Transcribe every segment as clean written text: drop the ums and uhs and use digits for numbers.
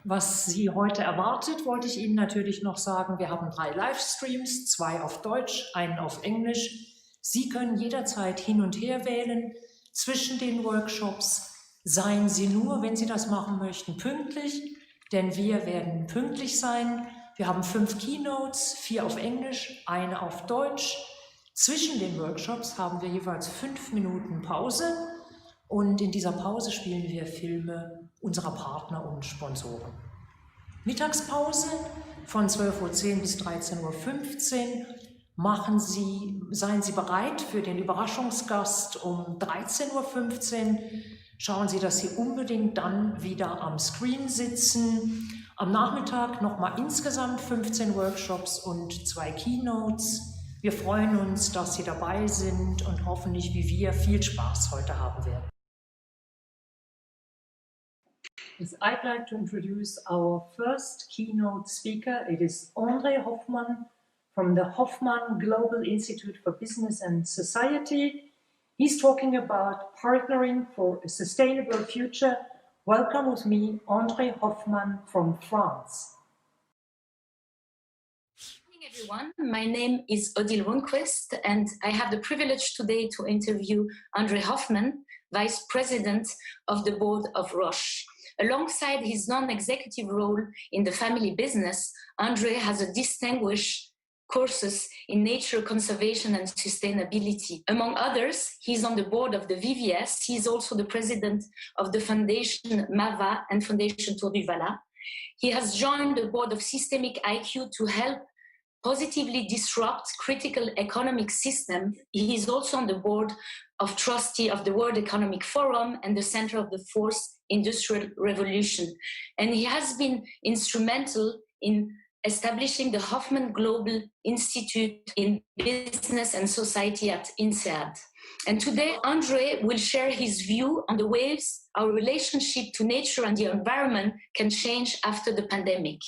Was Sie heute erwartet, wollte ich Ihnen natürlich noch sagen. Wir haben 3 Livestreams, 2 auf Deutsch, einen auf Englisch. Sie können jederzeit hin und her wählen zwischen den Workshops. Seien Sie nur, wenn Sie das machen möchten, pünktlich, denn wir werden pünktlich sein. Wir haben 5 Keynotes, 4 auf Englisch, eine auf Deutsch. Zwischen den Workshops haben wir jeweils 5 Minuten Pause. Und in dieser Pause spielen wir Filme unserer Partner und Sponsoren. Mittagspause von 12:10 Uhr bis 13:15 Uhr. Seien Sie bereit für den Überraschungsgast um 13:15 Uhr. Schauen Sie, dass Sie unbedingt dann wieder am Screen sitzen. Am Nachmittag nochmal insgesamt 15 Workshops und 2 Keynotes. Wir freuen uns, dass Sie dabei sind und hoffentlich wie wir viel Spaß heute haben werden. Yes, I'd like to introduce our first keynote speaker. It is André Hoffmann from the Hoffmann Global Institute for Business and Society. He's talking about partnering for a sustainable future. Welcome with me, André Hoffmann from France. Good evening, everyone. My name is Odile Rundquist, and I have the privilege today to interview André Hoffmann, Vice President of the Board of Roche. Alongside his non-executive role in the family business, André has a distinguished courses in nature conservation and sustainability. Among others, he's on the board of the VVS. He's also the president of the Foundation MAVA and Foundation Tour du Vala. He has joined the board of Systemic IQ to help positively disrupt critical economic system. He is also on the board of trustee of the World Economic Forum and the Center of the Fourth Industrial Revolution. And he has been instrumental in establishing the Hoffmann Global Institute in Business and Society at INSEAD. And today, André will share his view on the ways our relationship to nature and the environment can change after the pandemic.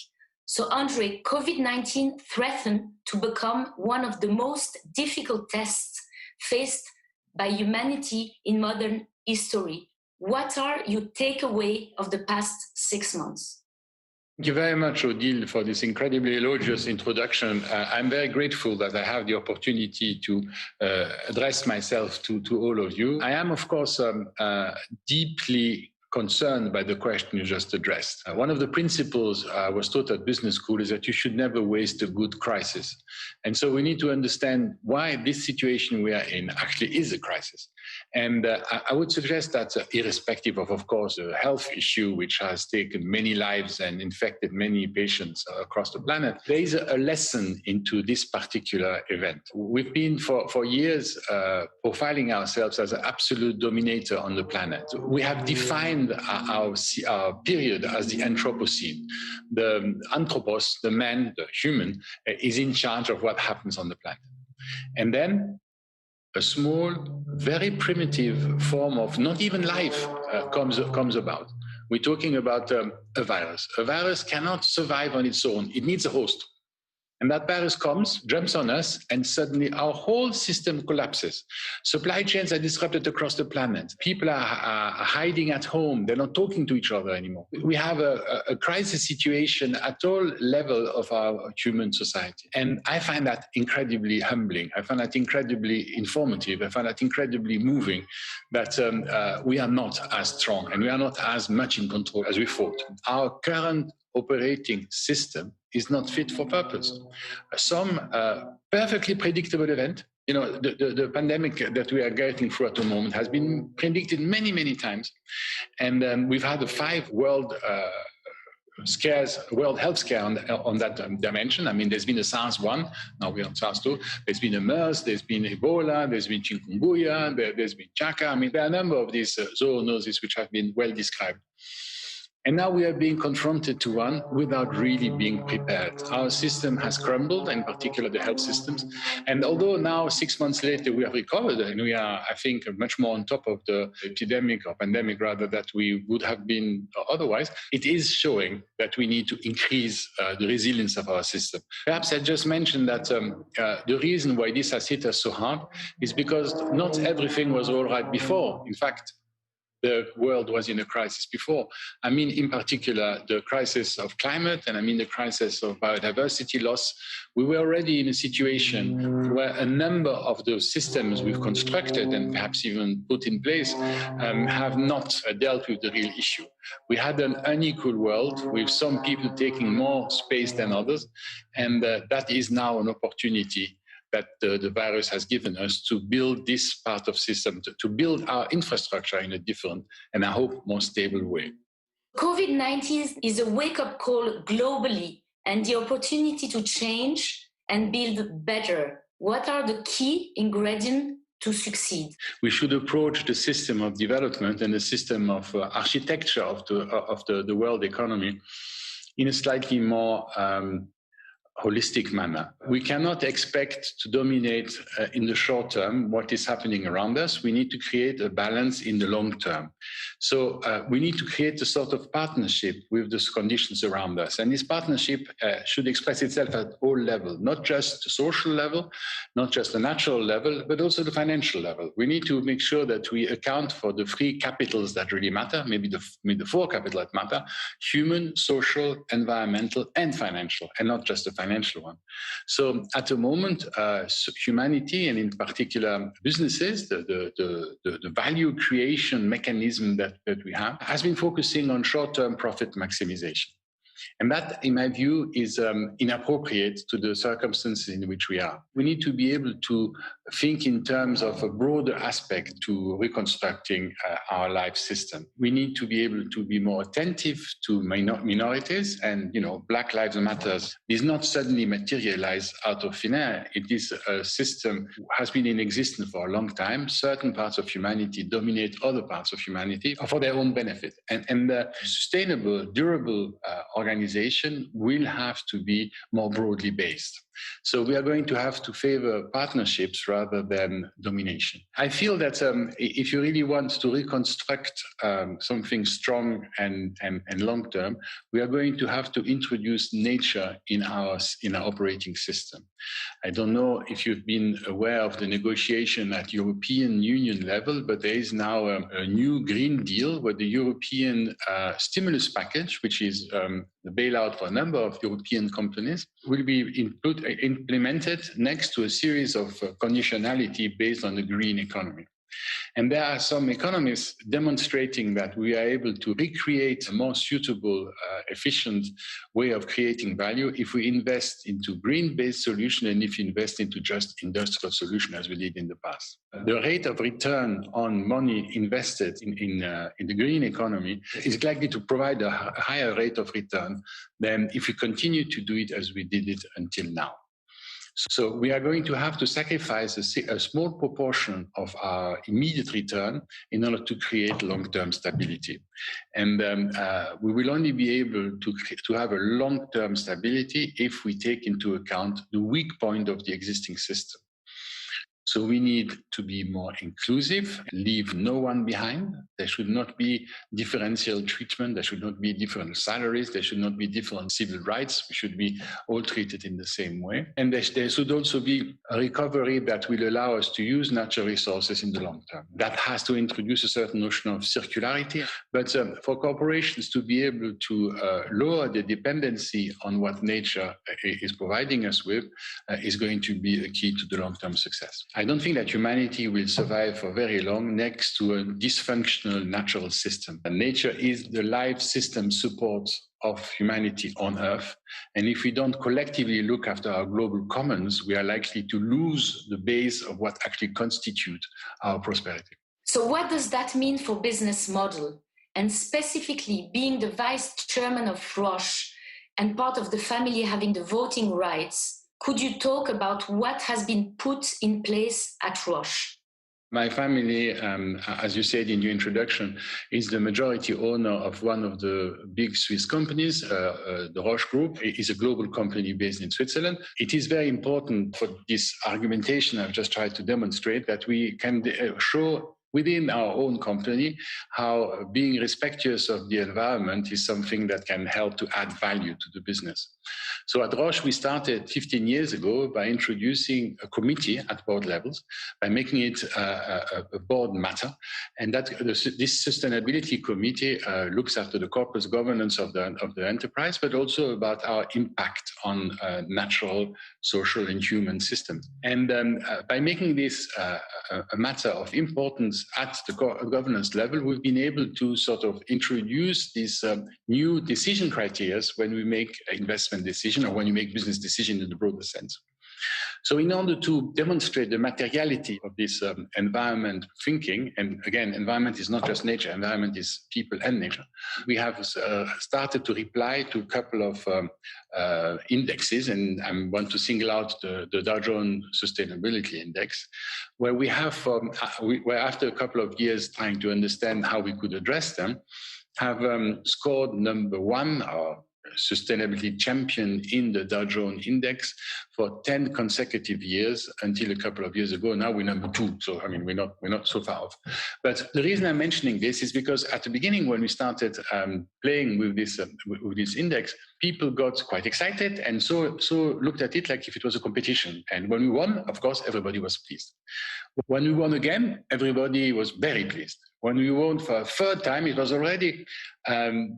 So André, COVID-19 threatened to become one of the most difficult tests faced by humanity in modern history. What are your takeaways of the past 6 months? Thank you very much, Odile, for this incredibly elogious introduction. I'm very grateful that I have the opportunity to address myself to all of you. I am, of course, deeply concerned by the question you just addressed. One of the principles I was taught at business school is that you should never waste a good crisis. And so we need to understand why this situation we are in actually is a crisis. And I would suggest that irrespective of course, a health issue which has taken many lives and infected many patients across the planet, there is a lesson into this particular event. We've been for years profiling ourselves as an absolute dominator on the planet. We have defined our period as the Anthropocene. The anthropos, the man, the human, is in charge of what happens on the planet. And then a small, very primitive form of not even life comes about. We're talking about a virus. A virus cannot survive on its own. It needs a host. And that virus comes, jumps on us, and suddenly our whole system collapses. Supply chains are disrupted across the planet. People are hiding at home. They're not talking to each other anymore. We have a crisis situation at all levels of our human society. And I find that incredibly humbling. I find that incredibly informative. I find that incredibly moving that we are not as strong and we are not as much in control as we thought. Our current operating system is not fit for purpose. Some perfectly predictable event, the pandemic that we are getting through at the moment has been predicted many, many times. And we've had 5 world health scare on that dimension. I mean, there's been a SARS 1, now we're on SARS 2, there's been a MERS, there's been Ebola, there's been chikungunya, there's been Chaka. I mean, there are a number of these zoonoses which have been well described. And now we are being confronted to one without really being prepared. Our system has crumbled, in particular the health systems. And although now 6 months later we have recovered and we are, I think, much more on top of the epidemic or pandemic rather that we would have been otherwise, it is showing that we need to increase the resilience of our system. Perhaps I just mentioned that the reason why this has hit us so hard is because not everything was all right before. In fact, the world was in a crisis before. I mean, in particular, the crisis of climate, and I mean the crisis of biodiversity loss. We were already in a situation where a number of those systems we've constructed and perhaps even put in place have not dealt with the real issue. We had an unequal world with some people taking more space than others, and that is now an opportunity that the virus has given us to build this part of system, to build our infrastructure in a different and I hope more stable way. COVID-19 is a wake-up call globally and the opportunity to change and build better. What are the key ingredients to succeed? We should approach the system of development and the system of architecture of the world economy in a slightly more holistic manner. We cannot expect to dominate in the short term what is happening around us. We need to create a balance in the long term. So we need to create a sort of partnership with the conditions around us. And this partnership should express itself at all levels, not just the social level, not just the natural level, but also the financial level. We need to make sure that we account for the three capitals that really matter, maybe the four capitals that matter: human, social, environmental, and financial, and not just the financial one. So at the moment, humanity, and in particular businesses, the value creation mechanism that we have, has been focusing on short-term profit maximization. And that, in my view, is inappropriate to the circumstances in which we are. We need to be able to think in terms of a broader aspect to reconstructing our life system. We need to be able to be more attentive to minorities, and, Black Lives Matter is not suddenly materialized out of thin air. It is a system that has been in existence for a long time. Certain parts of humanity dominate other parts of humanity for their own benefit. And the sustainable, durable organization will have to be more broadly based. So we are going to have to favor partnerships rather than domination. I feel that if you really want to reconstruct something strong and long-term, we are going to have to introduce nature in our operating system. I don't know if you've been aware of the negotiation at European Union level, but there is now a new Green Deal where the European stimulus package, which is the bailout for a number of European companies, will be implemented next to a series of conditionality based on the green economy. And there are some economists demonstrating that we are able to recreate a more suitable, efficient way of creating value if we invest into green-based solutions and if we invest into just industrial solutions as we did in the past. The rate of return on money invested in the green economy is likely to provide a higher rate of return than if we continue to do it as we did it until now. So we are going to have to sacrifice a small proportion of our immediate return in order to create long-term stability. And we will only be able to have a long-term stability if we take into account the weak point of the existing system. So we need to be more inclusive, leave no one behind. There should not be differential treatment. There should not be different salaries. There should not be different civil rights. We should be all treated in the same way. And there should also be a recovery that will allow us to use natural resources in the long term. That has to introduce a certain notion of circularity. But for corporations to be able to lower the dependency on what nature is providing us with is going to be a key to the long-term success. I don't think that humanity will survive for very long next to a dysfunctional natural system. And nature is the life system support of humanity on Earth. And if we don't collectively look after our global commons, we are likely to lose the base of what actually constitutes our prosperity. So what does that mean for business model? And specifically, being the vice chairman of Roche and part of the family having the voting rights, could you talk about what has been put in place at Roche? My family, as you said in your introduction, is the majority owner of one of the big Swiss companies. The Roche Group is a global company based in Switzerland. It is very important for this argumentation I've just tried to demonstrate that we can show within our own company, how being respectful of the environment is something that can help to add value to the business. So at Roche, we started 15 years ago by introducing a committee at board levels, by making it a board matter. And that this sustainability committee looks after the corporate governance of the enterprise, but also about our impact on natural, social, and human systems. And by making this a matter of importance at the governance level, we've been able to sort of introduce these new decision criteria when we make investment decision or when you make business decision in the broader sense. So in order to demonstrate the materiality of this environment thinking, and again, environment is not just nature, environment is people and nature, we have started to reply to a couple of indexes, and I want to single out the Dow Jones Sustainability Index, where we have, where after a couple of years trying to understand how we could address them, have scored number one, or sustainability champion in the Dow Jones Index for 10 consecutive years until a couple of years ago. Now we're number two. So, I mean, we're not so far off. But the reason I'm mentioning this is because at the beginning, when we started playing with this index, people got quite excited and so looked at it like if it was a competition. And when we won, of course, everybody was pleased. When we won again, everybody was very pleased. When we won for a third time, it was already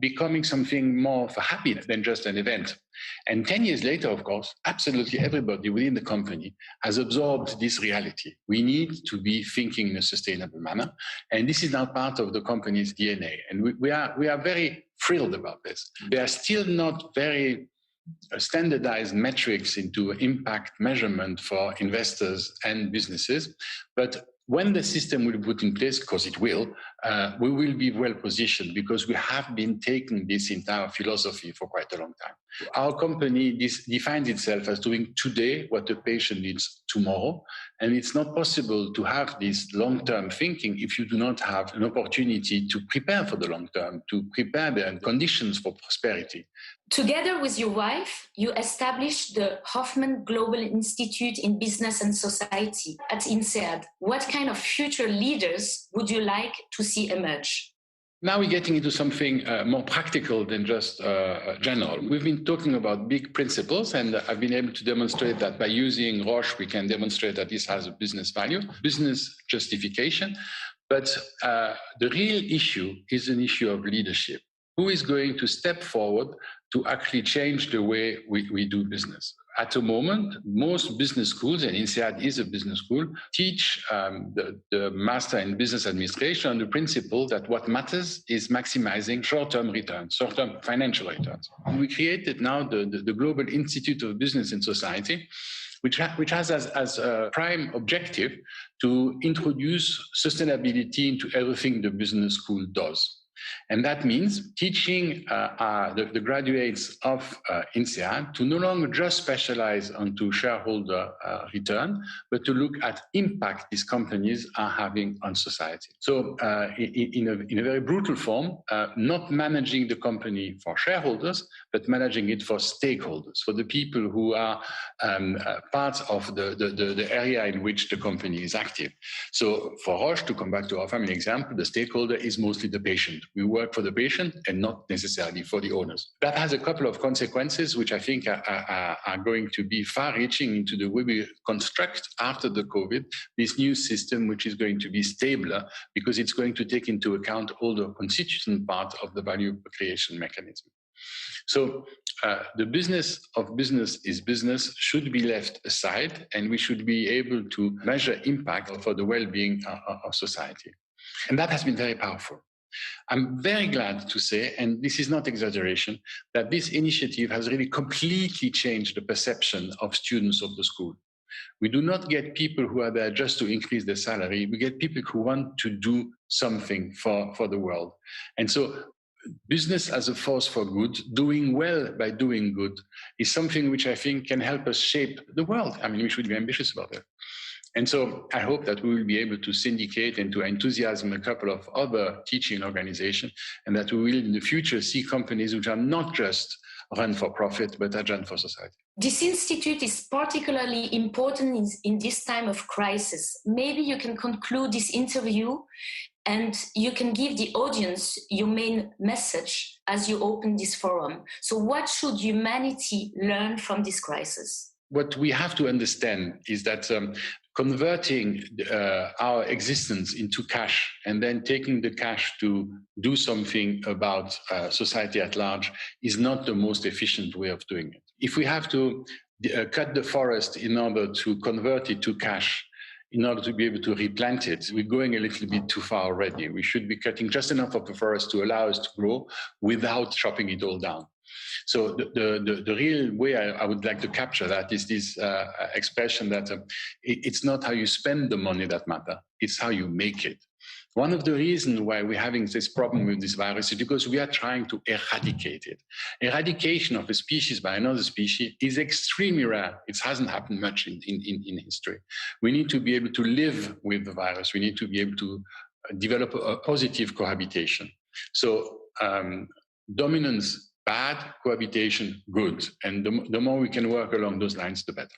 becoming something more of a happy than just an event. And 10 years later, of course, absolutely everybody within the company has absorbed this reality. We need to be thinking in a sustainable manner. And this is now part of the company's DNA. And we are very thrilled about this. There are still not very standardized metrics into impact measurement for investors and businesses, but when the system will be put in place, because it will, we will be well positioned because we have been taking this entire philosophy for quite a long time. Our company defines itself as doing today what the patient needs tomorrow. And it's not possible to have this long-term thinking if you do not have an opportunity to prepare for the long term, to prepare the conditions for prosperity. Together with your wife, you established the Hoffman Global Institute in Business and Society at INSEAD. What kind of future leaders would you like to see emerge? Now we're getting into something more practical than just general. We've been talking about big principles, and I've been able to demonstrate that by using Roche, we can demonstrate that this has a business value, business justification. But the real issue is an issue of leadership. Who is going to step forward to actually change the way we do business? At the moment, most business schools, and INSEAD is a business school, teach the master in business administration on the principle that what matters is maximizing short-term returns, short-term financial returns. And we created now the Global Institute of Business and Society, which has as a prime objective to introduce sustainability into everything the business school does. And that means teaching the graduates of INSEAD to no longer just specialize onto shareholder return, but to look at impact these companies are having on society. So in a very brutal form, not managing the company for shareholders, but managing it for stakeholders, for the people who are part of the area in which the company is active. So for Roche, to come back to our family example, the stakeholder is mostly the patient. We work for the patient and not necessarily for the owners. That has a couple of consequences, which I think are going to be far-reaching into the way we construct after the COVID, this new system, which is going to be stabler because it's going to take into account all the constituent part of the value creation mechanism. So the business of business is business should be left aside, and we should be able to measure impact for the well-being of society. And that has been very powerful. I'm very glad to say, and this is not exaggeration, that this initiative has really completely changed the perception of students of the school. We do not get people who are there just to increase their salary. We get people who want to do something for the world. And so business as a force for good, doing well by doing good, is something which I think can help us shape the world. I mean, we should be ambitious about it. And so I hope that we will be able to syndicate and to enthusiasm a couple of other teaching organizations, and that we will in the future see companies which are not just run for profit, but agent for society. This institute is particularly important in this time of crisis. Maybe you can conclude this interview and you can give the audience your main message as you open this forum. So what should humanity learn from this crisis? What we have to understand is that converting our existence into cash and then taking the cash to do something about society at large is not the most efficient way of doing it. If we have to cut the forest in order to convert it to cash, in order to be able to replant it, we're going a little bit too far already. We should be cutting just enough of the forest to allow us to grow without chopping it all down. So the real way I would like to capture that is this expression that it's not how you spend the money that matter, it's how you make it. One of the reasons why we're having this problem with this virus is because we are trying to eradicate it. Eradication of a species by another species is extremely rare. It hasn't happened much in history. We need to be able to live with the virus. We need to be able to develop a positive cohabitation. So dominance bad, cohabitation good. And the more we can work along those lines, the better.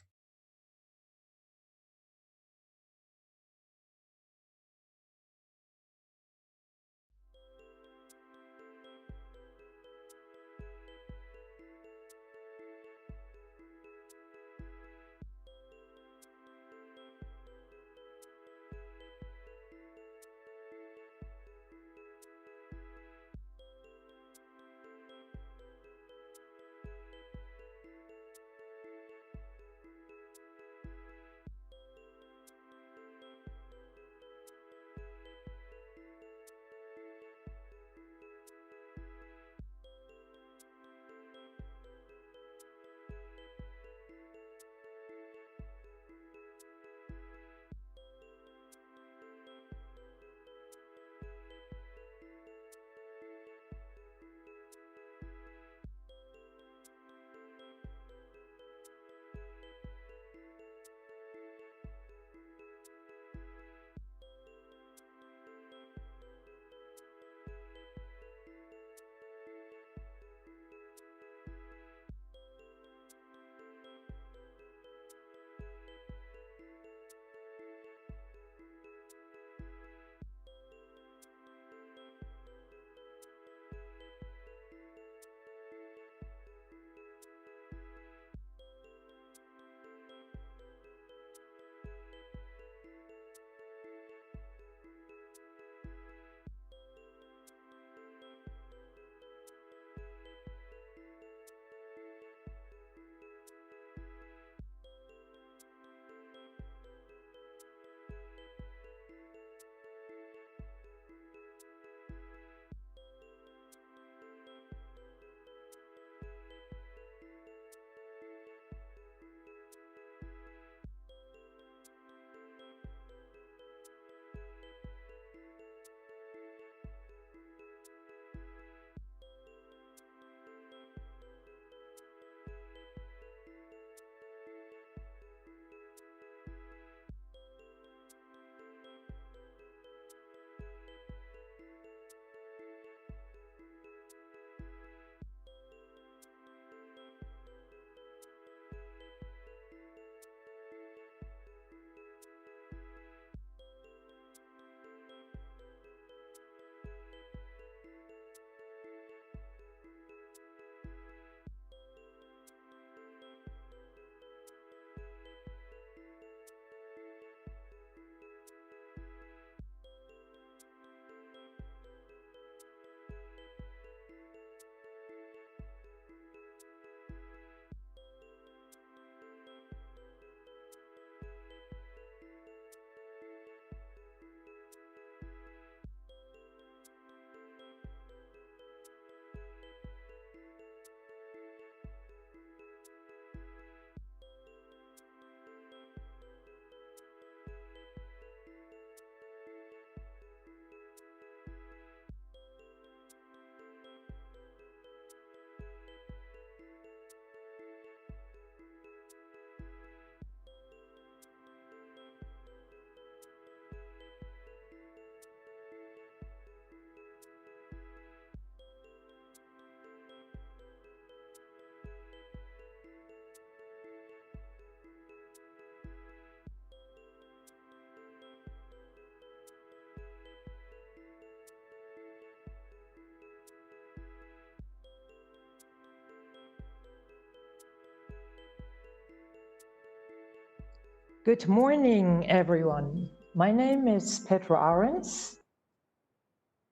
Good morning, everyone. My name is Petra Ahrens,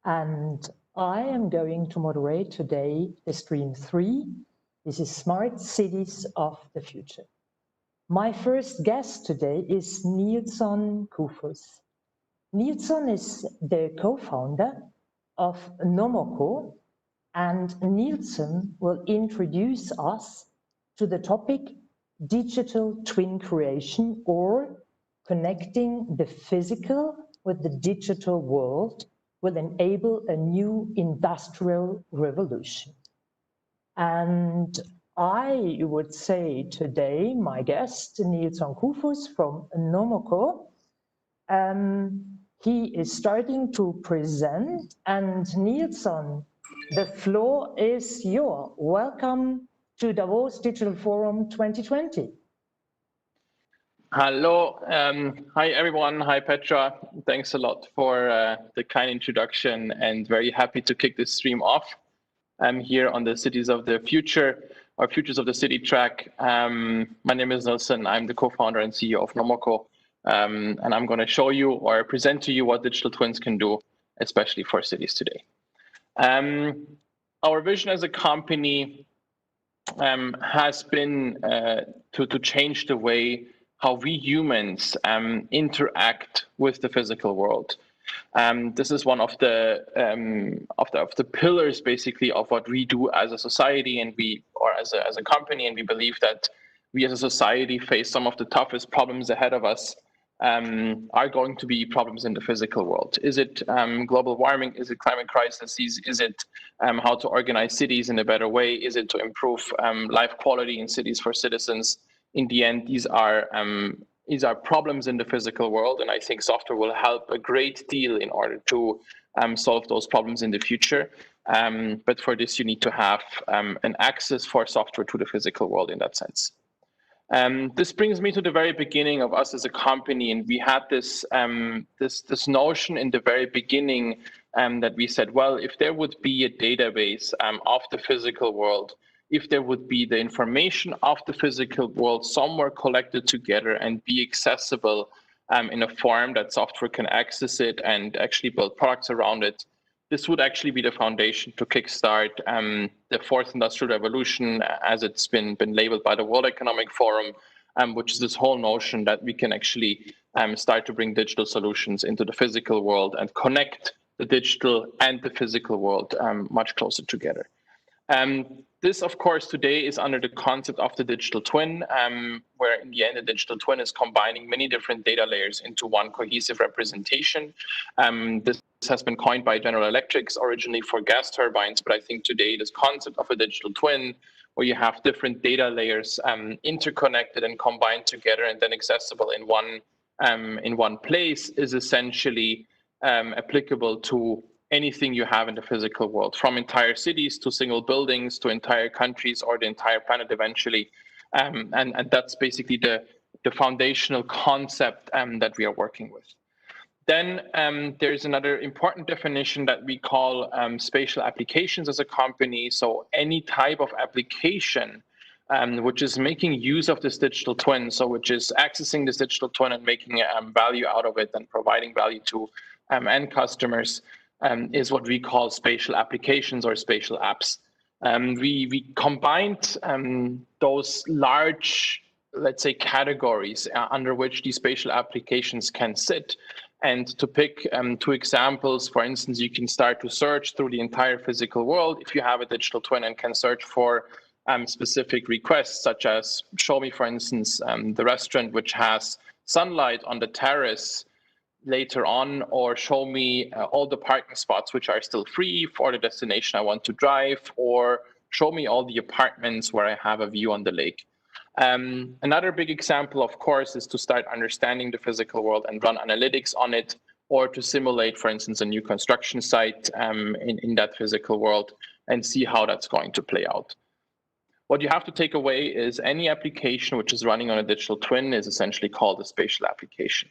and I am going to moderate today the stream 3. This is Smart Cities of the Future. My first guest today is Nilsson Kufus. Nilsson is the co-founder of Nomoko, and Nilsson will introduce us to the topic digital twin creation, or connecting the physical with the digital world will enable a new industrial revolution. And I would say today, my guest, Nilsson Kufus from Nomoko, he is starting to present, and Nilsson, the floor is yours. Welcome to Davos Digital Forum 2020. Hello. Hi, everyone. Hi, Petra. Thanks a lot for the kind introduction, and very happy to kick this stream off. I'm here on the Cities of the Future, or Futures of the City track. My name is Nilsson. I'm the co-founder and CEO of Nomoko. And I'm going to show you or present to you what digital twins can do, especially for cities today. Our vision as a company has been to change the way how we humans interact with the physical world. This is one of the pillars, basically, of what we do as a society, and as a company, and we believe that we as a society face some of the toughest problems ahead of us. Are going to be problems in the physical world. Is it global warming? Is it climate crisis? Is it how to organize cities in a better way? Is it to improve life quality in cities for citizens? In the end, these are problems in the physical world, and I think software will help a great deal in order to solve those problems in the future. But for this, you need to have an access for software to the physical world in that sense. This brings me to the very beginning of us as a company, and we had this notion in the very beginning that we said, well, if there would be a database of the physical world, if there would be the information of the physical world somewhere collected together and be accessible in a form that software can access it and actually build products around it, this would actually be the foundation to kickstart the fourth industrial revolution, as it's been labeled by the World Economic Forum, which is this whole notion that we can actually start to bring digital solutions into the physical world and connect the digital and the physical world much closer together. This, of course, today is under the concept of the digital twin, where in the end, the digital twin is combining many different data layers into one cohesive representation. This has been coined by General Electric originally for gas turbines, but I think today this concept of a digital twin, where you have different data layers interconnected and combined together and then accessible in one place, is essentially applicable to anything you have in the physical world, from entire cities to single buildings to entire countries or the entire planet eventually. And that's basically the foundational concept that we are working with. Then there's another important definition that we call spatial applications as a company. So any type of application which is making use of this digital twin, so which is accessing this digital twin and making value out of it and providing value to end customers, is what we call spatial applications or spatial apps. We combined those large, let's say, categories under which these spatial applications can sit. And to pick two examples, for instance, you can start to search through the entire physical world if you have a digital twin and can search for specific requests, such as show me, for instance, the restaurant which has sunlight on the terrace later on, or show me all the parking spots which are still free for the destination I want to drive, or show me all the apartments where I have a view on the lake. Another big example, of course, is to start understanding the physical world and run analytics on it, or to simulate, for instance, a new construction site in that physical world and see how that's going to play out. What you have to take away is any application which is running on a digital twin is essentially called a spatial application.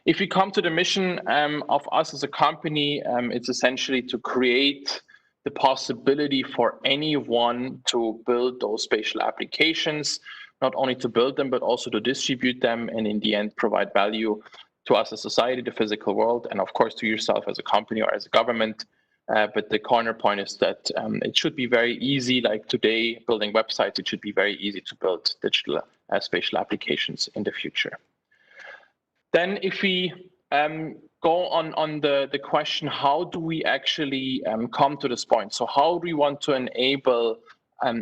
If we come to the mission of us as a company, it's essentially to create the possibility for anyone to build those spatial applications not only to build them, but also to distribute them, and in the end, provide value to us as society, the physical world, and of course to yourself as a company or as a government. But the corner point is that it should be very easy, like today, building websites, it should be very easy to build digital spatial applications in the future. Then if we go on the question, how do we actually come to this point? So how do we want to enable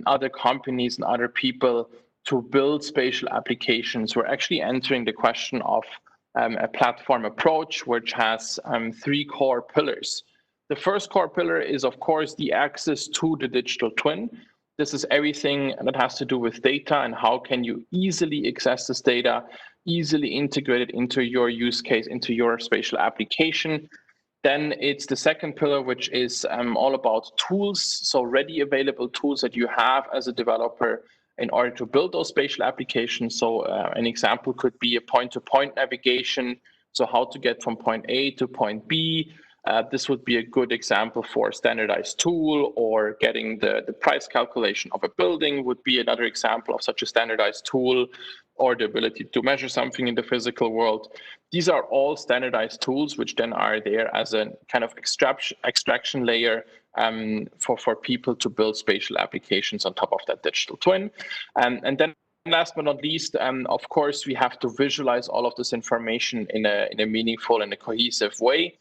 other companies and other people to build spatial applications? We're actually entering the question of a platform approach, which has 3 core pillars. The first core pillar is, of course, the access to the digital twin. This is everything that has to do with data and how can you easily access this data, easily integrate it into your use case, into your spatial application. Then it's the second pillar, which is all about tools, so ready available tools that you have as a developer in order to build those spatial applications. So an example could be a point-to-point navigation, so how to get from point A to point B. This would be a good example for a standardized tool, or getting the price calculation of a building would be another example of such a standardized tool, or the ability to measure something in the physical world. These are all standardized tools, which then are there as a kind of extraction layer for people to build spatial applications on top of that digital twin. And then last but not least, of course, we have to visualize all of this information in a meaningful and a cohesive way.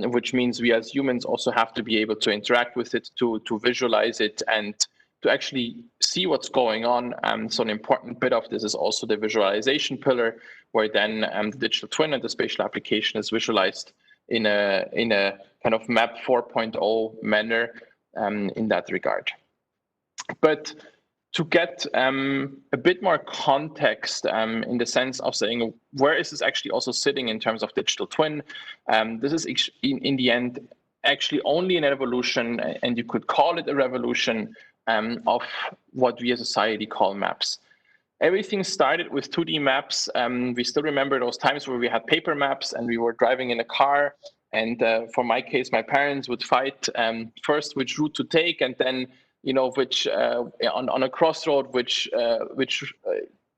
Which means we as humans also have to be able to interact with it, to visualize it, and to actually see what's going on. So an important bit of this is also the visualization pillar, where then the digital twin and the spatial application is visualized in a kind of map 4.0 manner in that regard. But to get a bit more context in the sense of saying, where is this actually also sitting in terms of digital twin? This is in the end actually only an evolution, and you could call it a revolution of what we as a society call maps. Everything started with 2D maps. We still remember those times where we had paper maps and we were driving in a car. And for my case, my parents would fight first which route to take, and then which on a crossroad, which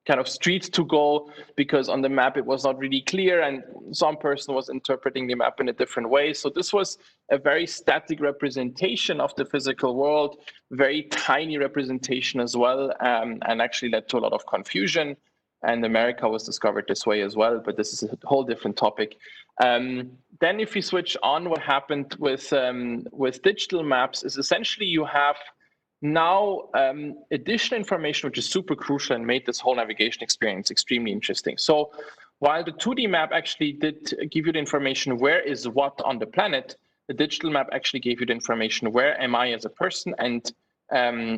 kind of street to go, because on the map it was not really clear and some person was interpreting the map in a different way. So this was a very static representation of the physical world, very tiny representation as well, and actually led to a lot of confusion. And America was discovered this way as well, but this is a whole different topic. Then if we switch on, what happened with digital maps is essentially you have now additional information, which is super crucial and made this whole navigation experience extremely interesting. So while the 2D map actually did give you the information where is what on the planet, the digital map actually gave you the information where am I as a person, and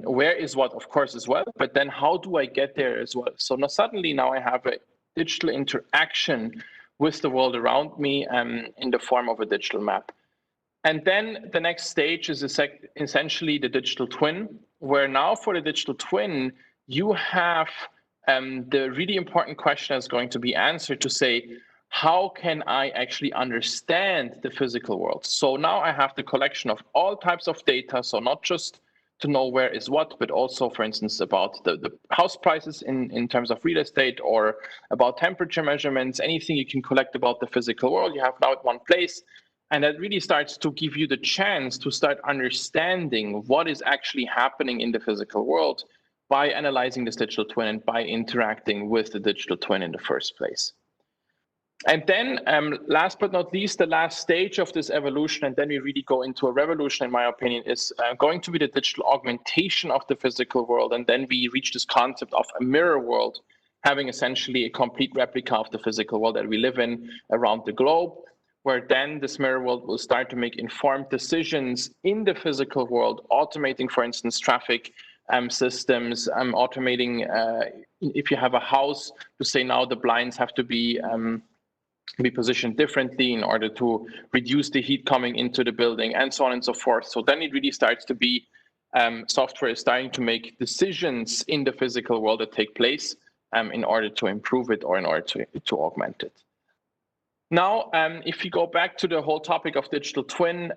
where is what, of course, as well, but then how do I get there as well? So now suddenly now I have a digital interaction with the world around me in the form of a digital map. And then the next stage is essentially the digital twin, where now for the digital twin, you have the really important question is going to be answered to say, how can I actually understand the physical world? So now I have the collection of all types of data, so not just to know where is what, but also, for instance, about the house prices in terms of real estate, or about temperature measurements, anything you can collect about the physical world, you have now at one place. And that really starts to give you the chance to start understanding what is actually happening in the physical world by analyzing this digital twin and by interacting with the digital twin in the first place. And then last but not least, the last stage of this evolution, and then we really go into a revolution, in my opinion, is going to be the digital augmentation of the physical world. And then we reach this concept of a mirror world, having essentially a complete replica of the physical world that we live in around the globe, where then this mirror world will start to make informed decisions in the physical world, automating, for instance, traffic systems, automating if you have a house, to say now the blinds have to be positioned differently in order to reduce the heat coming into the building, and so on and so forth. So then it really starts to be software is starting to make decisions in the physical world that take place in order to improve it or in order to augment it. Now, if you go back to the whole topic of digital twin,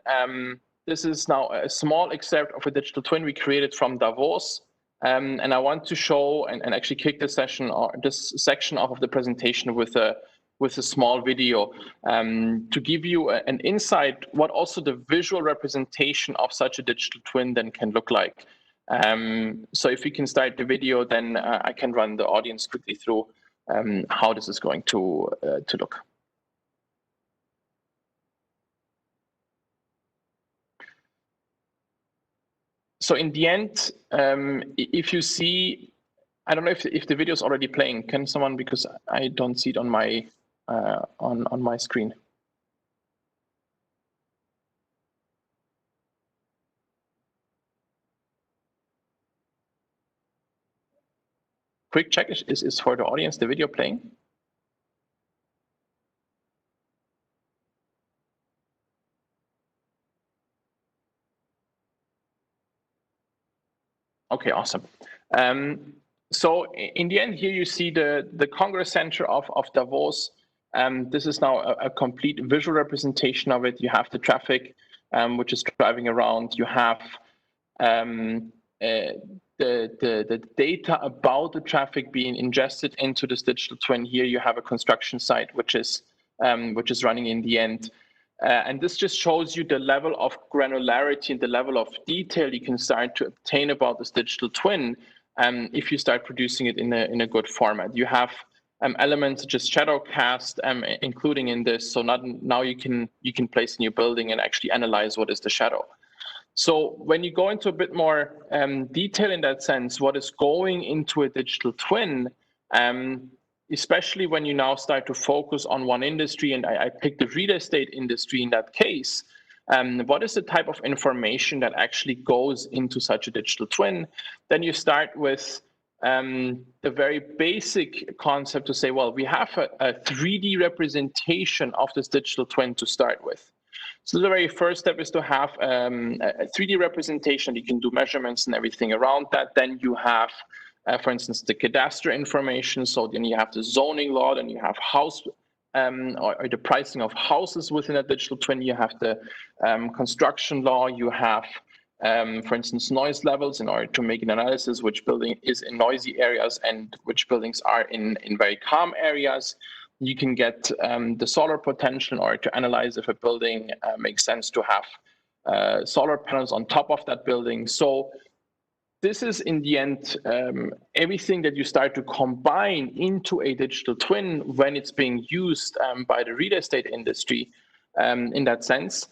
this is now a small excerpt of a digital twin we created from Davos. And I want to show and actually kick this session or this section off of the presentation with a small video to give you an insight what also the visual representation of such a digital twin then can look like. So if we can start the video, then I can run the audience quickly through how this is going to look. So in the end, if you see, I don't know if the video is already playing. Can someone, because I don't see it on my on my screen. Quick check, is for the audience the video playing? Okay, awesome. So in the end here you see the Congress Center of Davos. This is now a complete visual representation of it. You have the traffic which is driving around. You have the data about the traffic being ingested into this digital twin. Here you have a construction site which is running in the end. And this just shows you the level of granularity and the level of detail you can start to obtain about this digital twin if you start producing it in a good format. You have elements such as shadow cast including in this, so now you can place a new building and actually analyze what is the shadow. So when you go into a bit more detail in that sense, what is going into a digital twin, especially when you now start to focus on one industry, and I picked the real estate industry in that case, what is the type of information that actually goes into such a digital twin? Then you start with the very basic concept to say, well, we have a 3D representation of this digital twin to start with. So the very first step is to have a 3D representation. You can do measurements and everything around that. Then you have, for instance, the cadastral information. So then you have the zoning law, then you have house or the pricing of houses within a digital twin. You have the construction law. You have, for instance, noise levels in order to make an analysis which building is in noisy areas and which buildings are in very calm areas. You can get the solar potential in order to analyze if a building makes sense to have solar panels on top of that building. So this is in the end everything that you start to combine into a digital twin when it's being used by the real estate industry in that sense.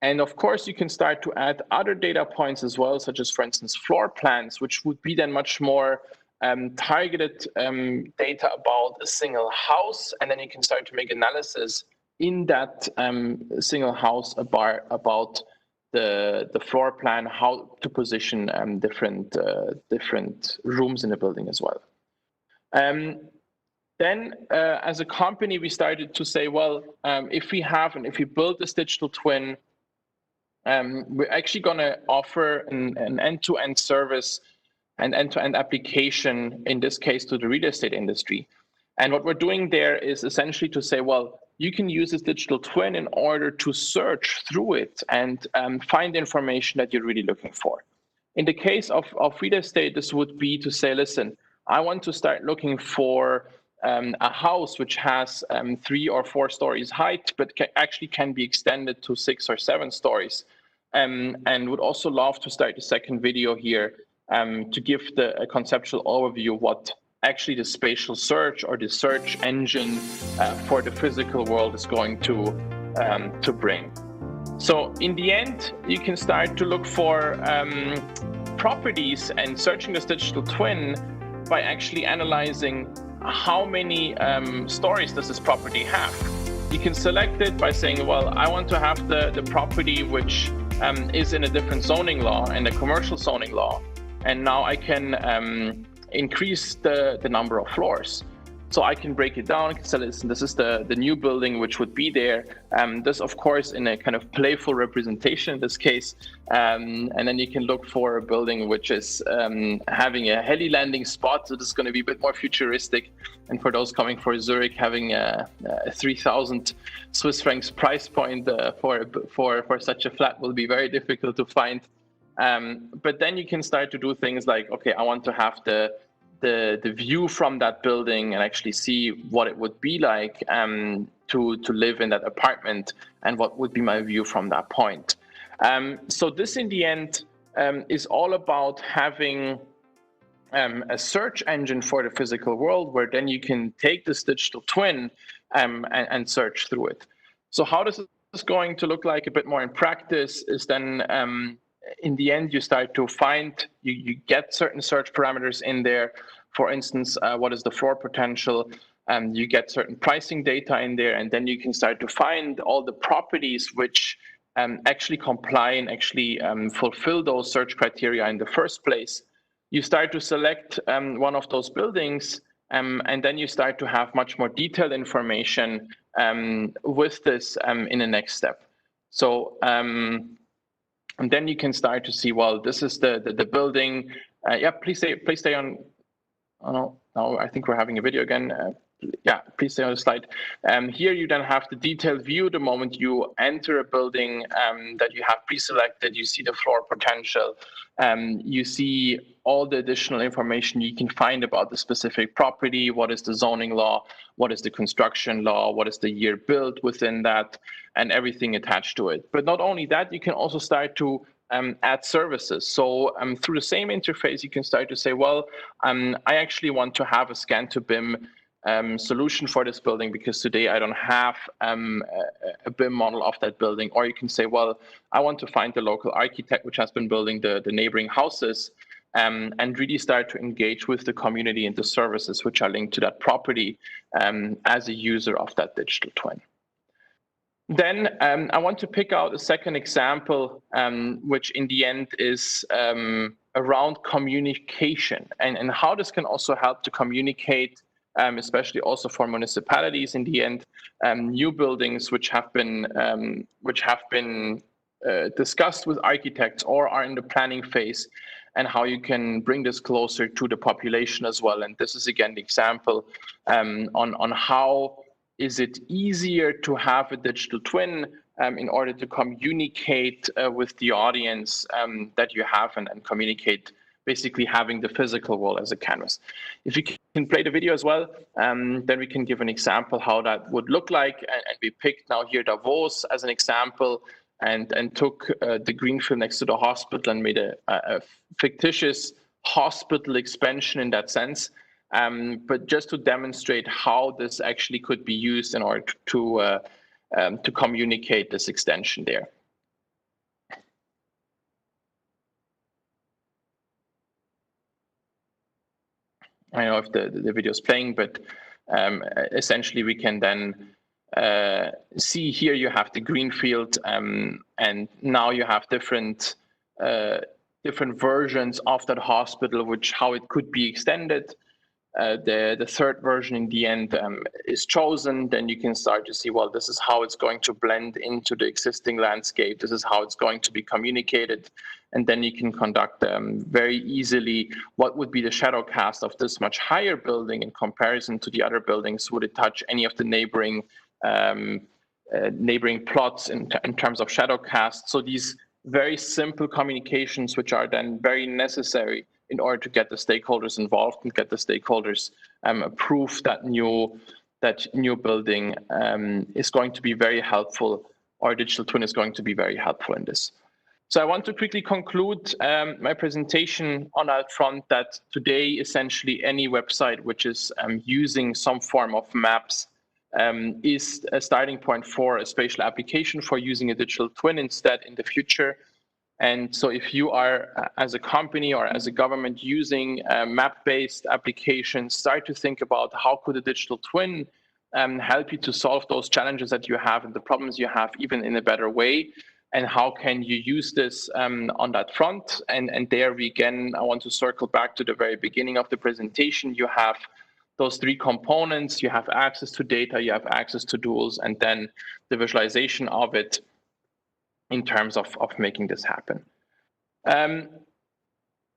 And of course, you can start to add other data points as well, such as, for instance, floor plans, which would be then much more targeted data about a single house, and then you can start to make analysis in that single house about the floor plan, how to position different rooms in the building as well. Then, as a company, we started to say, well, if we build this digital twin, we're actually going to offer an end-to-end service and end-to-end application, in this case, to the real estate industry. And what we're doing there is essentially to say, well, you can use this digital twin in order to search through it and find information that you're really looking for. In the case of real estate, this would be to say, listen, I want to start looking for a house which has 3 or 4 stories height, but actually can be extended to 6 or 7 stories. And would also love to start the second video here to give a conceptual overview of what actually the spatial search or the search engine for the physical world is going to bring. So in the end, you can start to look for properties and searching this digital twin by actually analyzing how many stories does this property have. You can select it by saying, well, I want to have the property which is in a different zoning law and a commercial zoning law. And now I can increase the number of floors. So I can break it down. I can say, listen, this is the new building which would be there. This, of course, in a kind of playful representation in this case. And then you can look for a building which is having a heli landing spot. So this is going to be a bit more futuristic. And for those coming for Zurich, having a 3,000 Swiss francs price point for such a flat will be very difficult to find. But then you can start to do things like, okay, I want to have the view from that building and actually see what it would be like to live in that apartment, and what would be my view from that point. So this, in the end, is all about having a search engine for the physical world, where then you can take this digital twin and search through it. So how this is going to look like a bit more in practice is then, in the end, you start to find, you get certain search parameters in there. For instance, what is the floor potential? You get certain pricing data in there, and then you can start to find all the properties which actually comply and actually fulfill those search criteria in the first place. You start to select one of those buildings, and then you start to have much more detailed information with this in the next step. So, and then you can start to see, well, this is the building. Yeah, please stay on. Oh no, I think we're having a video again. Yeah, please stay on the slide. Here you then have the detailed view the moment you enter a building that you have pre-selected. You see the floor potential. You see all the additional information you can find about the specific property. What is the zoning law? What is the construction law? What is the year built within that? And everything attached to it. But not only that, you can also start to add services. So through the same interface, you can start to say, well, I actually want to have a scan to BIM solution for this building, because today I don't have a BIM model of that building. Or you can say, well, I want to find the local architect which has been building the neighboring houses, and really start to engage with the community and the services which are linked to that property as a user of that digital twin. Then I want to pick out a second example, which in the end is around communication, and how this can also help to communicate, especially also for municipalities in the end, new buildings which have been discussed with architects or are in the planning phase, and how you can bring this closer to the population as well. And this is again the example on how is it easier to have a digital twin in order to communicate with the audience that you have, and communicate, basically having the physical world as a canvas. If you can play the video as well, then we can give an example how that would look like. And we picked now here Davos as an example, and took the greenfield next to the hospital and made a fictitious hospital expansion in that sense. But just to demonstrate how this actually could be used in order to communicate this extension there. I don't know if the video is playing, but essentially we can then see here you have the greenfield, and now you have different versions of that hospital, how it could be extended. The third version in the end is chosen. Then you can start to see, well, this is how it's going to blend into the existing landscape. This is how it's going to be communicated. And then you can conduct very easily what would be the shadow cast of this much higher building in comparison to the other buildings. Would it touch any of the neighboring plots in terms of shadow cast? So these very simple communications, which are then very necessary in order to get the stakeholders involved and get the stakeholders approve that new building is going to be very helpful, or digital twin is going to be very helpful in this. So I want to quickly conclude my presentation on that front, that today essentially any website which is using some form of maps is a starting point for a spatial application for using a digital twin instead in the future. And so if you are, as a company or as a government, using map-based applications, start to think about how could a digital twin help you to solve those challenges that you have and the problems you have even in a better way, and how can you use this on that front. And there we again, I want to circle back to the very beginning of the presentation. You have those three components. You have access to data, you have access to tools, and then the visualization of it in terms of making this happen.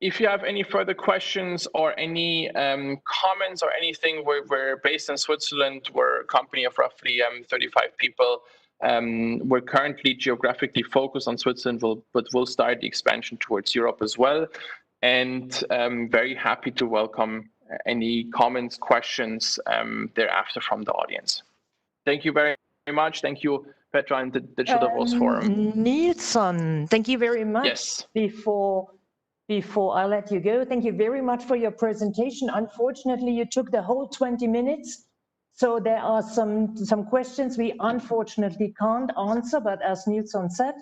If you have any further questions or any comments or anything, we're based in Switzerland. We're a company of roughly 35 people. We're currently geographically focused on Switzerland, but we'll start the expansion towards Europe as well. And very happy to welcome any comments, questions thereafter from the audience. Thank you very much. Thank you, Petra and the Digital Davos Forum. Nilsson, thank you very much. Yes. Before I let you go, thank you very much for your presentation. Unfortunately, you took the whole 20 minutes. So there are some questions we unfortunately can't answer, but as Nilsson said,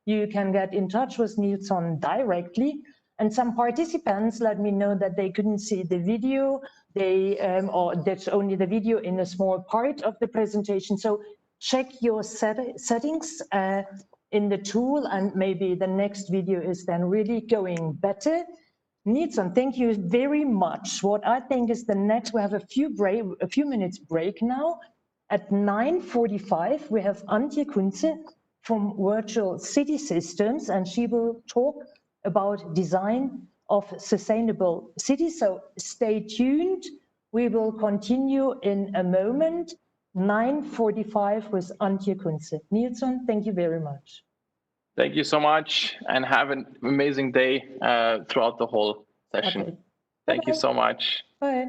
you can get in touch with Nilsson directly. And some participants let me know that they couldn't see the video, or that's only the video in a small part of the presentation. So check your settings in the tool, and maybe the next video is then really going better. Nilsson, thank you very much. What I think is the next, we have a few minutes break now. At 9:45, we have Antje Kunze from Virtual City Systems, and she will talk about design of sustainable cities. So stay tuned. We will continue in a moment. 9:45 with Antje Kunze. Nilsson, thank you very much. Thank you so much, and have an amazing day throughout the whole session. Okay. Thank you so much. Bye.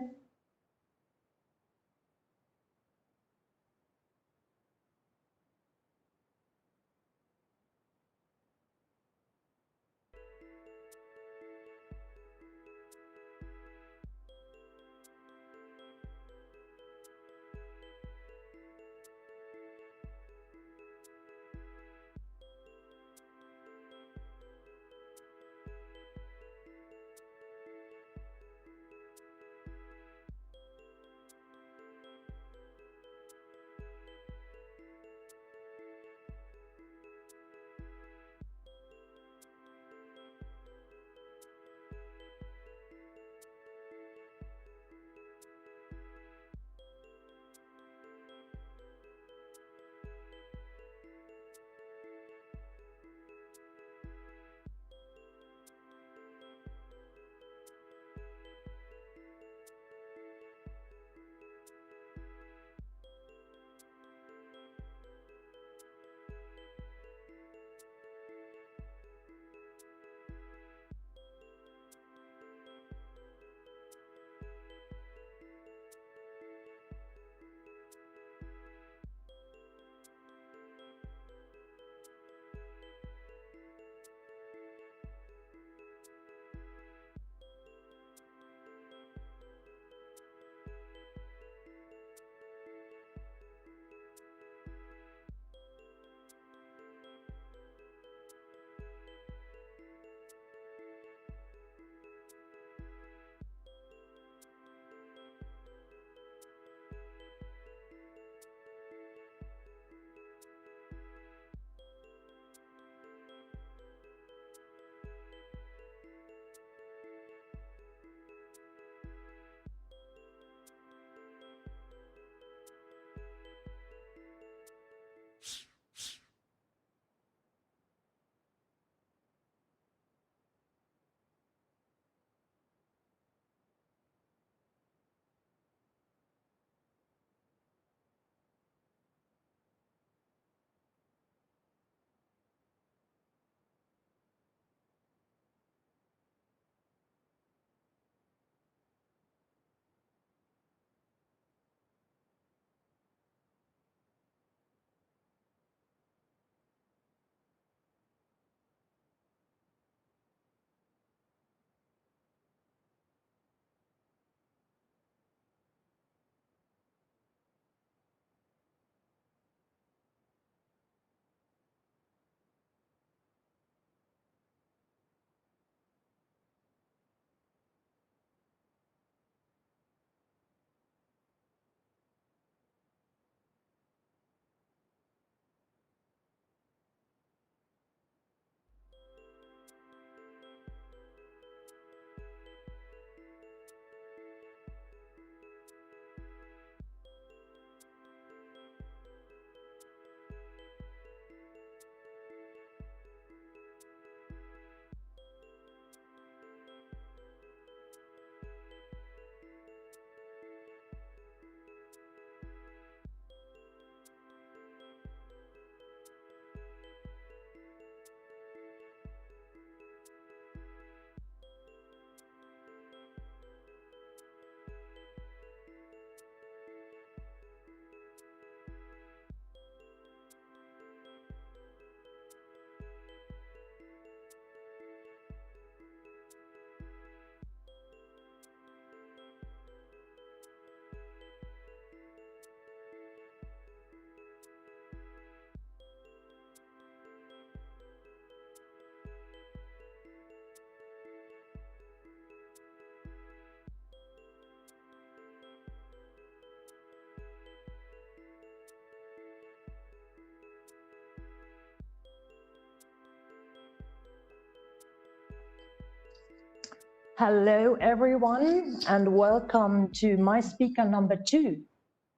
Hello, everyone, and welcome to my speaker number 2.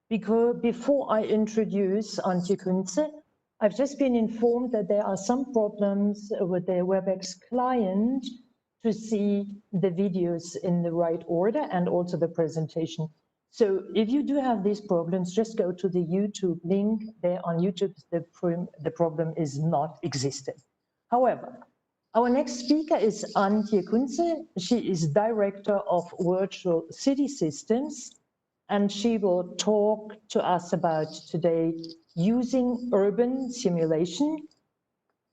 Because before I introduce Antje Kunze, I've just been informed that there are some problems with the WebEx client to see the videos in the right order and also the presentation. So if you do have these problems, just go to the YouTube link there on YouTube. The problem is not existent. However, our next speaker is Antje Kunze. She is Director of Virtual City Systems, and she will talk to us about today using urban simulation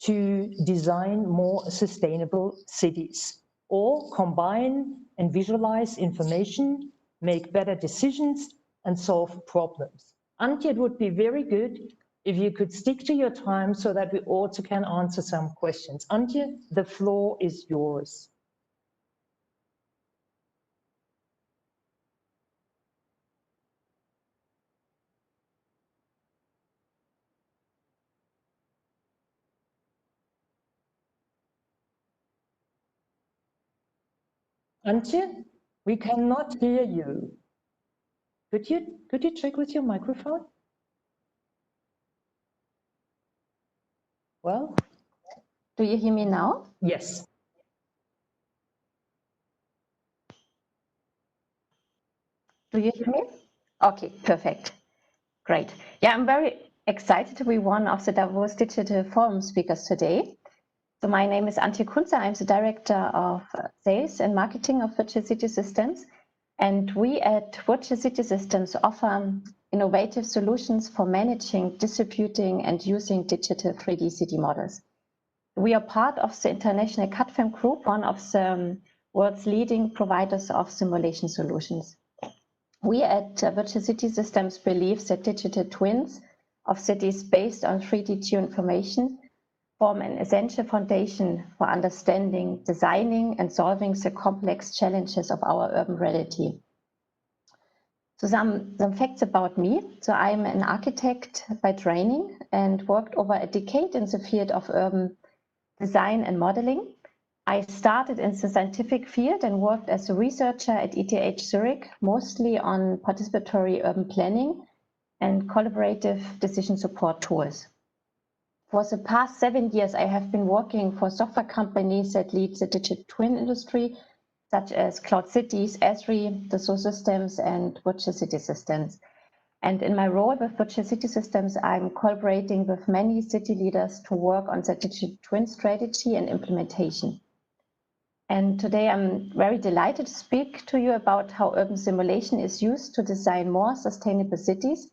to design more sustainable cities, or combine and visualize information, make better decisions, and solve problems. Antje, it would be very good if you could stick to your time so that we also can answer some questions. Antje, the floor is yours. Antje, we cannot hear you. Could you check with your microphone? Well, do you hear me now? Yes. Do you hear me? Okay, perfect. Great. Yeah, I'm very excited to be one of the Davos Digital Forum speakers today. So my name is Antje Kunze. I'm the Director of Sales and Marketing of Virtual City Systems. And we at Virtual City Systems offer innovative solutions for managing, distributing, and using digital 3D city models. We are part of the International CAD-FEM Group, one of the world's leading providers of simulation solutions. We at Virtual City Systems believe that digital twins of cities based on 3D geoinformation form an essential foundation for understanding, designing, and solving the complex challenges of our urban reality. So some facts about me. So I'm an architect by training and worked over a decade in the field of urban design and modeling. I started in the scientific field and worked as a researcher at ETH Zurich, mostly on participatory urban planning and collaborative decision support tools. For the past 7 years, I have been working for software companies that lead the digital twin industry, such as Cloud Cities, Esri, Dassault Systems, and Virtual City Systems. And in my role with Virtual City Systems, I'm collaborating with many city leaders to work on the digital twin strategy and implementation. And today I'm very delighted to speak to you about how urban simulation is used to design more sustainable cities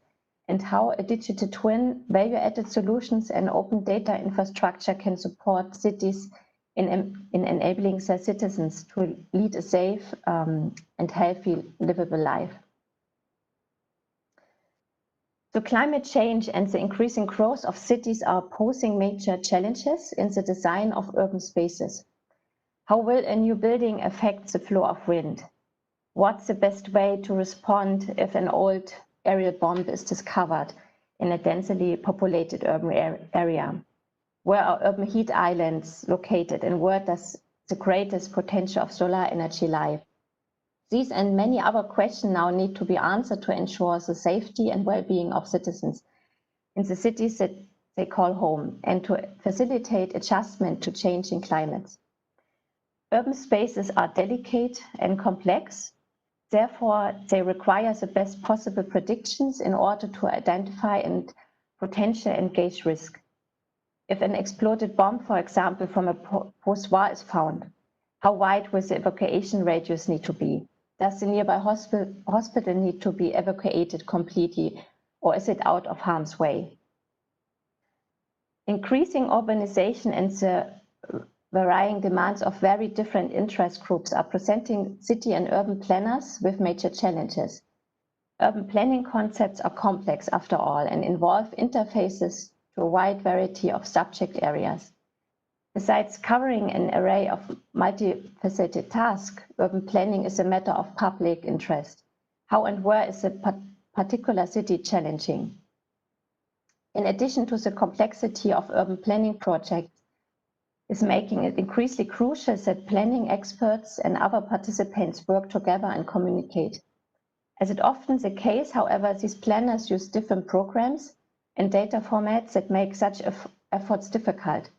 and how a digital twin, value-added solutions and open data infrastructure can support cities in enabling their citizens to lead a safe and healthy, livable life. So climate change and the increasing growth of cities are posing major challenges in the design of urban spaces. How will a new building affect the flow of wind? What's the best way to respond if an old aerial bomb is discovered in a densely populated urban area? Where are urban heat islands located and where does the greatest potential of solar energy lie? These and many other questions now need to be answered to ensure the safety and well-being of citizens in the cities that they call home and to facilitate adjustment to changing climates. Urban spaces are delicate and complex. Therefore, they require the best possible predictions in order to identify and potentially engage risk. If an exploded bomb, for example, from a post-war is found, how wide will the evacuation radius need to be? Does the nearby hospital need to be evacuated completely, or is it out of harm's way? Increasing urbanization and the varying demands of very different interest groups are presenting city and urban planners with major challenges. Urban planning concepts are complex after all and involve interfaces to a wide variety of subject areas. Besides covering an array of multifaceted tasks, urban planning is a matter of public interest. How and where is a particular city challenging? In addition to the complexity of urban planning projects, is making it increasingly crucial that planning experts and other participants work together and communicate. As is often the case, however, these planners use different programs and data formats that make such efforts difficult.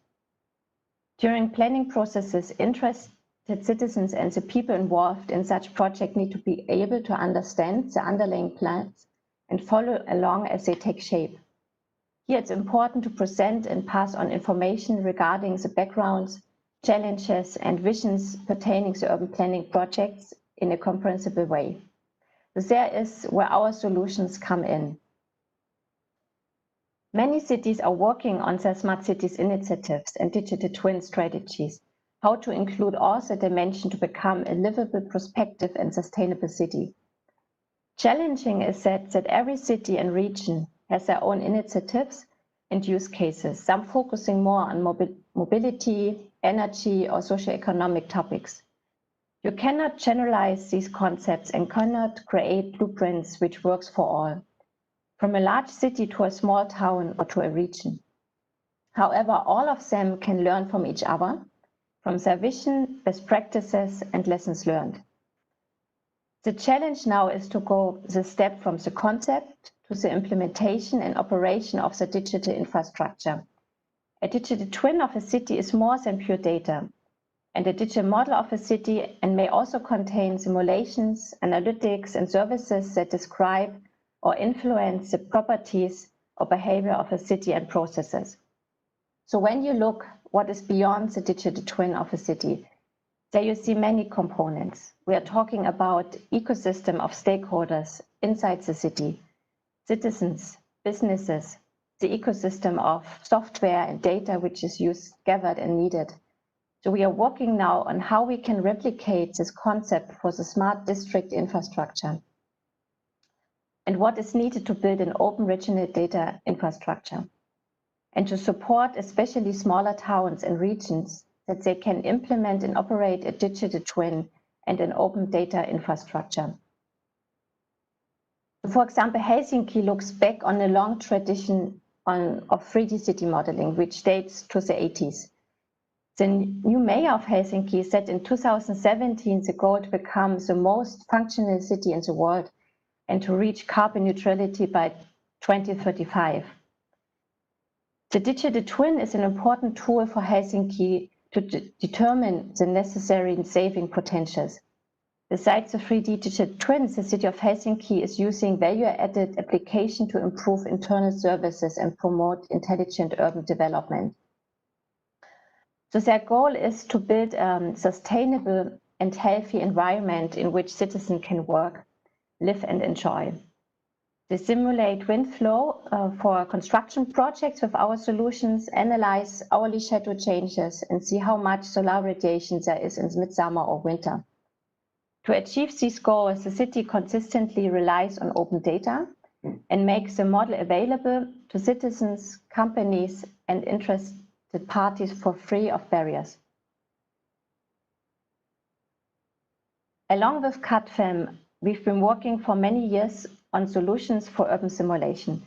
During planning processes, interested citizens and the people involved in such projects need to be able to understand the underlying plans and follow along as they take shape. Here it's important to present and pass on information regarding the backgrounds, challenges and visions pertaining to urban planning projects in a comprehensible way. So there is where our solutions come in. Many cities are working on their smart cities initiatives and digital twin strategies, how to include all the dimension to become a livable, prospective and sustainable city. Challenging is that every city and region has their own initiatives and use cases, some focusing more on mobility, energy or socioeconomic topics. You cannot generalize these concepts and cannot create blueprints which works for all, from a large city to a small town or to a region. However, all of them can learn from each other, from their vision, best practices and lessons learned. The challenge now is to go the step from the concept to the implementation and operation of the digital infrastructure. A digital twin of a city is more than pure data, and a digital model of a city and may also contain simulations, analytics and services that describe or influence the properties or behavior of a city and processes. So when you look what is beyond the digital twin of a city, there you see many components. We are talking about ecosystem of stakeholders inside the city, citizens, businesses, the ecosystem of software and data which is used, gathered and needed. So we are working now on how we can replicate this concept for the smart district infrastructure and what is needed to build an open regional data infrastructure and to support especially smaller towns and regions that they can implement and operate a digital twin and an open data infrastructure. For example, Helsinki looks back on a long tradition of 3D city modeling, which dates to the 80s. The new mayor of Helsinki set in 2017 the goal to become the most functional city in the world and to reach carbon neutrality by 2035. The digital twin is an important tool for Helsinki to determine the necessary saving potentials. Besides the 3D digital twins, the city of Helsinki is using value-added application to improve internal services and promote intelligent urban development. So their goal is to build a sustainable and healthy environment in which citizens can work, live and enjoy. They simulate wind flow for construction projects with our solutions, analyze hourly schedule changes and see how much solar radiation there is in midsummer or winter. To achieve these goals, the city consistently relies on open data and makes the model available to citizens, companies and interested parties for free of barriers. Along with CAD/FEM, we've been working for many years on solutions for urban simulation.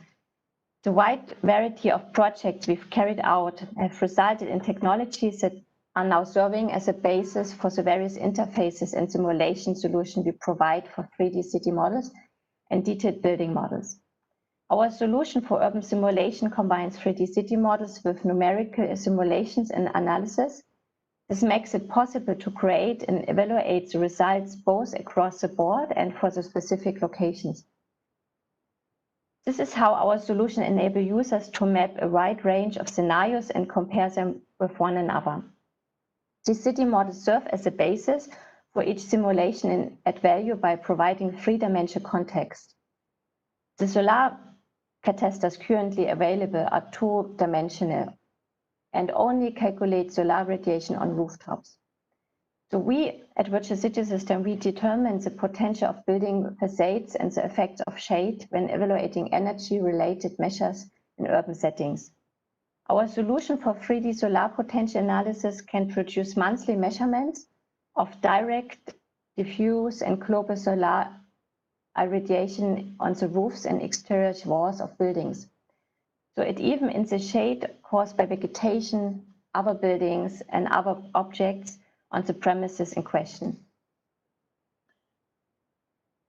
The wide variety of projects we've carried out have resulted in technologies that are now serving as a basis for the various interfaces and simulation solutions we provide for 3D city models and detailed building models. Our solution for urban simulation combines 3D city models with numerical simulations and analysis. This makes it possible to create and evaluate the results both across the board and for the specific locations. This is how our solution enables users to map a wide range of scenarios and compare them with one another. These city models serve as a basis for each simulation and add value by providing three-dimensional context. The solar catasters currently available are two-dimensional and only calculate solar radiation on rooftops. So we at Virtual City System, we determine the potential of building facades and the effects of shade when evaluating energy-related measures in urban settings. Our solution for 3D solar potential analysis can produce monthly measurements of direct, diffuse and global solar irradiation on the roofs and exterior walls of buildings. So it even in the shade caused by vegetation, other buildings, and other objects on the premises in question.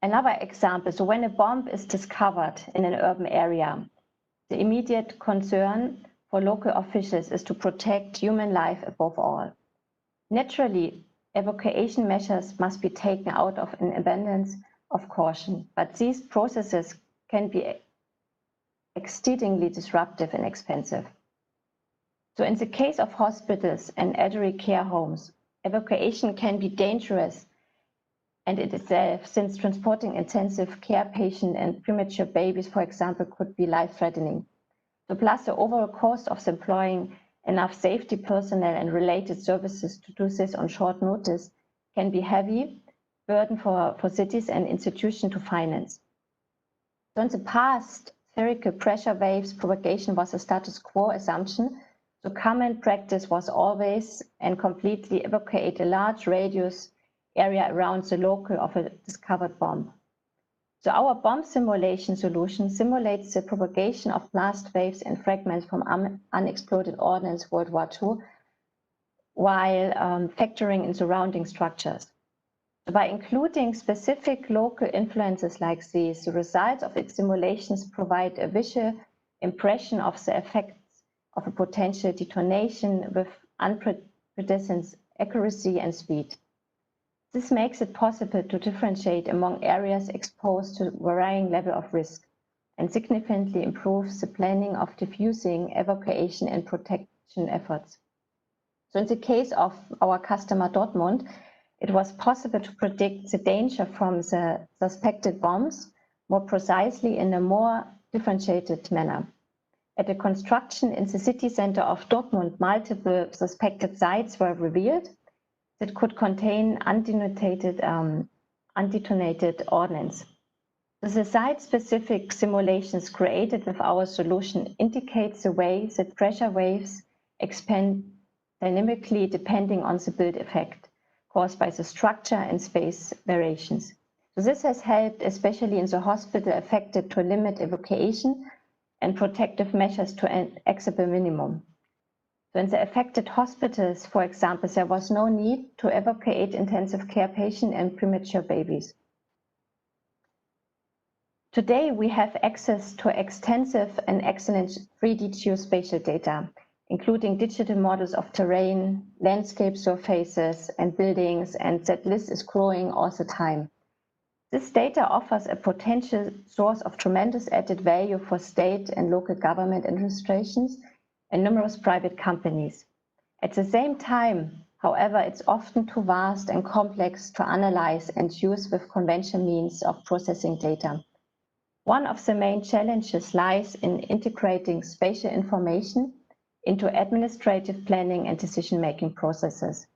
Another example, so when a bomb is discovered in an urban area, the immediate concern for local officials is to protect human life above all. Naturally, evacuation measures must be taken out of an abundance of caution, but these processes can be exceedingly disruptive and expensive. So in the case of hospitals and elderly care homes, evacuation can be dangerous and it itself, since transporting intensive care patients and premature babies, for example, could be life-threatening. So plus the overall cost of employing enough safety personnel and related services to do this on short notice can be heavy burden for cities and institutions to finance. So in the past, spherical pressure waves propagation was a status quo assumption. So common practice was always and completely evacuate a large radius area around the local of a discovered bomb. So our bomb simulation solution simulates the propagation of blast waves and fragments from unexploded ordnance World War II while factoring in surrounding structures. So by including specific local influences like these, the results of its simulations provide a visual impression of the effects of a potential detonation with unprecedented accuracy and speed. This makes it possible to differentiate among areas exposed to varying level of risk and significantly improves the planning of diffusing, evacuation and protection efforts. So in the case of our customer Dortmund, it was possible to predict the danger from the suspected bombs more precisely in a more differentiated manner. At the construction in the city center of Dortmund, multiple suspected sites were revealed that could contain undetonated ordnance. The site-specific simulations created with our solution indicates the way that pressure waves expand dynamically depending on the build effect caused by the structure and space variations. So this has helped, especially in the hospital affected, to limit evacuation and protective measures to an acceptable minimum. So in the affected hospitals, for example, there was no need to evacuate intensive care patients and premature babies. Today, we have access to extensive and excellent 3D geospatial data, including digital models of terrain, landscape surfaces, and buildings, and that list is growing all the time. This data offers a potential source of tremendous added value for state and local government administrations and numerous private companies. At the same time, however, it's often too vast and complex to analyze and use with conventional means of processing data. One of the main challenges lies in integrating spatial information into administrative planning and decision-making processes.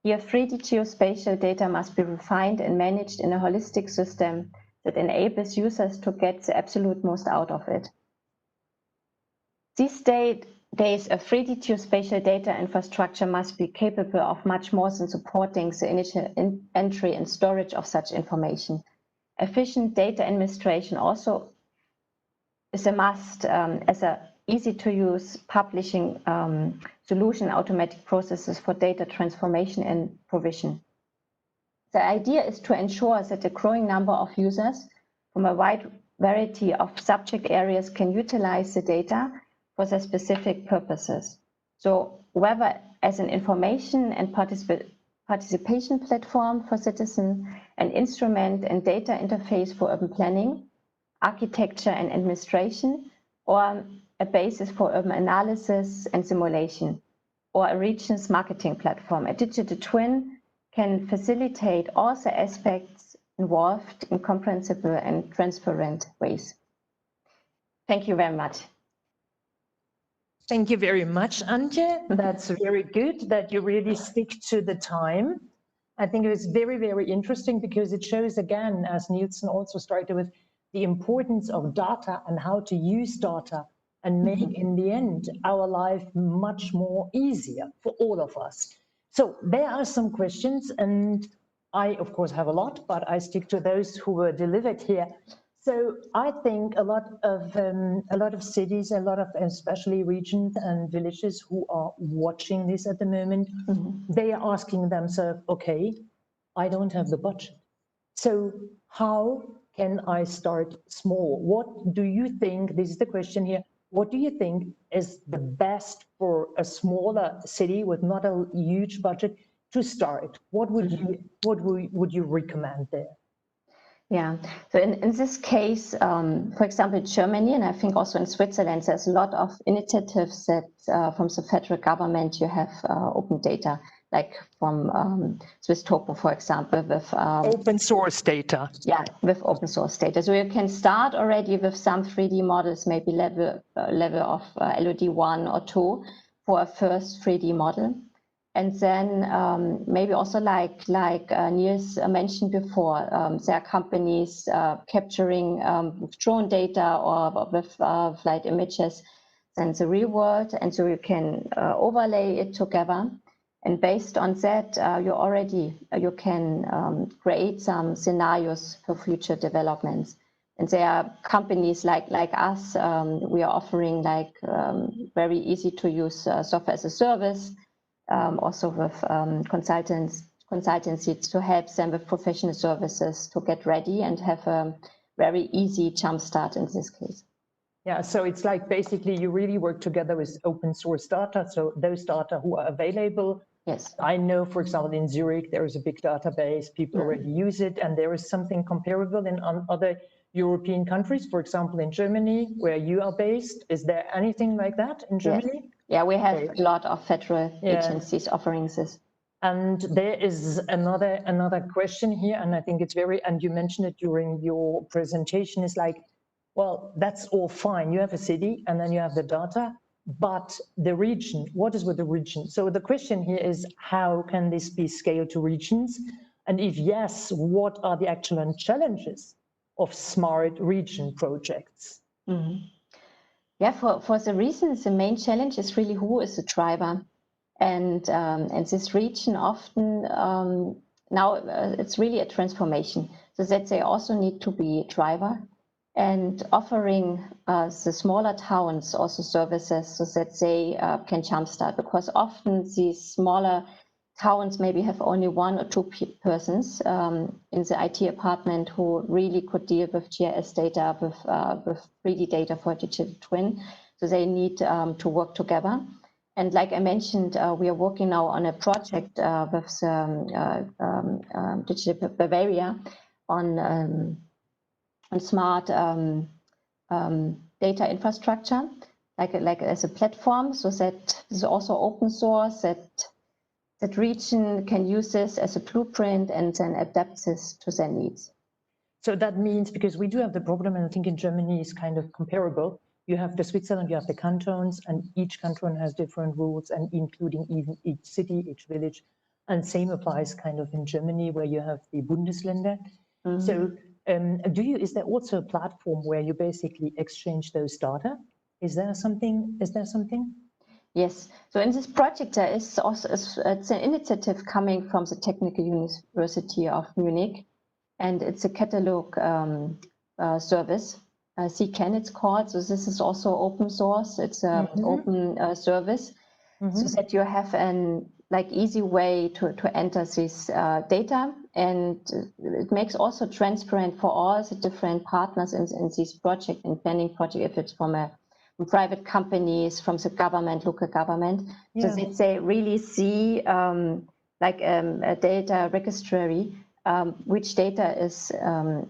Here, 3D geospatial data must be refined and managed in a holistic system that enables users to get the absolute most out of it. These days, a 3D geospatial data infrastructure must be capable of much more than supporting the initial entry and storage of such information. Efficient data administration also is a must as an easy-to-use publishing solution, automatic processes for data transformation and provision. The idea is to ensure that a growing number of users from a wide variety of subject areas can utilize the data for their specific purposes. So whether as an information and participation platform for citizens, an instrument and data interface for urban planning, architecture and administration, or a basis for urban analysis and simulation, or a region's marketing platform. A digital twin can facilitate all the aspects involved in comprehensible and transparent ways. Thank you very much. Thank you very much, Antje. That's very good that you really stick to the time. I think it was very, very interesting because it shows again, as Nielsen also started with, the importance of data and how to use data and make, in the end, our life much more easier for all of us. So there are some questions, and I, of course, have a lot, but I stick to those who were delivered here. So I think a lot of cities, a lot of especially regions and villages who are watching this at the moment, they are asking themselves, okay, I don't have the budget. So how can I start small? What do you think, this is the question here, what do you think is the best for a smaller city with not a huge budget to start? What would you recommend there? Yeah, so in this case, for example, Germany, and I think also in Switzerland, there's a lot of initiatives that from the federal government, you have open data, like from Swiss Topo, for example, with open source data. Yeah, with open source data. So you can start already with some 3D models, maybe level of LOD 1 or 2 for a first 3D model. And then maybe also like Niels mentioned before, there are companies capturing with drone data or with flight images and the real world. And so you can overlay it together. And based on that, you can create some scenarios for future developments. And there are companies like us, we are offering like very easy to use software as a service, also with consultancy to help them with professional services to get ready and have a very easy jump start in this case. Yeah, so it's like basically you really work together with open source data. So those data who are available. Yes. I know, for example, in Zurich, there is a big database, people already use it, and there is something comparable in other European countries, for example, in Germany, where you are based. Is there anything like that in Germany? Yes. Yeah, we have a lot of federal agencies offering this. And there is another question here, and I think it's and you mentioned it during your presentation, is like, well, that's all fine. You have a city and then you have the data, but the region, what is with the region? So the question here is, how can this be scaled to regions? And if yes, what are the actual challenges of smart region projects? Mm-hmm. Yeah, for the reasons, the main challenge is really who is the driver. And this region often, now it's really a transformation. So that they also need to be driver and offering the smaller towns also services so that they can jumpstart, because often these smaller towns maybe have only 1 or 2 persons in the IT department who really could deal with GIS data, with 3D data for digital twin. So they need to work together. And like I mentioned, we are working now on a project with Digital Bavaria on smart data infrastructure, like as a platform, so that is also open source, that region can use this as a blueprint and then adapt this to their needs. So that means, because we do have the problem, and I think in Germany is kind of comparable, you have the Switzerland, you have the cantons, and each canton has different rules, and including even each city, each village. And same applies kind of in Germany, where you have the Bundesländer. Mm-hmm. So is there also a platform where you basically exchange those data? Is there something? Yes. So in this project, there is also it's an initiative coming from the Technical University of Munich, and it's a catalog service. CCAN it's called. So this is also open source. It's an open service, so that you have an easy way to enter this data, and it makes also transparent for all the different partners in this project and planning project, if it's from private companies, from the government, local government, so that they really see a data registry. Which data is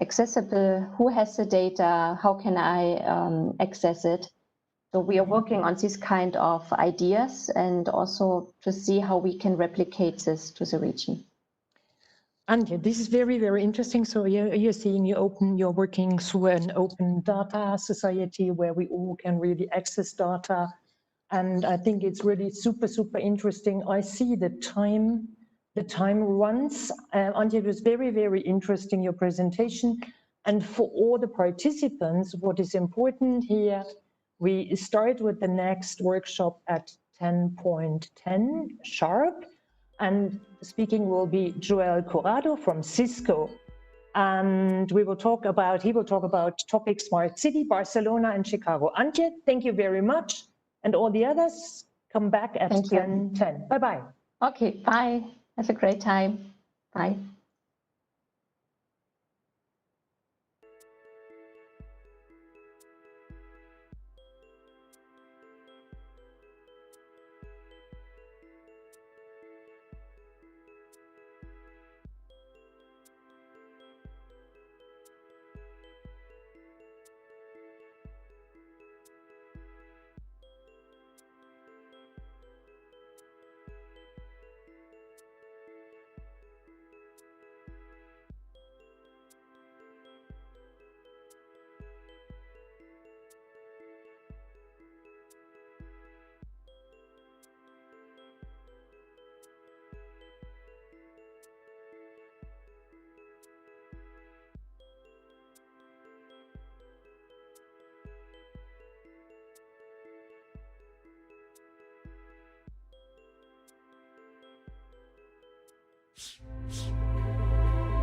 accessible, who has the data, how can I access it? So we are working on this kind of ideas and also to see how we can replicate this to the region. Antje, this is very, very interesting. So you're seeing you're working through an open data society where we all can really access data. And I think it's really super, super interesting. I see the time runs. Antje, it was very, very interesting, your presentation. And for all the participants, what is important here, we start with the next workshop at 10:10 sharp. And speaking will be Joel Corrado from Cisco. and he will talk about topic Smart City, Barcelona and Chicago. Antje, thank you very much. And all the others, come back at 10:10. Bye-bye. Okay, bye. Have a great time. Bye.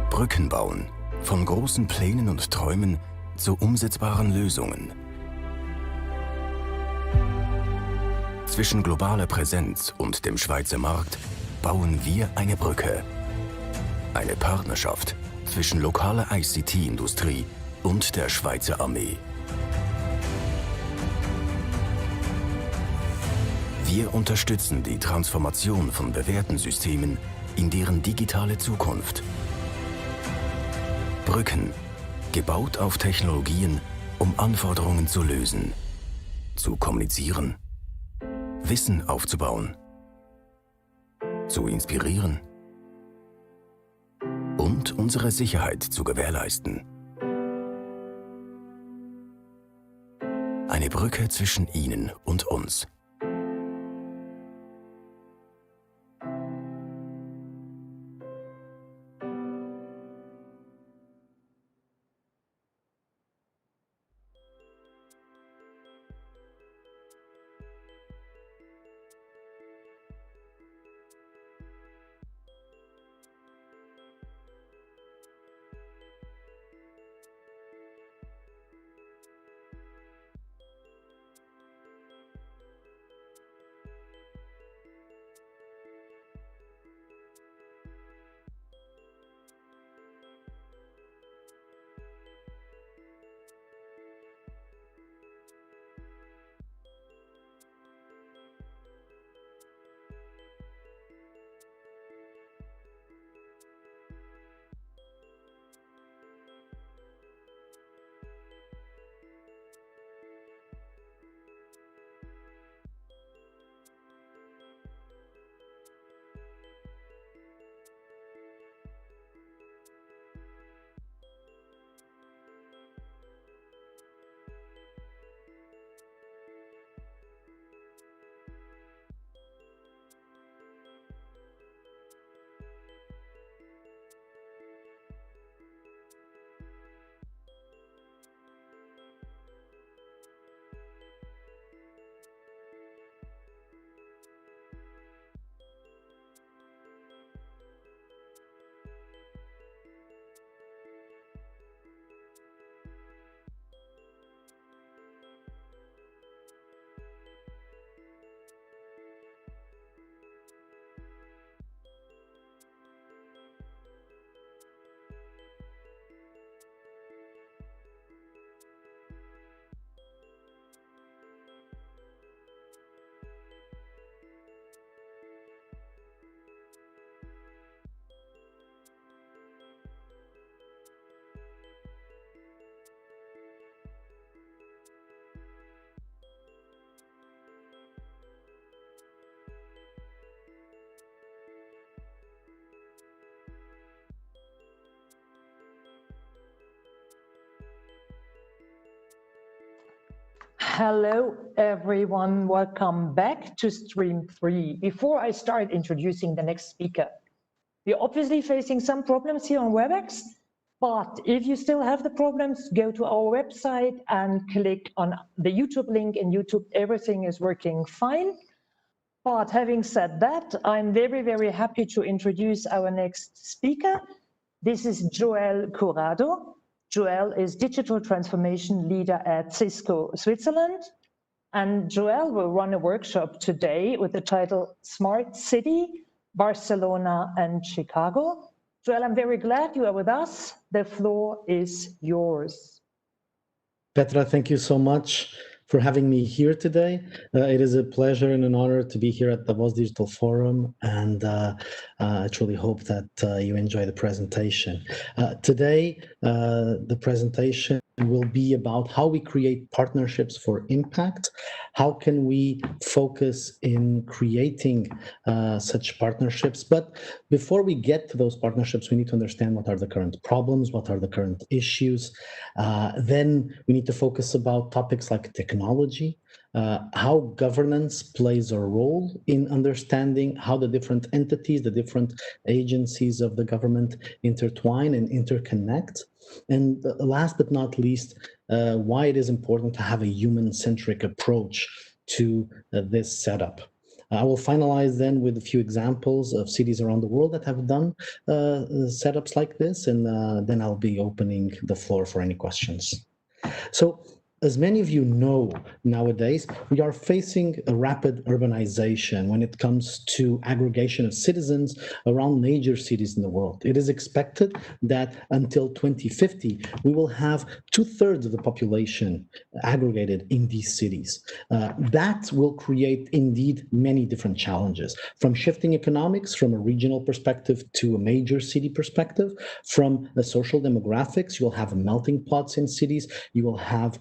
Brücken bauen, von großen Plänen und Träumen zu umsetzbaren Lösungen. Zwischen globaler Präsenz und dem Schweizer Markt bauen wir eine Brücke. Eine Partnerschaft zwischen lokaler ICT-Industrie und der Schweizer Armee. Wir unterstützen die Transformation von bewährten Systemen in deren digitale Zukunft. Brücken, gebaut auf Technologien, um Anforderungen zu lösen, zu kommunizieren, Wissen aufzubauen, zu inspirieren und unsere Sicherheit zu gewährleisten. Eine Brücke zwischen Ihnen und uns. Hello, everyone. Welcome back to stream 3. Before I start introducing the next speaker, we're obviously facing some problems here on WebEx, but if you still have the problems, go to our website and click on the YouTube link. In YouTube, everything is working fine. But having said that, I'm very, very happy to introduce our next speaker, This is Joel Curado. Joel is Digital Transformation Leader at Cisco Switzerland. And Joel will run a workshop today with the title Smart City, Barcelona and Chicago. Joel, I'm very glad you are with us. The floor is yours. Petra, thank you so much for having me here today. It is a pleasure and an honor to be here at Davos Digital Forum, and I truly hope that you enjoy the presentation. Today, the presentation will be about how we create partnerships for impact. How can we focus in creating such partnerships? But before we get to those partnerships, we need to understand what are the current problems, what are the current issues. Then we need to focus about topics like technology, how governance plays a role in understanding how the different entities, the different agencies of the government intertwine and interconnect. And last but not least, why it is important to have a human-centric approach to this setup. I will finalize then with a few examples of cities around the world that have done setups like this, and then I'll be opening the floor for any questions. So, as many of you know, nowadays, we are facing a rapid urbanization when it comes to aggregation of citizens around major cities in the world. It is expected that until 2050, we will have 2/3 of the population aggregated in these cities. That will create, indeed, many different challenges, from shifting economics from a regional perspective to a major city perspective, from the social demographics. You will have melting pots in cities. You will have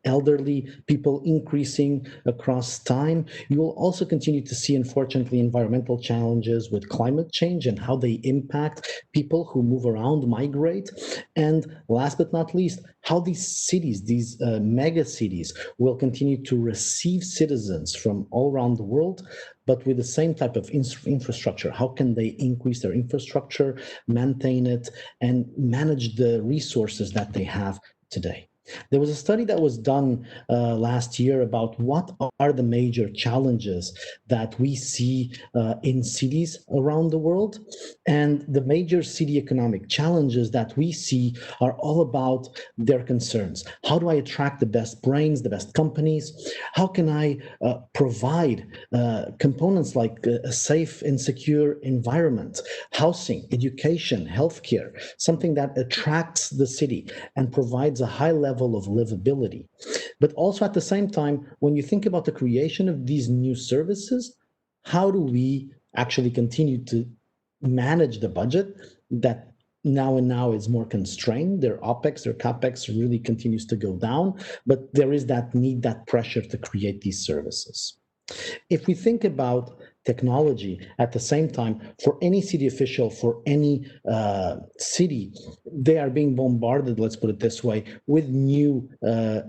elderly people increasing across time. You will also continue to see, unfortunately, environmental challenges with climate change and how they impact people who move around, migrate. And last but not least, how these cities, these mega cities, will continue to receive citizens from all around the world, but with the same type of infrastructure. How can they increase their infrastructure, maintain it, and manage the resources that they have today? There was a study that was done last year about what are the major challenges that we see in cities around the world. And the major city economic challenges that we see are all about their concerns. How do I attract the best brains, the best companies? How can I provide components like a safe and secure environment, housing, education, healthcare, something that attracts the city and provides a high level of livability. But also at the same time, when you think about the creation of these new services, how do we actually continue to manage the budget that now is more constrained? Their OPEX, their CAPEX really continues to go down, but there is that need, that pressure to create these services. If we think about technology at the same time, for any city official, for any city, they are being bombarded, let's put it this way, with new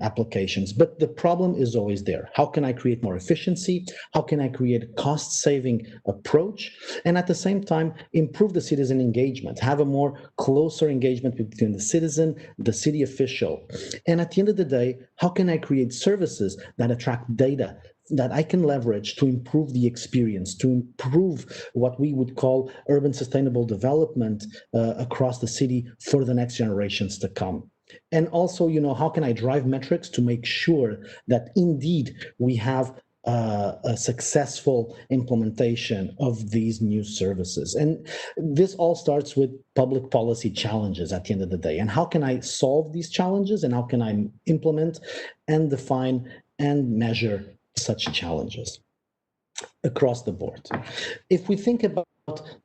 applications. But the problem is always there. How can I create more efficiency? How can I create a cost-saving approach? And at the same time, improve the citizen engagement, have a more closer engagement between the citizen, the city official. And at the end of the day, how can I create services that attract data that I can leverage to improve the experience, to improve what we would call urban sustainable development across the city for the next generations to come? And also, how can I drive metrics to make sure that indeed we have a successful implementation of these new services? And this all starts with public policy challenges at the end of the day. And how can I solve these challenges, and how can I implement and define and measure such challenges across the board? If we think about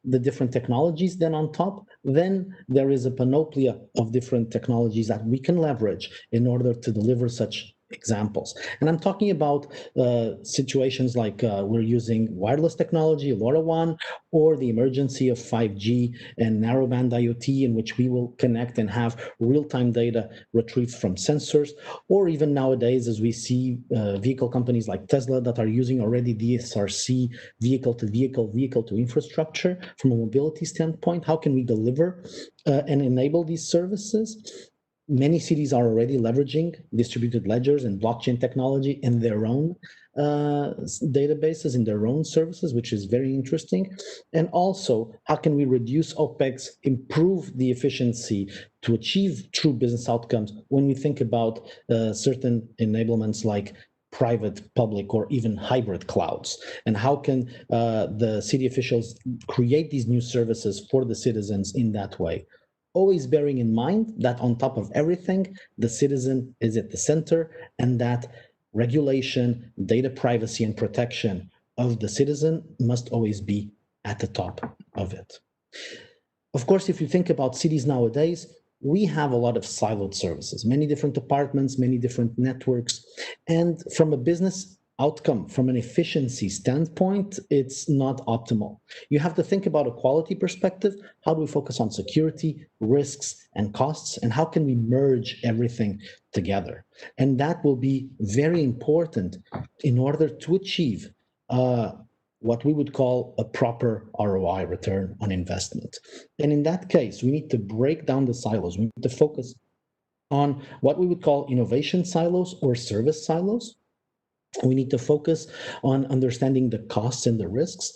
the different technologies then on top, then there is a panoplia of different technologies that we can leverage in order to deliver such examples. And I'm talking about situations like we're using wireless technology, LoRaWAN, or the emergency of 5G and narrowband IoT, in which we will connect and have real-time data retrieved from sensors, or even nowadays, as we see vehicle companies like Tesla that are using already DSRC, vehicle-to-vehicle, vehicle-to-infrastructure from a mobility standpoint. How can we deliver and enable these services? Many cities are already leveraging distributed ledgers and blockchain technology in their own databases, in their own services, which is very interesting. And also, how can we reduce OPEX, improve the efficiency to achieve true business outcomes when we think about certain enablements like private, public, or even hybrid clouds? And how can the city officials create these new services for the citizens in that way? Always bearing in mind that on top of everything, the citizen is at the center, and that regulation, data privacy, and protection of the citizen must always be at the top of it. Of course, if you think about cities nowadays, we have a lot of siloed services, many different departments, many different networks. And from a business outcome, from an efficiency standpoint, it's not optimal. You have to think about a quality perspective. How do we focus on security, risks, and costs? And how can we merge everything together? And that will be very important in order to achieve what we would call a proper ROI, return on investment. And in that case, we need to break down the silos. We need to focus on what we would call innovation silos or service silos. We need to focus on understanding the costs and the risks.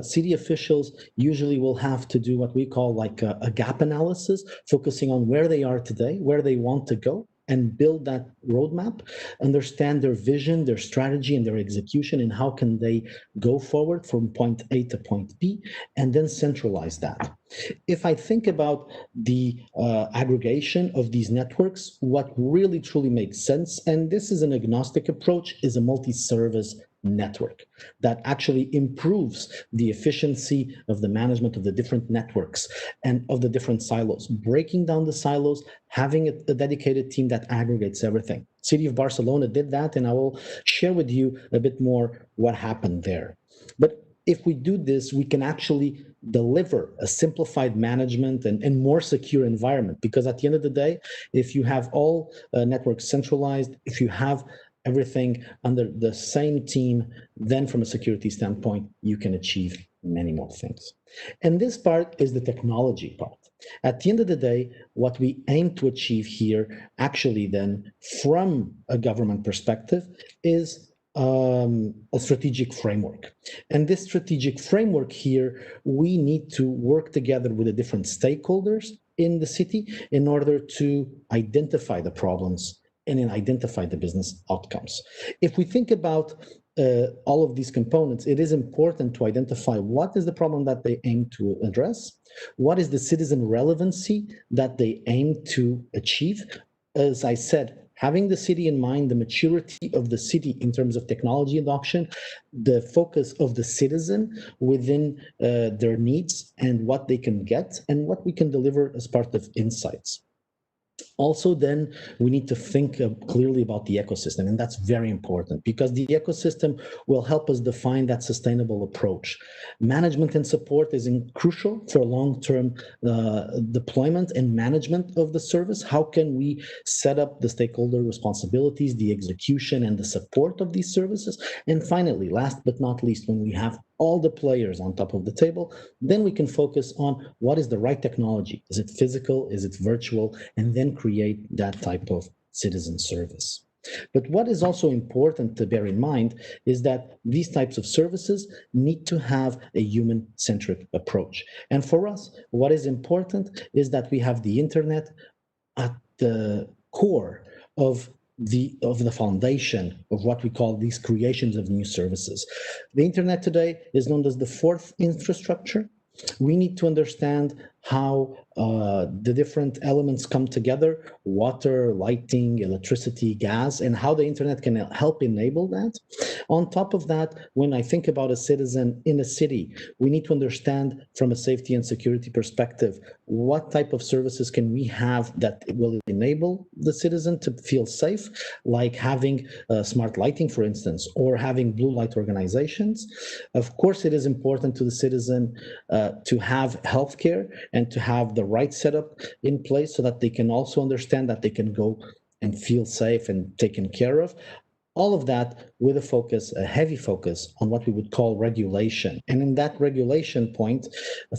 City officials usually will have to do what we call like a gap analysis, focusing on where they are today, where they want to go, and build that roadmap, understand their vision, their strategy, and their execution, and how can they go forward from point A to point B, and then centralize that. If I think about the aggregation of these networks, what really truly makes sense, and this is an agnostic approach, is a multi-service network that actually improves the efficiency of the management of the different networks and of the different silos, breaking down the silos, having a dedicated team that aggregates everything. City of Barcelona did that, and I will share with you a bit more what happened there. But if we do this, we can actually deliver a simplified management and more secure environment, because at the end of the day, if you have all networks centralized, if you have everything under the same team, then from a security standpoint, you can achieve many more things. And this part is the technology part. At the end of the day, what we aim to achieve here, actually then, from a government perspective, is a strategic framework. And this strategic framework here, we need to work together with the different stakeholders in the city in order to identify the problems and then identify the business outcomes. If we think about all of these components, it is important to identify what is the problem that they aim to address, what is the citizen relevancy that they aim to achieve. As I said, having the city in mind, the maturity of the city in terms of technology adoption, the focus of the citizen within their needs and what they can get and what we can deliver as part of insights. Also, then we need to think clearly about the ecosystem, and that's very important because the ecosystem will help us define that sustainable approach. Management and support is crucial for long-term deployment and management of the service. How can we set up the stakeholder responsibilities, the execution, and the support of these services? And finally, last but not least, when we have all the players on top of the table, then we can focus on what is the right technology. Is it physical? Is it virtual? And then create that type of citizen service. But what is also important to bear in mind is that these types of services need to have a human-centric approach. And for us, what is important is that we have the internet at the core of the foundation of what we call these creations of new services. The internet today is known as the fourth infrastructure. We need to understand how the different elements come together, water, lighting, electricity, gas, and how the internet can help enable that. On top of that, when I think about a citizen in a city, we need to understand from a safety and security perspective, what type of services can we have that will enable the citizen to feel safe, like having smart lighting, for instance, or having blue light organizations. Of course, it is important to the citizen to have healthcare and to have the right setup in place so that they can also understand that they can go and feel safe and taken care of. All of that with a heavy focus on what we would call regulation. And in that regulation point,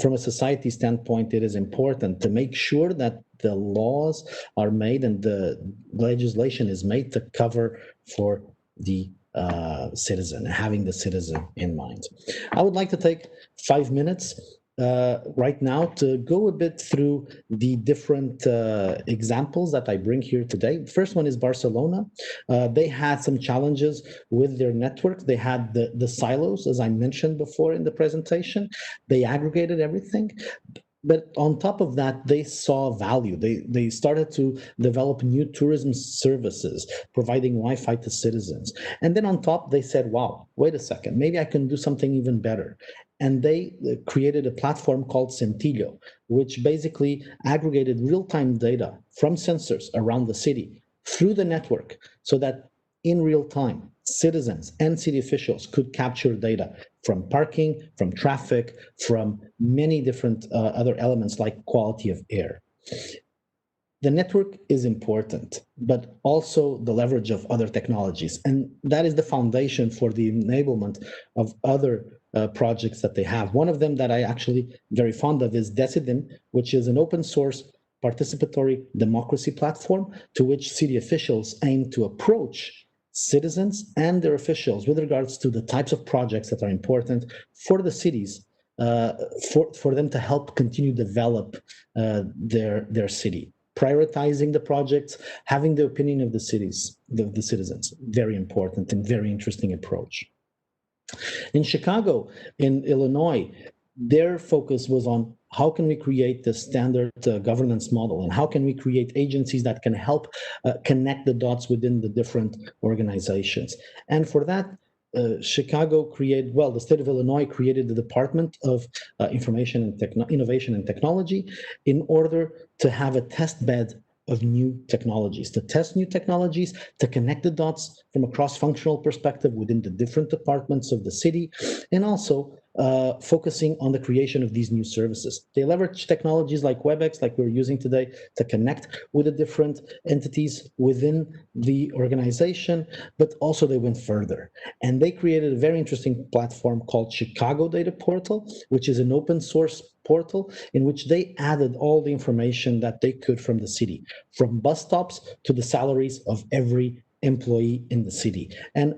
from a society standpoint, it is important to make sure that the laws are made and the legislation is made to cover for the citizen, having the citizen in mind. I would like to take 5 minutes right now to go a bit through the different examples that I bring here today. The first one is Barcelona. They had some challenges with their network. They had the silos, as I mentioned before in the presentation. They aggregated everything. But on top of that, they saw value. They started to develop new tourism services, providing Wi-Fi to citizens. And then on top, they said, wow, wait a second, maybe I can do something even better. And they created a platform called Centillo, which basically aggregated real-time data from sensors around the city through the network so that in real time, citizens and city officials could capture data from parking, from traffic, from many different other elements like quality of air. The network is important, but also the leverage of other technologies. And that is the foundation for the enablement of other projects that they have. One of them that I actually very fond of is Decidim, which is an open source participatory democracy platform to which city officials aim to approach citizens and their officials with regards to the types of projects that are important for the cities, for them to help continue develop their city, prioritizing the projects, having the opinion of the cities, the citizens. Very important and very interesting approach. In Chicago, in Illinois, their focus was on how can we create the standard governance model and how can we create agencies that can help connect the dots within the different organizations. And for that, Chicago created, well, the state of Illinois created the Department of Innovation and Technology in order to have a test bed of new technologies, to test new technologies, to connect the dots from a cross-functional perspective within the different departments of the city, and also focusing on the creation of these new services. They leverage technologies like WebEx, like we're using today, to connect with the different entities within the organization, but also they went further. And they created a very interesting platform called Chicago Data Portal, which is an open source portal in which they added all the information that they could from the city, from bus stops to the salaries of every employee in the city, and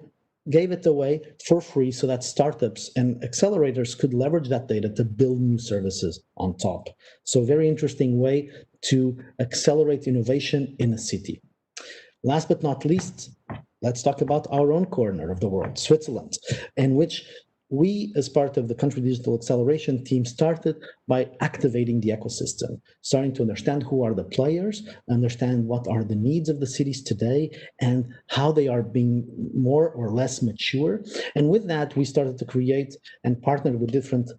gave it away for free so that startups and accelerators could leverage that data to build new services on top. So very interesting way to accelerate innovation in a city. Last but not least, let's talk about our own corner of the world, Switzerland, in which we, as part of the Country Digital Acceleration team, started by activating the ecosystem, starting to understand who are the players, understand what are the needs of the cities today, and how they are being more or less mature. And with that, we started to create and partner with different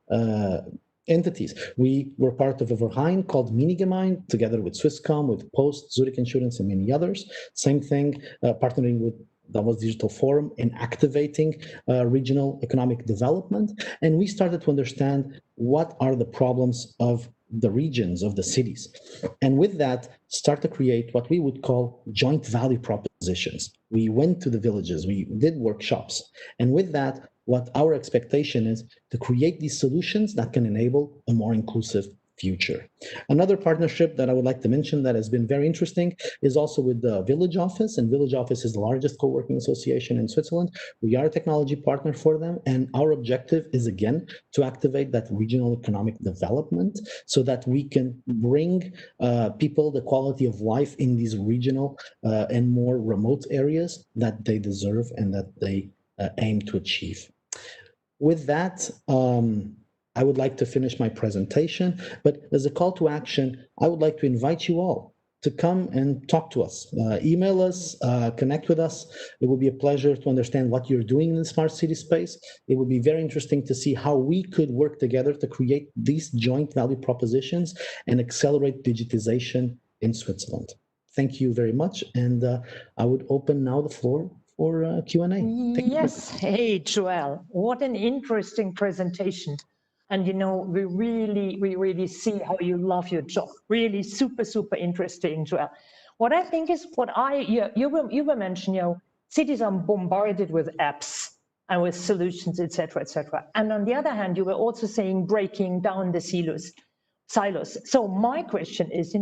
entities. We were part of a Verein called Minigemein, together with Swisscom, with Post, Zurich Insurance, and many others. Same thing, partnering with Davos Digital Forum in activating regional economic development. And we started to understand what are the problems of the regions, of the cities. And with that, start to create what we would call joint value propositions. We went to the villages, we did workshops. And with that, what our expectation is to create these solutions that can enable a more inclusive future. Another partnership that I would like to mention that has been very interesting is also with the Village Office, and Village Office is the largest co-working association in Switzerland. We are a technology partner for them, and our objective is again to activate that regional economic development so that we can bring people the quality of life in these regional and more remote areas that they deserve and that they aim to achieve. With that, I would like to finish my presentation, but as a call to action, I would like to invite you all to come and talk to us, email us, connect with us. It will be a pleasure to understand what you're doing in the smart city space. It would be very interesting to see how we could work together to create these joint value propositions and accelerate digitization in Switzerland. Thank you very much. And I would open now the floor for Q&A. Yes. Hey, Joel, what an interesting presentation. And, you know, we really see how you love your job. Really super, super interesting, Joel. What I think is you were mentioning, you know, cities are bombarded with apps and with solutions, etc., etc. And on the other hand, you were also saying breaking down the silos. So my question is,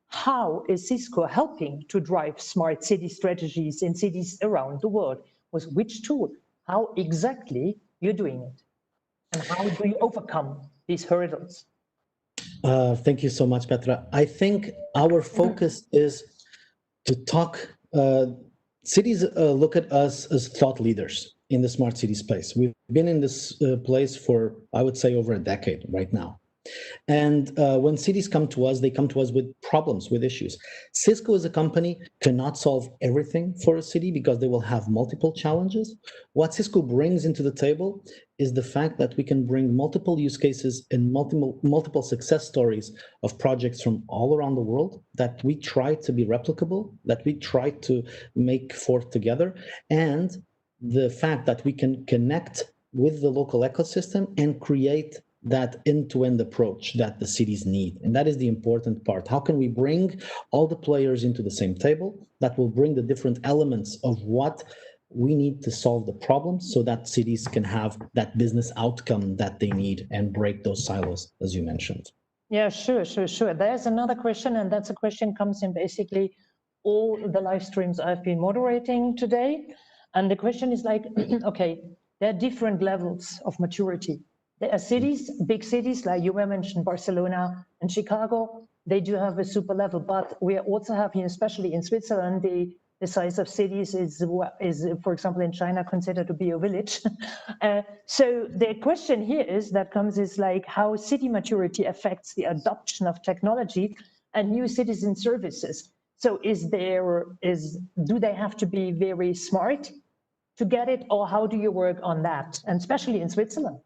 how is Cisco helping to drive smart city strategies in cities around the world? With which tool? How exactly you're doing it? And how do you overcome these hurdles? Thank you so much, Petra. I think our focus is to talk. Cities look at us as thought leaders in the smart city space. We've been in this place for, I would say, over a decade right now. And when cities come to us, they come to us with problems, with issues. Cisco as a company cannot solve everything for a city because they will have multiple challenges. What Cisco brings into the table is the fact that we can bring multiple use cases and multiple success stories of projects from all around the world that we try to be replicable, that we try to make forth together, and the fact that we can connect with the local ecosystem and create that end-to-end approach that the cities need. And that is the important part. How can we bring all the players into the same table that will bring the different elements of what we need to solve the problems so that cities can have that business outcome that they need and break those silos, as you mentioned. Yeah, sure. There's another question, and that's a question comes in basically all the live streams I've been moderating today. And the question is like, okay, there are different levels of maturity. There are cities, big cities, like you were mentioned, Barcelona and Chicago, they do have a super level, but we are also having, especially in Switzerland, the size of cities is, for example, in China, considered to be a village. So the question here is like how city maturity affects the adoption of technology and new citizen services. So do they have to be very smart to get it, or how do you work on that, and especially in Switzerland?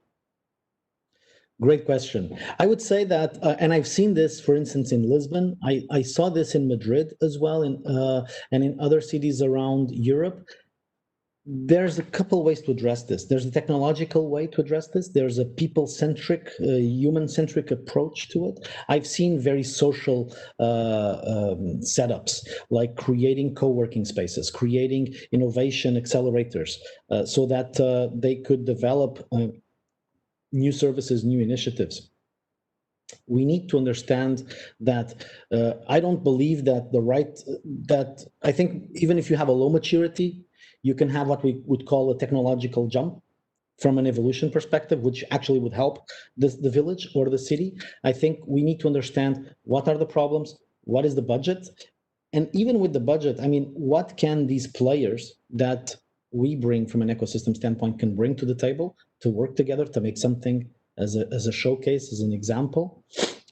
Great question. I would say that, and I've seen this, for instance, in Lisbon. I saw this in Madrid as well, and in other cities around Europe. There's a couple ways to address this. There's a technological way to address this. There's a people-centric, human-centric approach to it. I've seen very social setups, like creating co-working spaces, creating innovation accelerators, so that they could develop new services, new initiatives. We need to understand that I don't believe that I think even if you have a low maturity, you can have what we would call a technological jump from an evolution perspective, which actually would help the village or the city. I think we need to understand what are the problems, what is the budget, and even with the budget, I mean, what can these players that we bring from an ecosystem standpoint can bring to the table to work together to make something as a showcase, as an example.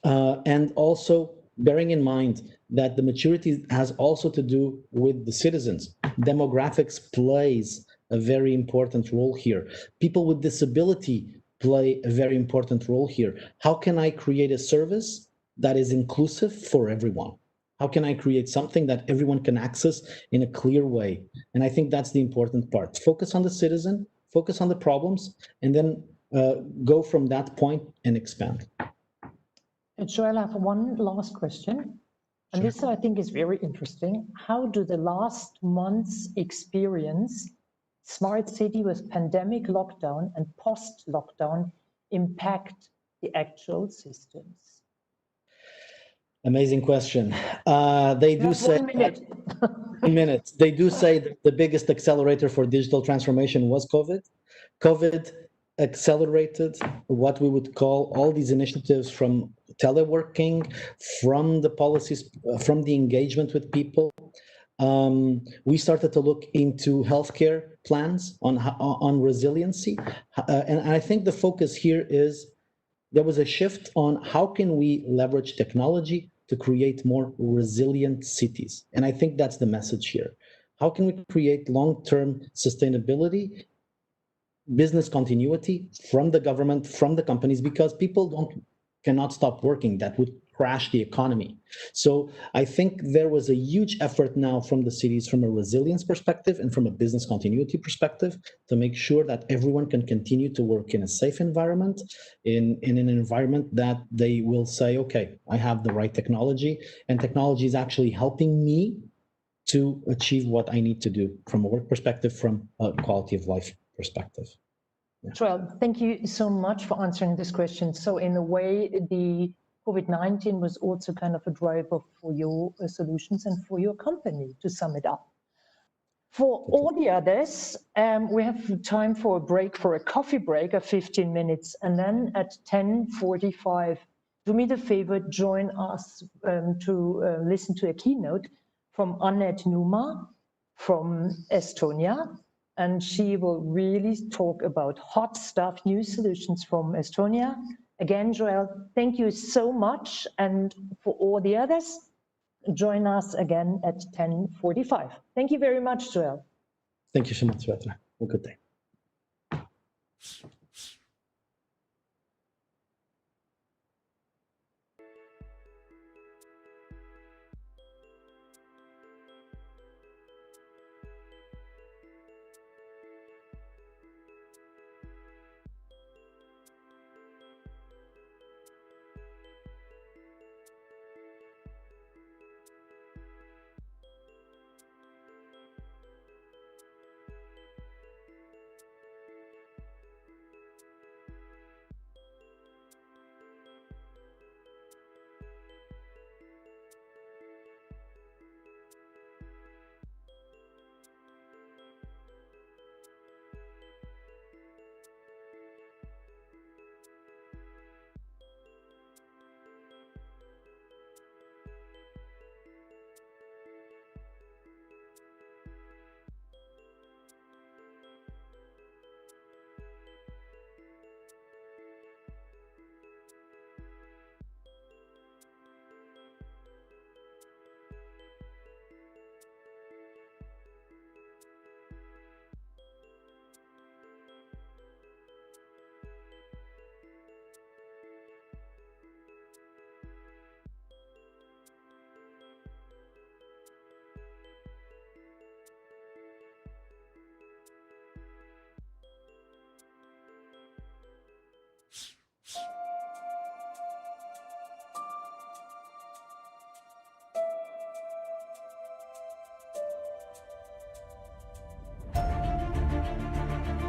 And also bearing in mind that the maturity has also to do with the citizens. Demographics plays a very important role here. People with disability play a very important role here. How can I create a service that is inclusive for everyone? How can I create something that everyone can access in a clear way? And I think that's the important part. Focus on the citizen, focus on the problems, and then go from that point and expand. Joel, I have one last question. And Sure. this I think is very interesting. How do the last month's experience, smart city with pandemic lockdown and post-lockdown, impact the actual systems? Amazing question. They do say 1 minute. 1 minute. They do say that the biggest accelerator for digital transformation was COVID. COVID accelerated what we would call all these initiatives, from teleworking, from the policies, from the engagement with people. We started to look into healthcare plans on resiliency. And I think the focus here is there was a shift on how can we leverage technology to create more resilient cities. And I think that's the message here. How can we create long-term sustainability, business continuity from the government, from the companies, because people cannot stop working. That would crash the economy. So I think there was a huge effort now from the cities, from a resilience perspective and from a business continuity perspective, to make sure that everyone can continue to work in a safe environment, in an environment that they will say, okay, I have the right technology, and technology is actually helping me to achieve what I need to do from a work perspective, from a quality of life perspective. Joel, thank you so much for answering this question. So in a way, the COVID-19 was also kind of a driver for your solutions and for your company, to sum it up. For all the others, we have time for a break, for a coffee break of 15 minutes. And then at 10:45, do me the favor, join us to listen to a keynote from Annette Numa from Estonia. And she will really talk about hot stuff, new solutions from Estonia. Again, Joel, thank you so much. And for all the others, join us again at 10:45. Thank you very much, Joel. Thank you so much, Petra. Have a good day.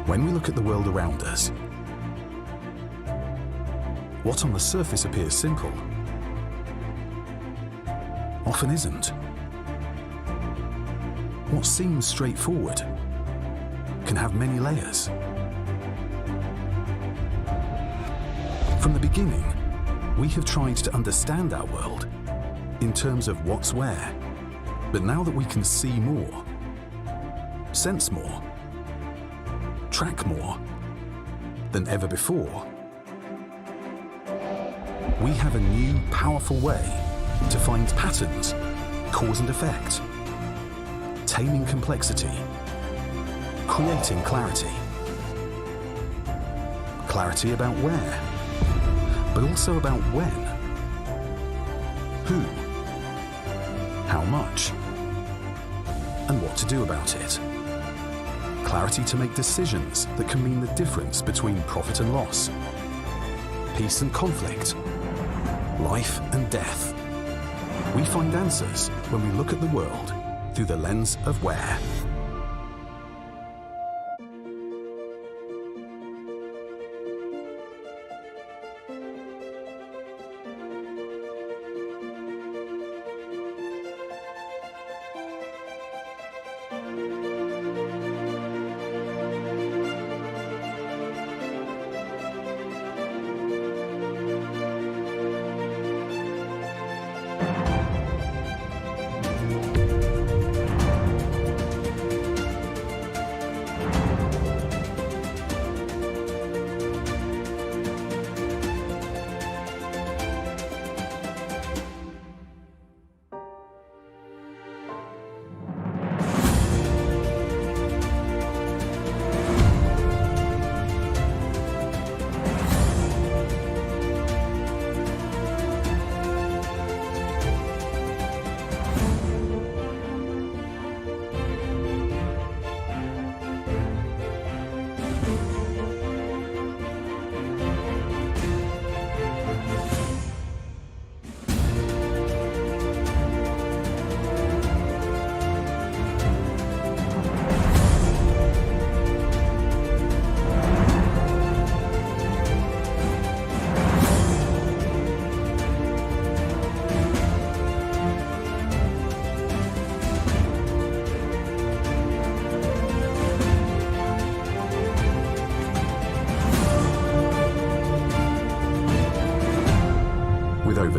When we look at the world around us, what on the surface appears simple often isn't. What seems straightforward can have many layers. From the beginning, we have tried to understand our world in terms of what's where. But now that we can see more, sense more, track more than ever before, we have a new, powerful way to find patterns, cause and effect, taming complexity, creating clarity. Clarity about where, but also about when, who, how much, and what to do about it. Clarity to make decisions that can mean the difference between profit and loss, peace and conflict, life and death. We find answers when we look at the world through the lens of where.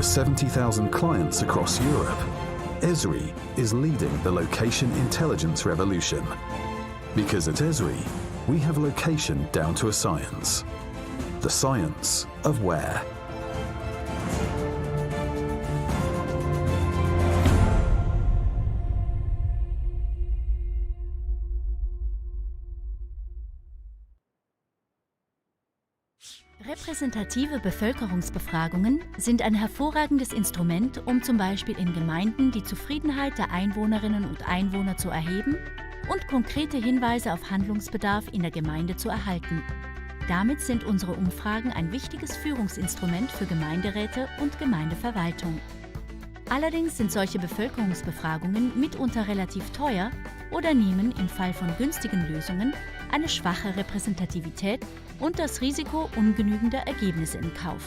70,000 clients across Europe, Esri is leading the location intelligence revolution. Because at Esri, we have location down to a science. The science of where. Repräsentative Bevölkerungsbefragungen sind ein hervorragendes Instrument, um zum Beispiel in Gemeinden die Zufriedenheit der Einwohnerinnen und Einwohner zu erheben und konkrete Hinweise auf Handlungsbedarf in der Gemeinde zu erhalten. Damit sind unsere Umfragen ein wichtiges Führungsinstrument für Gemeinderäte und Gemeindeverwaltung. Allerdings sind solche Bevölkerungsbefragungen mitunter relativ teuer oder nehmen im Fall von günstigen Lösungen eine schwache Repräsentativität und das Risiko ungenügender Ergebnisse in Kauf.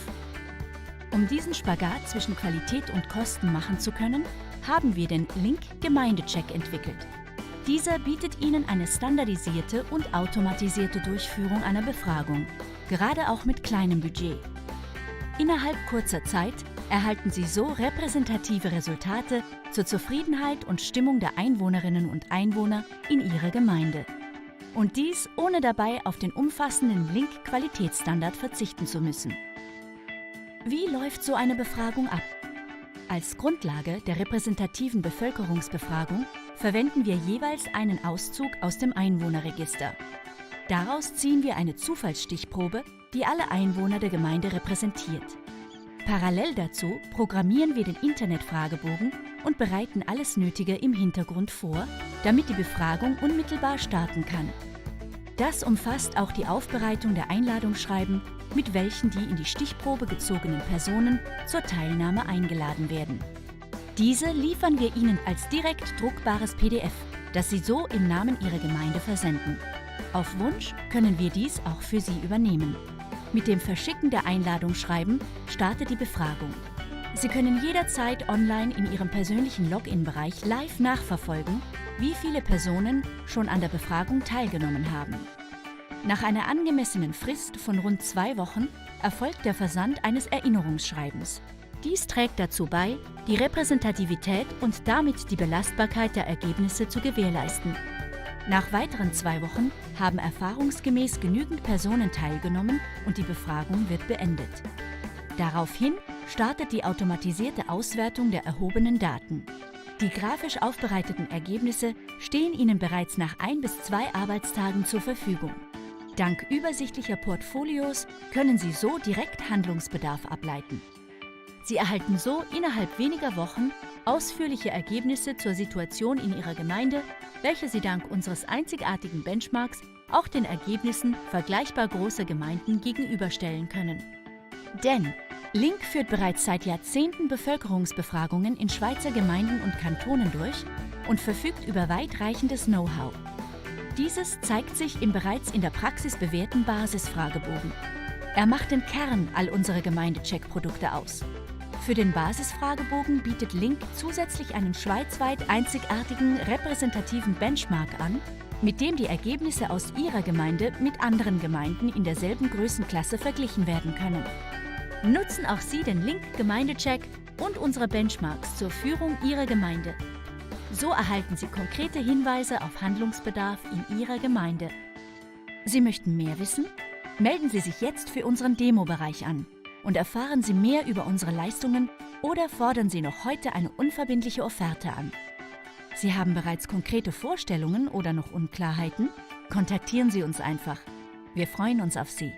Um diesen Spagat zwischen Qualität und Kosten machen zu können, haben wir den Link Gemeindecheck entwickelt. Dieser bietet Ihnen eine standardisierte und automatisierte Durchführung einer Befragung, gerade auch mit kleinem Budget. Innerhalb kurzer Zeit erhalten Sie so repräsentative Resultate zur Zufriedenheit und Stimmung der Einwohnerinnen und Einwohner in Ihrer Gemeinde. Und dies ohne dabei auf den umfassenden Link-Qualitätsstandard verzichten zu müssen. Wie läuft so eine Befragung ab? Als Grundlage der repräsentativen Bevölkerungsbefragung verwenden wir jeweils einen Auszug aus dem Einwohnerregister. Daraus ziehen wir eine Zufallsstichprobe, die alle Einwohner der Gemeinde repräsentiert. Parallel dazu programmieren wir den Internetfragebogen und bereiten alles Nötige im Hintergrund vor, damit die Befragung unmittelbar starten kann. Das umfasst auch die Aufbereitung der Einladungsschreiben, mit welchen die in die Stichprobe gezogenen Personen zur Teilnahme eingeladen werden. Diese liefern wir Ihnen als direkt druckbares PDF, das Sie so im Namen Ihrer Gemeinde versenden. Auf Wunsch können wir dies auch für Sie übernehmen. Mit dem Verschicken der Einladungsschreiben startet die Befragung. Sie können jederzeit online in Ihrem persönlichen Login-Bereich live nachverfolgen, wie viele Personen schon an der Befragung teilgenommen haben. Nach einer angemessenen Frist von rund 2 Wochen erfolgt der Versand eines Erinnerungsschreibens. Dies trägt dazu bei, die Repräsentativität und damit die Belastbarkeit der Ergebnisse zu gewährleisten. Nach weiteren 2 Wochen haben erfahrungsgemäß genügend Personen teilgenommen und die Befragung wird beendet. Daraufhin startet die automatisierte Auswertung der erhobenen Daten. Die grafisch aufbereiteten Ergebnisse stehen Ihnen bereits nach 1 bis 2 Arbeitstagen zur Verfügung. Dank übersichtlicher Portfolios können Sie so direkt Handlungsbedarf ableiten. Sie erhalten so innerhalb weniger Wochen ausführliche Ergebnisse zur Situation in Ihrer Gemeinde, welche Sie dank unseres einzigartigen Benchmarks auch den Ergebnissen vergleichbar großer Gemeinden gegenüberstellen können. Denn Link führt bereits seit Jahrzehnten Bevölkerungsbefragungen in Schweizer Gemeinden und Kantonen durch und verfügt über weitreichendes Know-how. Dieses zeigt sich im bereits in der Praxis bewährten Basisfragebogen. Er macht den Kern all unserer Gemeindecheck-Produkte aus. Für den Basisfragebogen bietet Link zusätzlich einen schweizweit einzigartigen repräsentativen Benchmark an, mit dem die Ergebnisse aus Ihrer Gemeinde mit anderen Gemeinden in derselben Größenklasse verglichen werden können. Nutzen auch Sie den Link Gemeindecheck und unsere Benchmarks zur Führung Ihrer Gemeinde. So erhalten Sie konkrete Hinweise auf Handlungsbedarf in Ihrer Gemeinde. Sie möchten mehr wissen? Melden Sie sich jetzt für unseren Demo-Bereich an und erfahren Sie mehr über unsere Leistungen oder fordern Sie noch heute eine unverbindliche Offerte an. Sie haben bereits konkrete Vorstellungen oder noch Unklarheiten? Kontaktieren Sie uns einfach. Wir freuen uns auf Sie.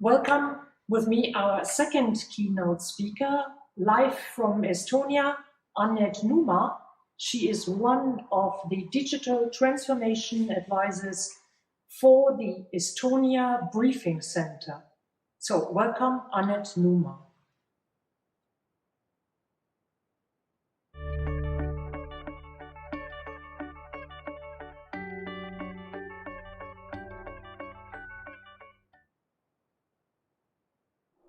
Welcome with me our second keynote speaker, live from Estonia, Anett Numa. She is one of the digital transformation advisors for the Estonia Briefing Center. So welcome, Anett Numa.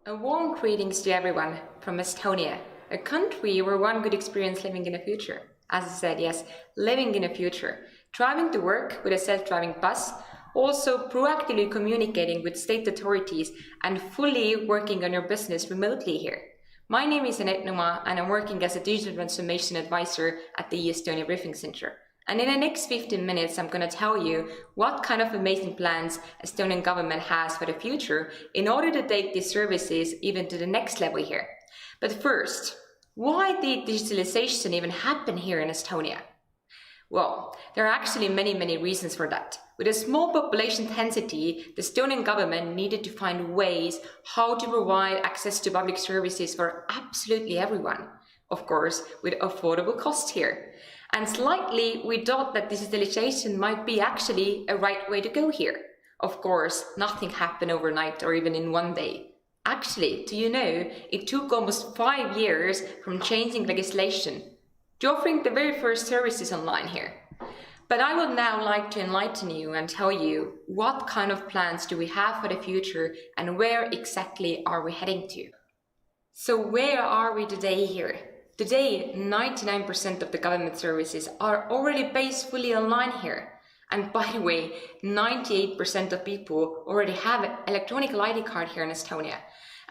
A warm greetings to everyone from Estonia, a country where one could experience living in the future. As I said, yes, living in the future. Driving to work with a self-driving bus, also proactively communicating with state authorities and fully working on your business remotely here. My name is Anett Numa and I'm working as a digital transformation advisor at the Estonia Briefing Center. And in the next 15 minutes, I'm going to tell you what kind of amazing plans Estonian government has for the future in order to take these services even to the next level here. But first, why did digitalization even happen here in Estonia? Well, there are actually many reasons for that. With a small population density, the Estonian government needed to find ways how to provide access to public services for absolutely everyone. Of course, with affordable costs here. And slightly, we thought that digitalization might be actually a right way to go here. Of course, nothing happened overnight or even in one day. Actually, do you know, it took almost 5 years from changing legislation to offering the very first services online here. But I would now like to enlighten you and tell you what kind of plans do we have for the future and where exactly are we heading to. So where are we today here? Today, 99% of the government services are already based fully online here. And by the way, 98% of people already have an electronic ID card here in Estonia.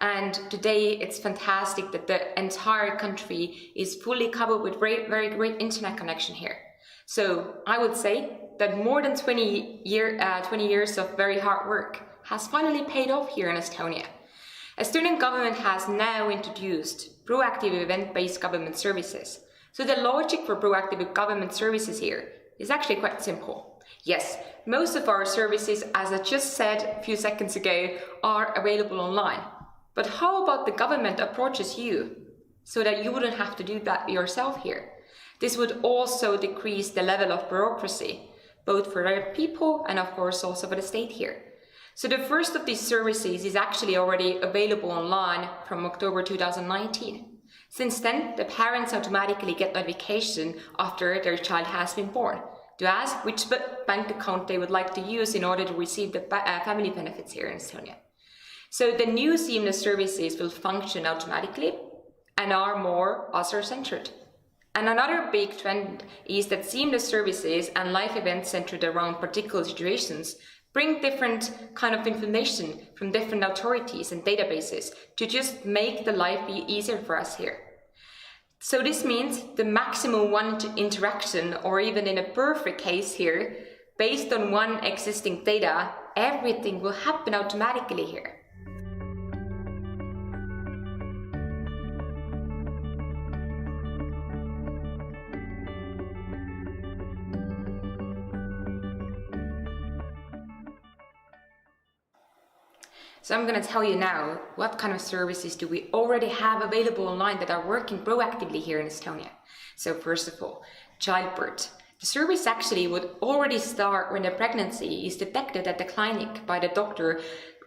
And today it's fantastic that the entire country is fully covered with very great internet connection here. So I would say that more than 20 years of very hard work has finally paid off here in Estonia. Estonian government has now introduced proactive event-based government services. So the logic for proactive government services here is actually quite simple. Yes, most of our services, as I just said a few seconds ago, are available online. But how about the government approaches you so that you wouldn't have to do that yourself here? This would also decrease the level of bureaucracy, both for the people and of course also for the state here. So the first of these services is actually already available online from October 2019. Since then, the parents automatically get notification after their child has been born to ask which bank account they would like to use in order to receive the family benefits here in Estonia. So the new seamless services will function automatically and are more user-centered. And another big trend is that seamless services and live events centered around particular situations bring different kind of information from different authorities and databases to just make the life be easier for us here. So this means the maximum one interaction, or even in a perfect case here, based on one existing data, everything will happen automatically here. So I'm going to tell you now what kind of services do we already have available online that are working proactively here in Estonia. So first of all, childbirth. The service actually would already start when the pregnancy is detected at the clinic by the doctor,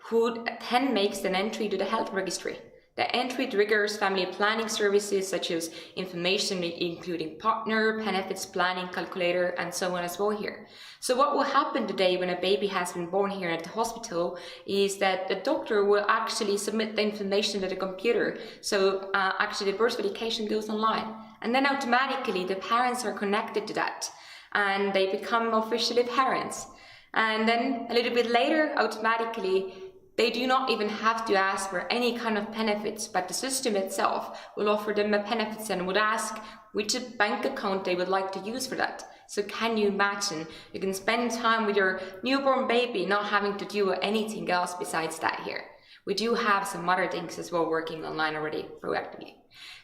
who then makes an entry to the health registry. The entry triggers family planning services such as information including partner, benefits planning calculator, and so on as well here. So what will happen today when a baby has been born here at the hospital is that the doctor will actually submit the information to the computer. So actually the birth verification goes online. And then automatically the parents are connected to that and they become officially parents. And then a little bit later, automatically, they do not even have to ask for any kind of benefits, but the system itself will offer them a benefits and would ask which bank account they would like to use for that. So can you imagine? You can spend time with your newborn baby, not having to do anything else besides that here. We do have some other things as well working online already proactively.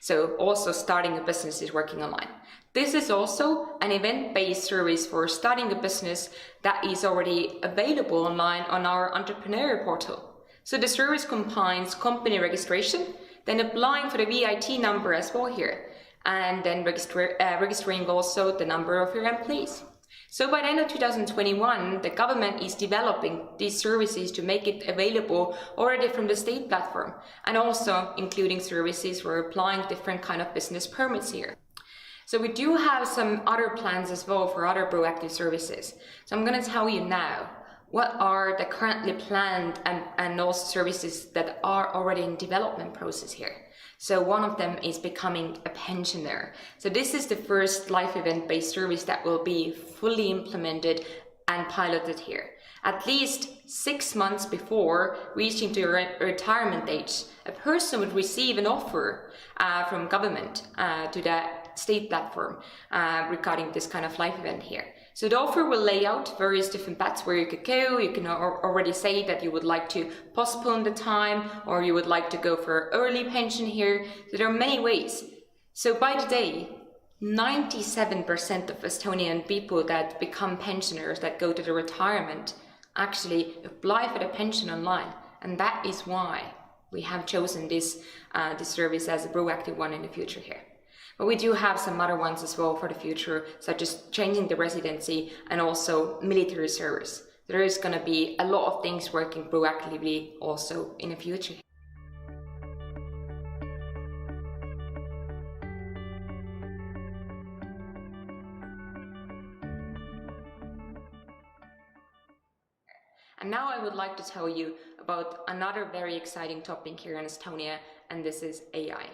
So also starting a business is working online. This is also an event-based service for starting a business that is already available online on our entrepreneur portal. So the service combines company registration, then applying for the VIT number as well here, and then registering also the number of your employees. So by the end of 2021, the government is developing these services to make it available already from the state platform, and also including services for applying different kind of business permits here. So we do have some other plans as well for other proactive services. So I'm going to tell you now what are the currently planned and also services that are already in development process here. So one of them is becoming a pensioner. So this is the first life event-based service that will be fully implemented and piloted here. At least 6 months before reaching to retirement age, a person would receive an offer from government to the state platform regarding this kind of life event here. So the offer will lay out various different paths where you could go. You can already say that you would like to postpone the time, or you would like to go for early pension here. So there are many ways. So by today, 97% of Estonian people that become pensioners, that go to the retirement, actually apply for the pension online. And that is why we have chosen this service as a proactive one in the future here. But we do have some other ones as well for the future, such as changing the residency and also military service. There is going to be a lot of things working proactively also in the future. And now I would like to tell you about another very exciting topic here in Estonia, and this is AI.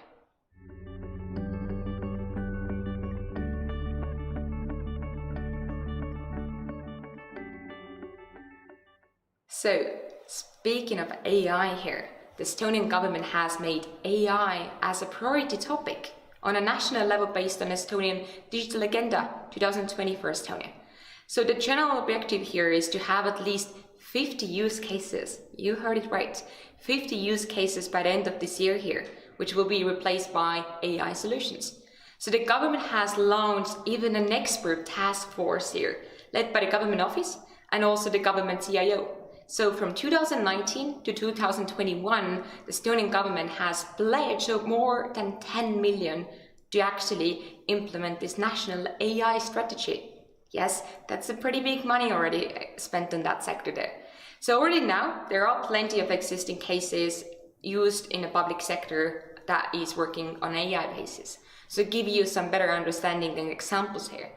So, speaking of AI here, the Estonian government has made AI as a priority topic on a national level based on Estonian Digital Agenda 2020 for Estonia. So the general objective here is to have at least 50 use cases. You heard it right. 50 use cases by the end of this year here, which will be replaced by AI solutions. So the government has launched even an expert task force here, led by the government office and also the government CIO. So from 2019 to 2021, the Estonian government has pledged more than 10 million to actually implement this national AI strategy. Yes, that's a pretty big money already spent in that sector there. So already now, there are plenty of existing cases used in the public sector that is working on AI basis. So give you some better understanding and examples here.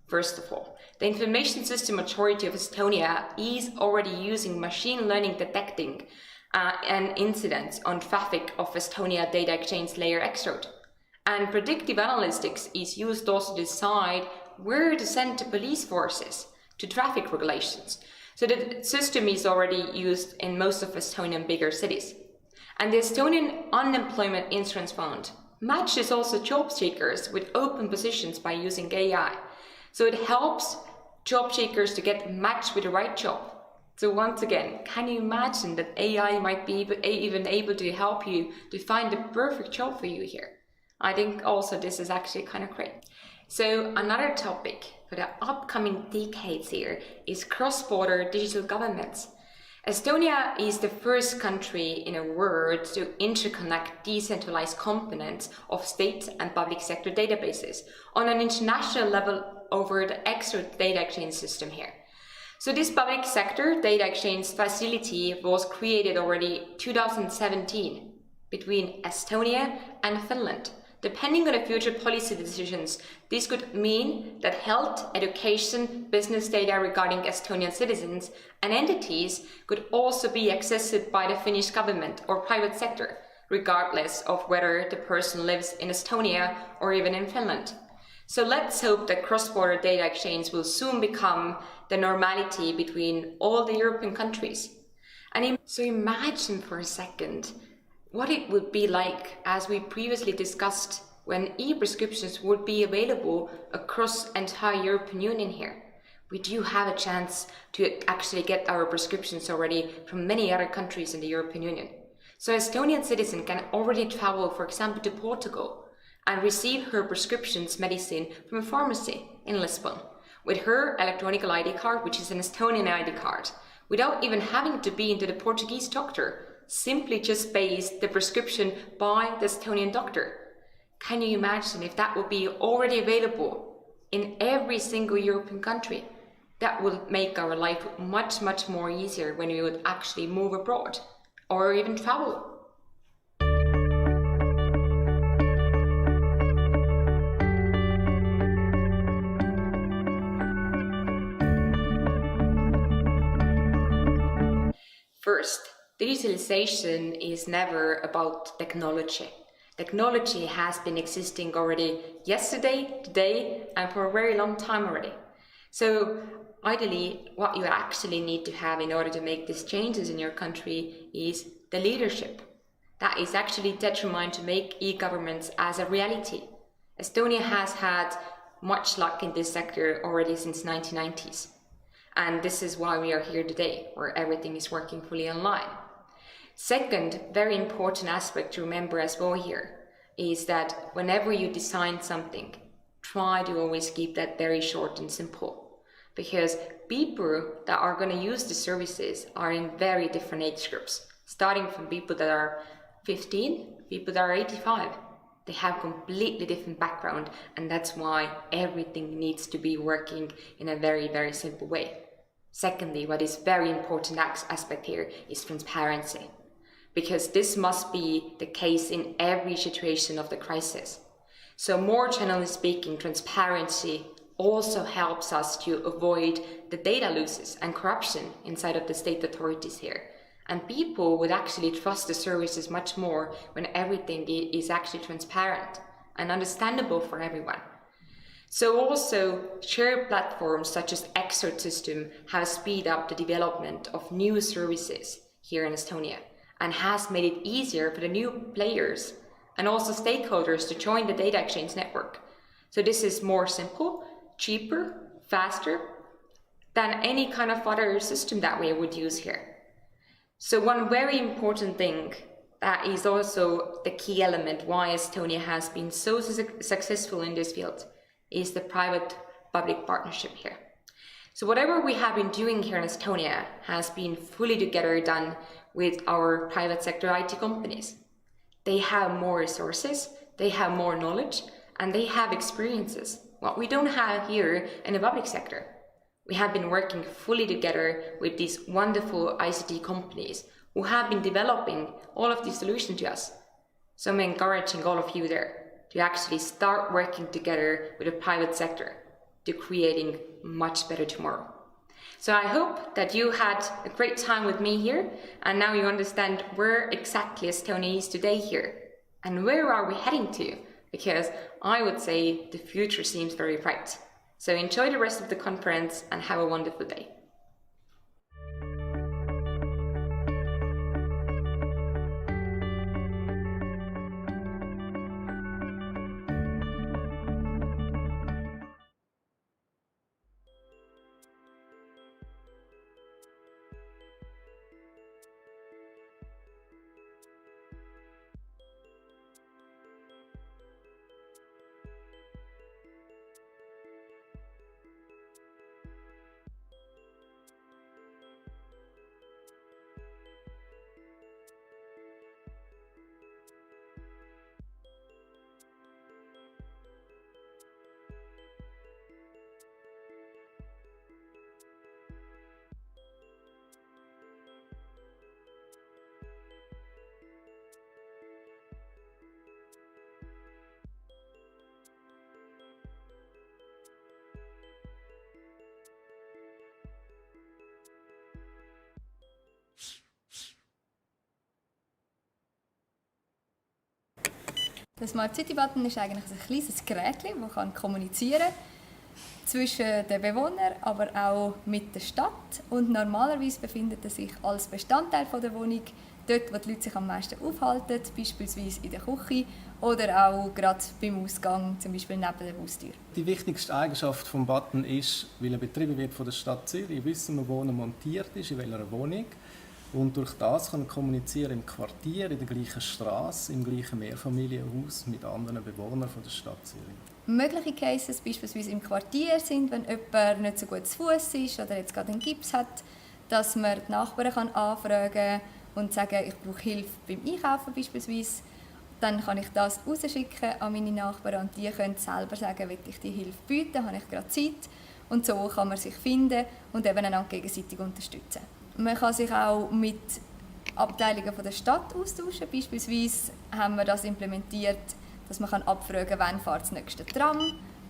First of all, the Information System Authority of Estonia is already using machine learning detecting and incidents on traffic of Estonia Data Exchange Layer X road. And predictive analytics is used also to decide where to send the police forces to traffic regulations. So the system is already used in most of Estonian bigger cities. And the Estonian Unemployment Insurance Fund matches also job seekers with open positions by using AI. So it helps job seekers to get matched with the right job. So once again, can you imagine that AI might be even able to help you to find the perfect job for you here? I think also this is actually kind of great. So another topic for the upcoming decades here is cross-border digital governments. Estonia is the first country in the world to interconnect decentralized components of state and public sector databases on an international level over the extra data exchange system here. So this public sector data exchange facility was created already 2017 between Estonia and Finland. Depending on the future policy decisions, this could mean that health, education, business data regarding Estonian citizens and entities could also be accessed by the Finnish government or private sector, regardless of whether the person lives in Estonia or even in Finland. So let's hope that cross-border data exchange will soon become the normality between all the European countries. And so imagine for a second what it would be like, as we previously discussed, when e-prescriptions would be available across the entire European Union here. We do have a chance to actually get our prescriptions already from many other countries in the European Union. So Estonian citizen can already travel, for example, to Portugal and receive her prescriptions medicine from a pharmacy in Lisbon with her electronic ID card, which is an Estonian ID card, without even having to be into the Portuguese doctor simply just based the prescription by the Estonian doctor. Can you imagine if that would be already available in every single European country? That would make our life much, much more easier when we would actually move abroad or even travel. First, digitalization is never about technology. Technology has been existing already yesterday, today, and for a very long time already. So ideally, what you actually need to have in order to make these changes in your country is the leadership that is actually determined to make e-governments as a reality. Estonia has had much luck in this sector already since 1990s. And this is why we are here today, where everything is working fully online. Second, very important aspect to remember as well here is that whenever you design something, try to always keep that very short and simple. Because people that are going to use the services are in very different age groups, starting from people that are 15, people that are 85. They have completely different background, and that's why everything needs to be working in a very, very simple way. Secondly, what is very important aspect here is transparency, because this must be the case in every situation of the crisis. So more generally speaking, transparency also helps us to avoid the data losses and corruption inside of the state authorities here. And people would actually trust the services much more when everything is actually transparent and understandable for everyone. So also, shared platforms such as Expert System have speeded up the development of new services here in Estonia and has made it easier for the new players and also stakeholders to join the data exchange network. So this is more simple, cheaper, faster than any kind of other system that we would use here. So one very important thing that is also the key element why Estonia has been so successful in this field is the private-public partnership here. So whatever we have been doing here in Estonia has been fully together done with our private sector IT companies. They have more resources, they have more knowledge, and they have experiences, what we don't have here in the public sector. We have been working fully together with these wonderful ICT companies who have been developing all of these solutions to us. So I'm encouraging all of you there to actually start working together with the private sector to creating much better tomorrow. So I hope that you had a great time with me here, and now you understand where exactly Estonia is today here, and where are we heading to, because I would say the future seems very bright. So enjoy the rest of the conference and have a wonderful day. Der Smart City Button ist eigentlich ein kleines Gerät, das kommunizieren kann zwischen den Bewohnern, aber auch mit der Stadt. Und normalerweise befindet er sich als Bestandteil der Wohnung dort, wo die Leute sich am meisten aufhalten, beispielsweise in der Küche oder auch gerade beim Ausgang, zum Beispiel neben der Haustür. Die wichtigste Eigenschaft des Button ist, weil er betrieben wird von der Stadt Zürich, wissen wir, wo er montiert ist, in welcher Wohnung. Und durch das kann er kommunizieren im Quartier, in der gleichen Straße, im gleichen Mehrfamilienhaus mit anderen Bewohnern von der Stadt Zürich. Mögliche Cases beispielsweise im Quartier sind, wenn jemand nicht so gut zu Fuß ist oder jetzt gerade einen Gips hat, dass man die Nachbarn anfragen kann und sagen, ich brauche Hilfe beim Einkaufen beispielsweise, dann kann ich das rausschicken an meine Nachbarn und die können selber sagen, will ich die Hilfe bieten, habe ich gerade Zeit. Und so kann man sich finden und eben einander gegenseitig unterstützen. Man kann sich auch mit Abteilungen von der Stadt austauschen. Beispielsweise haben wir das implementiert, dass man abfragen kann, wann fährt das nächste Tram.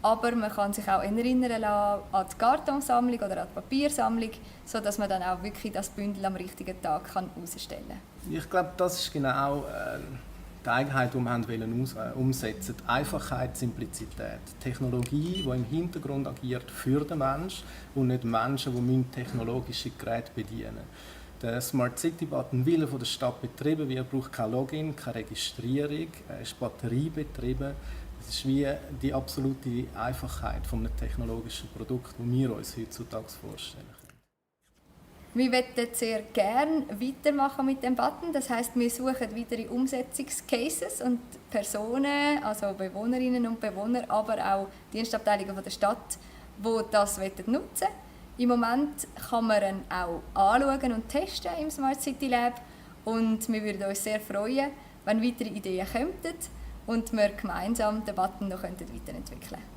Aber man kann sich auch erinnern lassen an die Kartonsammlung oder an die Papiersammlung, sodass man dann auch wirklich das Bündel am richtigen Tag herausstellen kann. Ich glaube, das ist genau die Eigenheit, die wir umsetzen wollen. Einfachheit, Simplizität. Technologie, die im Hintergrund agiert für den Menschen und nicht Menschen, die technologische Geräte bedienen müssen. Der Smart City Button will von der Stadt betrieben werden, braucht kein Login, keine Registrierung, ist batteriebetrieben. Es ist wie die absolute Einfachheit eines technologischen Produkts, das wir uns heutzutage vorstellen können. Wir möchten sehr gerne weitermachen mit dem Button. Das heisst, wir suchen weitere Umsetzungscases und Personen, also Bewohnerinnen und Bewohner, aber auch Dienstabteilungen von der Stadt, die das nutzen wollen. Im Moment kann man ihn auch anschauen und testen im Smart City Lab. Und wir würden uns sehr freuen, wenn weitere Ideen kommen und wir gemeinsam den Button noch weiterentwickeln könnten.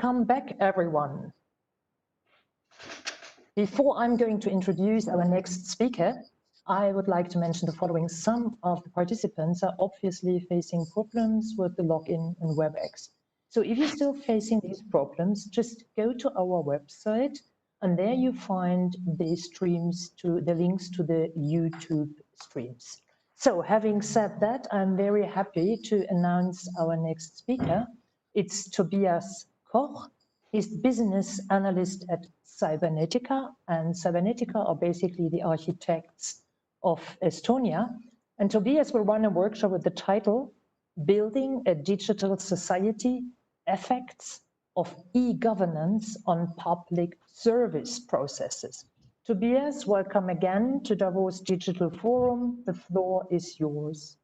Welcome back, everyone. Before I'm going to introduce our next speaker, I would like to mention the following. Some of the participants are obviously facing problems with the login in WebEx. So if you're still facing these problems, just go to our website and there you find the streams to the links to the YouTube streams. So having said that, I'm very happy to announce our next speaker. It's Tobias Koch. He's business analyst at Cybernetica, and Cybernetica are basically the architects of Estonia. And Tobias will run a workshop with the title, Building a Digital Society, Effects of E-Governance on Public Service Processes. Tobias, welcome again to Davos Digital Forum. The floor is yours.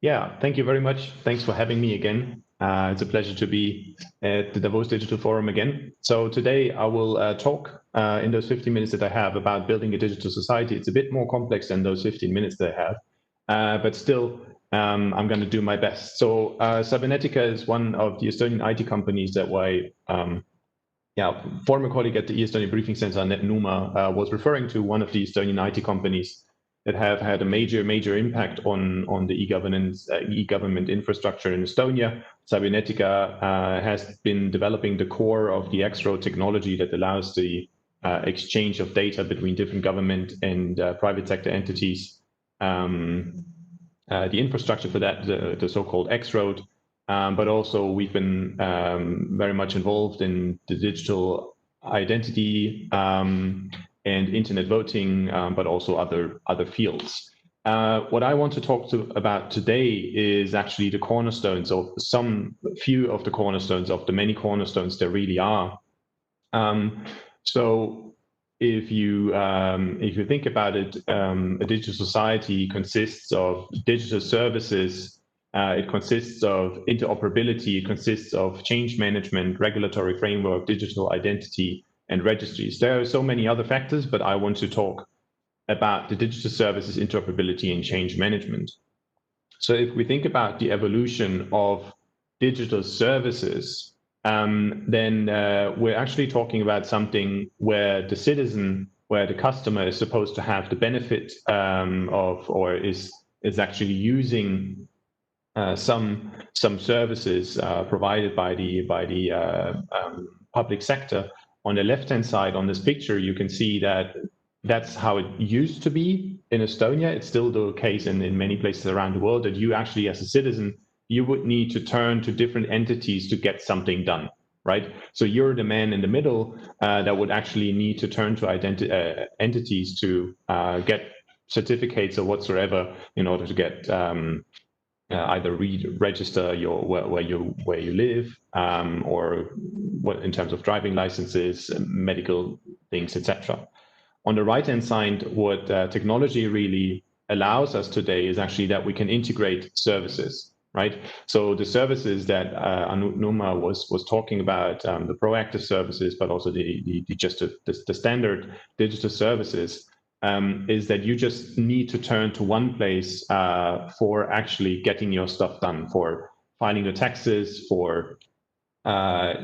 Yeah, thank you very much. Thanks for having me again. It's a pleasure to be at the Davos Digital Forum again. So today I will talk in those 15 minutes that I have about building a digital society. It's a bit more complex than those 15 minutes that I have, but still I'm going to do my best. So Cybernetica is one of the Estonian IT companies that former colleague at the Estonia Briefing Center, Net Numa, was referring to, one of the Estonian IT companies that have had a major impact on the e-governance, e-government infrastructure in Estonia. Cybernetica has been developing the core of the X-Road technology that allows the exchange of data between different government and private sector entities. The infrastructure for that, the so-called X-Road, but also we've been very much involved in the digital identity and internet voting, but also other fields. What I want to talk about today is actually the cornerstones of few of the cornerstones of the many cornerstones there really are. So if you think about it, a digital society consists of digital services. It consists of interoperability. It consists of change management, regulatory framework, digital identity, and registries. There are so many other factors, but I want to talk about the digital services, interoperability, and change management. So if we think about the evolution of digital services, then we're actually talking about something where the citizen, where the customer is supposed to have the benefit of, or is actually using some services provided by the public sector. On the left-hand side on this picture, you can see that that's how it used to be in Estonia. It's still the case in many places around the world that you actually, as a citizen, you would need to turn to different entities to get something done, right? So you're the man in the middle that would actually need to turn to entities to get certificates or whatsoever in order to get either register where you live, or what in terms of driving licenses, medical things, etc. On the right-hand side, what technology really allows us today is actually that we can integrate services, right? So the services that Numa was talking about, the proactive services, but also the standard digital services, is that you just need to turn to one place for actually getting your stuff done, for filing your taxes, for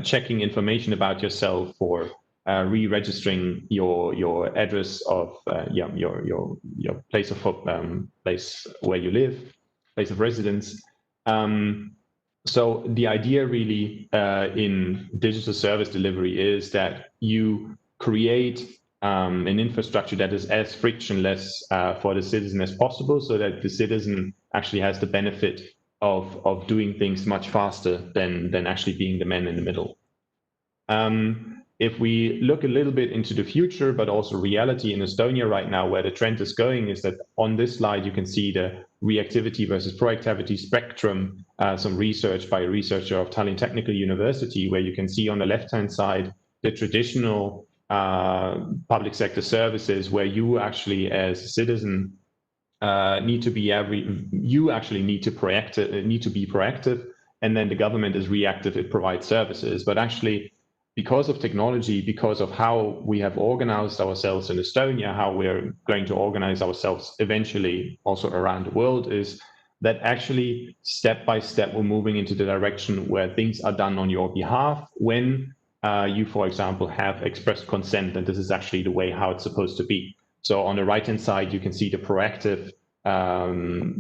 checking information about yourself, for re-registering your address of your place of place where you live, place of residence. So the idea really in digital service delivery is that you create an infrastructure that is as frictionless for the citizen as possible, so that the citizen actually has the benefit of doing things much faster than actually being the man in the middle. If we look a little bit into the future, but also reality in Estonia right now, where the trend is going, is that on this slide you can see the reactivity versus proactivity spectrum, some research by a researcher of Tallinn Technical University, where you can see on the left-hand side the traditional public sector services, where you actually as a citizen need to be proactive, and then the government is reactive, it provides services. But actually, because of technology, because of how we have organized ourselves in Estonia, how we're going to organize ourselves eventually also around the world, is that actually step by step we're moving into the direction where things are done on your behalf when you, for example, have expressed consent, and this is actually the way how it's supposed to be. So on the right-hand side, you can see the proactive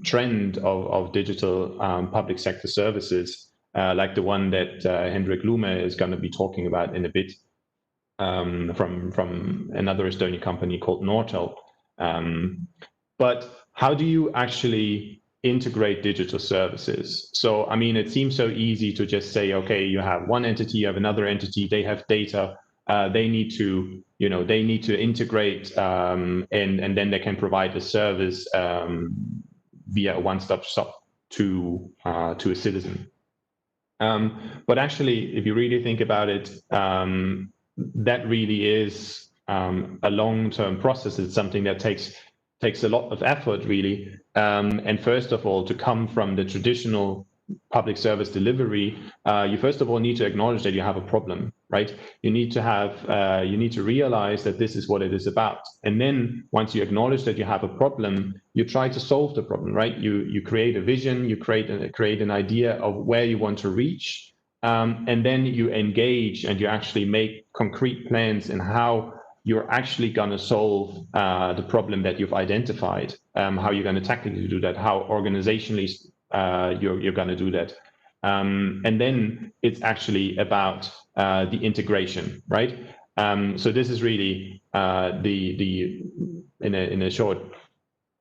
trend of digital public sector services, like the one that Hendrik Lume is going to be talking about in a bit, from another Estonian company called Nortel. But how do you actually integrate digital services? So, I mean, it seems so easy to just say, okay, you have one entity, you have another entity, they have data, they need to, they need to integrate, and then they can provide a service via a one-stop shop to a citizen. But actually, if you really think about it, that really is a long-term process. It's something that takes a lot of effort, really. And first of all, to come from the traditional public service delivery, you first of all need to acknowledge that you have a problem, right? You need to realize that this is what it is about. And then once you acknowledge that you have a problem, you try to solve the problem, right? You create a vision, you create an idea of where you want to reach, and then you engage and you actually make concrete plans in how you're actually going to solve the problem that you've identified, how you're going to tactically do that, how organizationally you're going to do that. And then it's actually about the integration, right? So this is really in a short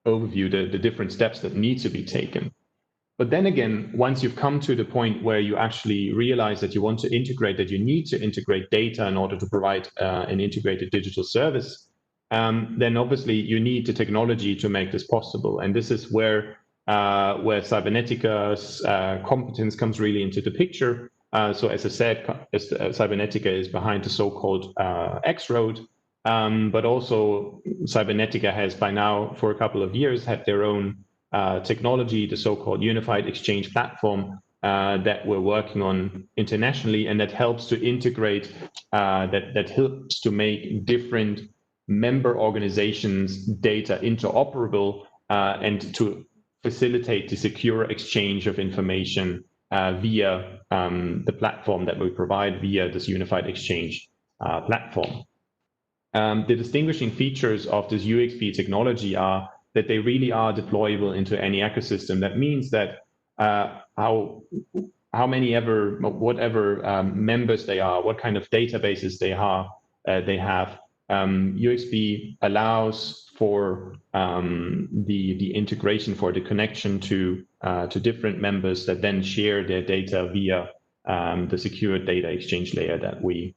overview, the different steps that need to be taken. But then again, once you've come to the point where you actually realize that you want to integrate, that you need to integrate data in order to provide an integrated digital service, then obviously you need the technology to make this possible. And this is where Cybernetica's competence comes really into the picture. So as I said, Cybernetica is behind the so-called X-Road, but also Cybernetica has by now, for a couple of years, had their own technology, the so-called Unified Exchange Platform that we're working on internationally, and that helps to integrate, that helps to make different member organizations' data interoperable and to facilitate the secure exchange of information via the platform that we provide via this Unified Exchange platform. The distinguishing features of this UXP technology are that they really are deployable into any ecosystem. That means that whatever members they are, what kind of databases they have, UXP allows for the integration, for the connection to different members that then share their data via the secure data exchange layer that we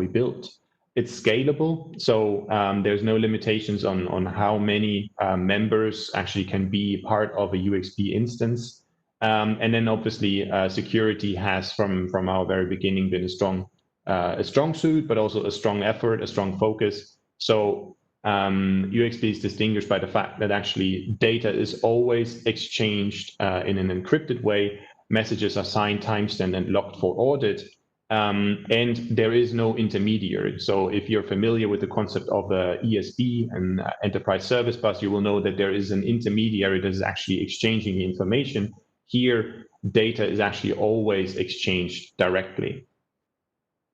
built. It's scalable, so there's no limitations on how many members actually can be part of a UXP instance. And then obviously security has from our very beginning been a strong suit, but also a strong effort, a strong focus. So UXP is distinguished by the fact that actually data is always exchanged in an encrypted way. Messages are signed, timestamped, and logged for audit. And there is no intermediary. So if you're familiar with the concept of ESB, an enterprise service bus, you will know that there is an intermediary that is actually exchanging the information. Here, data is actually always exchanged directly.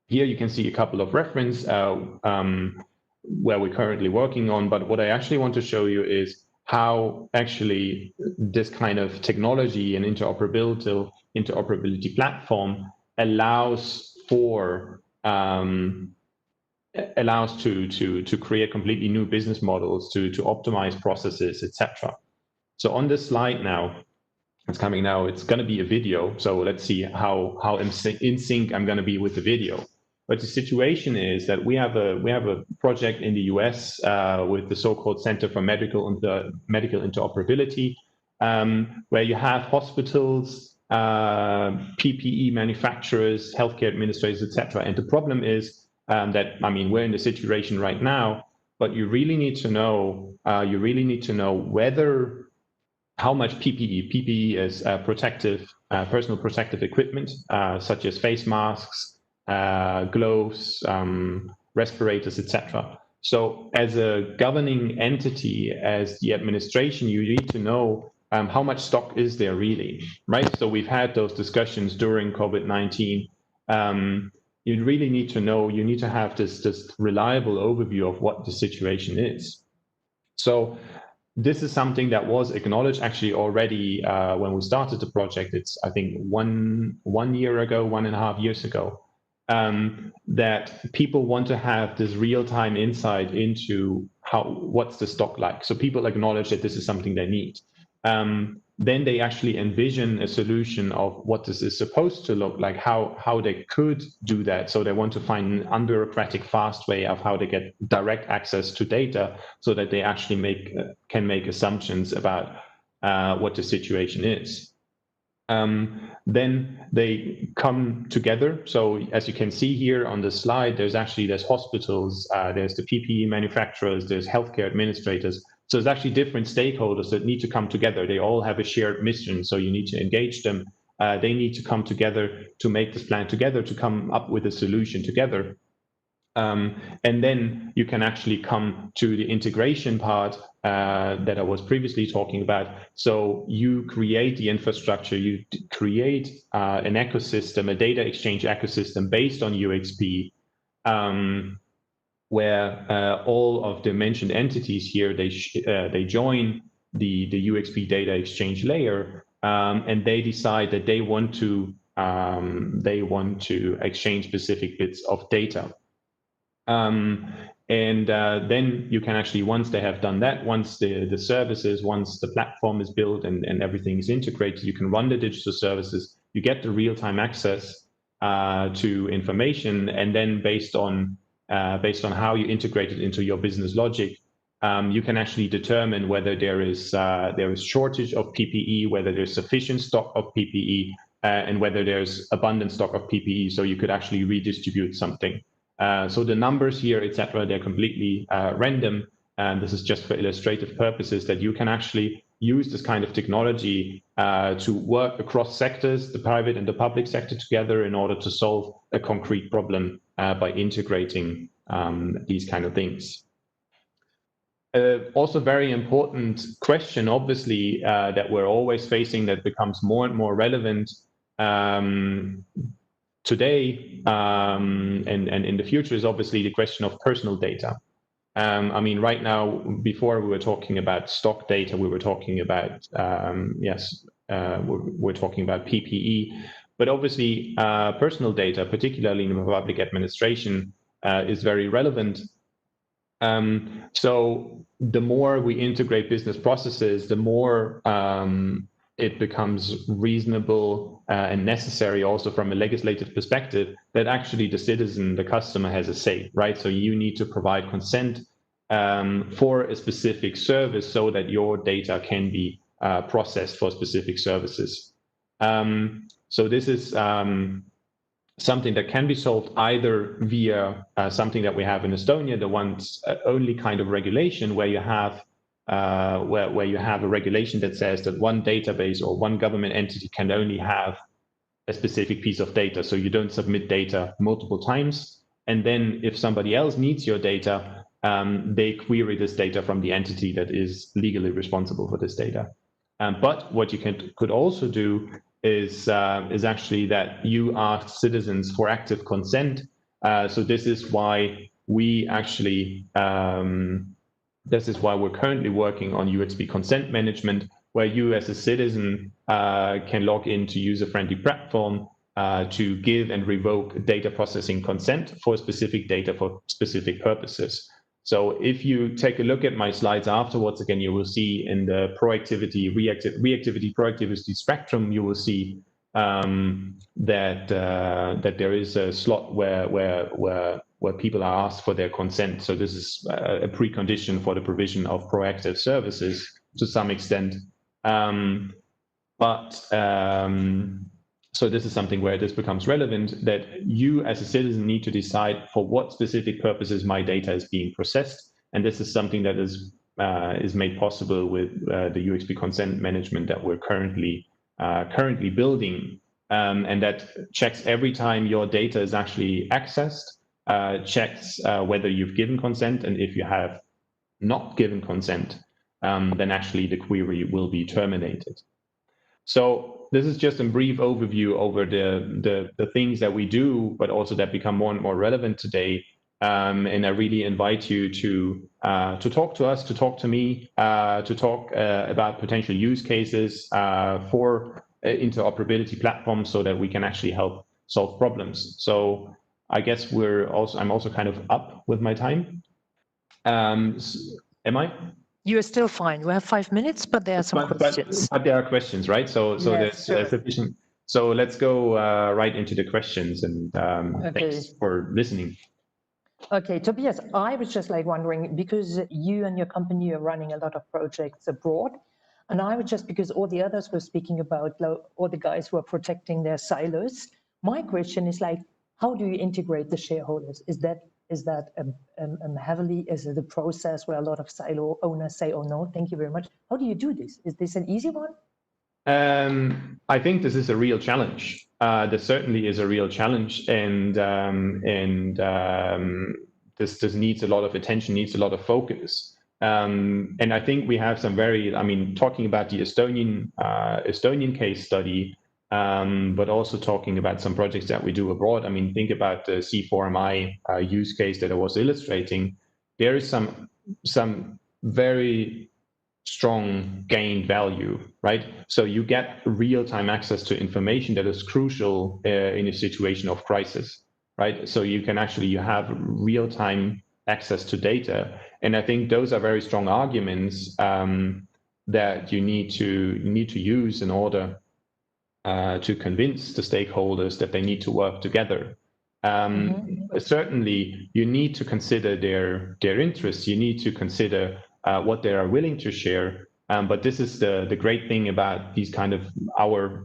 Here you can see a couple of references where we're currently working on, but what I actually want to show you is how actually this kind of technology and interoperability platform allows to create completely new business models, to optimize processes, etc. So on this slide now, it's coming now, it's going to be a video. So let's see how in sync I'm going to be with the video. But the situation is that we have a project in the US with the so-called Center for Medical Interoperability, where you have hospitals, PPE manufacturers, healthcare administrators, etc. And the problem is that, I mean, we're in the situation right now, but you really need to know whether how much PPE is personal protective equipment, such as face masks, gloves, respirators, etc. So as a governing entity, as the administration, you need to know how much stock is there really, right? So we've had those discussions during COVID-19. You really need to know, you need to have this reliable overview of what the situation is. So this is something that was acknowledged actually already when we started the project. It's, I think, one year ago, 1.5 years ago, that people want to have this real-time insight into what's the stock like. So people acknowledge that this is something they need. Then they actually envision a solution of what this is supposed to look like, how they could do that. So they want to find an unbureaucratic, fast way of how they get direct access to data so that they actually can make assumptions about what the situation is. Then they come together. So as you can see here on the slide, there's hospitals, there's the PPE manufacturers, there's healthcare administrators. So there's actually different stakeholders that need to come together. They all have a shared mission, so you need to engage them. They need to come together to make this plan together, to come up with a solution together. And then you can actually come to the integration part that I was previously talking about. So you create the infrastructure, you create an ecosystem, a data exchange ecosystem based on UXP, where all of the mentioned entities here, they join the UXP data exchange layer, and they decide that they want to exchange specific bits of data. Then you can actually, once they have done that, once the services, once the platform is built and everything is integrated, you can run the digital services, you get the real-time access to information, and then based on how you integrate it into your business logic, you can actually determine whether there is shortage of PPE, whether there's sufficient stock of PPE, and whether there's abundant stock of PPE, so you could actually redistribute something. So the numbers here, etc., they're completely random, and this is just for illustrative purposes, that you can actually use this kind of technology to work across sectors, the private and the public sector together, in order to solve a concrete problem by integrating these kind of things. Also very important question, obviously, that we're always facing, that becomes more and more relevant today and in the future, is obviously the question of personal data. I mean, right now, before we were talking about stock data, we were talking about, we're talking about PPE, but obviously personal data, particularly in public administration, is very relevant. So the more we integrate business processes, the more it becomes reasonable and necessary, also from a legislative perspective, that actually the citizen, the customer, has a say, right? So you need to provide consent for a specific service so that your data can be processed for specific services. So this is something that can be solved either via something that we have in Estonia, the only kind of regulation where you have where you have a regulation that says that one database or one government entity can only have a specific piece of data. So you don't submit data multiple times. And then if somebody else needs your data, they query this data from the entity that is legally responsible for this data. But what you could also do is actually that you ask citizens for active consent. So this is why we actually this is why we're currently working on UXP consent management, where you as a citizen can log into user-friendly platform to give and revoke data processing consent for specific data for specific purposes. So if you take a look at my slides afterwards, again, you will see in the proactivity, reactivity, proactivity spectrum, you will see that there is a slot where people are asked for their consent. So this is a precondition for the provision of proactive services to some extent. So this is something where this becomes relevant, that you as a citizen need to decide for what specific purposes my data is being processed. And this is something that is made possible with the UXP consent management that we're currently building. And that checks every time your data is actually accessed, checks whether you've given consent, and if you have not given consent, then actually the query will be terminated. So this is just a brief overview over the things that we do, but also that become more and more relevant today. And I really invite you to talk to us, to talk to me, to talk about potential use cases for interoperability platforms, so that we can actually help solve problems. So I guess I'm also kind of up with my time. Am I? You are still fine. We have 5 minutes, but there are some questions. But there are questions, right? So Yes, there's sufficient. So let's go right into the questions, and thanks for listening. Okay, Tobias, I was just like wondering, because you and your company are running a lot of projects abroad, and I was just, because all the others were speaking about all the guys who are protecting their silos. My question is like, how do you integrate the shareholders? Is that heavily, is it a process where a lot of silo owners say, oh no, thank you very much? How do you do this? Is this an easy one? I think this is a real challenge. This certainly is a real challenge, and this needs a lot of attention, needs a lot of focus. And I think we have some talking about the Estonian case study, but also talking about some projects that we do abroad. I mean, think about the C4MI use case that I was illustrating. There is some very strong gained value, right? So you get real-time access to information that is crucial in a situation of crisis, right? So you have real-time access to data. And I think those are very strong arguments that you need to use in order to convince the stakeholders that they need to work together. Certainly, you need to consider their interests. You need to consider what they are willing to share. But this is the great thing about these kind of our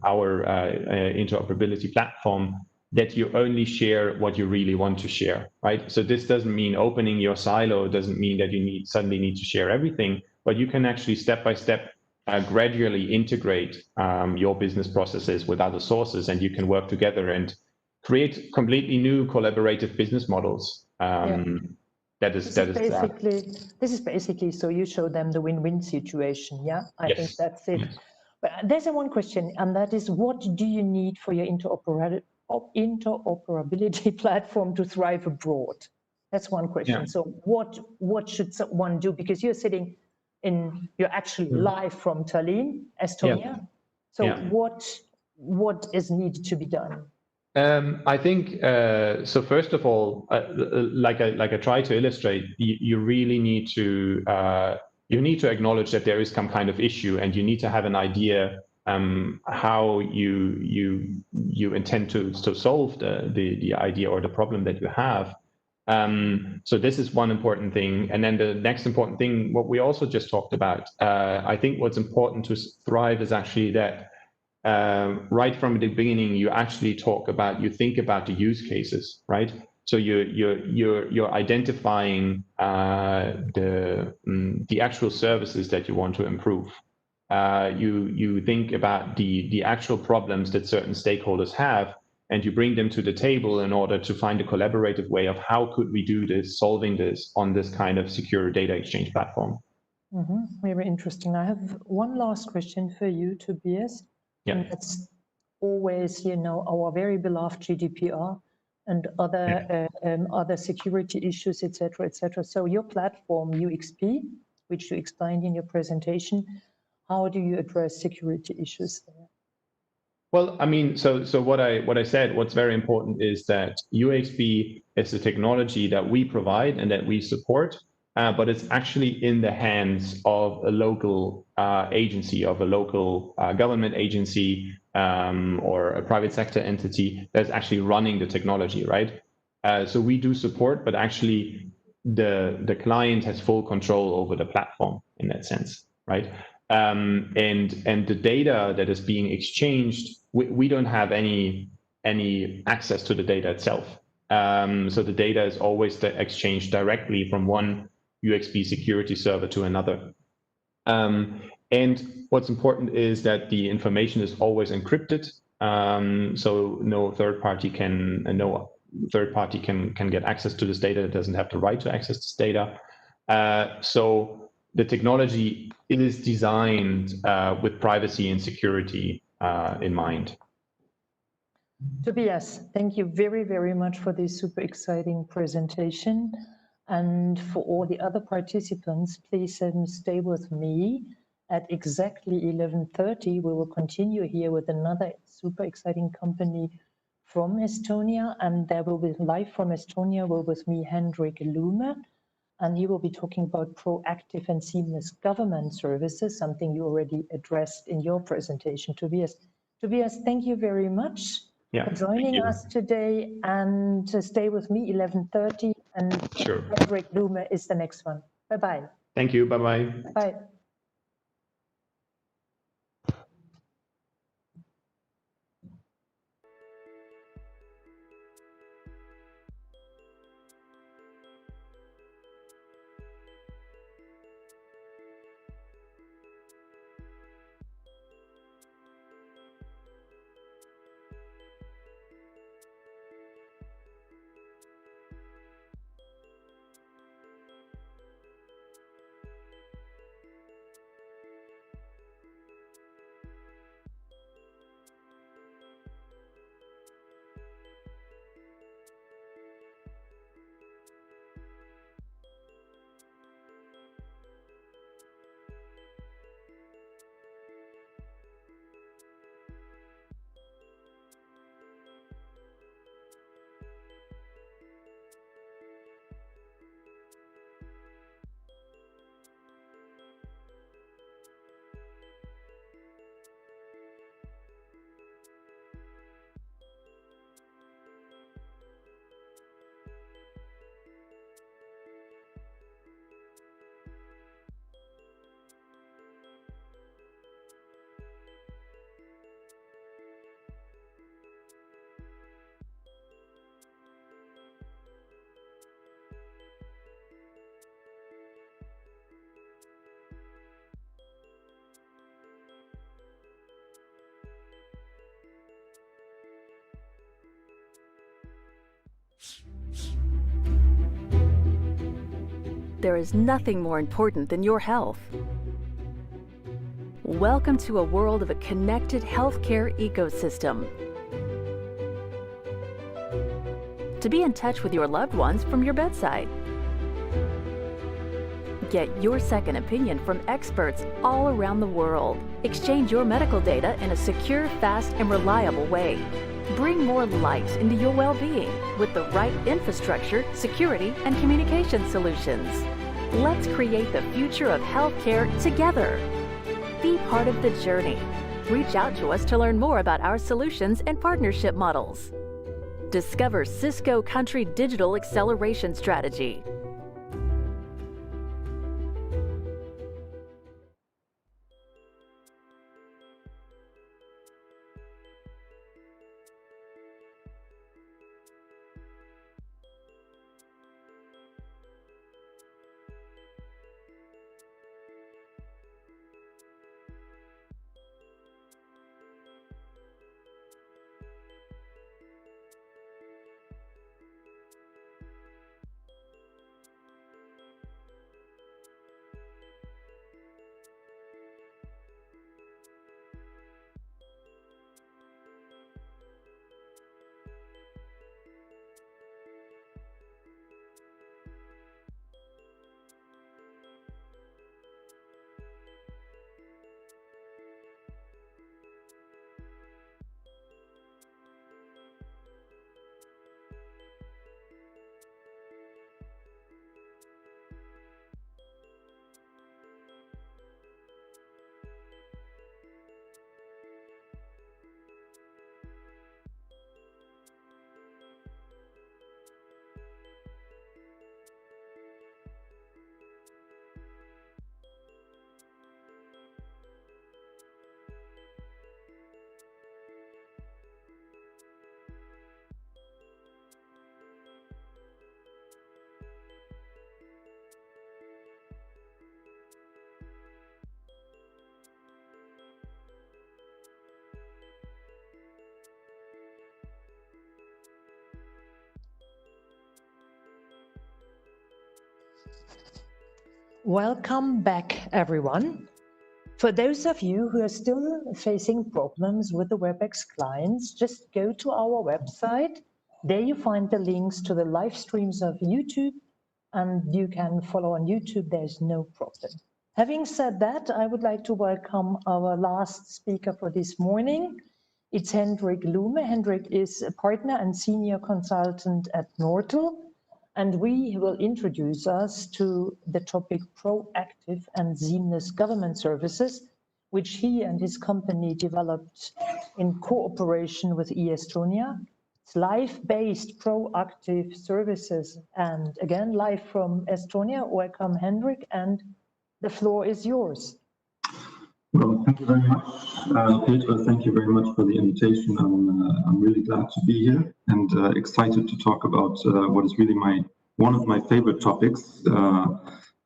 interoperability platform, that you only share what you really want to share, right? So this doesn't mean opening your silo, doesn't mean that you suddenly need to share everything, but you can actually step by step gradually integrate your business processes with other sources, and you can work together and create completely new collaborative business models. This is basically so you show them the win-win situation. Yeah, I think that's it. Yes. But there's one question, and that is, what do you need for your interoperability platform to thrive abroad? That's one question. Yeah. So what should someone do? Because you're actually live from Tallinn, Estonia. Yeah. So what is needed to be done? I think so. First of all, like I try to illustrate, you really need to acknowledge that there is some kind of issue, and you need to have an idea how you intend to solve the idea or the problem that you have. So this is one important thing, and then the next important thing, what we also just talked about. I think what's important to thrive is actually that. Right from the beginning, you think about the use cases, right? So you're identifying the actual services that you want to improve. You think about the actual problems that certain stakeholders have, and you bring them to the table in order to find a collaborative way of how could we do this, solving this on this kind of secure data exchange platform. Very interesting. I have one last question for you, Tobias. Yeah. And it's always, our very beloved GDPR and other security issues, etc., etc. So your platform, UXP, which you explained in your presentation, how do you address security issues there? Well, I mean, so what I said, what's very important is that UXP is a technology that we provide and that we support. But it's actually in the hands of a local agency, of a local government agency or a private sector entity that's actually running the technology, right? So we do support, but actually the client has full control over the platform in that sense, right? And the data that is being exchanged, we don't have any access to the data itself. So the data is always exchanged directly from one UXP security server to another. And what's important is that the information is always encrypted, so no third party can get access to this data. It doesn't have the right to access this data. So the technology is designed with privacy and security in mind. Tobias, thank you very, very much for this super exciting presentation. And for all the other participants, please stay with me. At exactly 11:30, we will continue here with another super exciting company from Estonia. And there will be live from Estonia with me, Hendrik Lume. And he will be talking about proactive and seamless government services, something you already addressed in your presentation, Tobias. Tobias, thank you very much for joining us today, and stay with me 11:30, and sure. Hendrik Lume is the next one. Bye-bye. Thank you. Bye-bye. Bye. There is nothing more important than your health. Welcome to a world of a connected healthcare ecosystem. To be in touch with your loved ones from your bedside. Get your second opinion from experts all around the world. Exchange your medical data in a secure, fast, and reliable way. Bring more light into your well-being with the right infrastructure, security, and communication solutions. Let's create the future of healthcare together. Be part of the journey. Reach out to us to learn more about our solutions and partnership models. Discover Cisco Country Digital Acceleration Strategy. Welcome back, everyone. For those of you who are still facing problems with the WebEx clients, just go to our website. There you find the links to the live streams of YouTube, and you can follow on YouTube. There's no problem. Having said that, I would like to welcome our last speaker for this morning. It's Hendrik Lume. Hendrik is a partner and senior consultant at Nortel, and he will introduce us to the topic proactive and seamless government services, which he and his company developed in cooperation with eEstonia. It's live-based proactive services, and again, live from Estonia. Welcome, Hendrik, and the floor is yours. Well, thank you very much, Petra. Thank you very much for the invitation. I'm really glad to be here and excited to talk about what is really one of my favorite topics,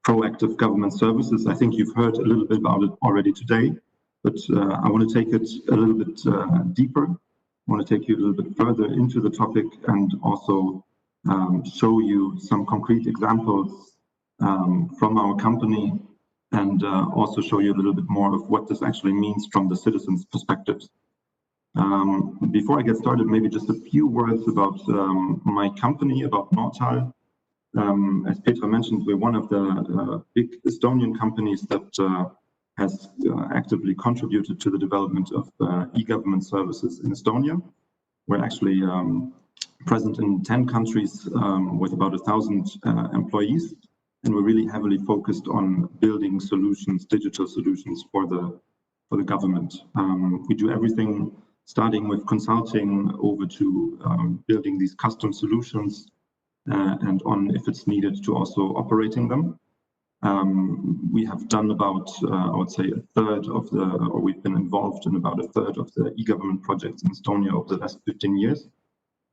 proactive government services. I think you've heard a little bit about it already today, but I want to take it a little bit deeper. I want to take you a little bit further into the topic and also show you some concrete examples from our company, and also show you a little bit more of what this actually means from the citizens' perspectives. Before I get started, maybe just a few words about my company, about Nortel. As Petra mentioned, we're one of the big Estonian companies that has actively contributed to the development of e-government services in Estonia. We're actually present in 10 countries with about 1,000 employees. And we're really heavily focused on building solutions, digital solutions for the government. We do everything starting with consulting over to building these custom solutions and on, if it's needed, to also operating them. We have done about, I would say, we've been involved in about a third of the e-government projects in Estonia over the last 15 years.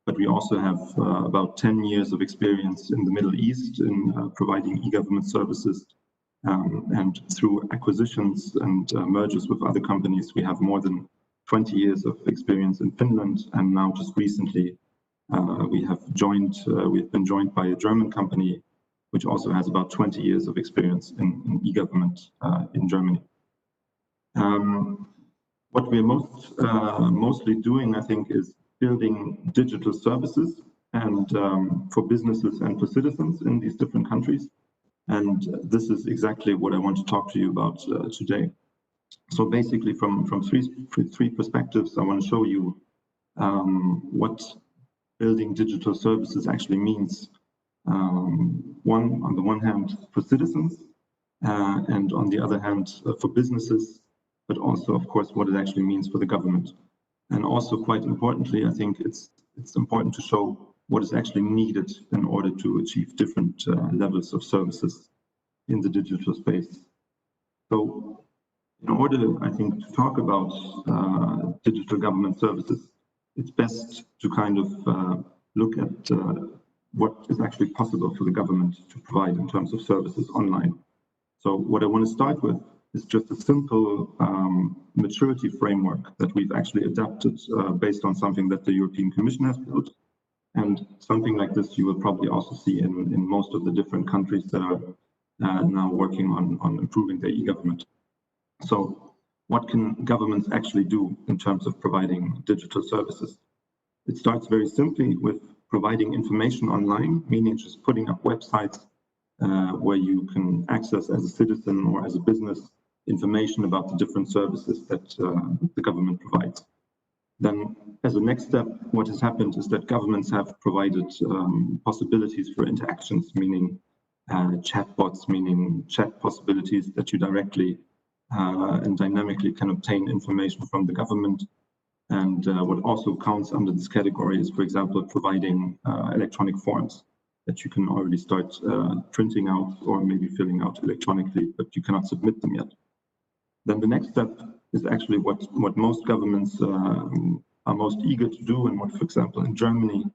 But we also have about 10 years of experience in the Middle East in providing e-government services. And through acquisitions and mergers with other companies, we have more than 20 years of experience in Finland. And now just recently, we've been joined by a German company, which also has about 20 years of experience in e-government in Germany. What we're mostly doing, I think, is building digital services and for businesses and for citizens in these different countries. And this is exactly what I want to talk to you about today. So basically from three perspectives, I want to show you what building digital services actually means. On the one hand, for citizens, and on the other hand, for businesses, but also, of course, what it actually means for the government. And also, quite importantly, I think it's important to show what is actually needed in order to achieve different levels of services in the digital space. So in order, I think, to talk about digital government services, it's best to kind of look at what is actually possible for the government to provide in terms of services online. So what I want to start with is just a simple maturity framework that we've actually adapted based on something that the European Commission has built. And something like this you will probably also see in most of the different countries that are now working on improving their e-government. So what can governments actually do in terms of providing digital services? It starts very simply with providing information online, meaning just putting up websites where you can access as a citizen or as a business information about the different services that the government provides. Then as a next step, what has happened is that governments have provided possibilities for interactions, meaning chatbots, meaning chat possibilities that you directly and dynamically can obtain information from the government. And what also counts under this category is, for example, providing electronic forms that you can already start printing out or maybe filling out electronically, but you cannot submit them yet. Then the next step is actually what most governments are most eager to do, and what, for example, in Germany,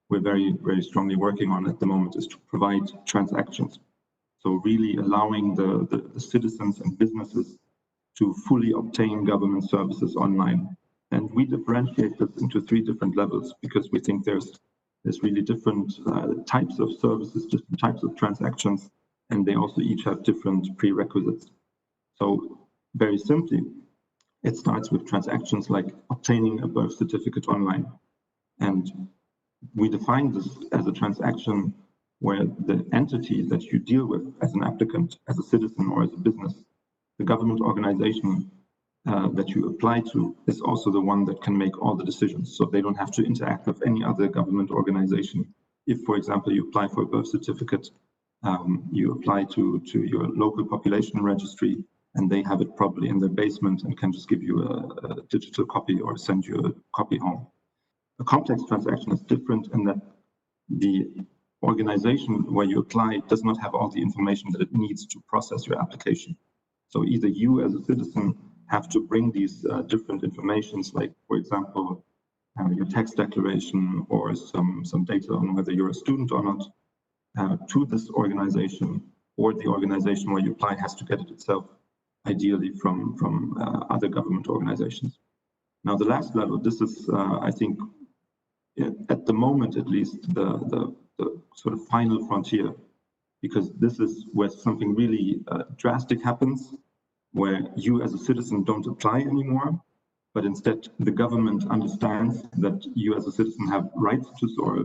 we're very, very strongly working on at the moment, is to provide transactions. So really allowing the citizens and businesses to fully obtain government services online. And we differentiate this into 3 different levels because we think there's really different types of services, different types of transactions, and they also each have different prerequisites. So very simply, it starts with transactions like obtaining a birth certificate online. And we define this as a transaction where the entity that you deal with as an applicant, as a citizen or as a business, the government organization that you apply to is also the one that can make all the decisions. So they don't have to interact with any other government organization. If, for example, you apply for a birth certificate, you apply to your local population registry, and they have it probably in their basement and can just give you a digital copy or send you a copy home. A complex transaction is different in that the organization where you apply does not have all the information that it needs to process your application. So either you as a citizen have to bring these different informations, like, for example, your tax declaration or some data on whether you're a student or not, to this organization, or the organization where you apply has to get it itself, ideally from other government organizations. Now, the last level, this is, I think, at the moment at least, the sort of final frontier, because this is where something really drastic happens, where you as a citizen don't apply anymore, but instead the government understands that you as a citizen have rights to, or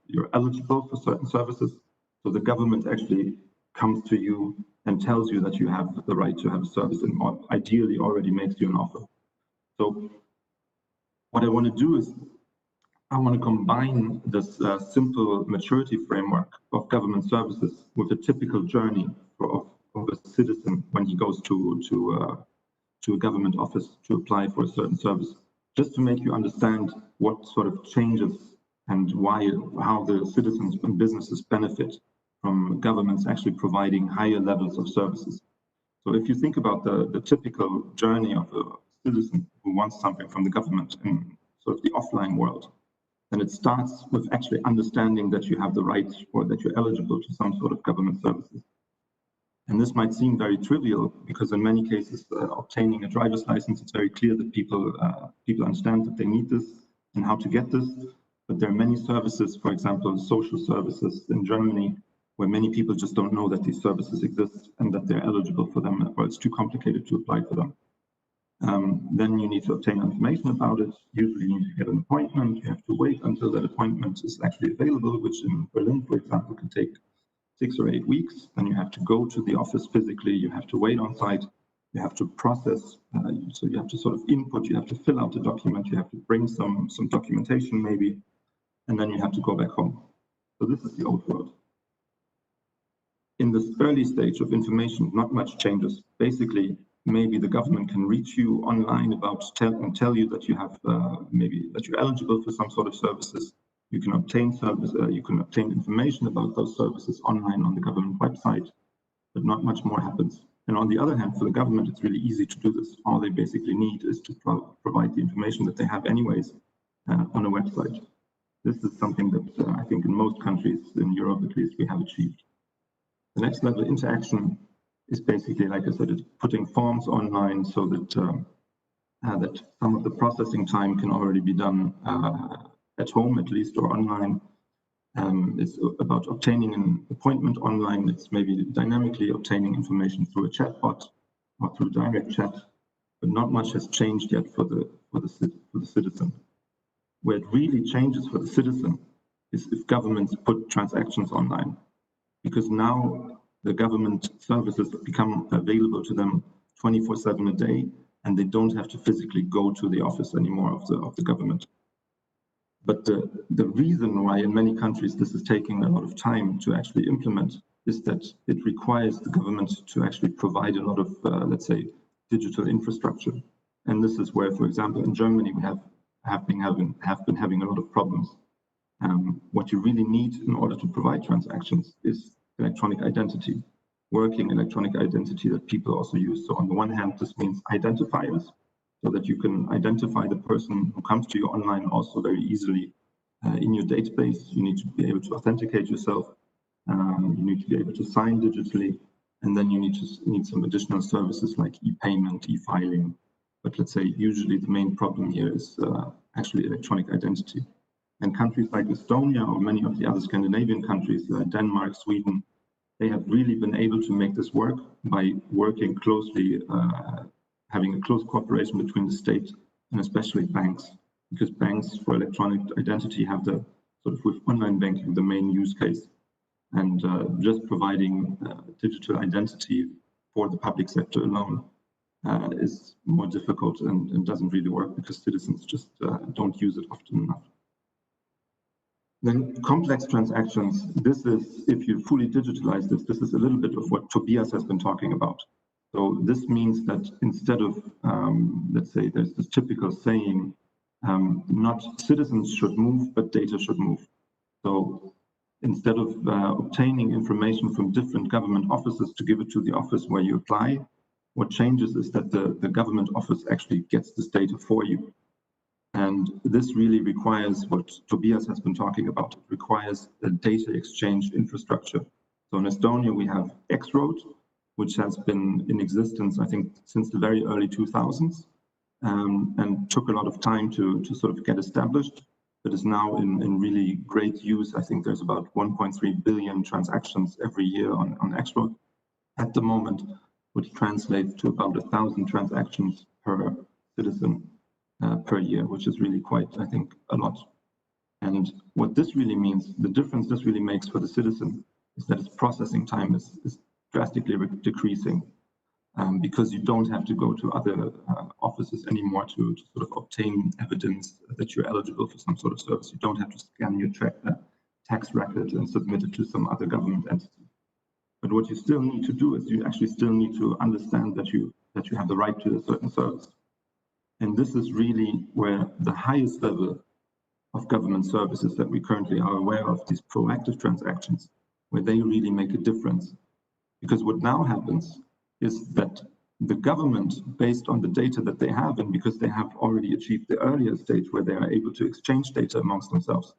you're eligible for certain services. So the government actually comes to you and tells you that you have the right to have a service, and ideally already makes you an offer. So what I want to do is I want to combine this simple maturity framework of government services with a typical journey of a citizen when he goes to a government office to apply for a certain service, just to make you understand what sort of changes and how the citizens and businesses benefit from governments actually providing higher levels of services. So if you think about the typical journey of a citizen who wants something from the government in sort of the offline world, then it starts with actually understanding that you have the right, or that you're eligible to some sort of government services. And this might seem very trivial, because in many cases, obtaining a driver's license, it's very clear that people understand that they need this and how to get this. But there are many services, for example, social services in Germany, where many people just don't know that these services exist and that they're eligible for them, or it's too complicated to apply for them. Then you need to obtain information about it. Usually you need to get an appointment. You have to wait until that appointment is actually available, which in Berlin, for example, can take 6 or 8 weeks. Then you have to go to the office physically. You have to wait on site. You have to process. So you have to sort of input. You have to fill out the document. You have to bring some documentation maybe, and then you have to go back home. So this is the old world. In this early stage of information, not much changes. Basically, maybe the government can reach you online and tell you that you have maybe that you're eligible for some sort of services. You can obtain information about those services online on the government website, but not much more happens. And on the other hand, for the government, it's really easy to do this. All they basically need is to provide the information that they have anyways on a website. This is something that I think in most countries in Europe, at least, we have achieved. The next level of interaction is basically, like I said, it's putting forms online so that that some of the processing time can already be done at home, at least, or online. It's about obtaining an appointment online. It's maybe dynamically obtaining information through a chatbot or through direct chat, but not much has changed yet for the citizen. Where it really changes for the citizen is if governments put transactions online, because now the government services become available to them 24/7 a day, and they don't have to physically go to the office anymore of the government. But the reason why in many countries this is taking a lot of time to actually implement is that it requires the government to actually provide a lot of, let's say, digital infrastructure. And this is where, for example, in Germany, we have been having a lot of problems. What you really need in order to provide transactions is electronic identity, working electronic identity that people also use. So on the one hand, this means identifiers, so that you can identify the person who comes to you online also very easily in your database. You need to be able to authenticate yourself. You need to be able to sign digitally, and then you need some additional services like e-payment, e-filing. But let's say usually the main problem here is actually electronic identity. And countries like Estonia or many of the other Scandinavian countries, Denmark, Sweden, they have really been able to make this work by working closely, having a close cooperation between the state and especially banks, because banks for electronic identity have the sort of with online banking the main use case, and just providing digital identity for the public sector alone is more difficult and doesn't really work because citizens just don't use it often enough. Then complex transactions, this is, if you fully digitalize this, this is a little bit of what Tobias has been talking about. So this means that instead of, let's say, there's this typical saying, not citizens should move, but data should move. So instead of obtaining information from different government offices to give it to the office where you apply, what changes is that the government office actually gets this data for you. And this really requires what Tobias has been talking about. It requires a data exchange infrastructure. So in Estonia, we have X-Road, which has been in existence, I think, since the very early 2000s, and took a lot of time to sort of get established, but is now in really great use. I think there's about 1.3 billion transactions every year on X-Road at the moment, which translates to about 1,000 transactions per citizen per year, which is really quite, I think, a lot. And what this really means, the difference this really makes for the citizen is that its processing time is drastically decreasing, because you don't have to go to other offices anymore to sort of obtain evidence that you're eligible for some sort of service. You don't have to scan your tax record and submit it to some other government entity. But what you still need to do is you actually still need to understand that you have the right to a certain service. And this is really where the highest level of government services that we currently are aware of, these proactive transactions, where they really make a difference. Because what now happens is that the government, based on the data that they have, and because they have already achieved the earlier stage where they are able to exchange data amongst themselves,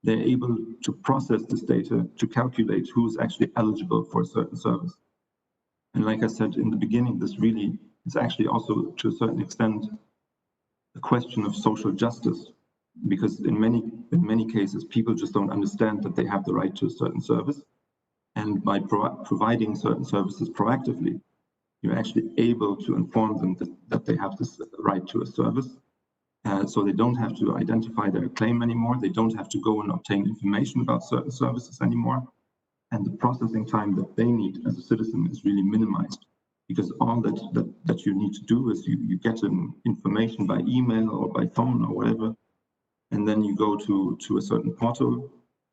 they're able to process this data to calculate who's actually eligible for a certain service. And like I said in the beginning, this really is actually also, to a certain extent, a question of social justice, because in many cases, people just don't understand that they have the right to a certain service. And by providing certain services proactively, you're actually able to inform them that they have this right to a service. So they don't have to identify their claim anymore. They don't have to go and obtain information about certain services anymore. And the processing time that they need as a citizen is really minimized, because all that you need to do is you get an information by email or by phone or whatever, and then you go to a certain portal,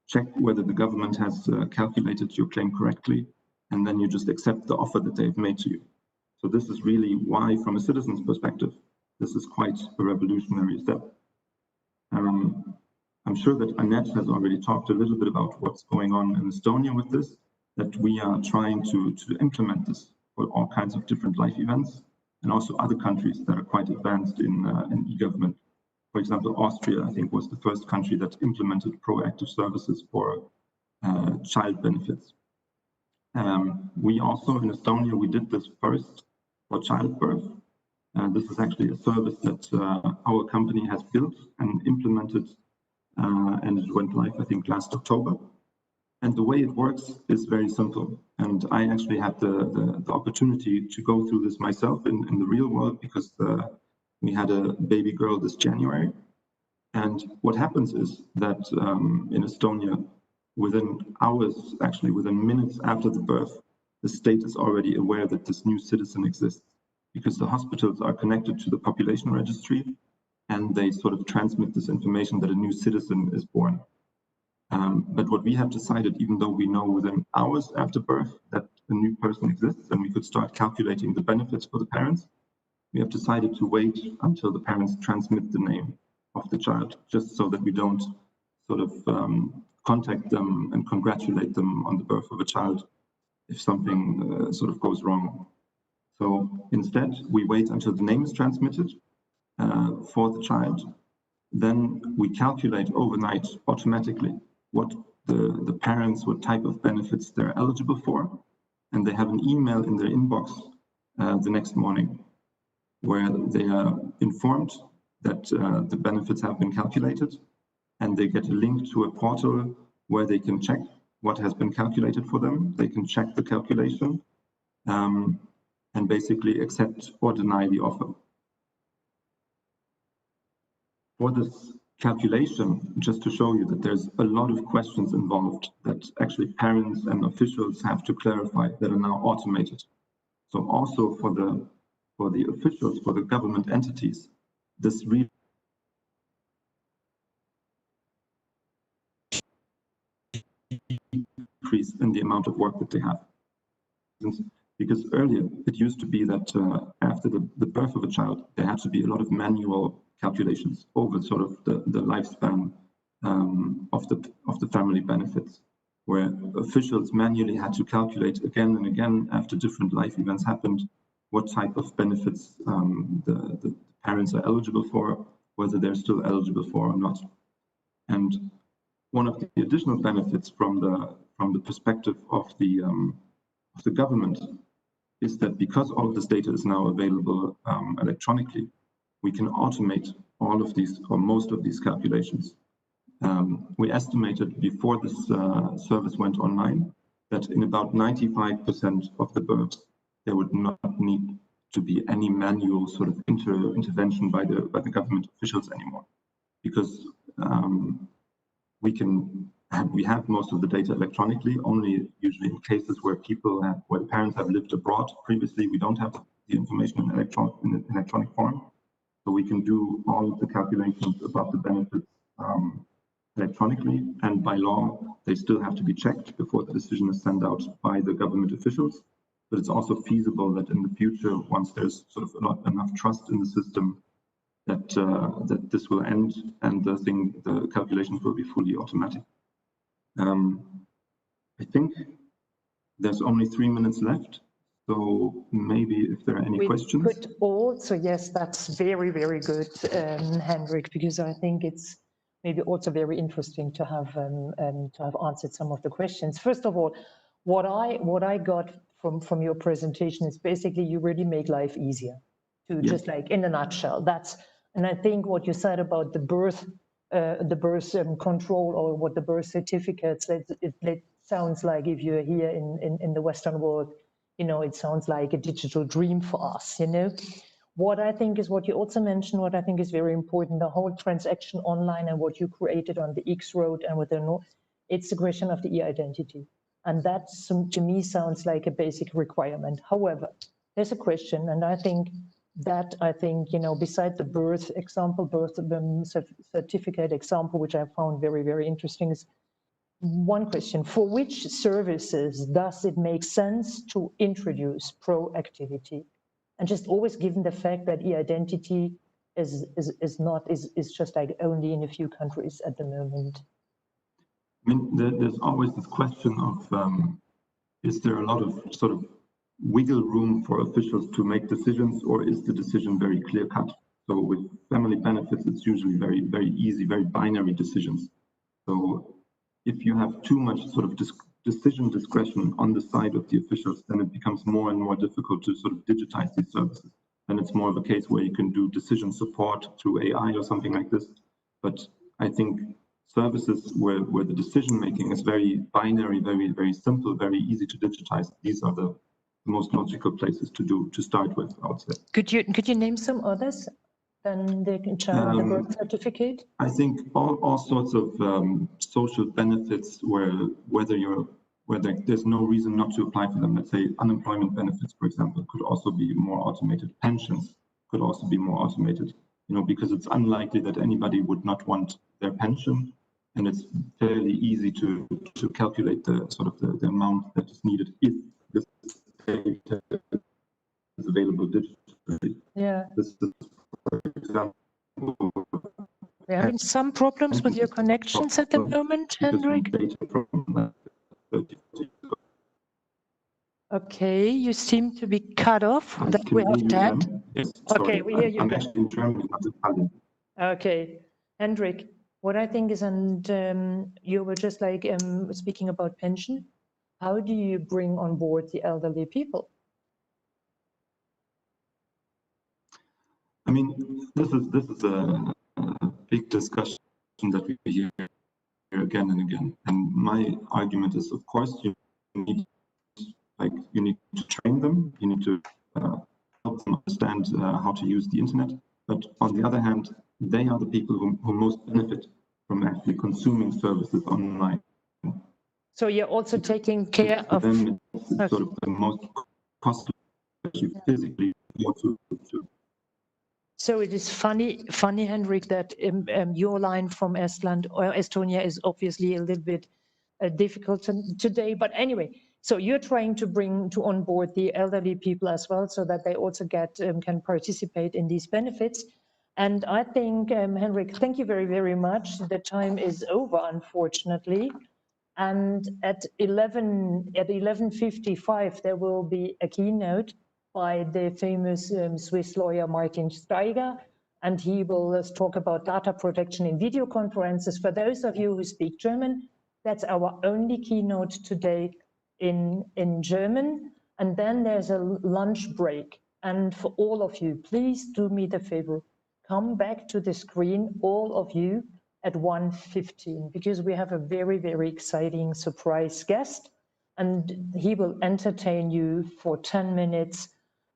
check whether the government has calculated your claim correctly, and then you just accept the offer that they've made to you. So this is really why, from a citizen's perspective, this is quite a revolutionary step. I'm sure that Annette has already talked a little bit about what's going on in Estonia with this, that we are trying to implement this for all kinds of different life events, and also other countries that are quite advanced in e-government. For example, Austria, I think, was the first country that implemented proactive services for child benefits. We also, in Estonia, we did this first for childbirth. This is actually a service that our company has built and implemented, and it went live, I think, last October. And the way it works is very simple. And I actually had the opportunity to go through this myself in the real world, because we had a baby girl this January. And what happens is that in Estonia, within hours, actually within minutes after the birth, the state is already aware that this new citizen exists, because the hospitals are connected to the population registry, and they sort of transmit this information that a new citizen is born. But what we have decided, even though we know within hours after birth that a new person exists and we could start calculating the benefits for the parents, we have decided to wait until the parents transmit the name of the child, just so that we don't sort of contact them and congratulate them on the birth of a child if something sort of goes wrong. So instead, we wait until the name is transmitted for the child. Then we calculate overnight automatically what the parents, what type of benefits they're eligible for. And they have an email in their inbox the next morning where they are informed that the benefits have been calculated, and they get a link to a portal where they can check what has been calculated for them. They can check the calculation and basically accept or deny the offer. For this calculation, just to show you that there's a lot of questions involved that actually parents and officials have to clarify that are now automated. So also for the officials, for the government entities, this really increase in the amount of work that they have. Because earlier it used to be that after the birth of a child, there had to be a lot of manual calculations over sort of the lifespan of the family benefits, where officials manually had to calculate again and again after different life events happened, what type of benefits the parents are eligible for, whether they're still eligible for or not. And one of the additional benefits from the perspective of the government is that because all of this data is now available electronically, we can automate all of these or most of these calculations. We estimated before this service went online that in about 95% of the births, there would not need to be any manual sort of intervention by the government officials anymore, because we have most of the data electronically. Only usually in cases where where parents have lived abroad previously, we don't have the information in electronic form. So we can do all of the calculations about the benefits electronically, and by law, they still have to be checked before the decision is sent out by the government officials. But it's also feasible that in the future, once there's sort of enough trust in the system, that this will end and the calculations will be fully automatic. I think there's only 3 minutes left. So maybe if there are any questions. Could also, yes, that's very, very good, Hendrik, because I think it's maybe also very interesting to have answered some of the questions. First of all, what I got from your presentation is basically you really make life easier. Just like in a nutshell, and I think what you said about the birth control or what the birth certificates, it sounds like if you're here in the Western world, it sounds like a digital dream for us, What I think is what you also mentioned, what I think is very important, the whole transaction online and what you created on the X road and with it's a question of the e-identity. And that to me sounds like a basic requirement. However, there's a question, and I think, beside the birth certificate example, which I found very, very interesting, is one question: for which services does it make sense to introduce proactivity? And just always given the fact that e-identity is just like only in a few countries at the moment. I mean, there's always this question of, is there a lot of sort of wiggle room for officials to make decisions, or is the decision very clear cut? So with family benefits, it's usually very, very easy, very binary decisions. So if you have too much sort of decision discretion on the side of the officials, then it becomes more and more difficult to sort of digitize these services. And it's more of a case where you can do decision support through AI or something like this. But I think services where the decision making is very binary, very, very simple, very easy to digitize, these are the most logical places to start with, I would say. Could you name some others than the birth certificate? I think all sorts of social benefits where there's no reason not to apply for them. Let's say unemployment benefits, for example, could also be more automated. Pensions could also be more automated, because it's unlikely that anybody would not want their pension, and it's fairly easy to calculate the amount that is needed if this data is available digitally. Yeah. This is, for example, we're having some problems with your connections at the moment, Hendrik. Okay, you seem to be cut off. That we have that. Yes, okay, we hear you. I'm actually in Germany, not Italian. Okay, Hendrik, what I think is, and you were just like speaking about pension. How do you bring on board the elderly people? I mean, this is a big discussion that we hear again and again. And my argument is, of course, you need to train them, you need to help them understand how to use the internet. But on the other hand, they are the people who most benefit from actually consuming services online. So you're also taking care of them. It's sort of the most costly you physically want to. So it is funny, Henrik, that your line from Estonia is obviously a little bit difficult today. But anyway, so you're trying to bring on board the elderly people as well, so that they also can participate in these benefits. And I think, Henrik, thank you very, very much. The time is over, unfortunately. And at 11:55, there will be a keynote by the famous Swiss lawyer Martin Steiger, and he will talk about data protection in video conferences. For those of you who speak German, that's our only keynote today in German. And then there's a lunch break. And for all of you, please do me the favor, come back to the screen, all of you, at 1:15, because we have a very, very exciting surprise guest, and he will entertain you for 10 minutes,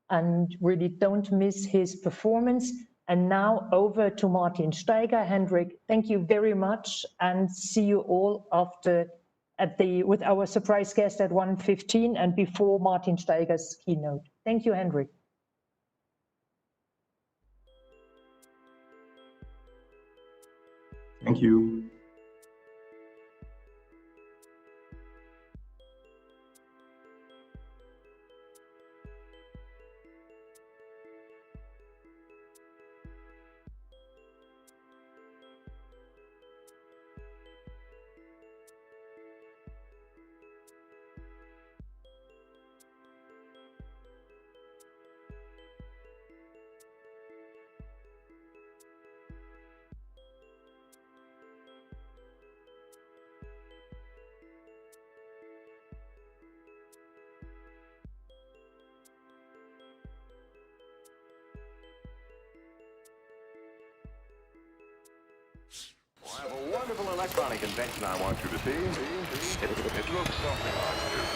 and really don't miss his performance. And now over to Martin Steiger. Henrik, thank you very much, and see you all with our surprise guest at 1:15 and before Martin Steiger's keynote. Thank you, Henrik. Thank you. I have a wonderful electronic invention I want you to see. It looks something like this.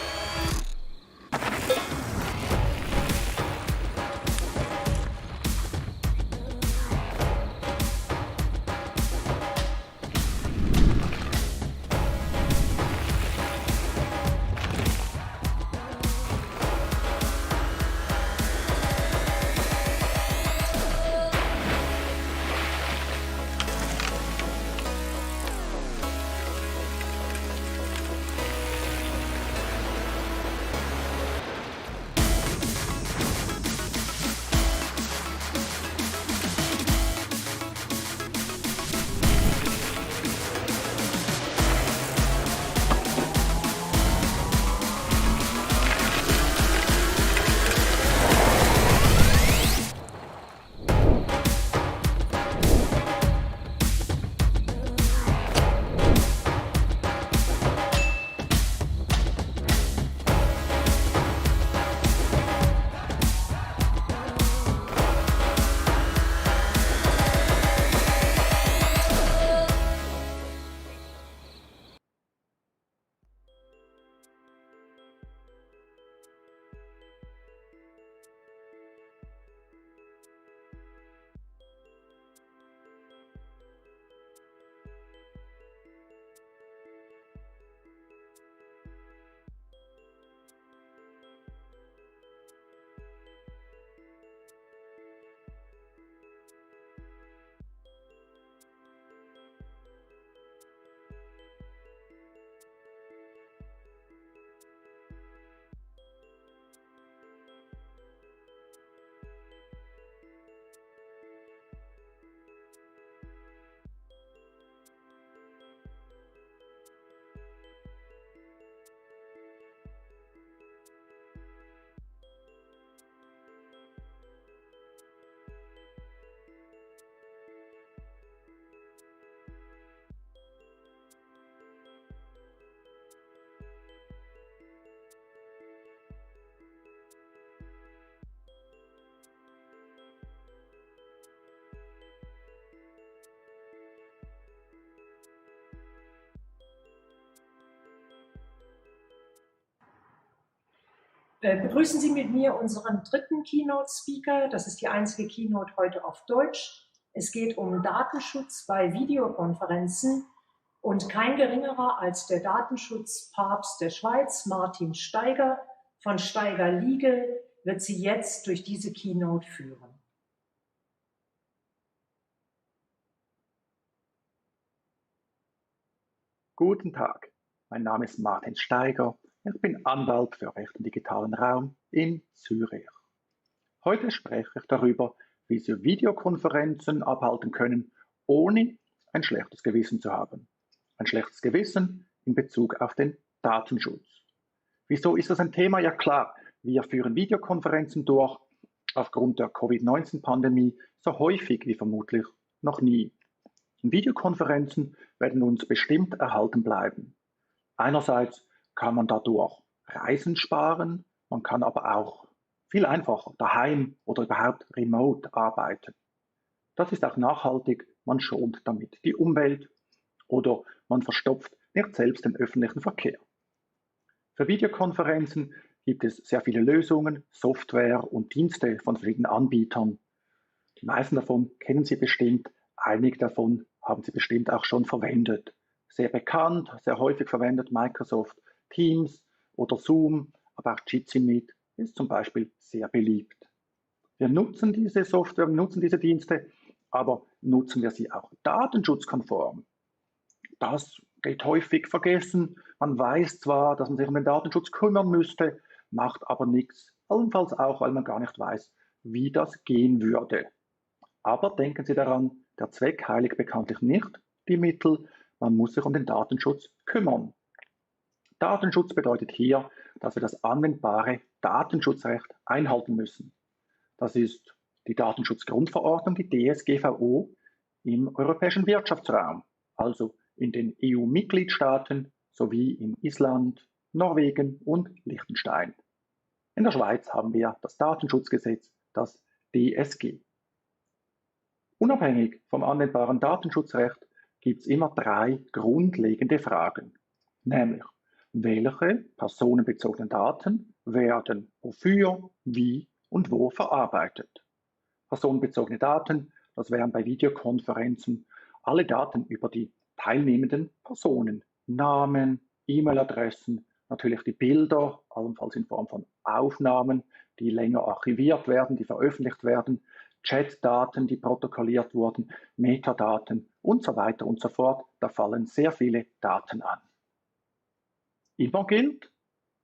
Begrüßen Sie mit mir unseren dritten Keynote-Speaker. Das ist die einzige Keynote heute auf Deutsch. Es geht um Datenschutz bei Videokonferenzen und kein geringerer als der Datenschutzpapst der Schweiz, Martin Steiger von Steiger Legal, wird Sie jetzt durch diese Keynote führen. Guten Tag, mein Name ist Martin Steiger. Ich bin Anwalt für Recht im digitalen Raum in Zürich. Heute spreche ich darüber, wie Sie Videokonferenzen abhalten können, ohne ein schlechtes Gewissen zu haben. Ein schlechtes Gewissen in Bezug auf den Datenschutz. Wieso ist das ein Thema? Ja klar, wir führen Videokonferenzen durch, aufgrund der Covid-19-Pandemie so häufig wie vermutlich noch nie. Videokonferenzen werden uns bestimmt erhalten bleiben. Einerseits kann man dadurch Reisen sparen, man kann aber auch viel einfacher daheim oder überhaupt remote arbeiten. Das ist auch nachhaltig, man schont damit die Umwelt oder man verstopft nicht selbst den öffentlichen Verkehr. Für Videokonferenzen gibt es sehr viele Lösungen, Software und Dienste von verschiedenen Anbietern. Die meisten davon kennen Sie bestimmt, einige davon haben Sie bestimmt auch schon verwendet. Sehr bekannt, sehr häufig verwendet Microsoft Teams oder Zoom, aber auch Jitsi Meet ist zum Beispiel sehr beliebt. Wir nutzen diese Software, wir nutzen diese Dienste, aber nutzen wir sie auch datenschutzkonform? Das geht häufig vergessen. Man weiß zwar, dass man sich um den Datenschutz kümmern müsste, macht aber nichts. Allenfalls auch, weil man gar nicht weiß, wie das gehen würde. Aber denken Sie daran, der Zweck heiligt bekanntlich nicht die Mittel. Man muss sich um den Datenschutz kümmern. Datenschutz bedeutet hier, dass wir das anwendbare Datenschutzrecht einhalten müssen. Das ist die Datenschutzgrundverordnung, die DSGVO, im europäischen Wirtschaftsraum, also in den EU-Mitgliedstaaten sowie in Island, Norwegen und Liechtenstein. In der Schweiz haben wir das Datenschutzgesetz, das DSG. Unabhängig vom anwendbaren Datenschutzrecht gibt es immer drei grundlegende Fragen, nämlich welche personenbezogenen Daten werden wofür, wie und wo verarbeitet. Personenbezogene Daten, das wären bei Videokonferenzen alle Daten über die teilnehmenden Personen, Namen, E-Mail-Adressen, natürlich die Bilder, allenfalls in Form von Aufnahmen, die länger archiviert werden, die veröffentlicht werden, Chatdaten, die protokolliert wurden, Metadaten und so weiter und so fort. Da fallen sehr viele Daten an. Immer gilt,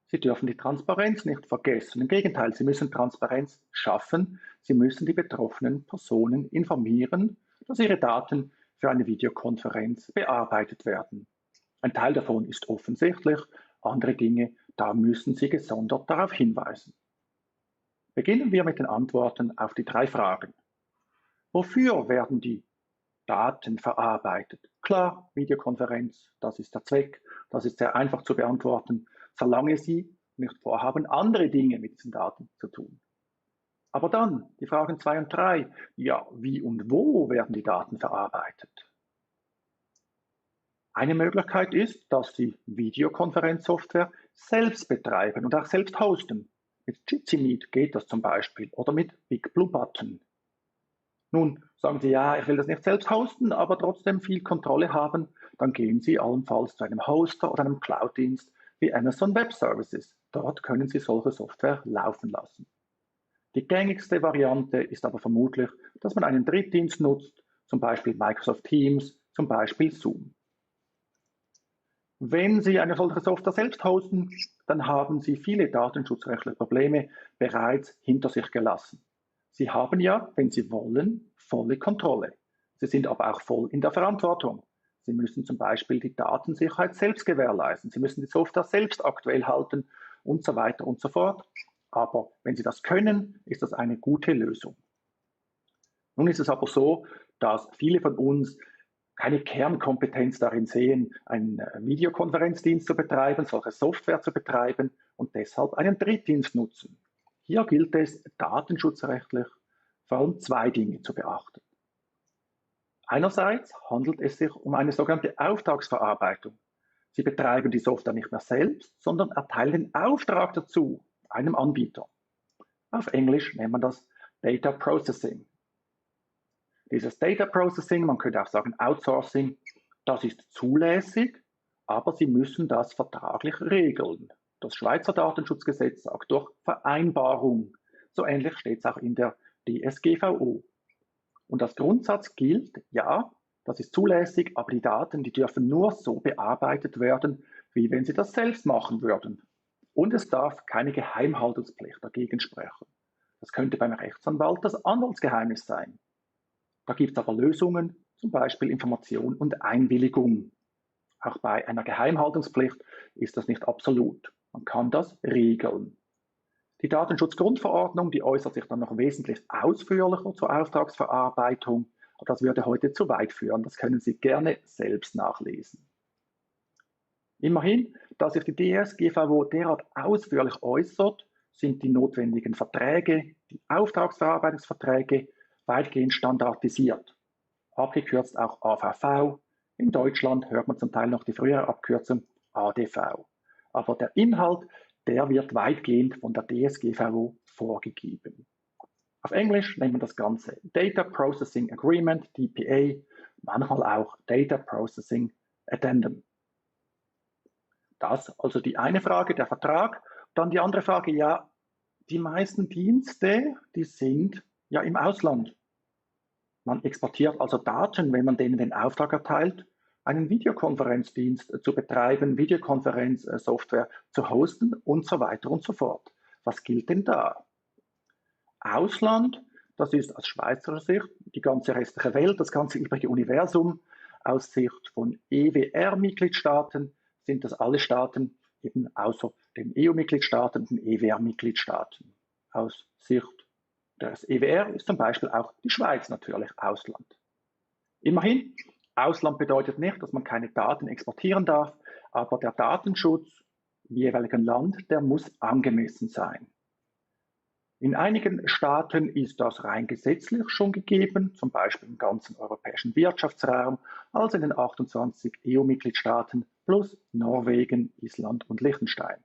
Sie dürfen die Transparenz nicht vergessen. Im Gegenteil, Sie müssen Transparenz schaffen. Sie müssen die betroffenen Personen informieren, dass ihre Daten für eine Videokonferenz bearbeitet werden. Ein Teil davon ist offensichtlich, andere Dinge, da müssen Sie gesondert darauf hinweisen. Beginnen wir mit den Antworten auf die drei Fragen. Wofür werden die Daten verarbeitet? Klar, Videokonferenz, das ist der Zweck, das ist sehr einfach zu beantworten, solange Sie nicht vorhaben, andere Dinge mit diesen Daten zu tun. Aber dann, die Fragen 2 und 3, ja, wie und wo werden die Daten verarbeitet? Eine Möglichkeit ist, dass Sie Videokonferenzsoftware selbst betreiben und auch selbst hosten. Mit Jitsi Meet geht das zum Beispiel oder mit Big Blue Button. Nun sagen Sie, ja, ich will das nicht selbst hosten, aber trotzdem viel Kontrolle haben, dann gehen Sie allenfalls zu einem Hoster oder einem Cloud-Dienst wie Amazon Web Services. Dort können Sie solche Software laufen lassen. Die gängigste Variante ist aber vermutlich, dass man einen Drittdienst nutzt, zum Beispiel Microsoft Teams, zum Beispiel Zoom. Wenn Sie eine solche Software selbst hosten, dann haben Sie viele datenschutzrechtliche Probleme bereits hinter sich gelassen. Sie haben ja, wenn Sie wollen, volle Kontrolle. Sie sind aber auch voll in der Verantwortung. Sie müssen zum Beispiel die Datensicherheit selbst gewährleisten. Sie müssen die Software selbst aktuell halten und so weiter und so fort. Aber wenn Sie das können, ist das eine gute Lösung. Nun ist es aber so, dass viele von uns keine Kernkompetenz darin sehen, einen Videokonferenzdienst zu betreiben, solche Software zu betreiben und deshalb einen Drittdienst nutzen. Hier gilt es datenschutzrechtlich vor allem zwei Dinge zu beachten. Einerseits handelt es sich um eine sogenannte Auftragsverarbeitung. Sie betreiben die Software nicht mehr selbst, sondern erteilen den Auftrag dazu einem Anbieter. Auf Englisch nennt man das Data Processing. Dieses Data Processing, man könnte auch sagen Outsourcing, das ist zulässig, aber Sie müssen das vertraglich regeln. Das Schweizer Datenschutzgesetz sagt durch Vereinbarung. So ähnlich steht es auch in der DSGVO. Und als Grundsatz gilt, ja, das ist zulässig, aber die Daten, die dürfen nur so bearbeitet werden, wie wenn Sie das selbst machen würden. Und es darf keine Geheimhaltungspflicht dagegen sprechen. Das könnte beim Rechtsanwalt das Anwaltsgeheimnis sein. Da gibt es aber Lösungen, zum Beispiel Information und Einwilligung. Auch bei einer Geheimhaltungspflicht ist das nicht absolut. Man kann das regeln. Die Datenschutzgrundverordnung, die äußert sich dann noch wesentlich ausführlicher zur Auftragsverarbeitung. Aber das würde heute zu weit führen. Das können Sie gerne selbst nachlesen. Immerhin, da sich die DSGVO derart ausführlich äußert, sind die notwendigen Verträge, die Auftragsverarbeitungsverträge, weitgehend standardisiert. Abgekürzt auch AVV. In Deutschland hört man zum Teil noch die frühere Abkürzung ADV. Aber der Inhalt, der wird weitgehend von der DSGVO vorgegeben. Auf Englisch nennt man das Ganze Data Processing Agreement, DPA, manchmal auch Data Processing Addendum. Das also die eine Frage, der Vertrag. Dann die andere Frage, ja, die meisten Dienste, die sind ja im Ausland. Man exportiert also Daten, wenn man denen den Auftrag erteilt, einen Videokonferenzdienst zu betreiben, Videokonferenzsoftware zu hosten und so weiter und so fort. Was gilt denn da? Ausland, das ist aus Schweizer Sicht die ganze restliche Welt, das ganze übrige Universum. Aus Sicht von EWR-Mitgliedstaaten sind das alle Staaten, eben außer den EU-Mitgliedstaaten und den EWR-Mitgliedstaaten. Aus Sicht des EWR ist zum Beispiel auch die Schweiz natürlich Ausland. Immerhin, Ausland bedeutet nicht, dass man keine Daten exportieren darf, aber der Datenschutz im jeweiligen Land, der muss angemessen sein. In einigen Staaten ist das rein gesetzlich schon gegeben, zum Beispiel im ganzen europäischen Wirtschaftsraum, also in den 28 EU-Mitgliedstaaten plus Norwegen, Island und Liechtenstein.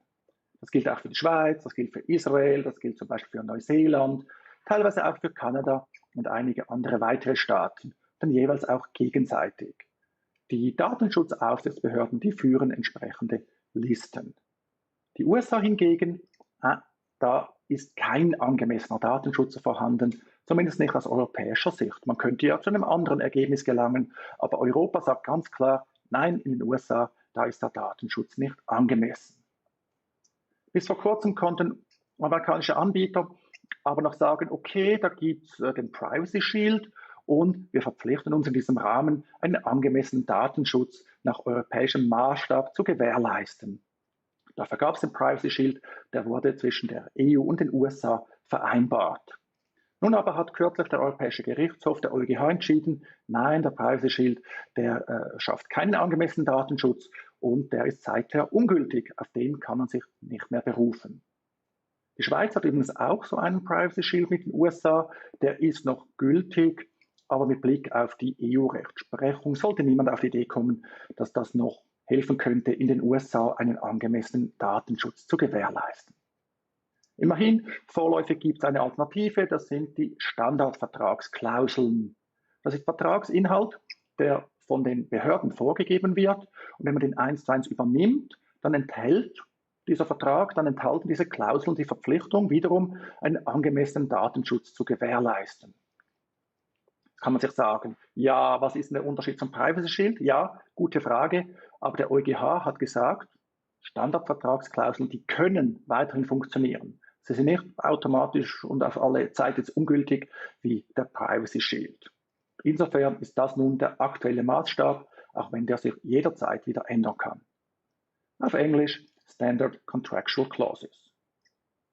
Das gilt auch für die Schweiz, das gilt für Israel, das gilt zum Beispiel für Neuseeland, teilweise auch für Kanada und einige andere weitere Staaten, dann jeweils auch gegenseitig. Die Datenschutzaufsichtsbehörden, die führen entsprechende Listen. Die USA hingegen, da ist kein angemessener Datenschutz vorhanden, zumindest nicht aus europäischer Sicht. Man könnte ja zu einem anderen Ergebnis gelangen, aber Europa sagt ganz klar, nein, in den USA, da ist der Datenschutz nicht angemessen. Bis vor kurzem konnten amerikanische Anbieter aber noch sagen, okay, da gibt es den Privacy Shield und wir verpflichten uns in diesem Rahmen, einen angemessenen Datenschutz nach europäischem Maßstab zu gewährleisten. Dafür gab es den Privacy Shield, der wurde zwischen der EU und den USA vereinbart. Nun aber hat kürzlich der Europäische Gerichtshof, der EuGH, entschieden, nein, der Privacy Shield, der schafft keinen angemessenen Datenschutz und der ist seither ungültig. Auf den kann man sich nicht mehr berufen. Die Schweiz hat übrigens auch so einen Privacy Shield mit den USA, der ist noch gültig, aber mit Blick auf die EU-Rechtsprechung sollte niemand auf die Idee kommen, dass das noch helfen könnte, in den USA einen angemessenen Datenschutz zu gewährleisten. Immerhin, vorläufig gibt es eine Alternative, das sind die Standardvertragsklauseln. Das ist Vertragsinhalt, der von den Behörden vorgegeben wird und wenn man den 1:1 übernimmt, dann enthält dieser Vertrag, dann enthalten diese Klauseln die Verpflichtung, wiederum einen angemessenen Datenschutz zu gewährleisten. Kann man sich sagen, ja, was ist denn der Unterschied zum Privacy Shield? Ja, gute Frage, aber der EuGH hat gesagt, Standardvertragsklauseln, die können weiterhin funktionieren. Sie sind nicht automatisch und auf alle Zeit jetzt ungültig wie der Privacy Shield. Insofern ist das nun der aktuelle Maßstab, auch wenn der sich jederzeit wieder ändern kann. Auf Englisch Standard Contractual Clauses.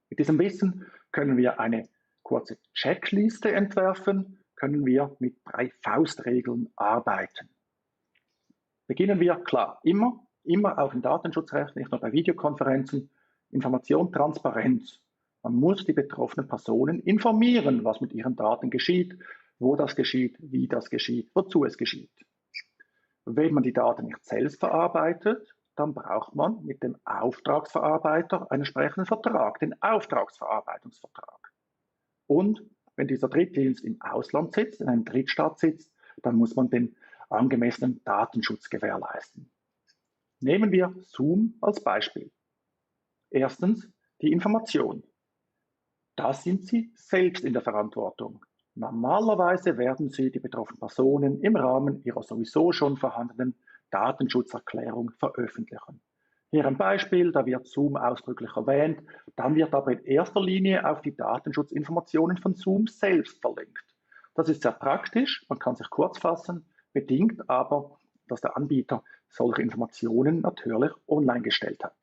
Mit diesem Wissen können wir eine kurze Checkliste entwerfen, können wir mit 3 Faustregeln arbeiten. Beginnen wir, klar, immer auch im Datenschutzrecht, nicht nur bei Videokonferenzen, Information, Transparenz. Man muss die betroffenen Personen informieren, was mit ihren Daten geschieht, wo das geschieht, wie das geschieht, wozu es geschieht. Wenn man die Daten nicht selbst verarbeitet, dann braucht man mit dem Auftragsverarbeiter einen entsprechenden Vertrag, den Auftragsverarbeitungsvertrag. Und wenn dieser Drittdienst im Ausland sitzt, in einem Drittstaat sitzt, dann muss man den angemessenen Datenschutz gewährleisten. Nehmen wir Zoom als Beispiel. Erstens die Information. Da sind Sie selbst in der Verantwortung. Normalerweise werden Sie die betroffenen Personen im Rahmen ihrer sowieso schon vorhandenen Datenschutzerklärung veröffentlichen. Hier ein Beispiel, da wird Zoom ausdrücklich erwähnt, dann wird aber in erster Linie auf die Datenschutzinformationen von Zoom selbst verlinkt. Das ist sehr praktisch, man kann sich kurz fassen, bedingt aber, dass der Anbieter solche Informationen natürlich online gestellt hat.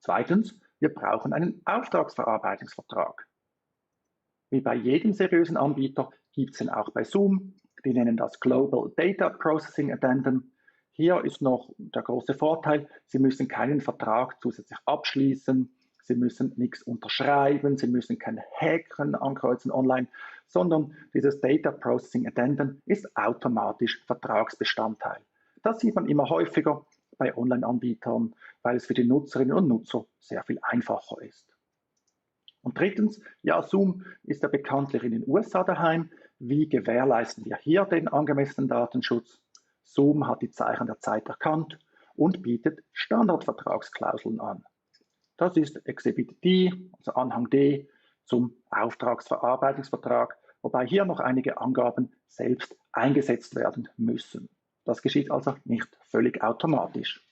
Zweitens, wir brauchen einen Auftragsverarbeitungsvertrag. Wie bei jedem seriösen Anbieter gibt es den auch bei Zoom. Die nennen das Global Data Processing Addendum. Hier ist noch der große Vorteil, Sie müssen keinen Vertrag zusätzlich abschließen, Sie müssen nichts unterschreiben, Sie müssen kein Hacken ankreuzen online, sondern dieses Data Processing Addendum ist automatisch Vertragsbestandteil. Das sieht man immer häufiger bei Online-Anbietern, weil es für die Nutzerinnen und Nutzer sehr viel einfacher ist. Und drittens, ja, Zoom ist ja bekanntlich in den USA daheim. Wie gewährleisten wir hier den angemessenen Datenschutz? Zoom hat die Zeichen der Zeit erkannt und bietet Standardvertragsklauseln an. Das ist Exhibit D, also Anhang D, zum Auftragsverarbeitungsvertrag, wobei hier noch einige Angaben selbst eingesetzt werden müssen. Das geschieht also nicht völlig automatisch.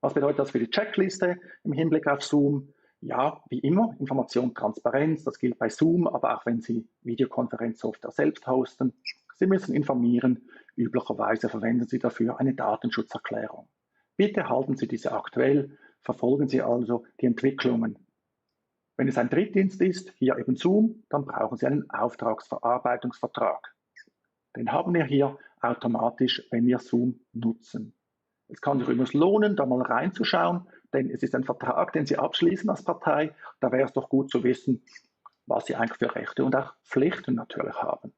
Was bedeutet das für die Checkliste im Hinblick auf Zoom? Ja, wie immer, Information, Transparenz, das gilt bei Zoom, aber auch wenn Sie Videokonferenzsoftware selbst hosten. Sie müssen informieren, üblicherweise verwenden Sie dafür eine Datenschutzerklärung. Bitte halten Sie diese aktuell, verfolgen Sie also die Entwicklungen. Wenn es ein Drittdienst ist, hier eben Zoom, dann brauchen Sie einen Auftragsverarbeitungsvertrag. Den haben wir hier automatisch, wenn wir Zoom nutzen. Es kann sich übrigens lohnen, da mal reinzuschauen, denn es ist ein Vertrag, den Sie abschließen als Partei. Da wäre es doch gut zu wissen, was Sie eigentlich für Rechte und auch Pflichten natürlich haben.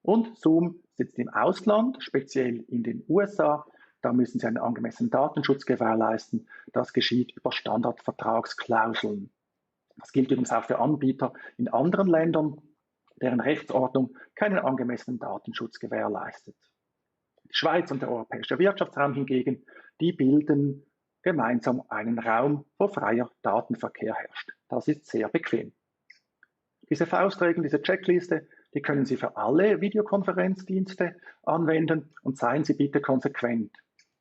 Und Zoom sitzt im Ausland, speziell in den USA. Da müssen Sie einen angemessenen Datenschutz gewährleisten. Das geschieht über Standardvertragsklauseln. Das gilt übrigens auch für Anbieter in anderen Ländern, deren Rechtsordnung keinen angemessenen Datenschutz gewährleistet. Die Schweiz und der Europäische Wirtschaftsraum hingegen, die bilden gemeinsam einen Raum, wo freier Datenverkehr herrscht. Das ist sehr bequem. Diese Faustregeln, diese Checkliste, die können Sie für alle Videokonferenzdienste anwenden und seien Sie bitte konsequent.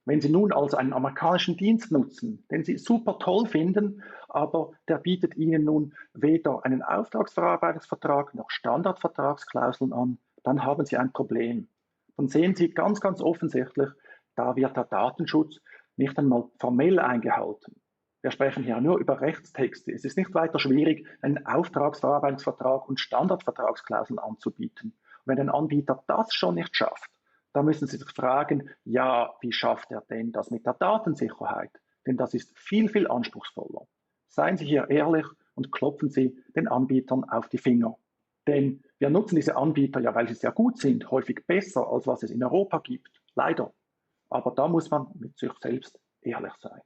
Wenn Sie nun also einen amerikanischen Dienst nutzen, den Sie super toll finden, aber der bietet Ihnen nun weder einen Auftragsverarbeitungsvertrag noch Standardvertragsklauseln an, dann haben Sie ein Problem. Dann sehen Sie ganz, ganz offensichtlich, da wird der Datenschutz nicht einmal formell eingehalten. Wir sprechen hier nur über Rechtstexte. Es ist nicht weiter schwierig, einen Auftragsverarbeitungsvertrag und Standardvertragsklauseln anzubieten. Und wenn ein Anbieter das schon nicht schafft, dann müssen Sie sich fragen, ja, wie schafft er denn das mit der Datensicherheit? Denn das ist viel, viel anspruchsvoller. Seien Sie hier ehrlich und klopfen Sie den Anbietern auf die Finger. Denn wir nutzen diese Anbieter ja, weil sie sehr gut sind, häufig besser, als was es in Europa gibt. Leider. Aber da muss man mit sich selbst ehrlich sein.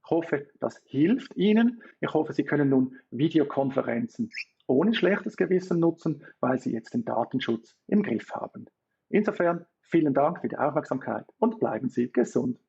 Ich hoffe, das hilft Ihnen. Ich hoffe, Sie können nun Videokonferenzen ohne schlechtes Gewissen nutzen, weil Sie jetzt den Datenschutz im Griff haben. Insofern vielen Dank für die Aufmerksamkeit und bleiben Sie gesund.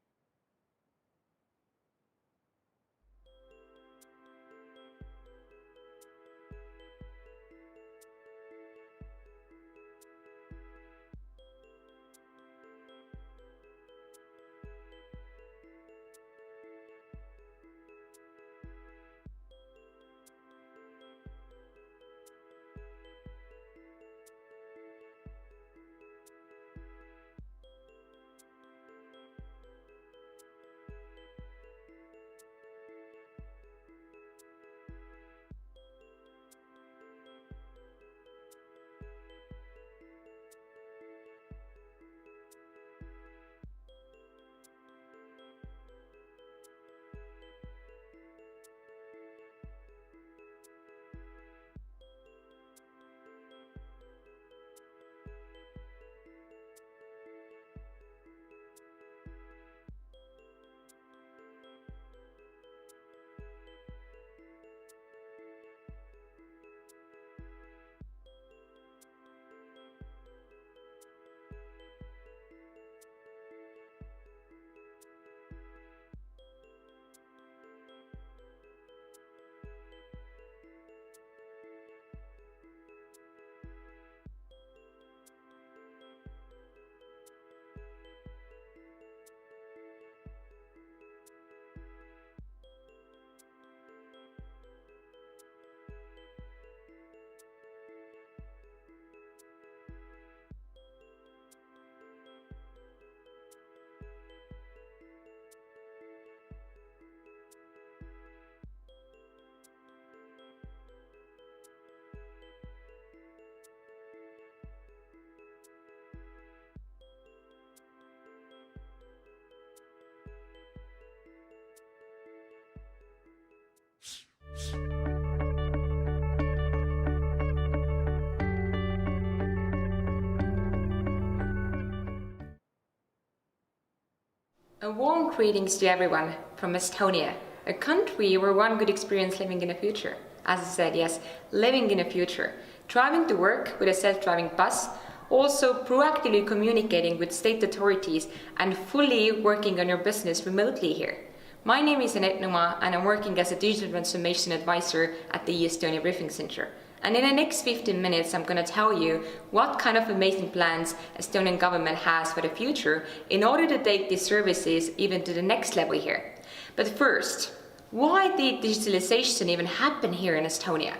A warm greetings to everyone from Estonia, a country where one could experience living in the future. As I said, yes, living in the future. Driving to work with a self-driving bus, also proactively communicating with state authorities and fully working on your business remotely here. My name is Annette Numa and I'm working as a digital transformation advisor at the Estonia Briefing Center. And in the next 15 minutes, I'm going to tell you what kind of amazing plans Estonian government has for the future in order to take these services even to the next level here. But first, why did digitalization even happen here in Estonia?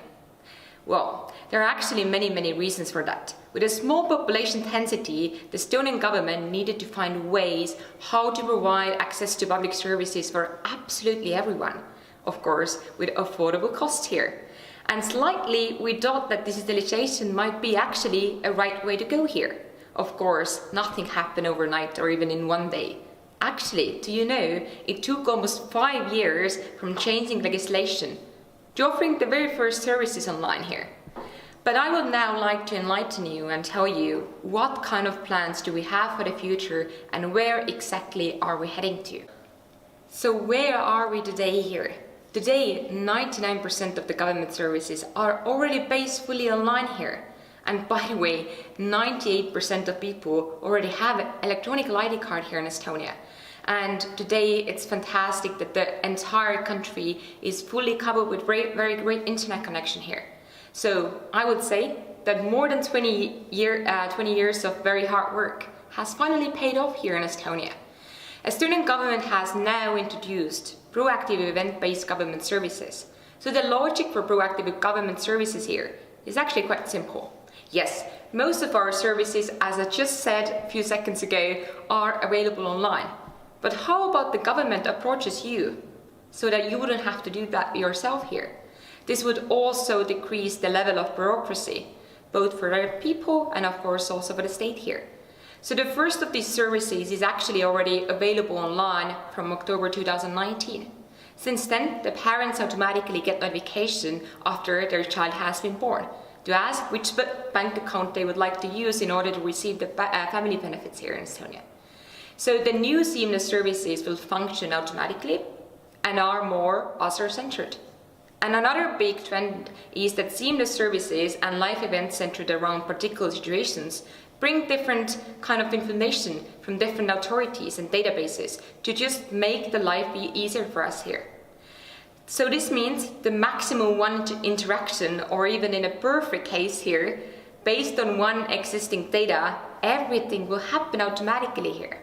Well, there are actually many reasons for that. With a small population density, the Estonian government needed to find ways how to provide access to public services for absolutely everyone. Of course, with affordable costs here. And slightly, we thought that digitalization might be actually a right way to go here. Of course, nothing happened overnight or even in one day. Actually, do you know, it took almost 5 years from changing legislation to offering the very first services online here. But I would now like to enlighten you and tell you what kind of plans do we have for the future and where exactly are we heading to. So where are we today here? Today, 99% of the government services are already based fully online here. And by the way, 98% of people already have an electronic ID card here in Estonia. And today it's fantastic that the entire country is fully covered with very great internet connection here. So I would say that more than 20 years of very hard work has finally paid off here in Estonia. Estonian government has now introduced proactive event-based government services. So the logic for proactive government services here is actually quite simple. Yes, most of our services, as I just said a few seconds ago, are available online. But how about the government approaches you so that you wouldn't have to do that yourself here? This would also decrease the level of bureaucracy, both for the people and of course also for the state here. So the first of these services is actually already available online from October 2019. Since then, the parents automatically get notification after their child has been born to ask which bank account they would like to use in order to receive the family benefits here in Estonia. So the new seamless services will function automatically and are more user-centered. And another big trend is that seamless services and live events centered around particular situations bring different kind of information from different authorities and databases to just make the life be easier for us here. So this means the maximum one interaction, or even in a perfect case here, based on one existing data, everything will happen automatically here.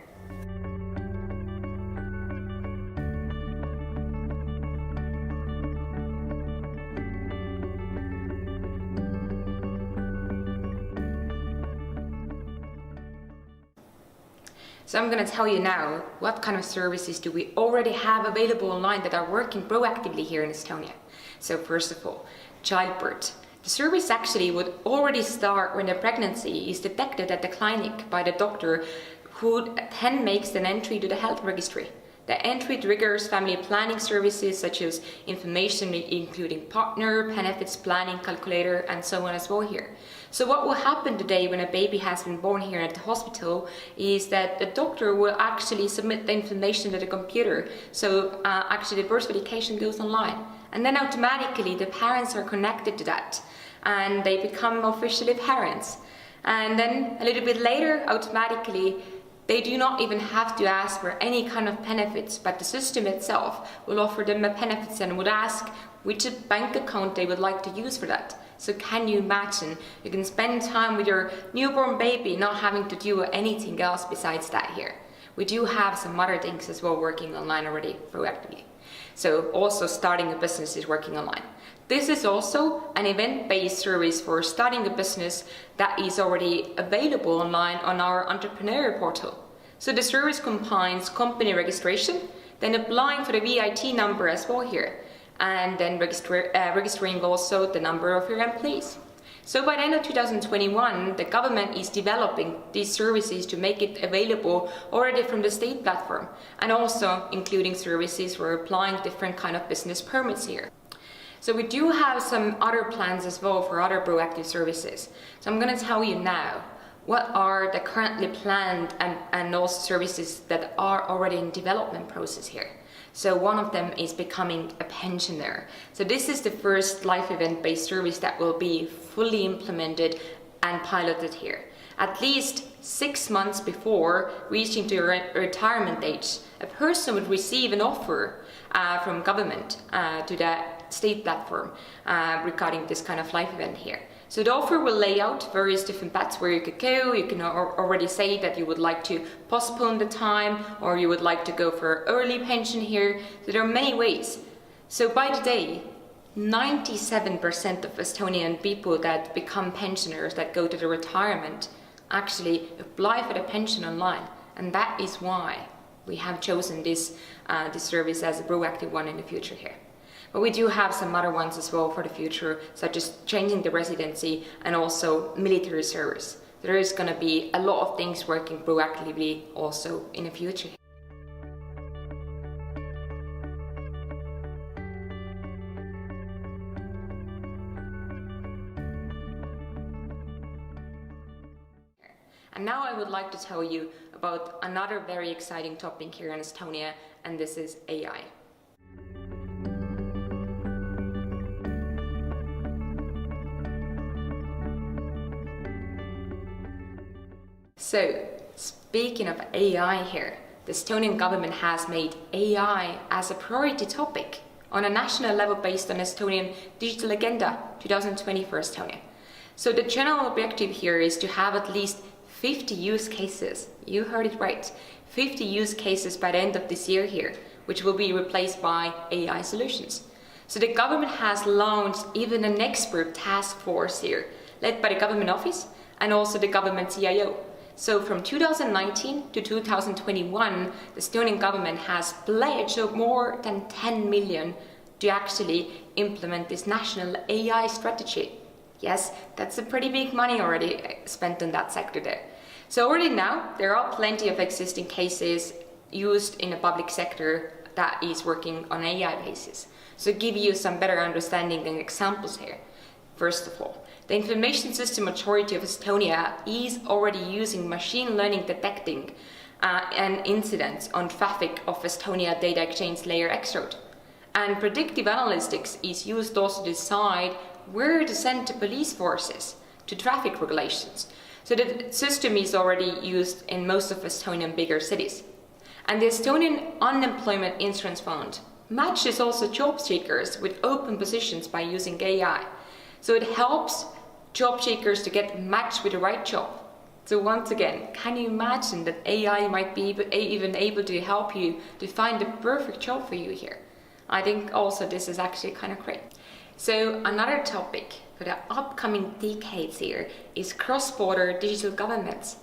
So I'm going to tell you now what kind of services do we already have available online that are working proactively here in Estonia. So first of all, childbirth. The service actually would already start when the pregnancy is detected at the clinic by the doctor, who then makes an entry to the health registry. The entry triggers family planning services such as information including partner, benefits planning calculator, and so on as well here. So what will happen today when a baby has been born here at the hospital is that the doctor will actually submit the information to the computer. So actually the birth verification goes online. And then automatically the parents are connected to that and they become officially parents. And then a little bit later, automatically, they do not even have to ask for any kind of benefits, but the system itself will offer them a benefits and would ask which bank account they would like to use for that. So can you imagine, you can spend time with your newborn baby not having to do anything else besides that here. We do have some other things as well working online already proactively. So also starting a business is working online. This is also an event-based service for starting a business that is already available online on our entrepreneur portal. So the service combines company registration, then applying for the VIT number as well here, and then registering also the number of your employees. So by the end of 2021, the government is developing these services to make it available already from the state platform, and also including services for applying different kind of business permits here. So we do have some other plans as well for other proactive services. So I'm going to tell you now what are the currently planned and also services that are already in development process here. So one of them is becoming a pensioner. So this is the first life event-based service that will be fully implemented and piloted here. At least 6 months before reaching the retirement age, a person would receive an offer from government to the state platform regarding this kind of life event here. So the offer will lay out various different paths where you could go. You can already say that you would like to postpone the time, or you would like to go for early pension here. So there are many ways. So by today, 97% of Estonian people that become pensioners, that go to the retirement, actually apply for the pension online. And that is why we have chosen this service as a proactive one in the future here. But we do have some other ones as well for the future, such as changing the residency and also military service. There is going to be a lot of things working proactively also in the future. And now I would like to tell you about another very exciting topic here in Estonia, and this is AI. So, speaking of AI here, the Estonian government has made AI as a priority topic on a national level based on Estonian Digital Agenda 2020 for Estonia. So the general objective here is to have at least 50 use cases. You heard it right. 50 use cases by the end of this year here, which will be replaced by AI solutions. So the government has launched even an expert task force here, led by the government office and also the government CIO. So from 2019 to 2021, the Estonian government has pledged more than 10 million to actually implement this national AI strategy. Yes, that's a pretty big money already spent in that sector there. So already now, there are plenty of existing cases used in the public sector that is working on AI basis. So give you some better understanding and examples here. First of all, the Information System Authority of Estonia is already using machine learning detecting and incidents on traffic of Estonia Data Exchange Layer X road. And predictive analytics is used also to decide where to send the police forces to traffic regulations. So the system is already used in most of Estonian bigger cities. And the Estonian Unemployment Insurance Fund matches also job seekers with open positions by using AI. So it helps job seekers to get matched with the right job. So once again, can you imagine that AI might be even able to help you to find the perfect job for you here? I think also this is actually kind of great. So another topic for the upcoming decades here is cross-border digital governments.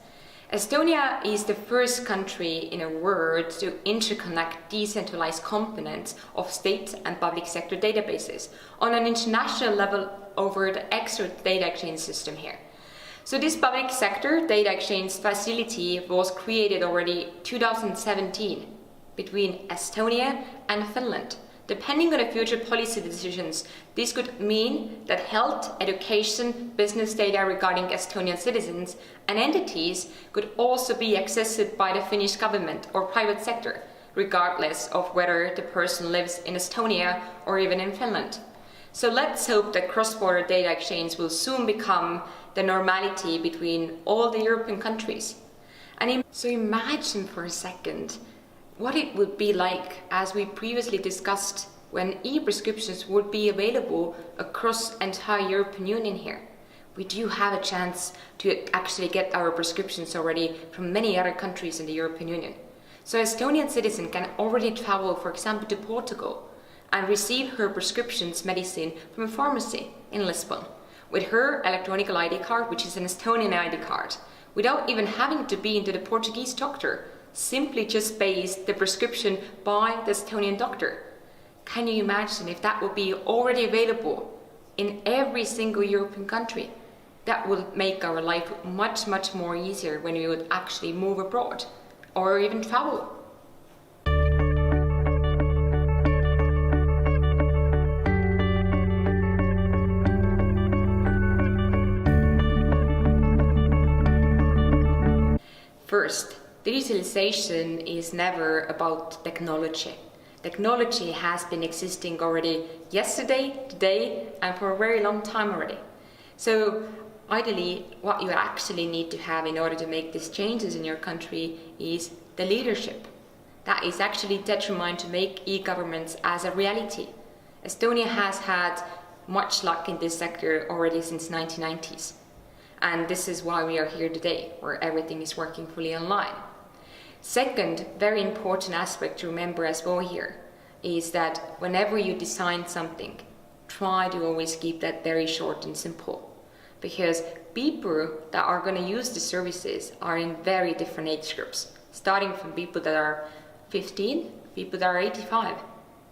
Estonia is the first country in the world to interconnect decentralized components of state and public sector databases on an international level over the extra data exchange system here. So this public sector data exchange facility was created already 2017 between Estonia and Finland. Depending on the future policy decisions, this could mean that health, education, business data regarding Estonian citizens and entities could also be accessed by the Finnish government or private sector, regardless of whether the person lives in Estonia or even in Finland. So let's hope that cross-border data exchange will soon become the normality between all the European countries. And so imagine for a second what it would be like, as we previously discussed, when e-prescriptions would be available across the entire European Union here. We do have a chance to actually get our prescriptions already from many other countries in the European Union. So Estonian citizen can already travel, for example, to Portugal and receive her prescriptions medicine from a pharmacy in Lisbon with her electronic ID card, which is an Estonian ID card, without even having to be into the Portuguese doctor. Simply just based the prescription by the Estonian doctor. Can you imagine if that would be already available in every single European country? That would make our life much, much more easier when we would actually move abroad or even travel. First, digitalization is never about technology. Technology has been existing already yesterday, today, and for a very long time already. So ideally, what you actually need to have in order to make these changes in your country is the leadership that is actually determined to make e-governments as a reality. Estonia has had much luck in this sector already since 1990s. And this is why we are here today, where everything is working fully online. Second, very important aspect to remember as well here is that whenever you design something, try to always keep that very short and simple. Because people that are going to use the services are in very different age groups, starting from people that are 15, people that are 85.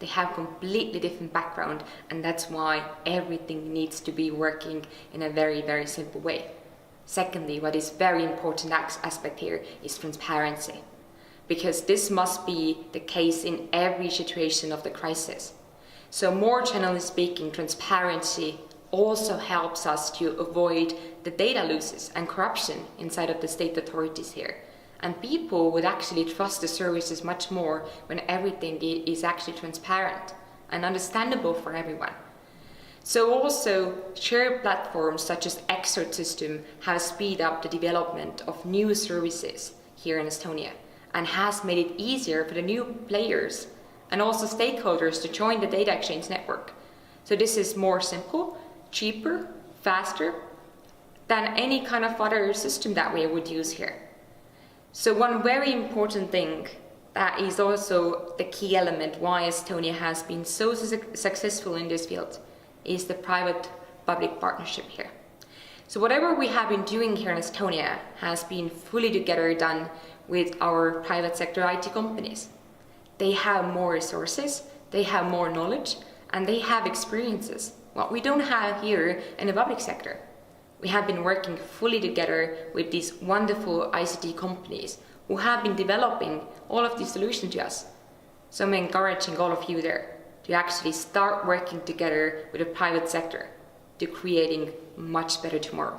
They have completely different background, and that's why everything needs to be working in a very, very simple way. Secondly, what is very important aspect here is transparency, because this must be the case in every situation of the crisis. So more generally speaking, transparency also helps us to avoid the data losses and corruption inside of the state authorities here. And people would actually trust the services much more when everything is actually transparent and understandable for everyone. So also, shared platforms such as Expert System have speeded up the development of new services here in Estonia and has made it easier for the new players and also stakeholders to join the data exchange network. So this is more simple, cheaper, faster than any kind of other system that we would use here. So one very important thing that is also the key element why Estonia has been so successful in this field is the private-public partnership here. So whatever we have been doing here in Estonia has been fully together done with our private sector IT companies. They have more resources, they have more knowledge, and they have experiences, what we don't have here in the public sector. We have been working fully together with these wonderful ICT companies who have been developing all of these solutions to us. So I'm encouraging all of you there to actually start working together with the private sector to creating much better tomorrow.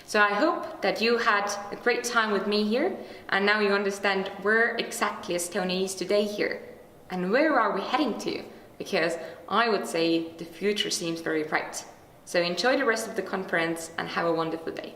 So I hope that you had a great time with me here, and now you understand where exactly Estonia is today here and where are we heading to, because I would say the future seems very bright. So enjoy the rest of the conference and have a wonderful day.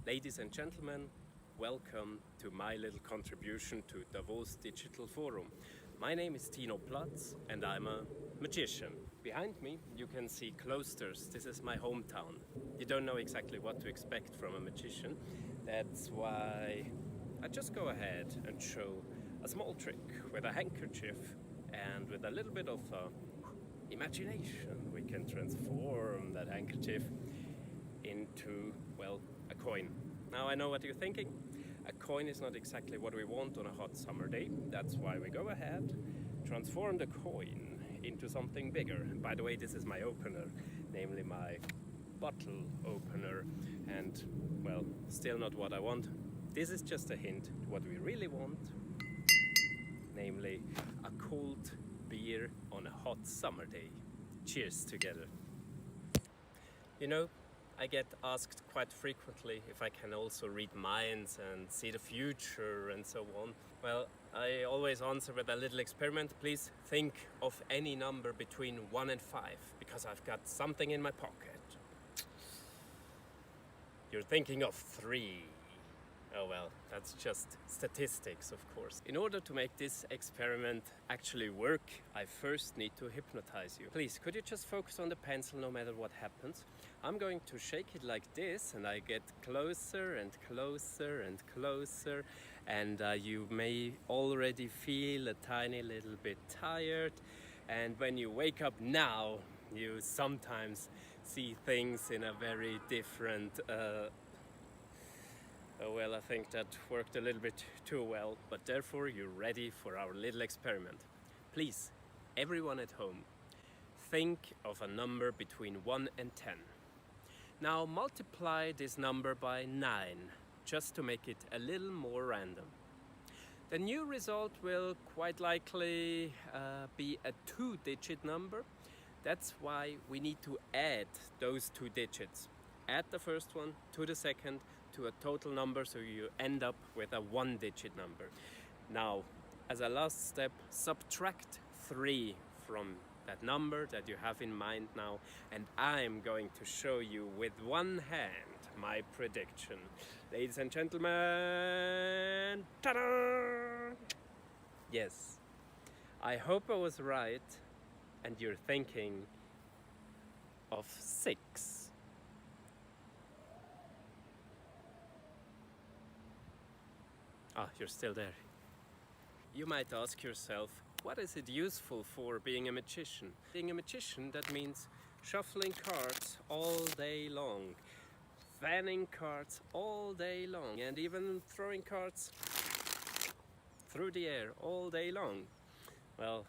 Ladies and gentlemen, welcome to my little contribution to Davos Digital Forum. My name is Tino Platz and I'm a magician. Behind me you can see Cloisters. This is my hometown. You don't know exactly what to expect from a magician. That's why I just go ahead and show a small trick with a handkerchief, and with a little bit of imagination we can transform that handkerchief into, well, a coin. Now I know what you're thinking. A coin is not exactly what we want on a hot summer day. That's why we go ahead, transform the coin into something bigger. And by the way, this is my opener, namely my bottle opener. And, well, still not what I want. This is just a hint to what we really want, namely a cold beer on a hot summer day. Cheers together. You know, I get asked quite frequently if I can also read minds and see the future and so on. Well, I always answer with a little experiment. Please think of any number between 1 and 5, because I've got something in my pocket. You're thinking of 3. Oh well, that's just statistics, of course. In order to make this experiment actually work, I first need to hypnotize you. Please, could you just focus on the pencil no matter what happens? I'm going to shake it like this, and I get closer and closer and closer, and you may already feel a tiny little bit tired. And when you wake up now, you sometimes see things in a very different Oh well, I think that worked a little bit too well, but therefore you're ready for our little experiment. Please, everyone at home, think of a number between 1 and 10. Now multiply this number by 9, just to make it a little more random. The new result will quite likely be a 2-digit number. That's why we need to add those 2 digits. Add the first one to the second to a total number, so you end up with a 1-digit number. Now, as a last step, subtract 3 from that number that you have in mind now, and I'm going to show you with one hand my prediction. Ladies and gentlemen, ta-da! Yes, I hope I was right, and you're thinking of 6. Ah, you're still there. You might ask yourself, what is it useful for being a magician? Being a magician, that means shuffling cards all day long, fanning cards all day long, and even throwing cards through the air all day long. Well,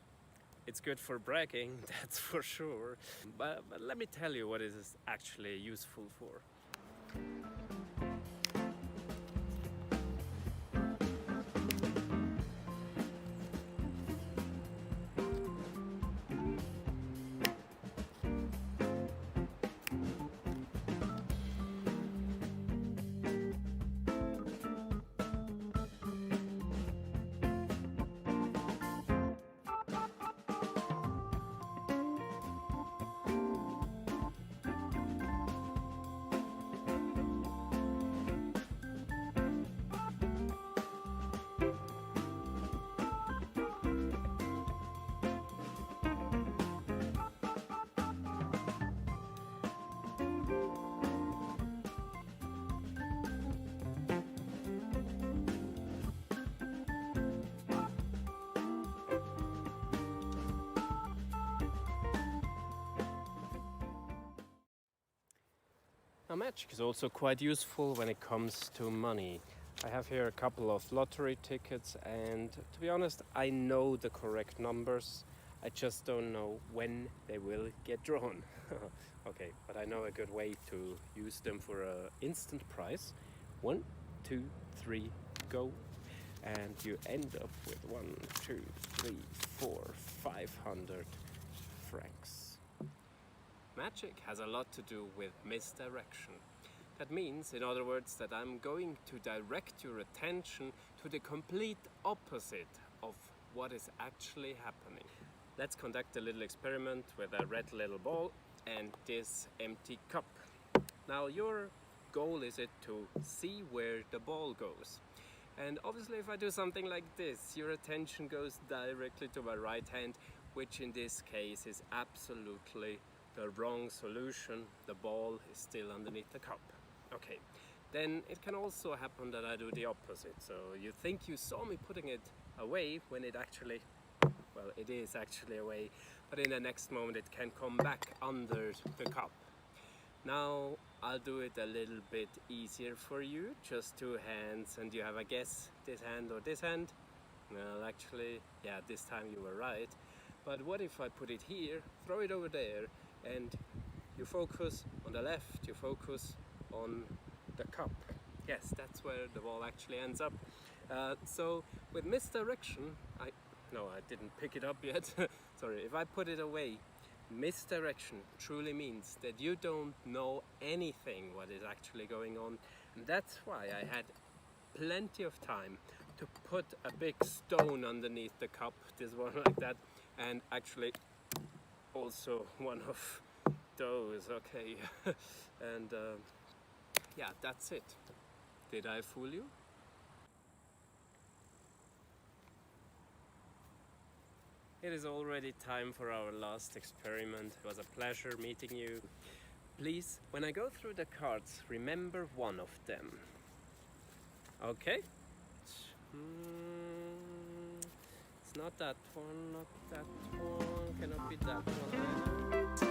it's good for bragging, that's for sure. But let me tell you what it is actually useful for. Now, magic is also quite useful when it comes to money. I have here a couple of lottery tickets, and to be honest, I know the correct numbers. I just don't know when they will get drawn. Okay, but I know a good way to use them for an instant prize. 1, 2, 3, go. And you end up with 1, 2, 3, 4, 500 francs. Magic has a lot to do with misdirection. That means, in other words, that I'm going to direct your attention to the complete opposite of what is actually happening. Let's conduct a little experiment with a red little ball and this empty cup. Now, your goal is it to see where the ball goes. And obviously if I do something like this, your attention goes directly to my right hand, which in this case is absolutely the wrong solution. The ball is still underneath the cup. Okay, then it can also happen that I do the opposite. So you think you saw me putting it away when it actually, well, it is actually away, but in the next moment it can come back under the cup. Now I'll do it a little bit easier for you, just two hands, and you have a guess, this hand or this hand? Well, actually, yeah, this time you were right. But what if I put it here, throw it over there, and you focus on the left, you focus on the cup. Yes, that's where the ball actually ends up. So with misdirection, I didn't pick it up yet. Sorry, if I put it away, misdirection truly means that you don't know anything what is actually going on. And that's why I had plenty of time to put a big stone underneath the cup, this one like that, and actually also one of those, okay. And yeah, that's it. Did I fool you? It is already time for our last experiment. It was a pleasure meeting you. Please, when I go through the cards, remember one of them. Okay? It's not that one, not that one, cannot be that one either.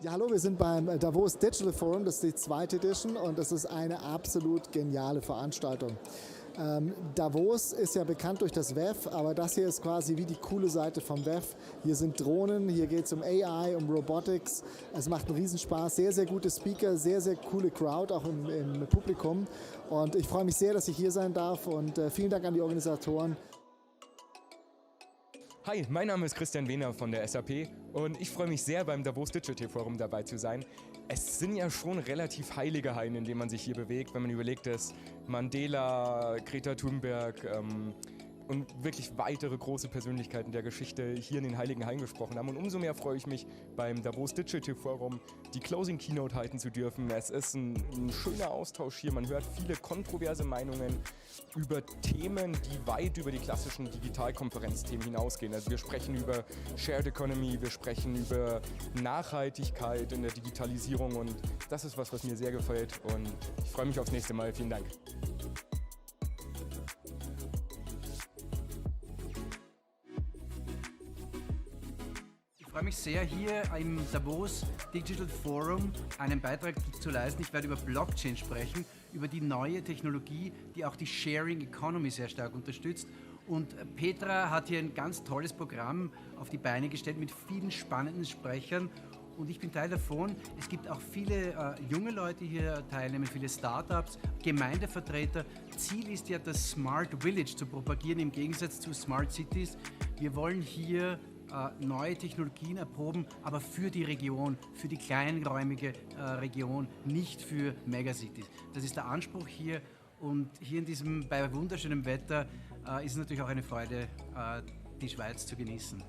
Ja, hallo, wir sind beim Davos Digital Forum, das ist die zweite Edition und das ist eine absolut geniale Veranstaltung. Davos ist ja bekannt durch das WEF, aber das hier ist quasi wie die coole Seite vom WEF. Hier sind Drohnen, hier geht es um AI, um Robotics. Es macht einen Riesenspaß, sehr, sehr gute Speaker, sehr, sehr coole Crowd, auch im Publikum. Und ich freue mich sehr, dass ich hier sein darf und vielen Dank an die Organisatoren. Hi, mein Name ist Christian Wehner von der SAP und ich freue mich sehr, beim Davos Digital Forum dabei zu sein. Es sind ja schon relativ heilige Hallen, in denen man sich hier bewegt, wenn man überlegt, dass Mandela, Greta Thunberg und wirklich weitere große Persönlichkeiten der Geschichte hier in den heiligen Hallen gesprochen haben. Und umso mehr freue ich mich, beim Davos Digital Forum die Closing Keynote halten zu dürfen. Es ist ein schöner Austausch hier. Man hört viele kontroverse Meinungen über Themen, die weit über die klassischen Digitalkonferenzthemen hinausgehen. Also wir sprechen über Shared Economy, wir sprechen über Nachhaltigkeit in der Digitalisierung und das ist was mir sehr gefällt und ich freue mich aufs nächste Mal. Vielen Dank. Ich freue mich sehr, hier im Davos Digital Forum einen Beitrag zu leisten. Ich werde über Blockchain sprechen, über die neue Technologie, die auch die Sharing Economy sehr stark unterstützt. Und Petra hat hier ein ganz tolles Programm auf die Beine gestellt mit vielen spannenden Sprechern. Und ich bin Teil davon. Es gibt auch viele junge Leute, die hier teilnehmen, viele Startups, Gemeindevertreter. Ziel ist ja, das Smart Village zu propagieren im Gegensatz zu Smart Cities. Wir wollen hier neue Technologien erproben, aber für die Region, für die kleinräumige Region, nicht für Megacities. Das ist der Anspruch hier und hier bei wunderschönem Wetter ist es natürlich auch eine Freude, die Schweiz zu genießen.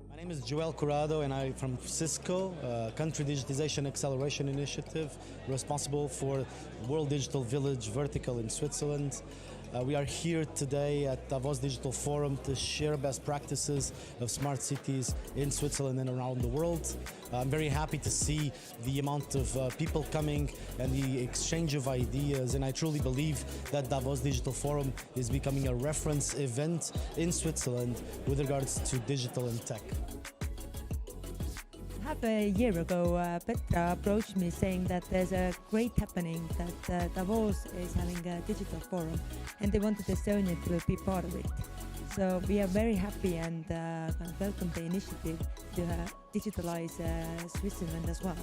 My name is Joel Corrado and I'm from Cisco, Country Digitization Acceleration Initiative, responsible for World Digital Village vertical in Switzerland. We are here today at Davos Digital Forum to share best practices of smart cities in Switzerland and around the world. I'm very happy to see the amount of people coming and the exchange of ideas, and I truly believe that Davos Digital Forum is becoming a reference event in Switzerland with regards to digital and tech. Half a year ago, Petra approached me saying that there's a great happening, that Davos is having a digital forum and they wanted Estonia to be part of it. So we are very happy and kind of welcome the initiative to digitalize Switzerland as well.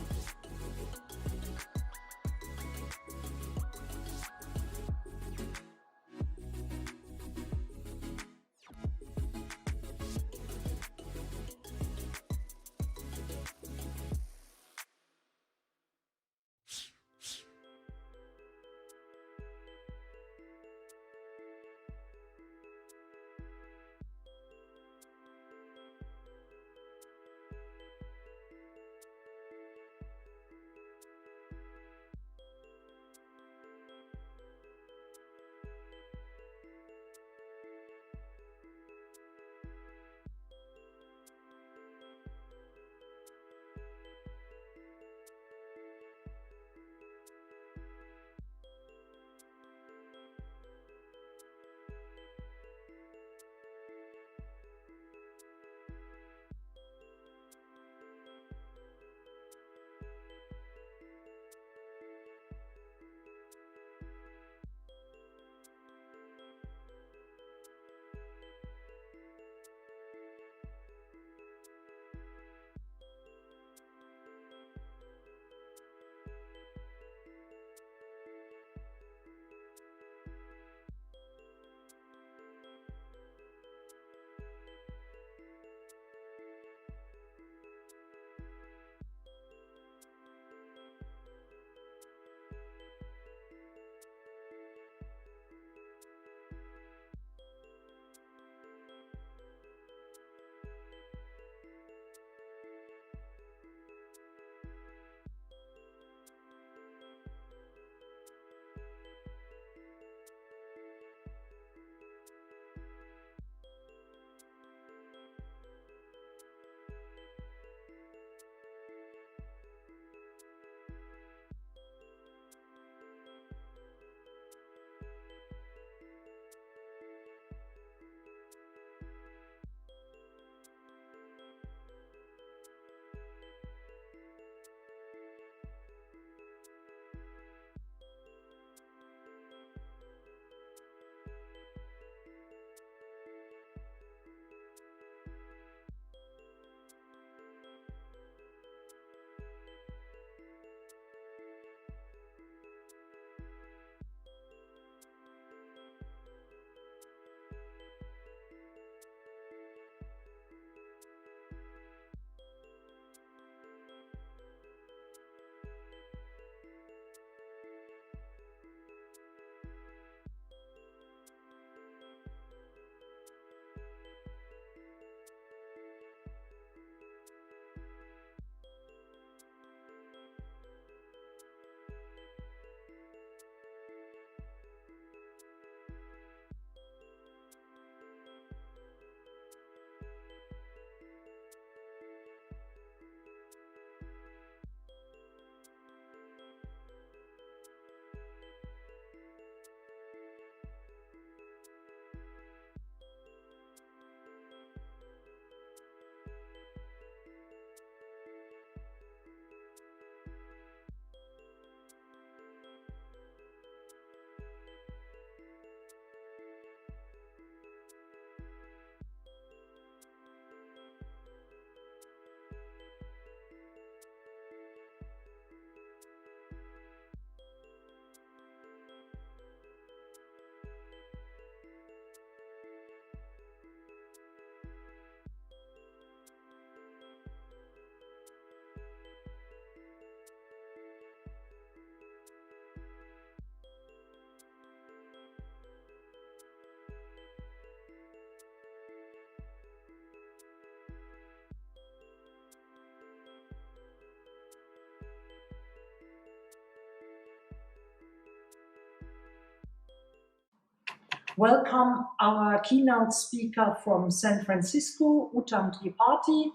welcome our keynote speaker from San Francisco, Uttam Tripathi.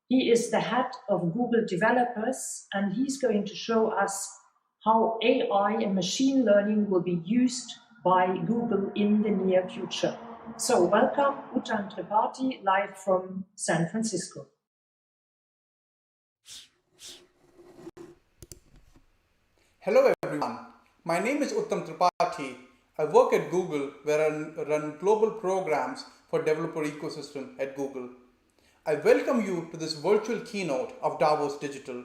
He is the head of Google Developers, and he's going to show us how AI and machine learning will be used by Google in the near future. So welcome, Uttam Tripathi, live from San Francisco. Hello everyone, my name is Uttam Tripathi. I work at Google where I run global programs for developer ecosystem at Google. I welcome you to this virtual keynote of Davos Digital.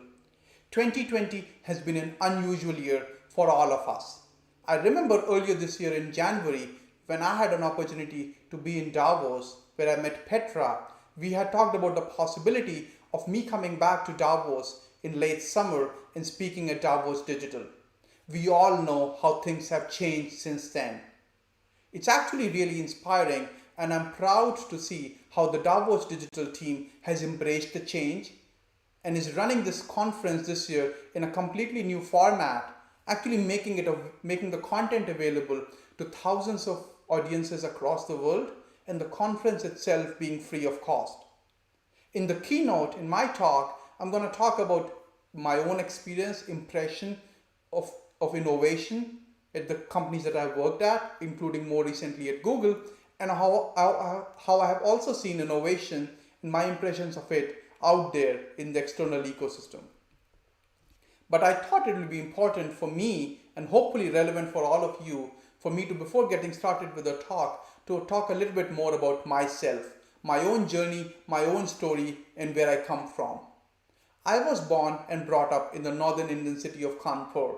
2020 has been an unusual year for all of us. I remember earlier this year in January when I had an opportunity to be in Davos where I met Petra. We had talked about the possibility of me coming back to Davos in late summer and speaking at Davos Digital. We all know how things have changed since then. It's actually really inspiring, and I'm proud to see how the Davos Digital team has embraced the change and is running this conference this year in a completely new format, actually making the content available to thousands of audiences across the world, and the conference itself being free of cost. In the keynote, in my talk, I'm going to talk about my own experience, impression of innovation at the companies that I've worked at, including more recently at Google, and how I have also seen innovation and my impressions of it out there in the external ecosystem. But I thought it would be important for me, and hopefully relevant for all of you, for me to, before getting started with the talk, to talk a little bit more about myself, my own journey, my own story, and where I come from. I was born and brought up in the northern Indian city of Kanpur.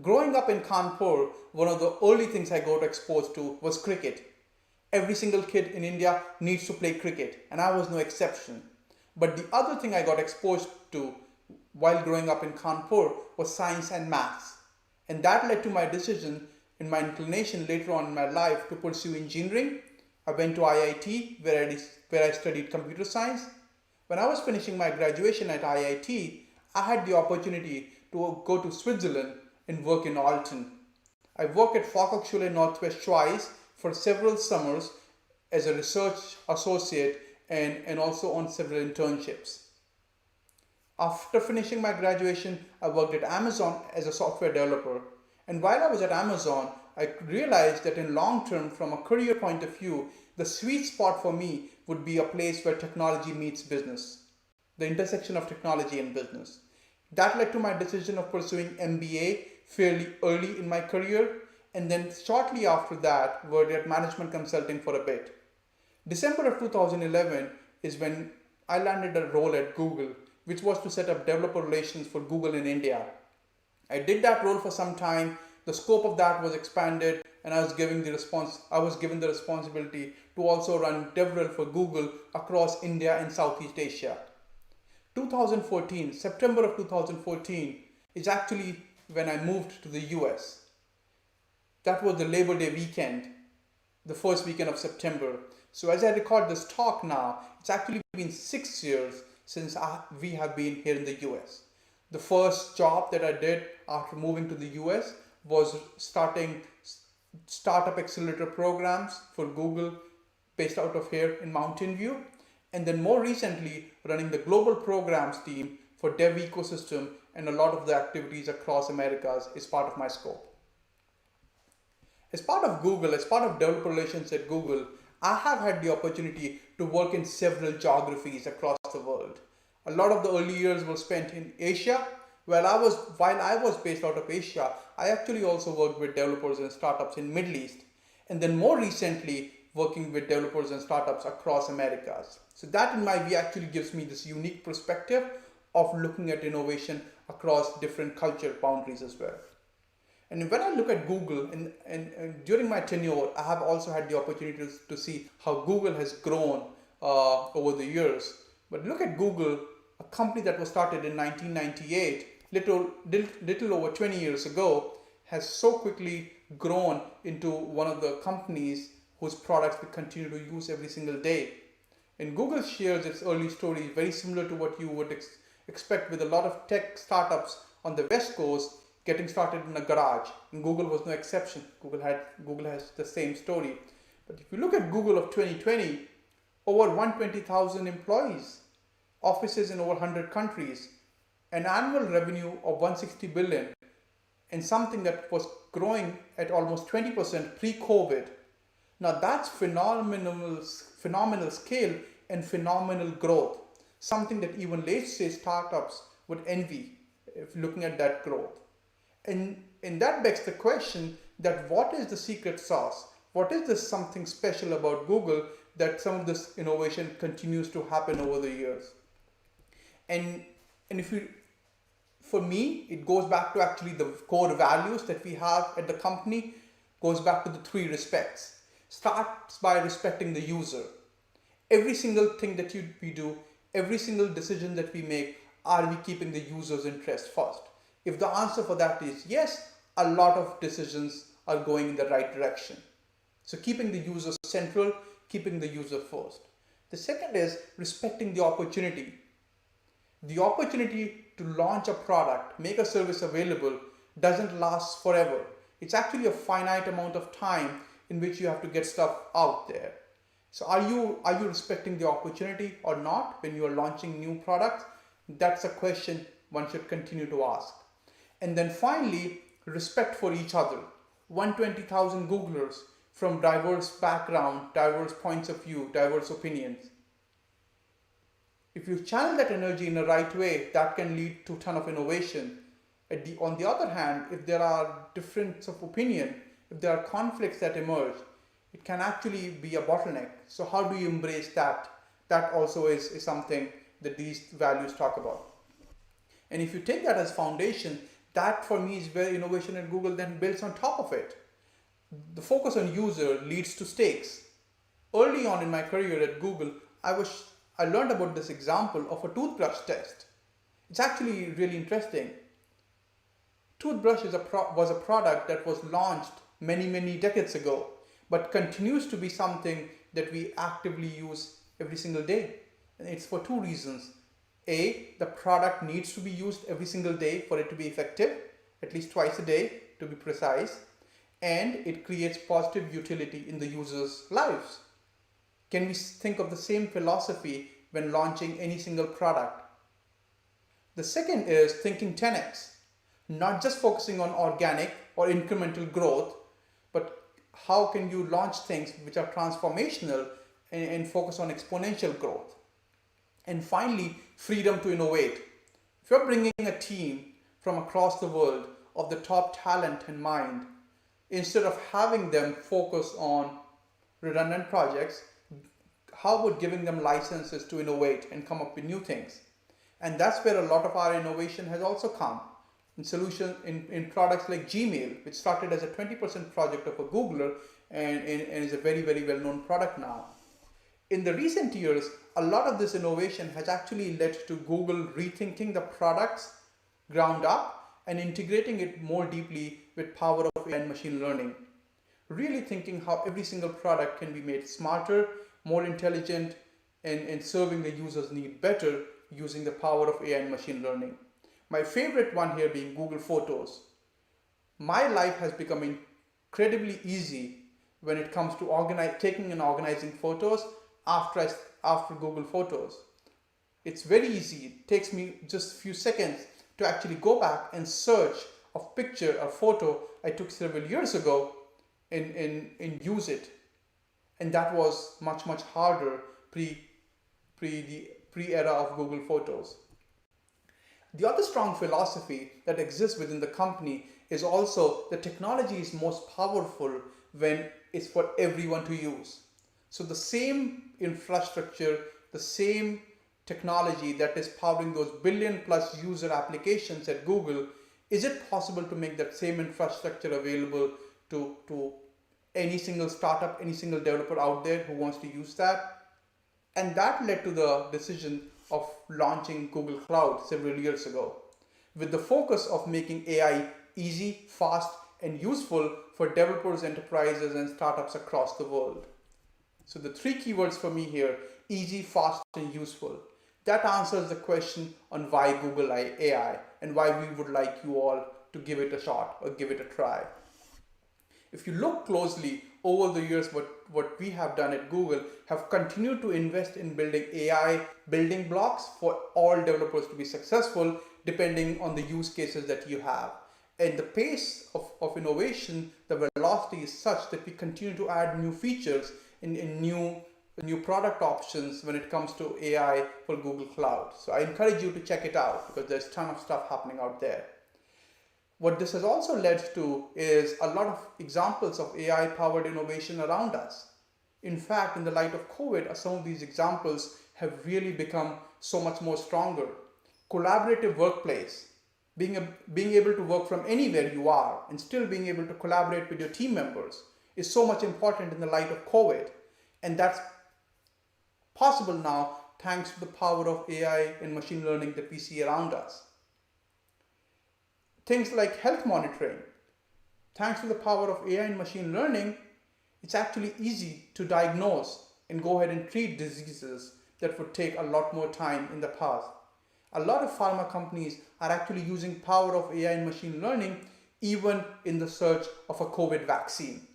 Growing up in Kanpur, one of the early things I got exposed to was cricket. Every single kid in India needs to play cricket, and I was no exception. But the other thing I got exposed to while growing up in Kanpur was science and maths. And that led to my decision and my inclination later on in my life to pursue engineering. I went to IIT where I studied computer science. When I was finishing my graduation at IIT, I had the opportunity to go to Switzerland and work in Alton. I worked at Volkshochschule Northwest Schweiz for several summers as a research associate and also on several internships. After finishing my graduation, I worked at Amazon as a software developer. And while I was at Amazon, I realized that in long term, from a career point of view, the sweet spot for me would be a place where technology meets business, the intersection of technology and business. That led to my decision of pursuing MBA fairly early in my career, and then shortly after that, worked at management consulting for a bit. December of 2011 is when I landed a role at Google, which was to set up developer relations for Google in India. I did that role for some time. The scope of that was expanded, and I was given the responsibility to also run DevRel for Google across India and Southeast Asia. 2014, September of 2014, is actually when I moved to the US. That was the Labor Day weekend, the first weekend of September. So as I record this talk now, it's actually been 6 years since we have been here in the US. The first job that I did after moving to the US was starting startup accelerator programs for Google based out of here in Mountain View. And then more recently, running the global programs team for dev ecosystem, and a lot of the activities across Americas is part of my scope. As part of Google, as part of developer relations at Google, I have had the opportunity to work in several geographies across the world. A lot of the early years were spent in Asia. While I was based out of Asia, I actually also worked with developers and startups in Middle East. And then more recently, working with developers and startups across Americas. So that in my view actually gives me this unique perspective of looking at innovation across different culture boundaries as well. And when I look at Google, and during my tenure, I have also had the opportunity to see how Google has grown over the years. But look at Google, a company that was started in 1998, little over 20 years ago, has so quickly grown into one of the companies whose products we continue to use every single day. And Google shares its early story very similar to what you would expect with a lot of tech startups on the West Coast, getting started in a garage, and Google was no exception. Google has the same story. But if you look at Google of 2020, over 120,000 employees, offices in over 100 countries, an annual revenue of 160 billion, and something that was growing at almost 20% pre-COVID. Now that's phenomenal scale and phenomenal growth, something that even late-stage startups would envy if looking at that growth. And that begs the question that what is the secret sauce? What is this something special about Google that some of this innovation continues to happen over the years? And for me, it goes back to actually the core values that we have at the company, goes back to the 3 respects. Starts by respecting the user. Every single thing that we do, every single decision that we make, are we keeping the user's interest first? If the answer for that is yes, a lot of decisions are going in the right direction. So keeping the user central, keeping the user first. The second is respecting the opportunity. The opportunity to launch a product, make a service available, doesn't last forever. It's actually a finite amount of time in which you have to get stuff out there. So are you respecting the opportunity or not when you are launching new products? That's a question one should continue to ask. And then finally, respect for each other. 120,000 Googlers from diverse background, diverse points of view, diverse opinions. If you channel that energy in the right way, that can lead to a ton of innovation. On the other hand, if there are differences of opinion, if there are conflicts that emerge, it can actually be a bottleneck. So how do you embrace that? That also is something that these values talk about. And if you take that as foundation, that for me is where innovation at Google then builds on top of it. The focus on user leads to stakes. Early on in my career at Google, I learned about this example of a toothbrush test. It's actually really interesting. Toothbrush was a product that was launched many decades ago, but continues to be something that we actively use every single day. And it's for 2 reasons. A, the product needs to be used every single day for it to be effective, at least twice a day to be precise, and it creates positive utility in the users' lives. Can we think of the same philosophy when launching any single product? The second is thinking 10x, not just focusing on organic or incremental growth, but how can you launch things which are transformational and focus on exponential growth? And finally, freedom to innovate. If you're bringing a team from across the world of the top talent in mind, instead of having them focus on redundant projects, how about giving them licenses to innovate and come up with new things? And that's where a lot of our innovation has also come. In solutions, in products like Gmail, which started as a 20% project of a Googler and is a very well-known product now. In the recent years, a lot of this innovation has actually led to Google rethinking the products ground up and integrating it more deeply with power of AI and machine learning. Really thinking how every single product can be made smarter, more intelligent, and serving the user's need better using the power of AI and machine learning. My favorite one here being Google Photos. My life has become incredibly easy when it comes to taking and organizing photos after Google Photos. It's very easy. It takes me just a few seconds to actually go back and search a picture, a photo I took several years ago and use it. And that was much harder pre-era of Google Photos. The other strong philosophy that exists within the company is also the technology is most powerful when it's for everyone to use. So the same infrastructure, the same technology that is powering those billion+ user applications at Google, is it possible to make that same infrastructure available to any single startup, any single developer out there who wants to use that? And that led to the decision of launching Google Cloud several years ago, with the focus of making AI easy, fast, and useful for developers, enterprises, and startups across the world. So the 3 keywords for me here: easy, fast, and useful. That answers the question on why Google AI and why we would like you all to give it a shot or give it a try. If you look closely over the years, what we have done at Google have continued to invest in building AI building blocks for all developers to be successful depending on the use cases that you have. And the pace of innovation, the velocity is such that we continue to add new features in new product options when it comes to AI for Google Cloud. So I encourage you to check it out because there's a ton of stuff happening out there. What this has also led to is a lot of examples of AI-powered innovation around us. In fact, in the light of COVID, some of these examples have really become so much more stronger. Collaborative workplace, being able to work from anywhere you are and still being able to collaborate with your team members is so much important in the light of COVID. And that's possible now thanks to the power of AI and machine learning that we see around us. Things like health monitoring. Thanks to the power of AI and machine learning, it's actually easy to diagnose and go ahead and treat diseases that would take a lot more time in the past. A lot of pharma companies are actually using power of AI and machine learning even in the search of a COVID vaccine.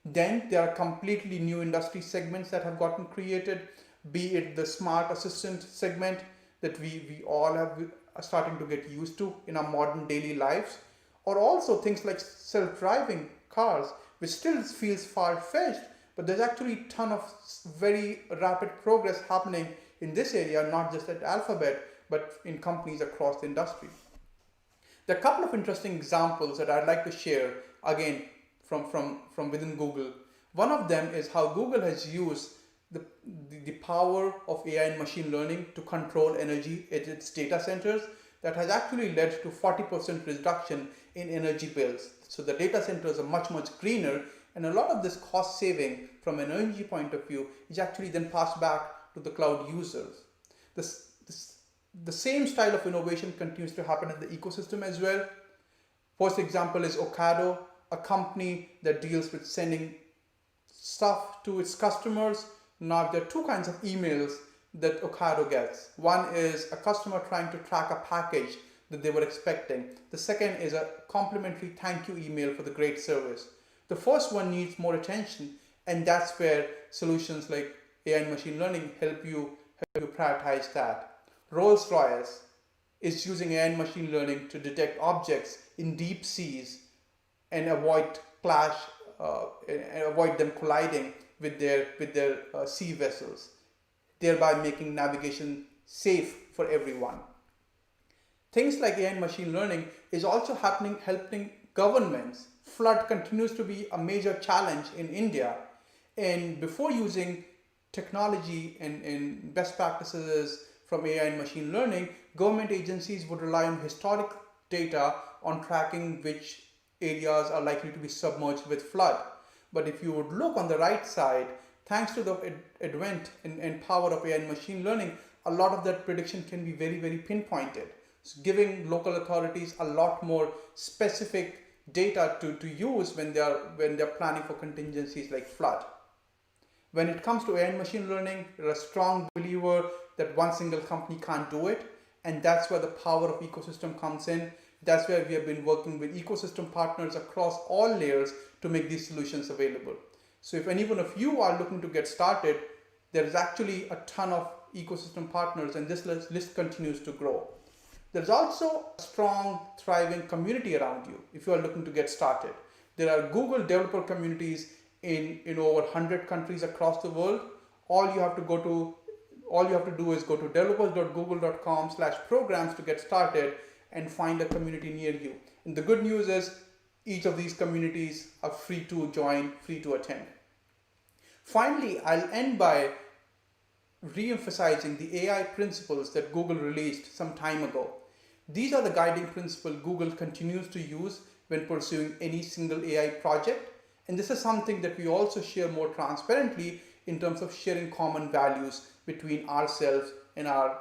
Then there are completely new industry segments that have gotten created, be it the smart assistant segment that we all are starting to get used to in our modern daily lives, or also things like self-driving cars, which still feels far-fetched, but there's actually a ton of very rapid progress happening in this area, not just at Alphabet, but in companies across the industry. There are a couple of interesting examples that I'd like to share, again, from within Google. One of them is how Google has used the power of AI and machine learning to control energy at its data centers. That has actually led to 40% reduction in energy bills. So the data centers are much, much greener, and a lot of this cost saving from an energy point of view is actually then passed back to the cloud users. The same style of innovation continues to happen in the ecosystem as well. First example is Ocado, a company that deals with sending stuff to its customers. Now there are two kinds of emails that Ocado gets. One is a customer trying to track a package that they were expecting. The second is a complimentary thank you email for the great service. The first one needs more attention, and that's where solutions like AI and machine learning help you prioritize that. Rolls-Royce is using AI and machine learning to detect objects in deep seas and avoid them colliding with their sea vessels, thereby making navigation safe for everyone. Things like AI and machine learning is also helping governments. Flood continues to be a major challenge in India, and before using technology and best practices from AI and machine learning, government agencies would rely on historic data on tracking which areas are likely to be submerged with flood. But if you would look on the right side, thanks to the advent and power of AI and machine learning, a lot of that prediction can be very, very pinpointed. So giving local authorities a lot more specific data to use when they're planning for contingencies like flood. When it comes to AI and machine learning, we're a strong believer that one single company can't do it, and that's where the power of ecosystem comes in. That's where we have been working with ecosystem partners across all layers to make these solutions available. So if any one of you are looking to get started, there is actually a ton of ecosystem partners, and this list continues to grow. There's also a strong, thriving community around you if you are looking to get started. There are Google developer communities in over 100 countries across the world. All you have to do is go to developers.google.com/programs to get started and find a community near you. And the good news is each of these communities are free to join, free to attend. Finally, I'll end by re-emphasizing the AI principles that Google released some time ago. These are the guiding principles Google continues to use when pursuing any single AI project. And this is something that we also share more transparently in terms of sharing common values between ourselves and our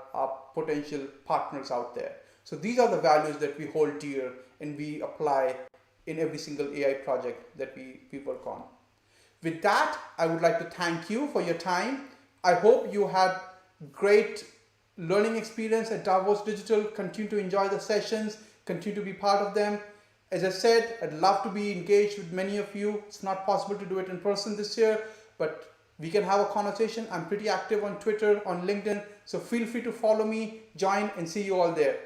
potential partners out there. So these are the values that we hold dear and we apply in every single AI project that we work on. With that, I would like to thank you for your time. I hope you had great learning experience at Davos Digital. Continue to enjoy the sessions. continue to be part of them. As I said, I'd love to be engaged with many of you. It's not possible to do it in person this year, but we can have a conversation. I'm pretty active on Twitter, on LinkedIn, so feel free to follow me, join, and see you all there.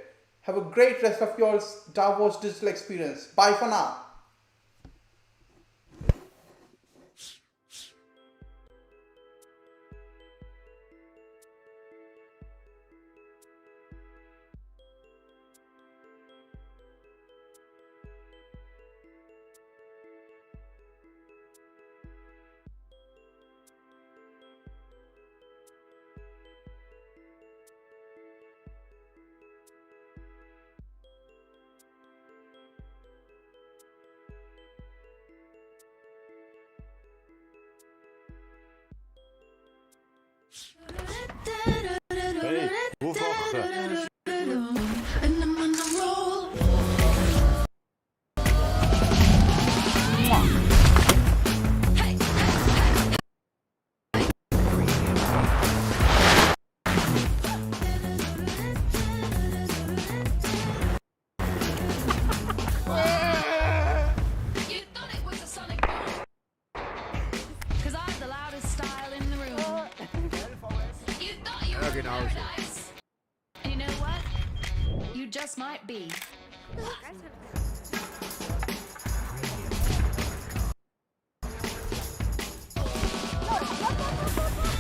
Have a great rest of your Davos digital experience. Bye for now. Hey, ruf op. Cause I'm the loudest style in the room. You thought you were paradise. And you know what? You just might be.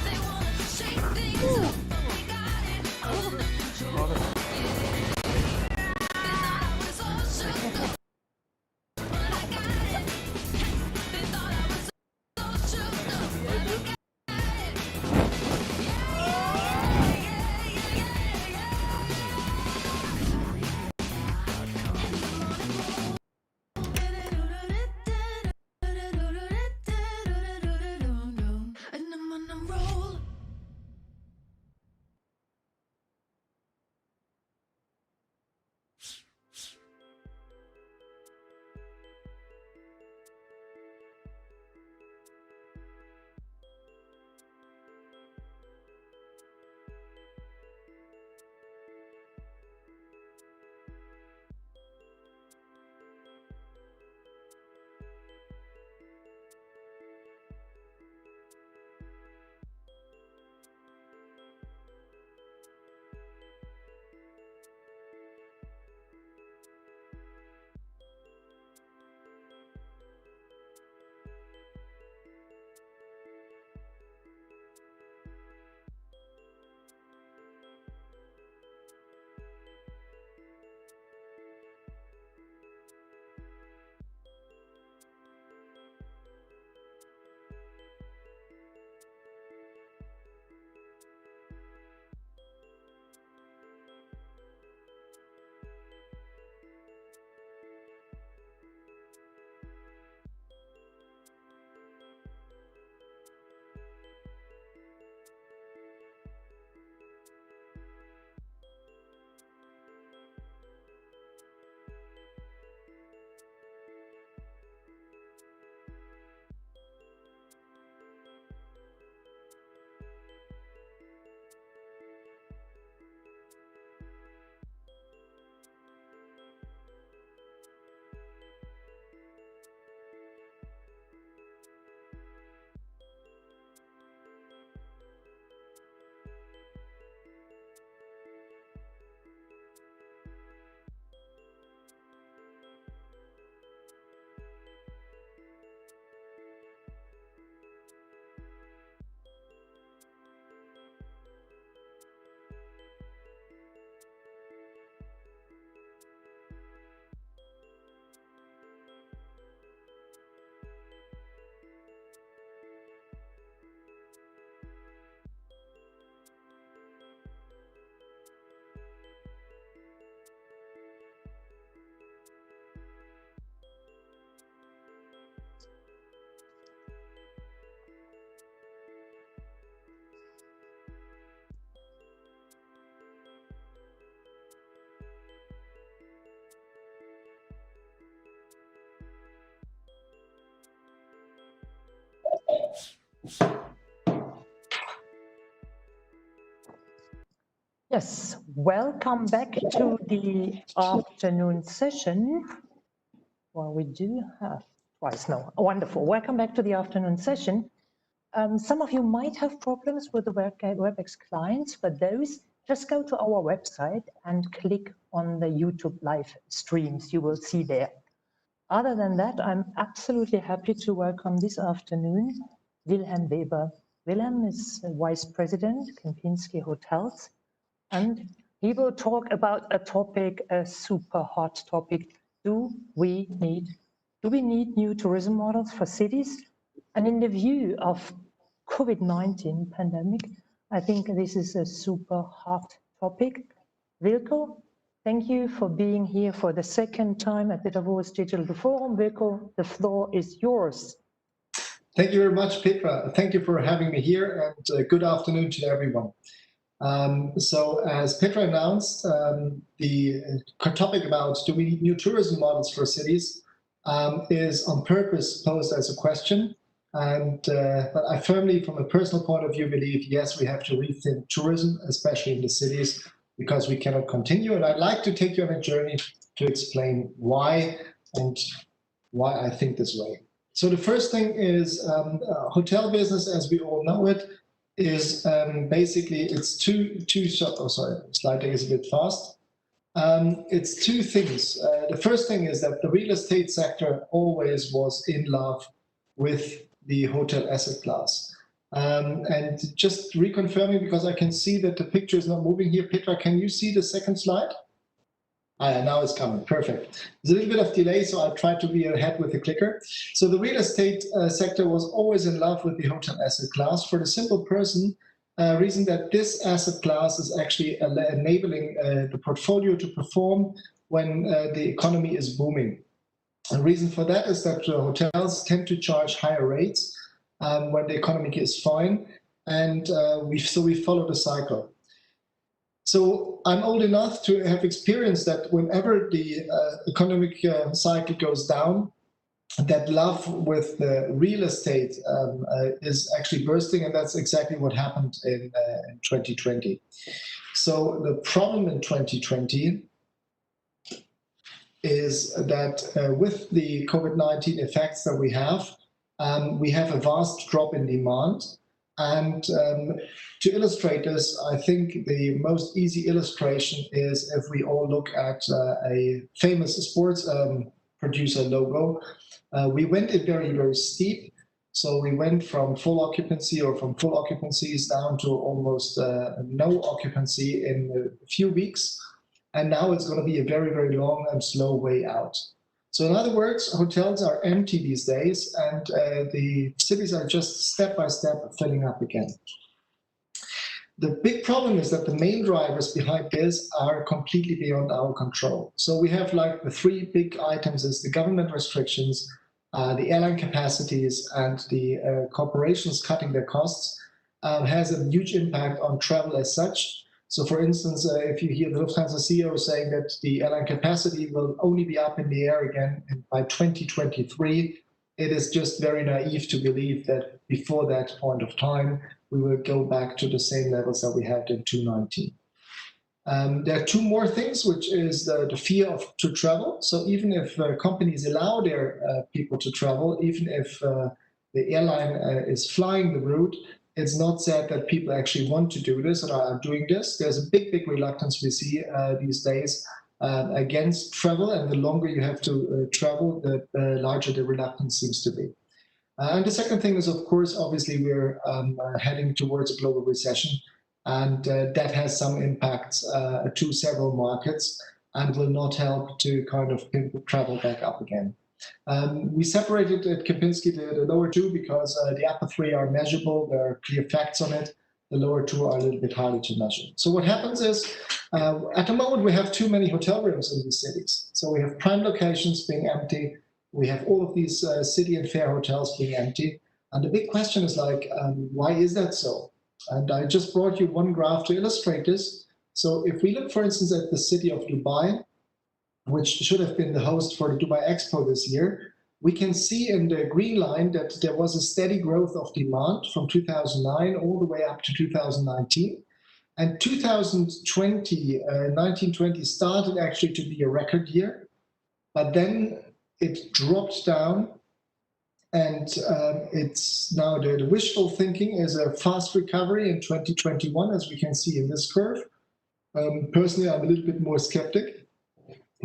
They wanna shake things up, but we got it under control. They thought I was all shook up, but I got it. They thought I was all shook up, but I got it. And I'm on a roll. Yes, welcome back to the afternoon session. Well, we do have twice now. Wonderful. Welcome back to the afternoon session. Some of you might have problems with the WebEx clients. For those, just go to our website and click on the YouTube live streams. You will see there. Other than that, I'm absolutely happy to welcome this afternoon Wilhelm Weber. Wilhelm is Vice President, Kempinski Hotels, and he will talk about a topic, a super hot topic. Do we need new tourism models for cities? And in the view of COVID-19 pandemic, I think this is a super hot topic. Wilco, thank you for being here for the second time at the Davos Digital Forum. Wilco, the floor is yours. Thank you very much, Petra. Thank you for having me here, and good afternoon to everyone. So as Petra announced, the topic about do we need new tourism models for cities is on purpose posed as a question. But I firmly, from a personal point of view, believe, yes, we have to rethink tourism, especially in the cities, because we cannot continue. And I'd like to take you on a journey to explain why and why I think this way. So the first thing is hotel business, as we all know it, is basically it's slide deck is a bit fast. It's two things. The first thing is that the real estate sector always was in love with the hotel asset class. And just reconfirming, because I can see that the picture is not moving here. Petra, can you see the second slide? Yeah, now it's coming, perfect. There's a little bit of delay, so I'll try to be ahead with the clicker. So the real estate sector was always in love with the hotel asset class for the simple reason that this asset class is actually enabling the portfolio to perform when the economy is booming. The reason for that is that hotels tend to charge higher rates when the economy is fine, and we follow the cycle. So I'm old enough to have experienced that whenever the economic cycle goes down, that love with the real estate is actually bursting, and that's exactly what happened in 2020. So the problem in 2020 is that with the COVID-19 effects that we have a vast drop in demand. And to illustrate this, I think the most easy illustration is if we all look at a famous sports producer logo. We went in very, very steep. So we went from full occupancy or from full occupancies down to almost no occupancy in a few weeks. And now it's going to be a very, very long and slow way out. So in other words, hotels are empty these days, and the cities are just step by step filling up again. The big problem is that the main drivers behind this are completely beyond our control. So we have like the three big items is the government restrictions, the airline capacities, and the corporations cutting their costs has a huge impact on travel as such. So for instance, if you hear the Lufthansa CEO saying that the airline capacity will only be up in the air again by 2023, it is just very naive to believe that before that point of time, we will go back to the same levels that we had in 2019. There are two more things, which is the fear to travel. So even if companies allow their people to travel, even if the airline is flying the route, it's not said that people actually want to do this or are doing this. There's a big, big reluctance we see these days against travel, and the longer you have to travel, the larger the reluctance seems to be. And the second thing is, of course, obviously we're heading towards a global recession, and that has some impacts to several markets and will not help to kind of pimp travel back up again. We separated at Kempinski the lower two because the upper three are measurable, there are clear facts on it. The lower two are a little bit harder to measure. So what happens is, at the moment we have too many hotel rooms in these cities. So we have prime locations being empty, we have all of these city and fair hotels being empty. And the big question is like, why is that so? And I just brought you one graph to illustrate this. So if we look, for instance, at the city of Dubai, which should have been the host for the Dubai Expo this year, we can see in the green line that there was a steady growth of demand from 2009 all the way up to 2019. And 1920 started actually to be a record year, but then it dropped down, and it's now the wishful thinking is a fast recovery in 2021, as we can see in this curve. Personally, I'm a little bit more skeptic.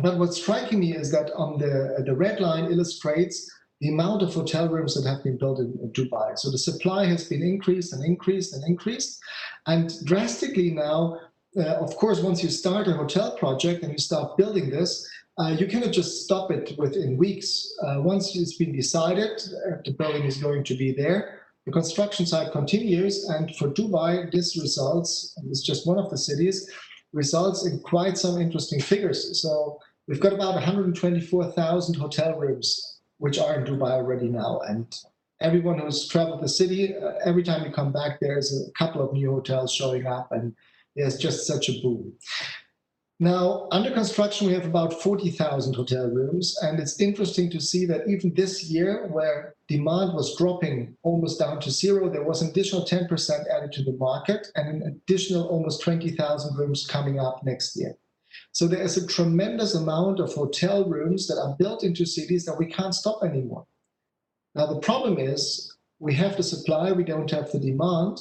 But what's striking me is that on the red line illustrates the amount of hotel rooms that have been built in Dubai. So the supply has been increased and increased and increased. And drastically now, of course, once you start a hotel project and you start building this, you cannot just stop it within weeks. Once it's been decided, the building is going to be there, the construction site continues. And for Dubai, this results, and it's just one of the cities, results in quite some interesting figures. So we've got about 124,000 hotel rooms which are in Dubai already now. And everyone who's traveled the city, every time you come back, there's a couple of new hotels showing up, and there's just such a boom. Now, under construction, we have about 40,000 hotel rooms. And it's interesting to see that even this year, where demand was dropping almost down to zero, there was an additional 10% added to the market and an additional almost 20,000 rooms coming up next year. So there is a tremendous amount of hotel rooms that are built into cities that we can't stop anymore. Now, the problem is we have the supply, we don't have the demand,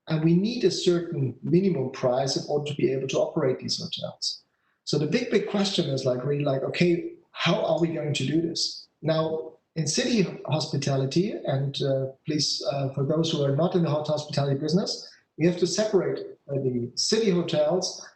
and we need a certain minimum price in order to be able to operate these hotels. So the big question is really okay, how are we going to do this? Now, in city hospitality, and please, for those who are not in the hospitality business, we have to separate the city hotels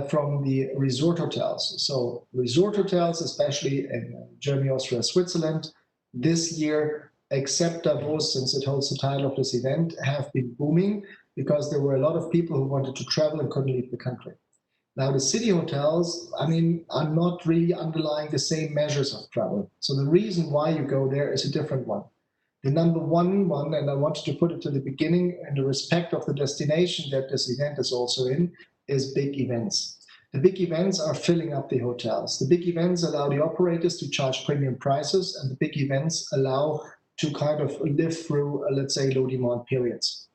from the resort hotels. So resort hotels, especially in Germany, Austria, Switzerland, this year, except Davos, since it holds the title of this event, have been booming because there were a lot of people who wanted to travel and couldn't leave the country. Now, the city hotels, are not really underlying the same measures of travel. So the reason why you go there is a different one. The number one, and I wanted to put it to the beginning in the respect of the destination that this event is also in, is big events. The big events are filling up the hotels. The big events allow the operators to charge premium prices, and the big events allow to kind of live through, let's say, low demand periods.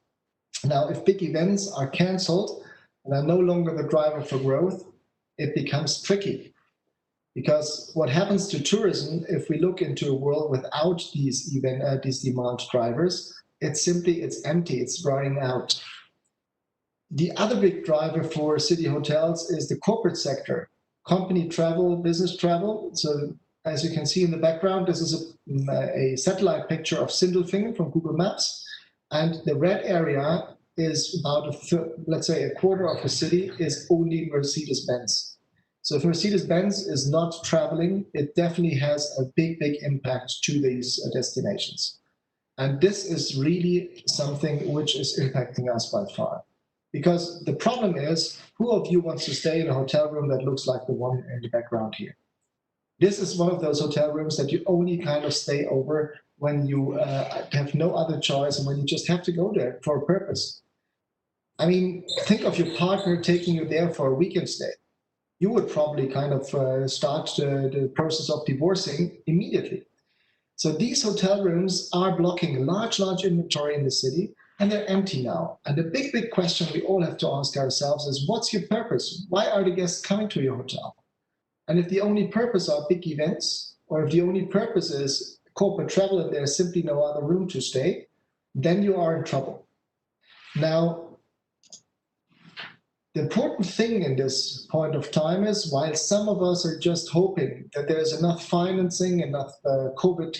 Now, if big events are canceled and are no longer the driver for growth, it becomes tricky. Because what happens to tourism, if we look into a world without these demand drivers, it's empty, it's running out. The other big driver for city hotels is the corporate sector, company travel, business travel. So as you can see in the background, this is a satellite picture of Sindelfingen from Google Maps. And the red area is about, let's say, a quarter of the city is only Mercedes-Benz. So if Mercedes-Benz is not traveling, it definitely has a big impact to these destinations. And this is really something which is impacting us by far. Because the problem is, who of you wants to stay in a hotel room that looks like the one in the background here? This is one of those hotel rooms that you only kind of stay over when you have no other choice and when you just have to go there for a purpose. Think of your partner taking you there for a weekend stay. You would probably kind of start the process of divorcing immediately. So these hotel rooms are blocking a large inventory in the city, and they're empty now. And the big question we all have to ask ourselves is, what's your purpose? Why are the guests coming to your hotel? And if the only purpose are big events, or if the only purpose is corporate travel and there's simply no other room to stay, then you are in trouble. Now, the important thing in this point of time is, while some of us are just hoping that there's enough financing, enough COVID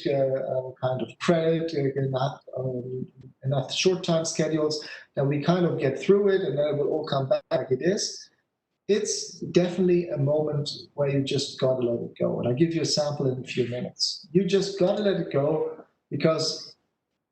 kind of credit, enough short-time schedules, that we kind of get through it and then it will all come back like it is, it's definitely a moment where you just gotta let it go. And I'll give you a sample in a few minutes. You just gotta let it go because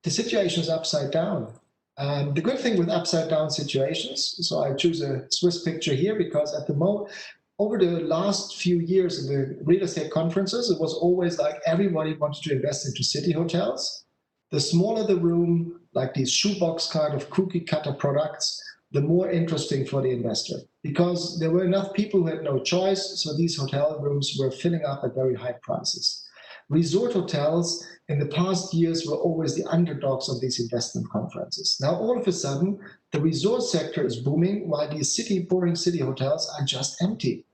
the situation is upside down. The good thing with upside down situations, so I choose a Swiss picture here because at the moment, over the last few years in the real estate conferences, it was always like everybody wanted to invest into city hotels. The smaller the room, like these shoebox kind of cookie cutter products, the more interesting for the investor because there were enough people who had no choice. So these hotel rooms were filling up at very high prices. Resort hotels in the past years were always the underdogs of these investment conferences. Now, all of a sudden, the resort sector is booming while these boring city hotels are just empty.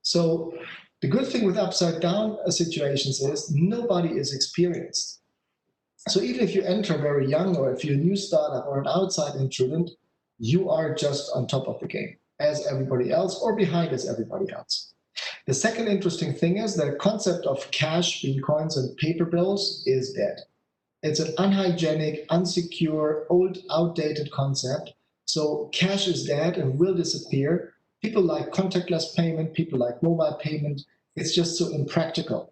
So the good thing with upside down situations is nobody is experienced. So even if you enter very young, or if you're a new startup or an outside intruder, you are just on top of the game as everybody else, or behind as everybody else. The second interesting thing is the concept of cash, being coins and paper bills, is dead. It's an unhygienic, unsecure, old, outdated concept. So cash is dead and will disappear. People like contactless payment, people like mobile payment. It's just so impractical.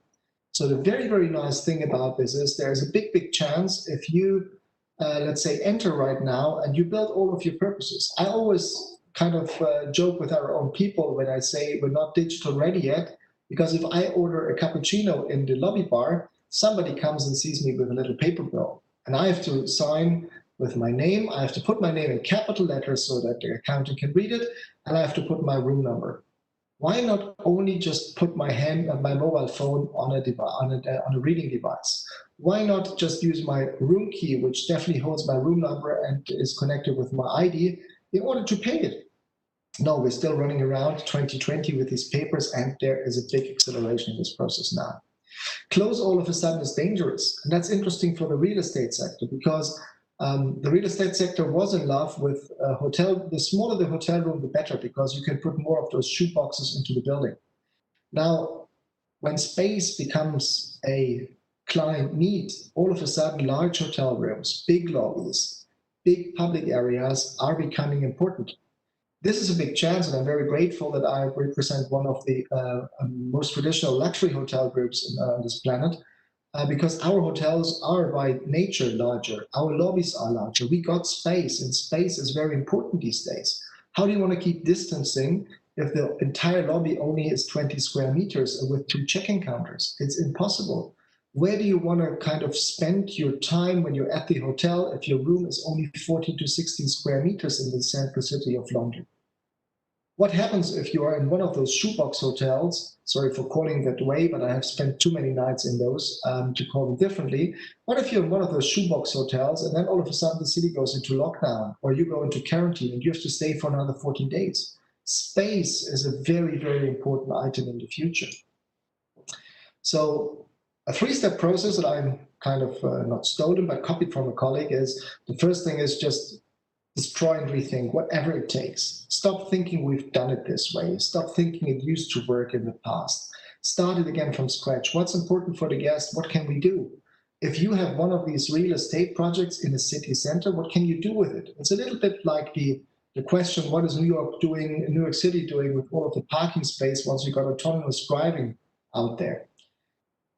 So the very, very nice thing about this is there's a big, big chance if you, let's say, enter right now and you build all of your purposes. I always kind of joke with our own people when I say we're not digital ready yet, because if I order a cappuccino in the lobby bar, somebody comes and sees me with a little paper bill, and I have to sign with my name. I have to put my name in capital letters so that the accountant can read it, and I have to put my room number. Why not only just put my mobile phone on a reading device? Why not just use my room key, which definitely holds my room number and is connected with my ID, in order to pay it? No, we're still running around 2020 with these papers, and there is a big acceleration in this process now. Close all of a sudden is dangerous, and that's interesting for the real estate sector, because the real estate sector was in love with a hotel. The smaller the hotel room, the better, because you can put more of those shoe boxes into the building. Now, when space becomes a client need, all of a sudden large hotel rooms, big lobbies, big public areas are becoming important. This is a big chance, and I'm very grateful that I represent one of the most traditional luxury hotel groups on this planet, because our hotels are by nature larger. Our lobbies are larger. We got space, and space is very important these days. How do you want to keep distancing if the entire lobby only is 20 square meters with 2 check-in counters? It's impossible. Where do you want to kind of spend your time when you're at the hotel if your room is only 14 to 16 square meters in the central city of London? What happens if you are in one of those shoebox hotels? Sorry for calling that way, but I have spent too many nights in those to call them differently. What if you're in one of those shoebox hotels and then all of a sudden the city goes into lockdown, or you go into quarantine and you have to stay for another 14 days? Space is a very, very important item in the future. So a 3-step process that I'm kind of not stolen, but copied from a colleague is, the first thing is just destroy and rethink, whatever it takes. Stop thinking we've done it this way. Stop thinking it used to work in the past. Start it again from scratch. What's important for the guest? What can we do? If you have one of these real estate projects in a city center, what can you do with it? It's a little bit like the question, what is New York City doing with all of the parking space once we got autonomous driving out there?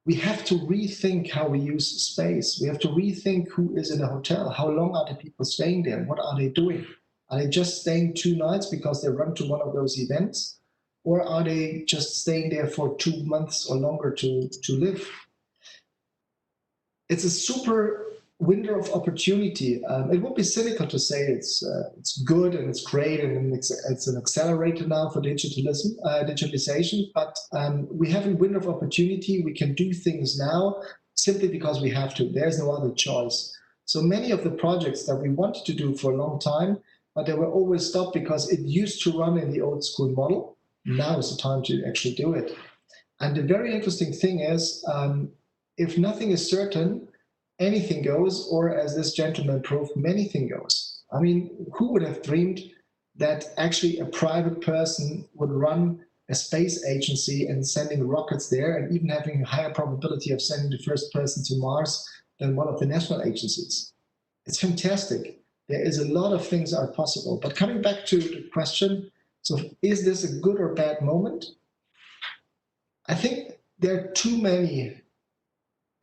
We have to rethink how we use space. We have to rethink who is in a hotel. How long are the people staying there? What are they doing? Are they just staying 2 nights because they run to one of those events? Or are they just staying there for 2 months or longer to live? It's a super window of opportunity. It would be cynical to say it's good and it's great and it's an accelerator now for digitalization, but we have a window of opportunity. We can do things now simply because we have to. There's no other choice. So many of the projects that we wanted to do for a long time, but they were always stopped because it used to run in the old school model. Now is the time to actually do it. And the very interesting thing is, if nothing is certain, anything goes, or as this gentleman proved, anything goes. I mean, who would have dreamed that actually a private person would run a space agency and sending rockets there, and even having a higher probability of sending the first person to Mars than one of the national agencies? It's fantastic. There is a lot of things are possible. But coming back to the question, so is this a good or bad moment? I think there are too many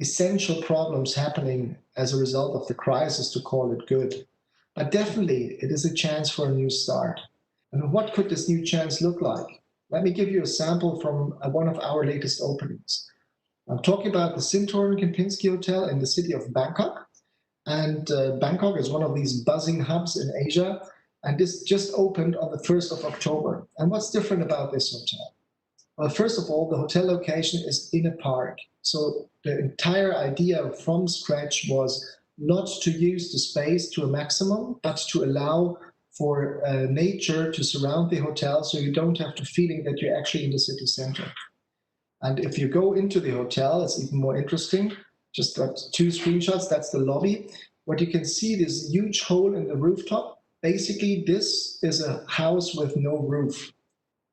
essential problems happening as a result of the crisis to call it good. But definitely, it is a chance for a new start. And what could this new chance look like? Let me give you a sample from one of our latest openings. I'm talking about the Sintorin Kempinski Hotel in the city of Bangkok. And Bangkok is one of these buzzing hubs in Asia. And this just opened on the 1st of October. And what's different about this hotel? Well, first of all, the hotel location is in a park. So the entire idea from scratch was not to use the space to a maximum, but to allow for nature to surround the hotel, so you don't have the feeling that you're actually in the city center. And if you go into the hotel, it's even more interesting. Just got 2 screenshots. That's the lobby. What you can see, this huge hole in the rooftop. Basically, this is a house with no roof.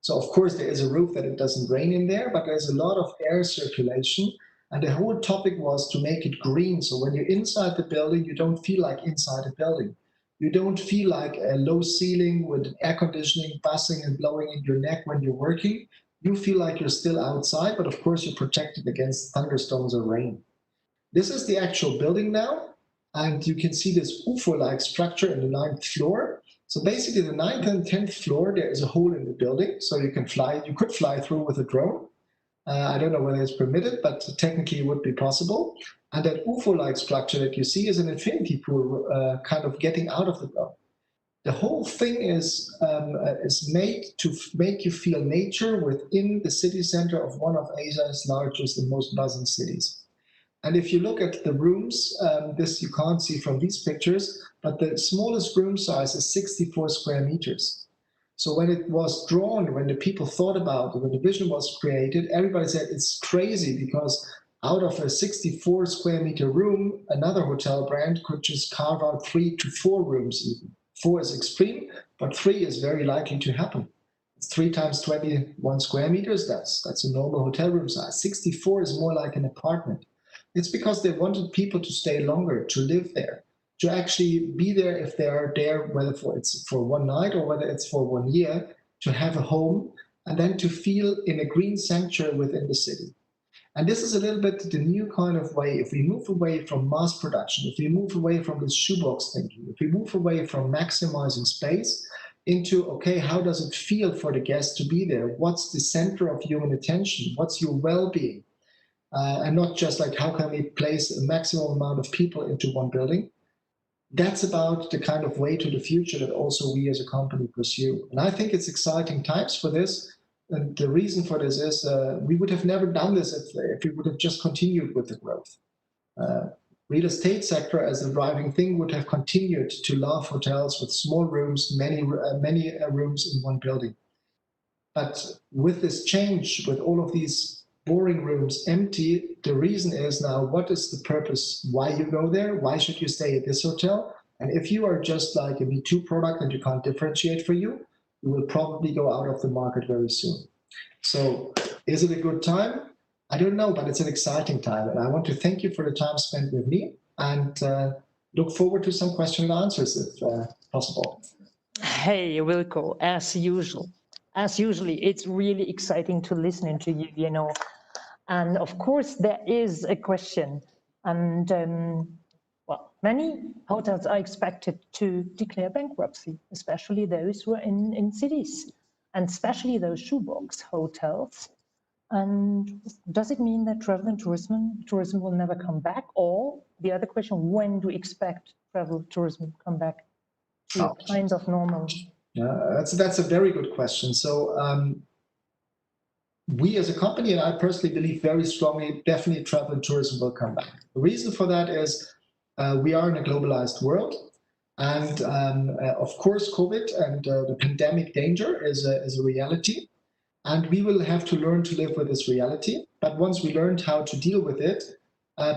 So of course there is a roof that it doesn't rain in there, but there's a lot of air circulation. And the whole topic was to make it green. So when you're inside the building, you don't feel like inside a building. You don't feel like a low ceiling with air conditioning buzzing and blowing in your neck when you're working. You feel like you're still outside, but of course you're protected against thunderstorms or rain. This is the actual building now. And you can see this UFO-like structure in the 9th floor. So basically the 9th and 10th floor, there is a hole in the building. So you could fly through with a drone. I don't know whether it's permitted, but technically it would be possible. And that UFO-like structure that you see is an infinity pool kind of getting out of the dome. The whole thing is made to make you feel nature within the city center of one of Asia's largest and most buzzing cities. And if you look at the rooms, this you can't see from these pictures, but the smallest room size is 64 square meters. So when it was drawn, when the people thought about it, when the vision was created, everybody said it's crazy because out of a 64 square meter room, another hotel brand could just carve out 3 to 4 rooms even. 4 is extreme, but 3 is very likely to happen. It's 3 times 21 square meters. That's a normal hotel room size. 64 is more like an apartment. It's because they wanted people to stay longer, to live there, to actually be there if they are there, whether it's for one night or whether it's for 1 year, to have a home, and then to feel in a green sanctuary within the city. And this is a little bit the new kind of way. If we move away from mass production, if we move away from this shoebox thinking, if we move away from maximizing space into, okay, how does it feel for the guest to be there? What's the center of human attention? What's your well-being? And not just like, how can we place a maximum amount of people into one building? That's about the kind of way to the future that also we as a company pursue. And I think it's exciting times for this. And the reason for this is we would have never done this if we would have just continued with the growth. Real estate sector as a driving thing would have continued to love hotels with small rooms, many rooms in one building. But with this change, with all of these boring rooms empty, the reason is now, what is the purpose? Why you go there? Why should you stay at this hotel? And if you are just like a Me-Too product and you can't differentiate for you, you will probably go out of the market very soon. So is it a good time? I don't know, but it's an exciting time. And I want to thank you for the time spent with me and look forward to some question and answers if possible. Hey, Wilco, as usual. As usually, it's really exciting to listen to you, you know. And of course, there is a question. And well, many hotels are expected to declare bankruptcy, especially those who are in cities, and especially those shoebox hotels. And does it mean that travel and tourism will never come back? Or the other question, when do we expect travel tourism to come back to kind of normal? That's a very good question. So we as a company, and I personally believe very strongly, definitely travel and tourism will come back. The reason for that is we are in a globalized world. And of course, COVID and the pandemic danger is a reality. And we will have to learn to live with this reality. But once we learned how to deal with it,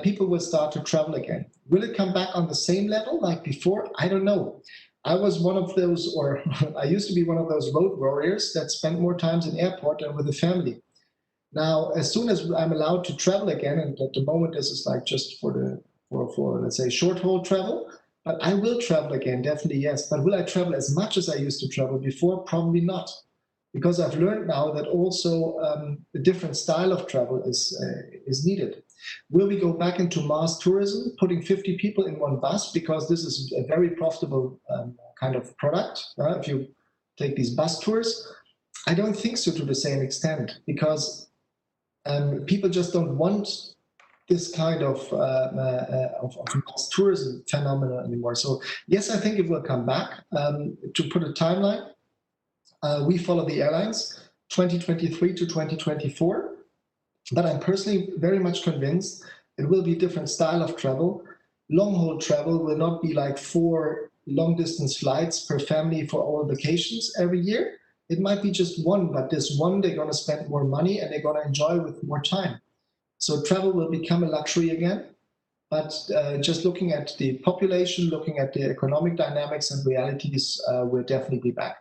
people will start to travel again. Will it come back on the same level like before? I don't know. I was one of those, or I used to be one of those road warriors that spent more times in airport than with the family. Now, as soon as I'm allowed to travel again, and at the moment this is like just for let's say short haul travel, but I will travel again, definitely yes. But will I travel as much as I used to travel before? Probably not, because I've learned now that also a different style of travel is needed. Will we go back into mass tourism, putting 50 people in one bus, because this is a very profitable kind of product, if you take these bus tours? I don't think so to the same extent, because people just don't want this kind of mass tourism phenomenon anymore. So yes, I think it will come back. To put a timeline, we follow the airlines, 2023 to 2024. But I'm personally very much convinced it will be a different style of travel. Long-haul travel will not be like 4 long-distance flights per family for all vacations every year. It might be just one, but this one, they're going to spend more money and they're going to enjoy with more time. So travel will become a luxury again. But just looking at the population, looking at the economic dynamics and realities, we'll definitely be back.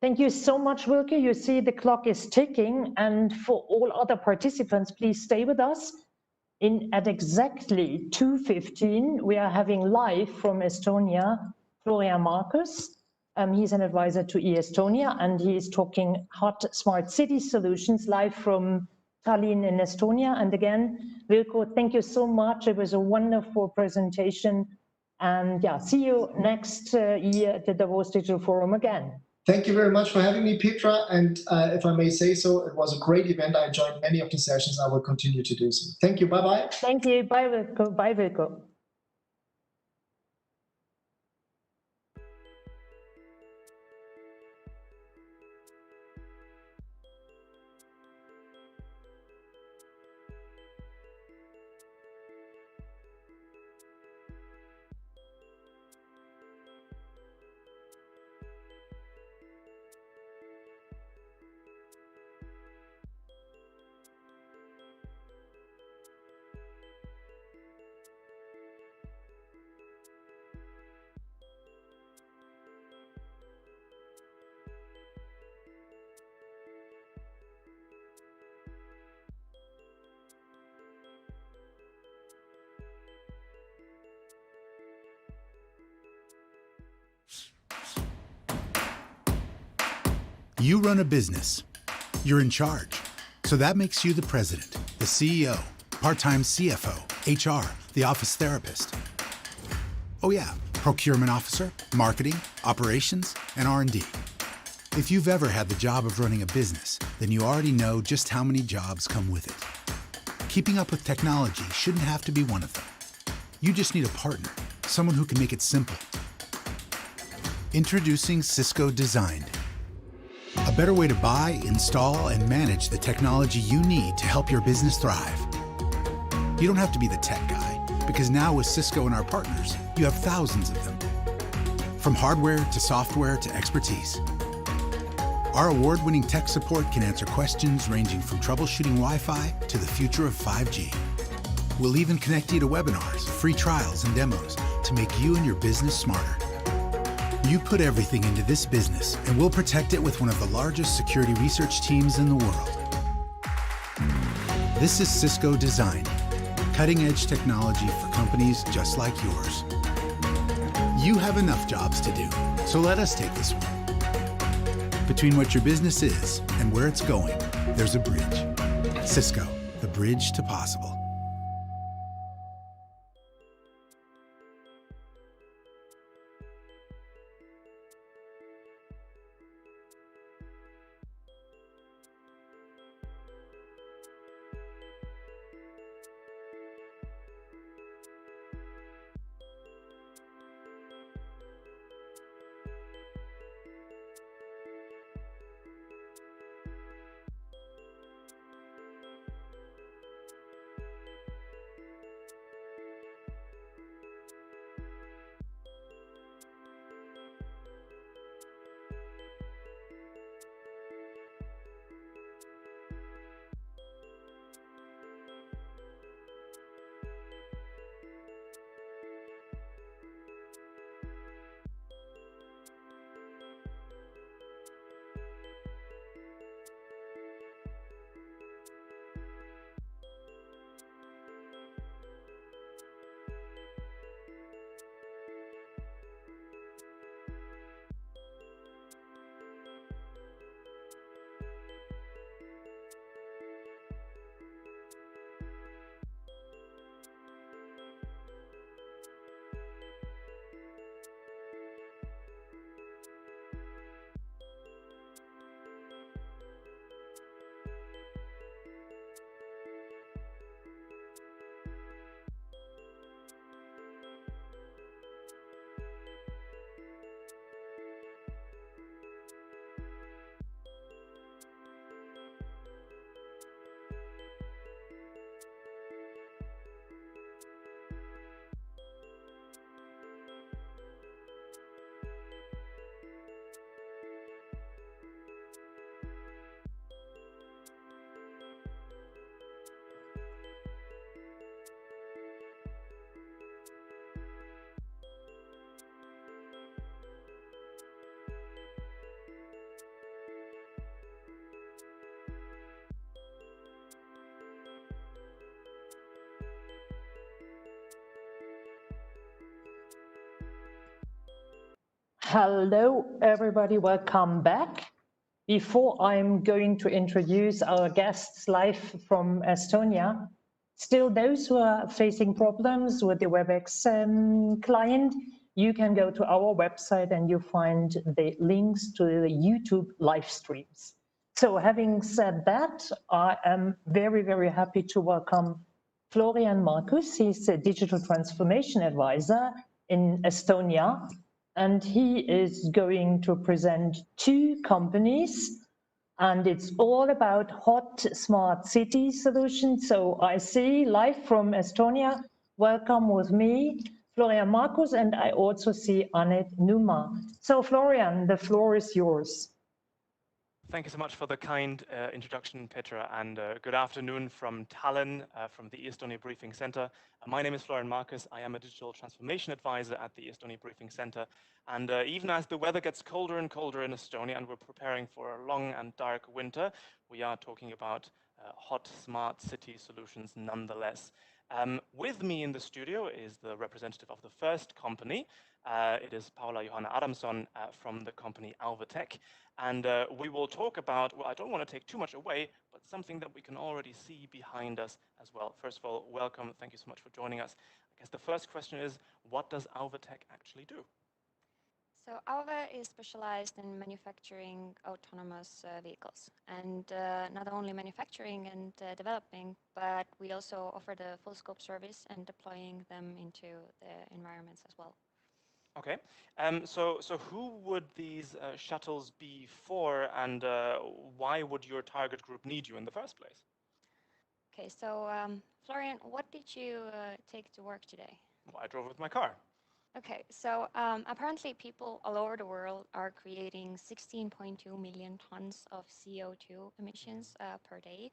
Thank you so much, Wilke. You see the clock is ticking, and for all other participants, please stay with us. At exactly 2:15, we are having live from Estonia, Florian Markus. He's an advisor to eEstonia, and he is talking hot smart city solutions live from Tallinn in Estonia. And again, Wilko, thank you so much. It was a wonderful presentation. And yeah, see you next year at the Davos Digital Forum again. Thank you very much for having me, Petra. And if I may say so, it was a great event. I enjoyed many of the sessions. I will continue to do so. Thank you. Bye-bye. Thank you. Bye, Wilko. Bye, Wilko. You run a business. You're in charge. So that makes you the president, the CEO, part-time CFO, HR, the office therapist. Oh yeah, procurement officer, marketing, operations, and R&D. If you've ever had the job of running a business, then you already know just how many jobs come with it. Keeping up with technology shouldn't have to be one of them. You just need a partner, someone who can make it simple. Introducing Cisco Designed. A better way to buy, install, and manage the technology you need to help your business thrive. You don't have to be the tech guy, because now with Cisco and our partners, you have thousands of them. From hardware to software to expertise. Our award-winning tech support can answer questions ranging from troubleshooting Wi-Fi to the future of 5G. We'll even connect you to webinars, free trials, and demos to make you and your business smarter. You put everything into this business, and we'll protect it with one of the largest security research teams in the world. This is Cisco Designed, cutting-edge technology for companies just like yours. You have enough jobs to do, so let us take this one. Between what your business is and where it's going, there's a bridge. Cisco, the bridge to possible. Hello, everybody. Welcome back. Before I'm going to introduce our guests live from Estonia, still those who are facing problems with the WebEx client, you can go to our website and you find the links to the YouTube live streams. So having said that, I am very, very happy to welcome Florian Markus. He's a digital transformation advisor in Estonia, and he is going to present two companies, and it's all about hot smart city solutions. So I see live from Estonia, welcome with me, Florian Markus, and I also see Annette Numa. So Florian, the floor is yours. Thank you so much for the kind introduction, Petra, and good afternoon from Tallinn, from the Estonia Briefing Center. My name is Florian Markus. I am a digital transformation advisor at the Estonia Briefing Center. And even as the weather gets colder and colder in Estonia and we're preparing for a long and dark winter, we are talking about hot, smart city solutions nonetheless. With me in the studio is the representative of the first company. It is Paula Johanna Adamson from the company Alvatech. And we will talk about, well, I don't want to take too much away, but something that we can already see behind us as well. First of all, welcome. Thank you so much for joining us. I guess the first question is, what does Alvatech actually do? So Alva is specialized in manufacturing autonomous vehicles, and not only manufacturing and developing, but we also offer the full scope service and deploying them into the environments as well. Okay, so who would these shuttles be for, and why would your target group need you in the first place? Okay, so Florian, what did you take to work today? Well, I drove with my car. Okay, so apparently people all over the world are creating 16.2 million tons of CO2 emissions per day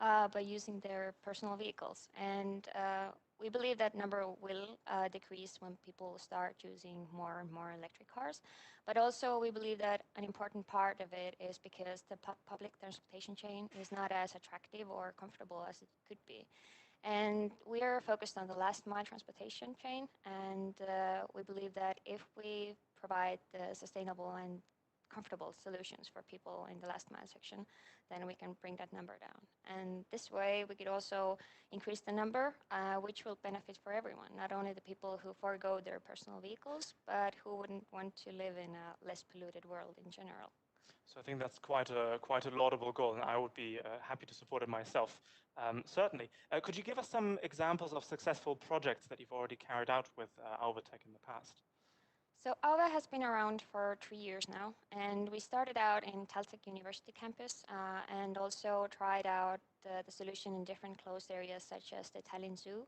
by using their personal vehicles. And we believe that number will decrease when people start using more and more electric cars. But also we believe that an important part of it is because the public transportation chain is not as attractive or comfortable as it could be. And we are focused on the last mile transportation chain, and we believe that if we provide the sustainable and comfortable solutions for people in the last mile section, then we can bring that number down. And this way we could also increase the number, which will benefit for everyone, not only the people who forego their personal vehicles, but who wouldn't want to live in a less polluted world in general. So I think that's quite a laudable goal, and I would be happy to support it myself. Certainly. Could you give us some examples of successful projects that you've already carried out with Alvatech in the past? So Alva has been around for 3 years now, and we started out in Taltech University campus and also tried out the solution in different closed areas such as the Tallinn Zoo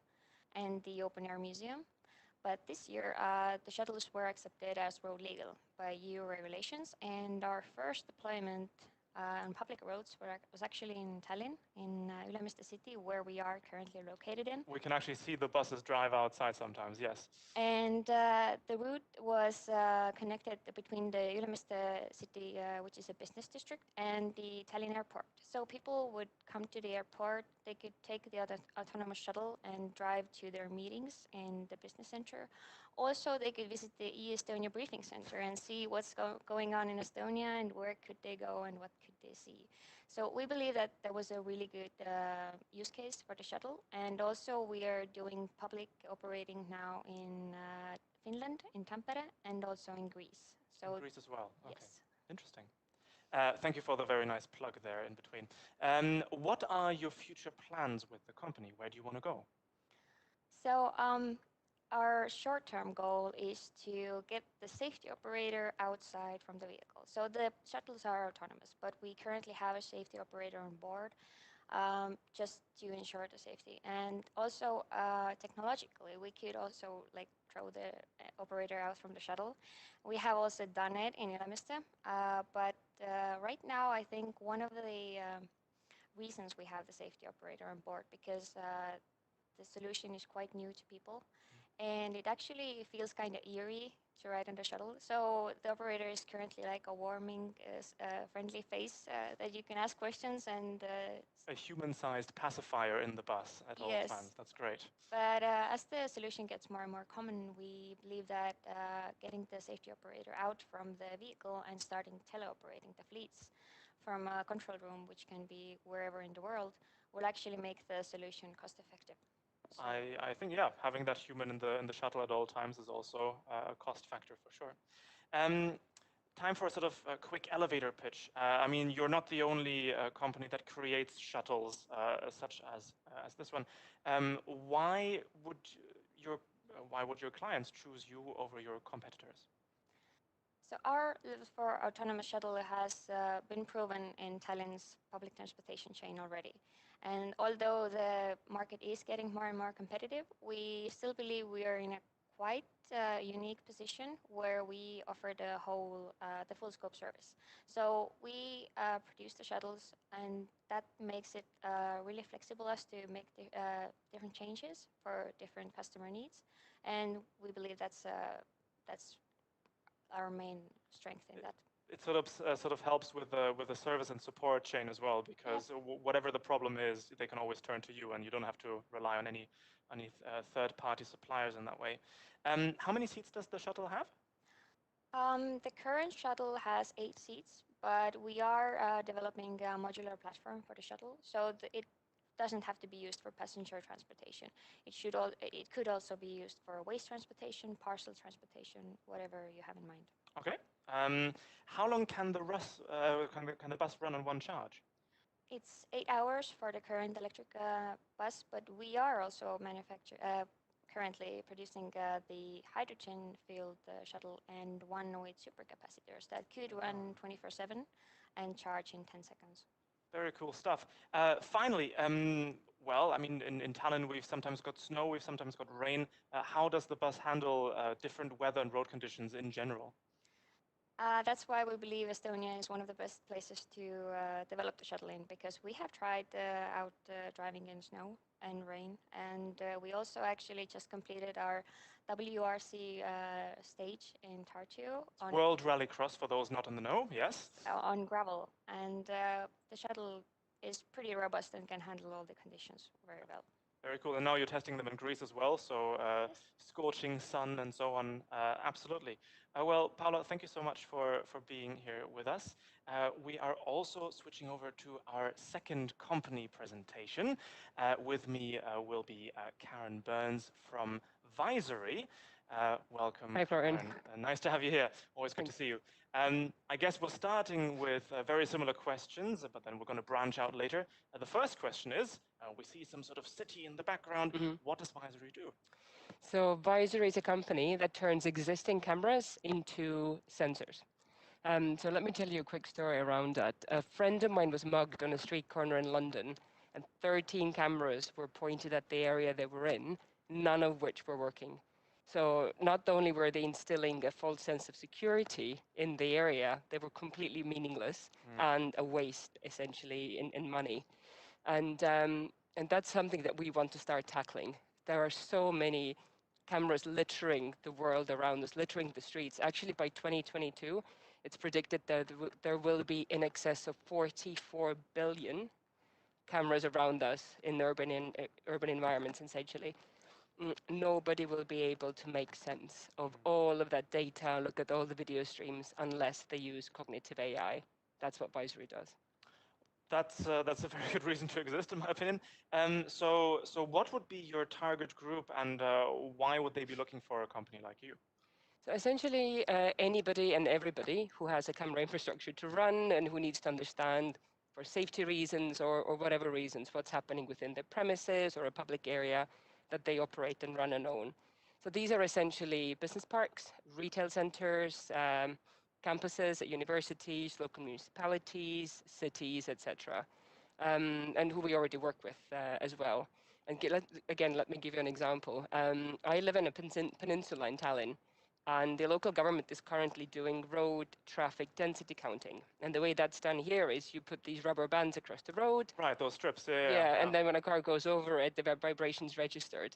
and the Open Air Museum. But this year, the shuttles were accepted as road legal by EU regulations, and our first deployment on public roads was actually in Tallinn, in Ülemiste city, where we are currently located in. We can actually see the buses drive outside sometimes, yes. And the route was connected between the Ülemiste city, which is a business district, and the Tallinn airport. So people would come to the airport, they could take the autonomous shuttle and drive to their meetings in the business center. Also, they could visit the e-Estonia Briefing Center and see what's going on in Estonia and where could they go and what could they see. So we believe that there was a really good use case for the shuttle. And also we are doing public operating now in Finland, in Tampere, and also in Greece. So in Greece as well? Okay. Yes. Interesting. Thank you for the very nice plug there in between. What are your future plans with the company? Where do you want to go? So our short-term goal is to get the safety operator outside from the vehicle. So the shuttles are autonomous, but we currently have a safety operator on board just to ensure the safety. And also technologically, we could also like throw the operator out from the shuttle. We have also done it in Ülemiste, but right now I think one of the reasons we have the safety operator on board because the solution is quite new to people, and it actually feels kind of eerie to ride on the shuttle. So the operator is currently like a warming, friendly face that you can ask questions and. A human-sized pacifier in the bus at all Yes. times. That's great. But as the solution gets more and more common, we believe that getting the safety operator out from the vehicle and starting teleoperating the fleets from a control room, which can be wherever in the world, will actually make the solution cost effective. I think, yeah, having that human in the shuttle at all times is also a cost factor for sure. Time for a sort of a quick elevator pitch. I mean, you're not the only company that creates shuttles such as this one. Why would your clients choose you over your competitors? So our Level 4 autonomous shuttle has been proven in Tallinn's public transportation chain already. And although the market is getting more and more competitive, we still believe we are in a quite unique position where we offer the full scope service. So we produce the shuttles, and that makes it really flexible as to make different changes for different customer needs. And we believe that's our main strength in that. It sort of helps with the service and support chain as well, because whatever the problem is, they can always turn to you, and you don't have to rely on any third-party suppliers in that way. How many seats does the shuttle have? The current shuttle has 8 seats, but we are developing a modular platform for the shuttle, so it doesn't have to be used for passenger transportation. It could also be used for waste transportation, parcel transportation, whatever you have in mind. Okay. How long can the bus run on one charge? It's 8 hours for the current electric bus, but we are also currently producing the hydrogen-fueled shuttle and one with supercapacitors that could run 24/7 and charge in 10 seconds. Very cool stuff. Finally, well, I mean, in Tallinn, we've sometimes got snow, we've sometimes got rain. How does the bus handle different weather and road conditions in general? That's why we believe Estonia is one of the best places to develop the shuttle in, because we have tried out driving in snow and rain, and we also actually just completed our WRC stage in Tartu. World Rallycross, for those not in the know, yes? On gravel, and the shuttle is pretty robust and can handle all the conditions very well. Very cool. And now you're testing them in Greece as well, so scorching sun and so on. Absolutely. Well, Paula, thank you so much for being here with us. We are also switching over to our second company presentation. With me will be Karen Burns from Visory. Welcome. Hi, Florian. Nice to have you here. Always good to see you. I guess we're starting with very similar questions, but then we're going to branch out later. The first question is, we see some sort of city in the background. What does Visory do? So Visory is a company that turns existing cameras into sensors. So let me tell you a quick story around that. A friend of mine was mugged on a street corner in London, and 13 cameras were pointed at the area they were in, none of which were working. So not only were they instilling a false sense of security in the area, they were completely meaningless and a waste, essentially, in money. And that's something that we want to start tackling. There are so many cameras littering the world around us, littering the streets. Actually, by 2022, it's predicted that there will be in excess of 44 billion cameras around us in urban environments, essentially. Nobody will be able to make sense of all of that data, look at all the video streams, unless they use cognitive AI. That's what Visory does. That's a very good reason to exist, in my opinion. So what would be your target group, and why would they be looking for a company like you? So essentially, anybody and everybody who has a camera infrastructure to run and who needs to understand, for safety reasons or whatever reasons, what's happening within their premises or a public area that they operate and run and own. So these are essentially business parks, retail centers, campuses at universities, local municipalities, cities, etc., and who we already work with as well. And again, let me give you an example. I live in a peninsula in Tallinn, and the local government is currently doing road traffic density counting. And the way that's done here is you put these rubber bands across the road. Right, those strips, Yeah, and then when a car goes over it, the vibration's registered.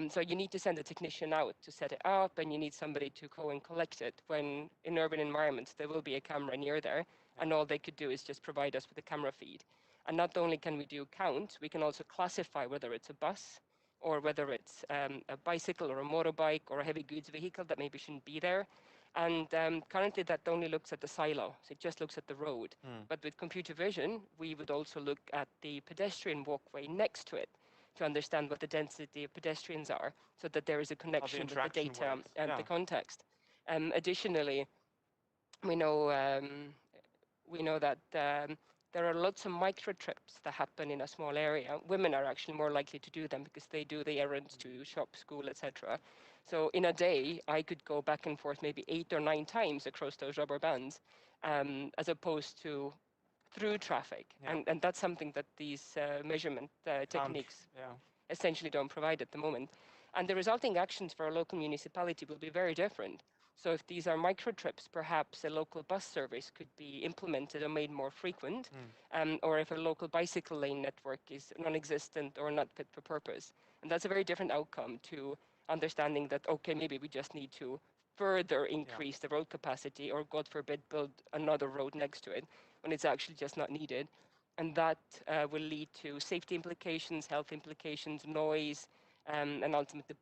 So you need to send a technician out to set it up, and you need somebody to go and collect it. When in urban environments, there will be a camera near there, and all they could do is just provide us with a camera feed. And not only can we do count, we can also classify whether it's a bus or whether it's a bicycle or a motorbike or a heavy goods vehicle that maybe shouldn't be there. And currently that only looks at the silo, so it just looks at the road. But with computer vision, we would also look at the pedestrian walkway next to it to understand what the density of pedestrians are, so that there is a connection with the data works. and Yeah. the context. Additionally, we know that there are lots of micro trips that happen in a small area. Women are actually more likely to do them because they do the errands to shop, school, etc. So in a day, I could go back and forth maybe 8 or 9 times across those rubber bands, as opposed to through traffic. Yeah. And that's something that these measurement techniques Yeah. essentially don't provide at the moment. And the resulting actions for a local municipality will be very different. So if these are micro trips, perhaps a local bus service could be implemented or made more frequent, or if a local bicycle lane network is non-existent or not fit for purpose. And that's a very different outcome to understanding that, okay, maybe we just need to further increase the road capacity, or God forbid, build another road next to it when it's actually just not needed. And that will lead to safety implications, health implications, noise, and ultimately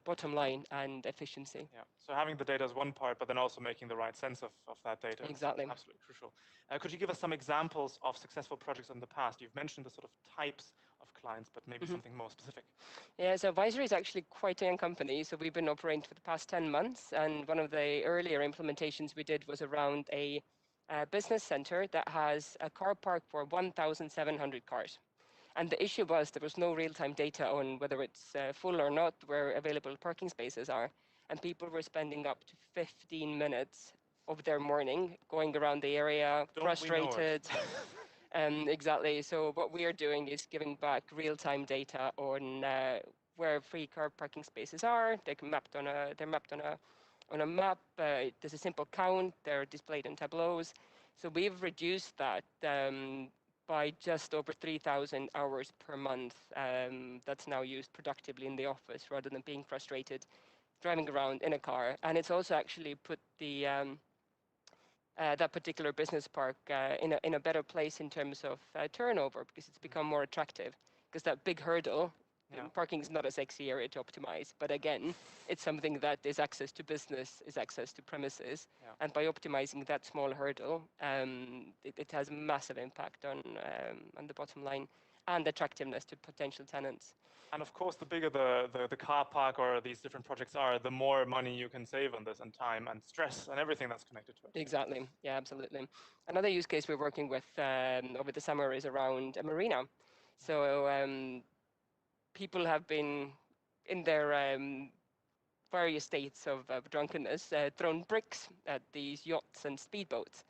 bottom line and efficiency. Yeah. So having the data is one part, but then also making the right sense of that data Exactly. is absolutely crucial. Could you give us some examples of successful projects in the past? You've mentioned the sort of types of clients, but maybe something more specific. Yeah, so Advisory is actually quite a young company. So we've been operating for the past 10 months. And one of the earlier implementations we did was around a business center that has a car park for 1,700 cars. And the issue was there was no real-time data on whether it's full or not, where available parking spaces are. And people were spending up to 15 minutes of their morning going around the area, frustrated. Exactly. So what we are doing is giving back real-time data on where free car parking spaces are. They're mapped on a map. There's a simple count. They're displayed in tableaus. So we've reduced that by just over 3,000 hours per month. That's now used productively in the office rather than being frustrated driving around in a car. And it's also actually put the that particular business park in a better place in terms of turnover, because it's become more attractive. Because that big hurdle, parking is not a sexy area to optimize, but again, it's something that is access to business, is access to premises, and by optimizing that small hurdle, it has a massive impact on the bottom line and attractiveness to potential tenants. And of course, the bigger the car park or these different projects are, the more money you can save on this, and time and stress and everything that's connected to it. Exactly. Yeah, absolutely. Another use case we're working with over the summer is around a marina. So people have been in their various states of drunkenness, thrown bricks at these yachts and speedboats.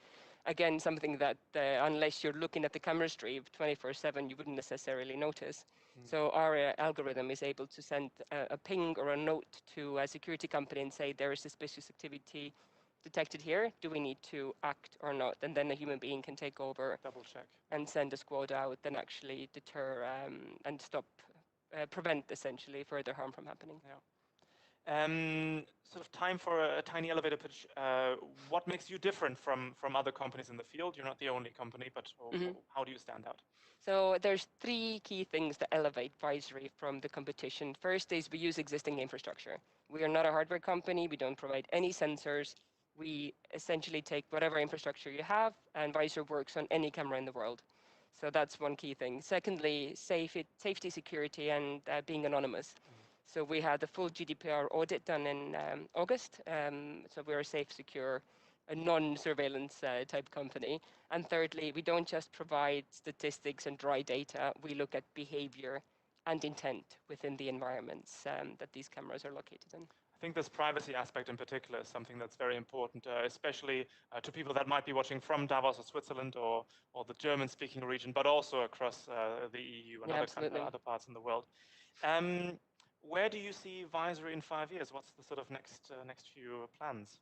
Again, something that unless you're looking at the camera stream 24/7, you wouldn't necessarily notice. So our algorithm is able to send a ping or a note to a security company and say there is suspicious activity detected here. Do we need to act or not? And then a human being can take over, double check, and send a squad out and actually deter and stop, prevent essentially further harm from happening. Yeah. Sort of time for a tiny elevator pitch. What makes you different from other companies in the field? You're not the only company, but how do you stand out? So there's 3 key things that elevate Advisory from the competition. First is we use existing infrastructure. We are not a hardware company. We don't provide any sensors. We essentially take whatever infrastructure you have, and Advisory works on any camera in the world. So that's one key thing. Secondly, safety, security, and being anonymous. So we had the full GDPR audit done in August. So we're a safe, secure, a non-surveillance type company. And thirdly, we don't just provide statistics and dry data. We look at behavior and intent within the environments that these cameras are located in. I think this privacy aspect in particular is something that's very important, especially to people that might be watching from Davos or Switzerland or the German-speaking region, but also across the EU and other parts in the world. Where do you see Advisory in 5 years? What's the sort of next few plans?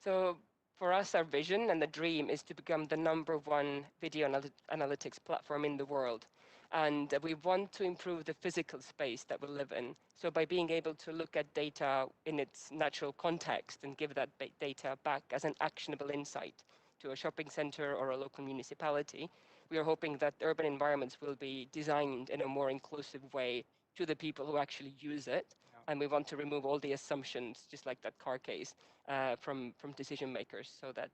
So for us, our vision and the dream is to become the #1 video analytics platform in the world. And we want to improve the physical space that we live in. So by being able to look at data in its natural context and give that data back as an actionable insight to a shopping center or a local municipality, we are hoping that urban environments will be designed in a more inclusive way to the people who actually use it. And we want to remove all the assumptions, just like that car case, from decision makers, so that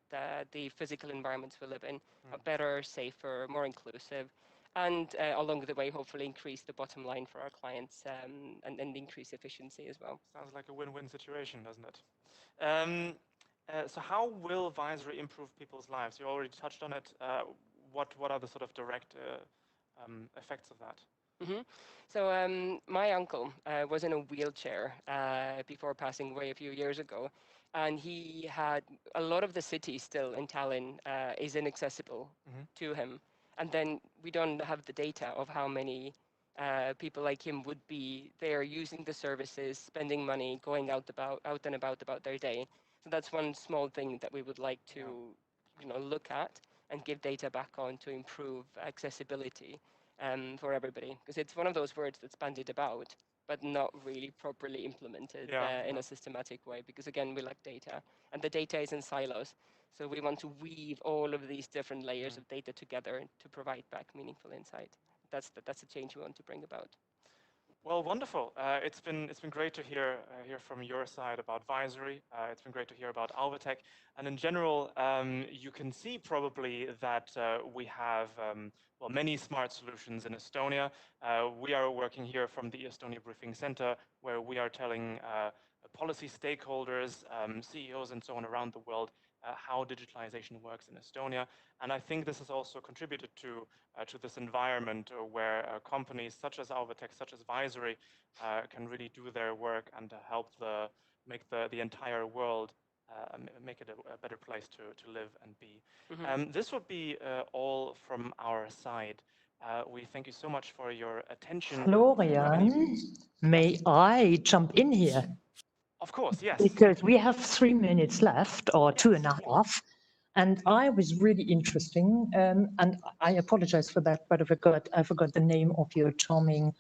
the physical environments we live in are better, safer, more inclusive, and along the way, hopefully increase the bottom line for our clients and increase efficiency as well. Sounds like a win-win situation, doesn't it? So how will Visory improve people's lives? You already touched on it. What are the sort of direct effects of that? So my uncle was in a wheelchair before passing away a few years ago, and he had a lot of the city still in Tallinn is inaccessible to him, and then we don't have the data of how many people like him would be there using the services, spending money, going out and about their day. So that's one small thing that we would like to, look at and give data back on to improve accessibility for everybody, because it's one of those words that's bandied about, but not really properly implemented in a systematic way, because again, we lack data, and the data is in silos. So we want to weave all of these different layers of data together to provide back meaningful insight. That's the change we want to bring about. Well, wonderful. It's been great to hear from your side about Visory. It's been great to hear about Alvatech, and in general, you can see probably that we have well, many smart solutions in Estonia. We are working here from the Estonia Briefing Center, where we are telling policy stakeholders, CEOs, and so on around the world how digitalization works in Estonia. And I think this has also contributed to this environment where companies such as Alvatech, such as Visory, can really do their work and help make the entire world make it a better place to live and be. This would be all from our side. We thank you so much for your attention. Florian, may I jump in here? Of course, yes. Because we have 3 minutes left, or 2.5, and I was really interesting, and I apologize for that, but I forgot the name of your charming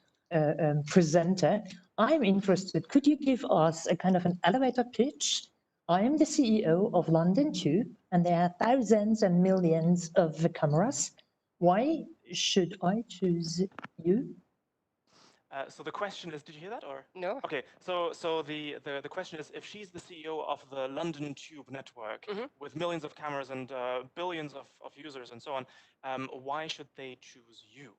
presenter. I'm interested, could you give us a kind of an elevator pitch? I am the CEO of London Tube, and there are thousands and millions of cameras. Why should I choose you? So the question is, did you hear that, or? No. Okay, so the question is, if she's the CEO of the London Tube network with millions of cameras and billions of users and so on, why should they choose you?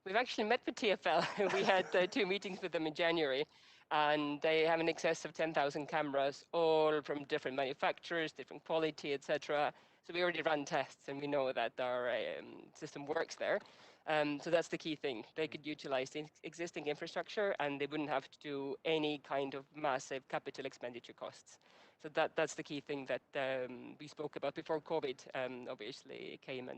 We've actually met with TfL. We had 2 meetings with them in January, and they have an excess of 10,000 cameras, all from different manufacturers, different quality, etc. So we already ran tests, and we know that our system works there. So that's the key thing. They could utilize the existing infrastructure, and they wouldn't have to do any kind of massive capital expenditure costs. So that's the key thing that we spoke about before COVID obviously came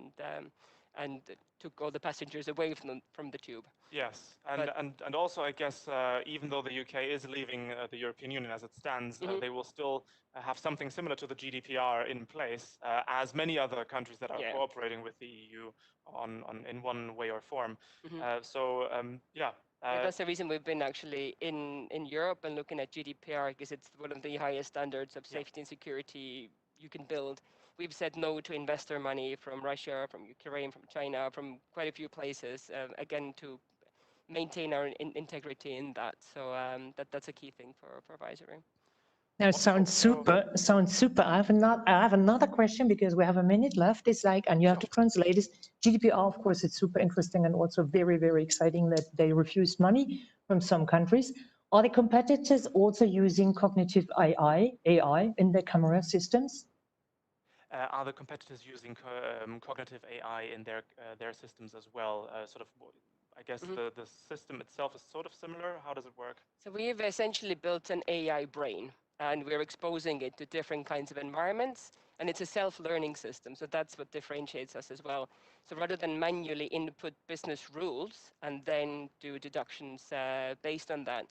and took all the passengers away from the tube. Yes, and also I guess even though the UK is leaving the European Union as it stands, they will still have something similar to the GDPR in place, as many other countries that are cooperating with the EU in one way or form. That's the reason we've been actually in Europe and looking at GDPR, because it's one of the highest standards of safety and security you can build. We've said no to investor money from Russia, from Ukraine, from China, from quite a few places, again, to maintain our integrity in that. So that's a key thing for Visory. No, sounds super. Sounds super. I have another question, because we have a minute left. It's like, and you have to translate this. GDPR, of course, it's super interesting and also very, very exciting that they refused money from some countries. Are the competitors also using cognitive AI in their camera systems? Are the competitors using cognitive AI in their systems as well? I guess the system itself is sort of similar. How does it work? So we've essentially built an AI brain, and we're exposing it to different kinds of environments, and it's a self-learning system. So that's what differentiates us as well. So rather than manually input business rules and then do deductions based on that,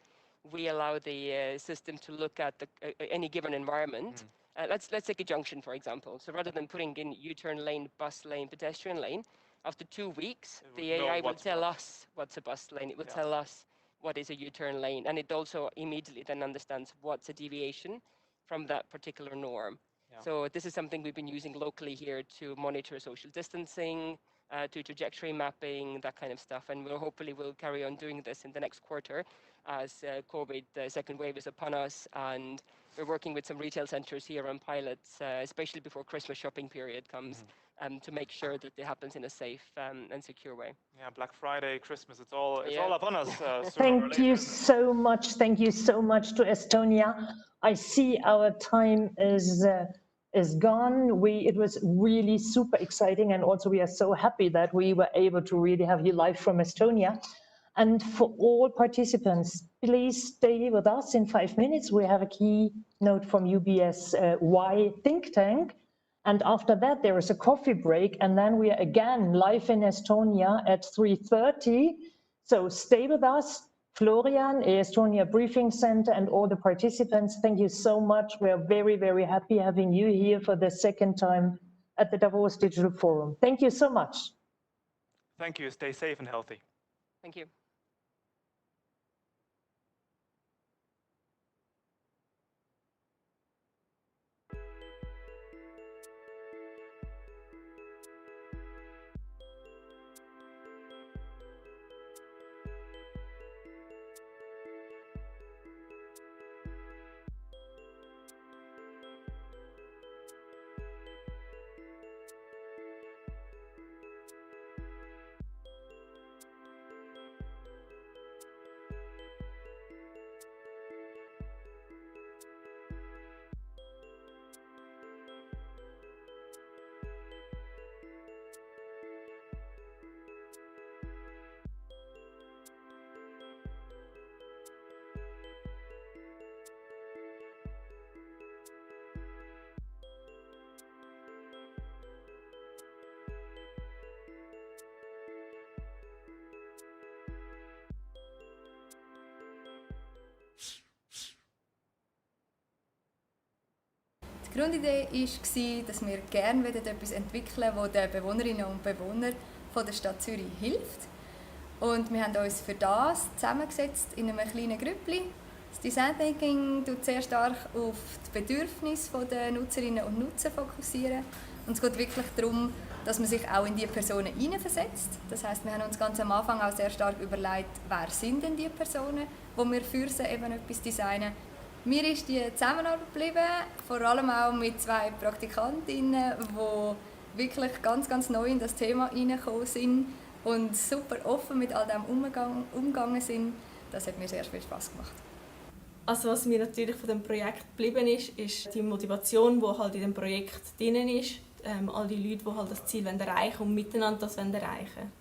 we allow the system to look at any given environment. Let's take a junction, for example. So rather than putting in U-turn lane, bus lane, pedestrian lane, After 2 weeks, It the would know AI will what's tell what. us what's a bus lane. It will Yeah. tell us what is a U-turn lane, and it also immediately then understands what's a deviation from that particular norm. Yeah. So this is something we've been using locally here to monitor social distancing, to trajectory mapping, that kind of stuff. And we'll hopefully carry on doing this in the next quarter as COVID, the second wave is upon us. And we're working with some retail centers here on pilots, especially before Christmas shopping period comes, to make sure that it happens in a safe and secure way. Yeah, Black Friday, Christmas, it's all Yeah. upon us. Sooner or Thank later, you isn't it? so much. Thank you so much to Estonia. I see our time is gone. It was really super exciting, and also we are so happy that we were able to really have you live from Estonia. And for all participants, please stay with us in 5 minutes. We have a keynote from UBS Y think tank. And after that, there is a coffee break. And then we are again live in Estonia at 3:30. So stay with us. Florian, Estonia Briefing Center, and all the participants, thank you so much. We are very, very happy having you here for the second time at the Davos Digital Forum. Thank you so much. Thank you. Stay safe and healthy. Thank you. Die Grundidee war, dass wir gerne etwas entwickeln wollen, das den Bewohnerinnen und Bewohnern von der Stadt Zürich hilft. Und wir haben uns für das zusammengesetzt in einem kleinen Grüppli. Das Design Thinking fokussiert sehr stark auf die Bedürfnisse der Nutzerinnen und Nutzer fokussieren. Und es geht wirklich darum, dass man sich auch in die Personen hineinversetzt. Das heisst, wir haben uns ganz am Anfang auch sehr stark überlegt, wer sind denn die Personen, die wir für sie eben etwas designen. Mir ist die Zusammenarbeit geblieben, vor allem auch mit 2 Praktikantinnen, die wirklich ganz, ganz neu in das Thema reingekommen sind und super offen mit all dem umgegangen sind. Das hat mir sehr viel Spass gemacht. Also was mir natürlich von dem Projekt geblieben ist die Motivation, die halt in dem Projekt drin ist. All die Leute, die halt das Ziel erreichen wollen und miteinander das erreichen wollen.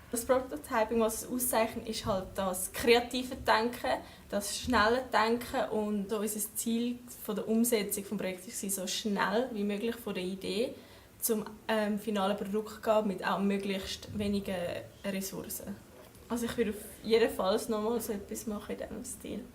Das Prototyping, was es auszeichnet, ist halt das kreative Denken, das schnelle Denken, und so unser Ziel von der Umsetzung des Projekts war, so schnell wie möglich von der Idee zum finalen Produkt zu gehen, mit auch möglichst wenigen Ressourcen. Also ich würde auf jeden Fall nochmal so etwas machen in diesem Stil.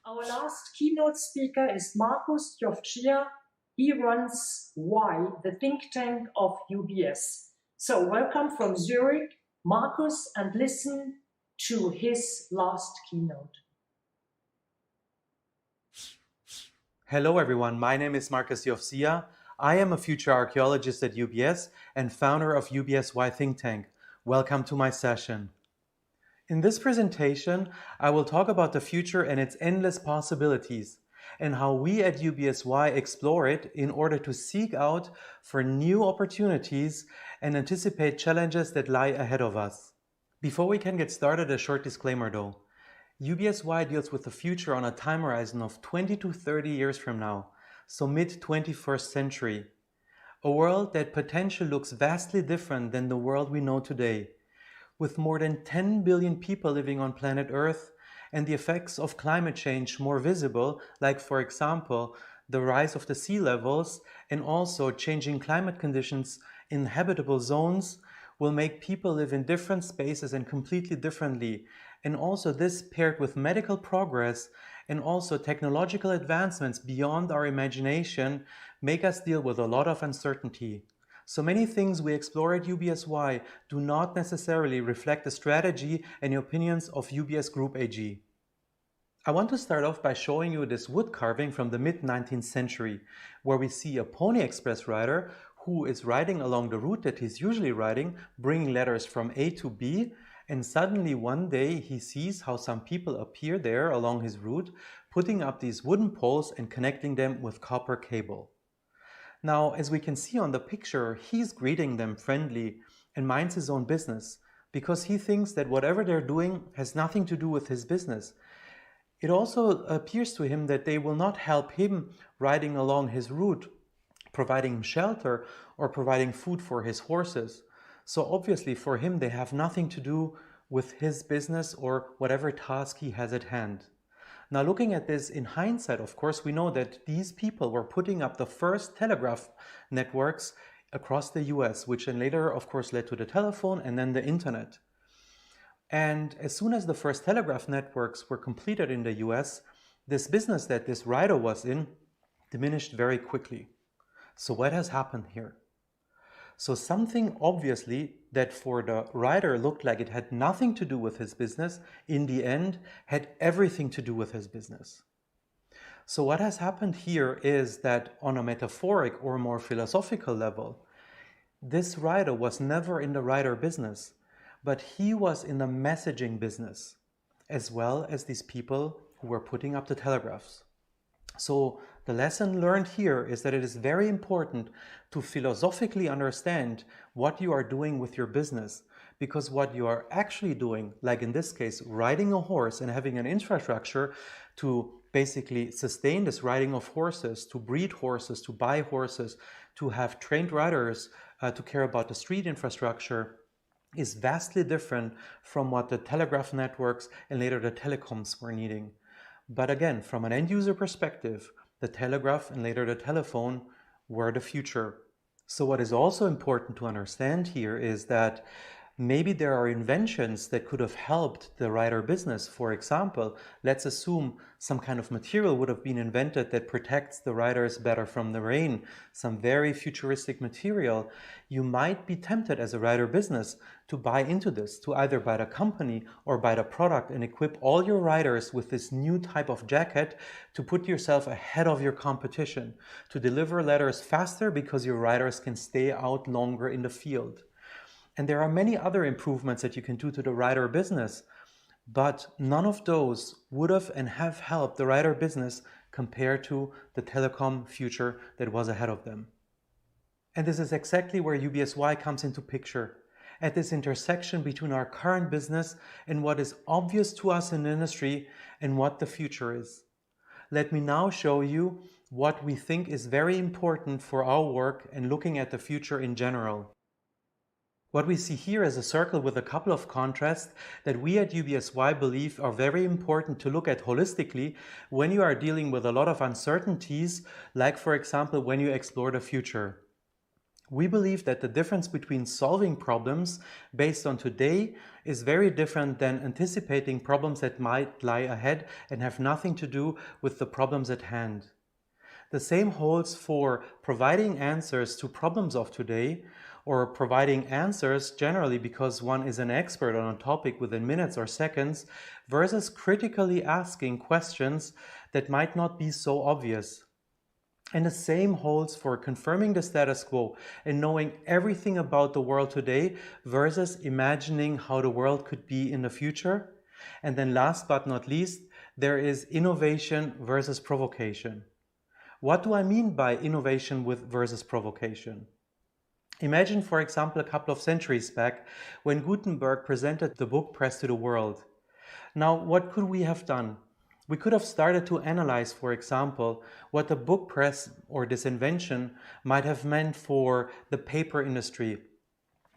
Our last keynote speaker is Markus Jovcia. He runs Y, the think tank of UBS. So welcome from Zurich, Markus, and listen to his last keynote. Hello everyone, my name is Markus Jovcia. I am a future archaeologist at UBS and founder of UBS Y think tank. Welcome to my session. In this presentation, I will talk about the future and its endless possibilities, and how we at UBS Y explore it in order to seek out for new opportunities and anticipate challenges that lie ahead of us. Before we can get started, a short disclaimer though. UBS Y deals with the future on a time horizon of 20 to 30 years from now, so mid-21st century. A world that potentially looks vastly different than the world we know today, with more than 10 billion people living on planet Earth and the effects of climate change more visible, like for example, the rise of the sea levels and also changing climate conditions in habitable zones will make people live in different spaces and completely differently. And also this paired with medical progress and also technological advancements beyond our imagination make us deal with a lot of uncertainty. So many things we explore at UBS Y do not necessarily reflect the strategy and the opinions of UBS Group AG. I want to start off by showing you this wood carving from the mid-19th century, where we see a Pony Express rider who is riding along the route that he's usually riding, bringing letters from A to B, and suddenly one day he sees how some people appear there along his route, putting up these wooden poles and connecting them with copper cable. Now, as we can see on the picture, he's greeting them friendly and minds his own business because he thinks that whatever they're doing has nothing to do with his business. It also appears to him that they will not help him riding along his route, providing him shelter or providing food for his horses. So obviously for him, they have nothing to do with his business or whatever task he has at hand. Now, looking at this in hindsight, of course, we know that these people were putting up the first telegraph networks across the US, which then later, of course, led to the telephone and then the internet. And as soon as the first telegraph networks were completed in the US, this business that this rider was in diminished very quickly. So what has happened here? So something obviously that for the rider looked like it had nothing to do with his business, in the end had everything to do with his business. So what has happened here is that on a metaphoric or more philosophical level, this rider was never in the rider business, but he was in the messaging business, as well as these people who were putting up the telegraphs. So the lesson learned here is that it is very important to philosophically understand what you are doing with your business, because what you are actually doing, like in this case, riding a horse and having an infrastructure to basically sustain this riding of horses, to breed horses, to buy horses, to have trained riders, to care about the street infrastructure, is vastly different from what the telegraph networks and later the telecoms were needing. But again, from an end user perspective, the telegraph and later the telephone were the future. So what is also important to understand here is that maybe there are inventions that could have helped the rider business. For example, let's assume some kind of material would have been invented that protects the riders better from the rain, some very futuristic material. You might be tempted as a rider business to buy into this, to either buy the company or buy the product and equip all your riders with this new type of jacket to put yourself ahead of your competition, to deliver letters faster because your riders can stay out longer in the field. And there are many other improvements that you can do to the rider business, but none of those would have and have helped the rider business compared to the telecom future that was ahead of them. And this is exactly where UBS Y comes into picture, at this intersection between our current business and what is obvious to us in the industry and what the future is. Let me now show you what we think is very important for our work and looking at the future in general. What we see here is a circle with a couple of contrasts that we at UBS Y believe are very important to look at holistically when you are dealing with a lot of uncertainties, like for example, when you explore the future. We believe that the difference between solving problems based on today is very different than anticipating problems that might lie ahead and have nothing to do with the problems at hand. The same holds for providing answers to problems of today, or providing answers generally because one is an expert on a topic within minutes or seconds, versus critically asking questions that might not be so obvious. And the same holds for confirming the status quo and knowing everything about the world today versus imagining how the world could be in the future. And then last but not least, there is innovation versus provocation. What do I mean by innovation versus provocation? Imagine, for example, a couple of centuries back when Gutenberg presented the book press to the world. Now, what could we have done? We could have started to analyze, for example, what the book press or this invention might have meant for the paper industry,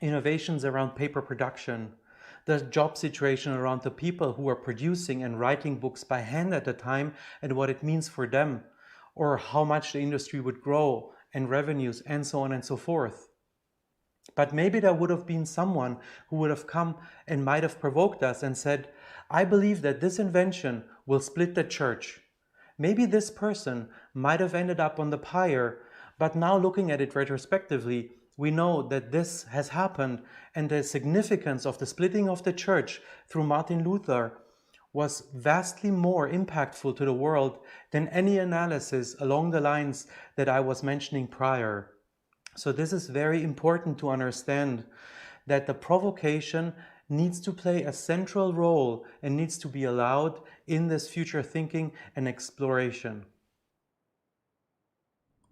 innovations around paper production, the job situation around the people who are producing and writing books by hand at the time and what it means for them, or how much the industry would grow and revenues and so on and so forth. But maybe there would have been someone who would have come and might have provoked us and said, I believe that this invention will split the church. Maybe this person might have ended up on the pyre, but now looking at it retrospectively, we know that this has happened and the significance of the splitting of the church through Martin Luther was vastly more impactful to the world than any analysis along the lines that I was mentioning prior. So this is very important to understand that the provocation needs to play a central role and needs to be allowed in this future thinking and exploration.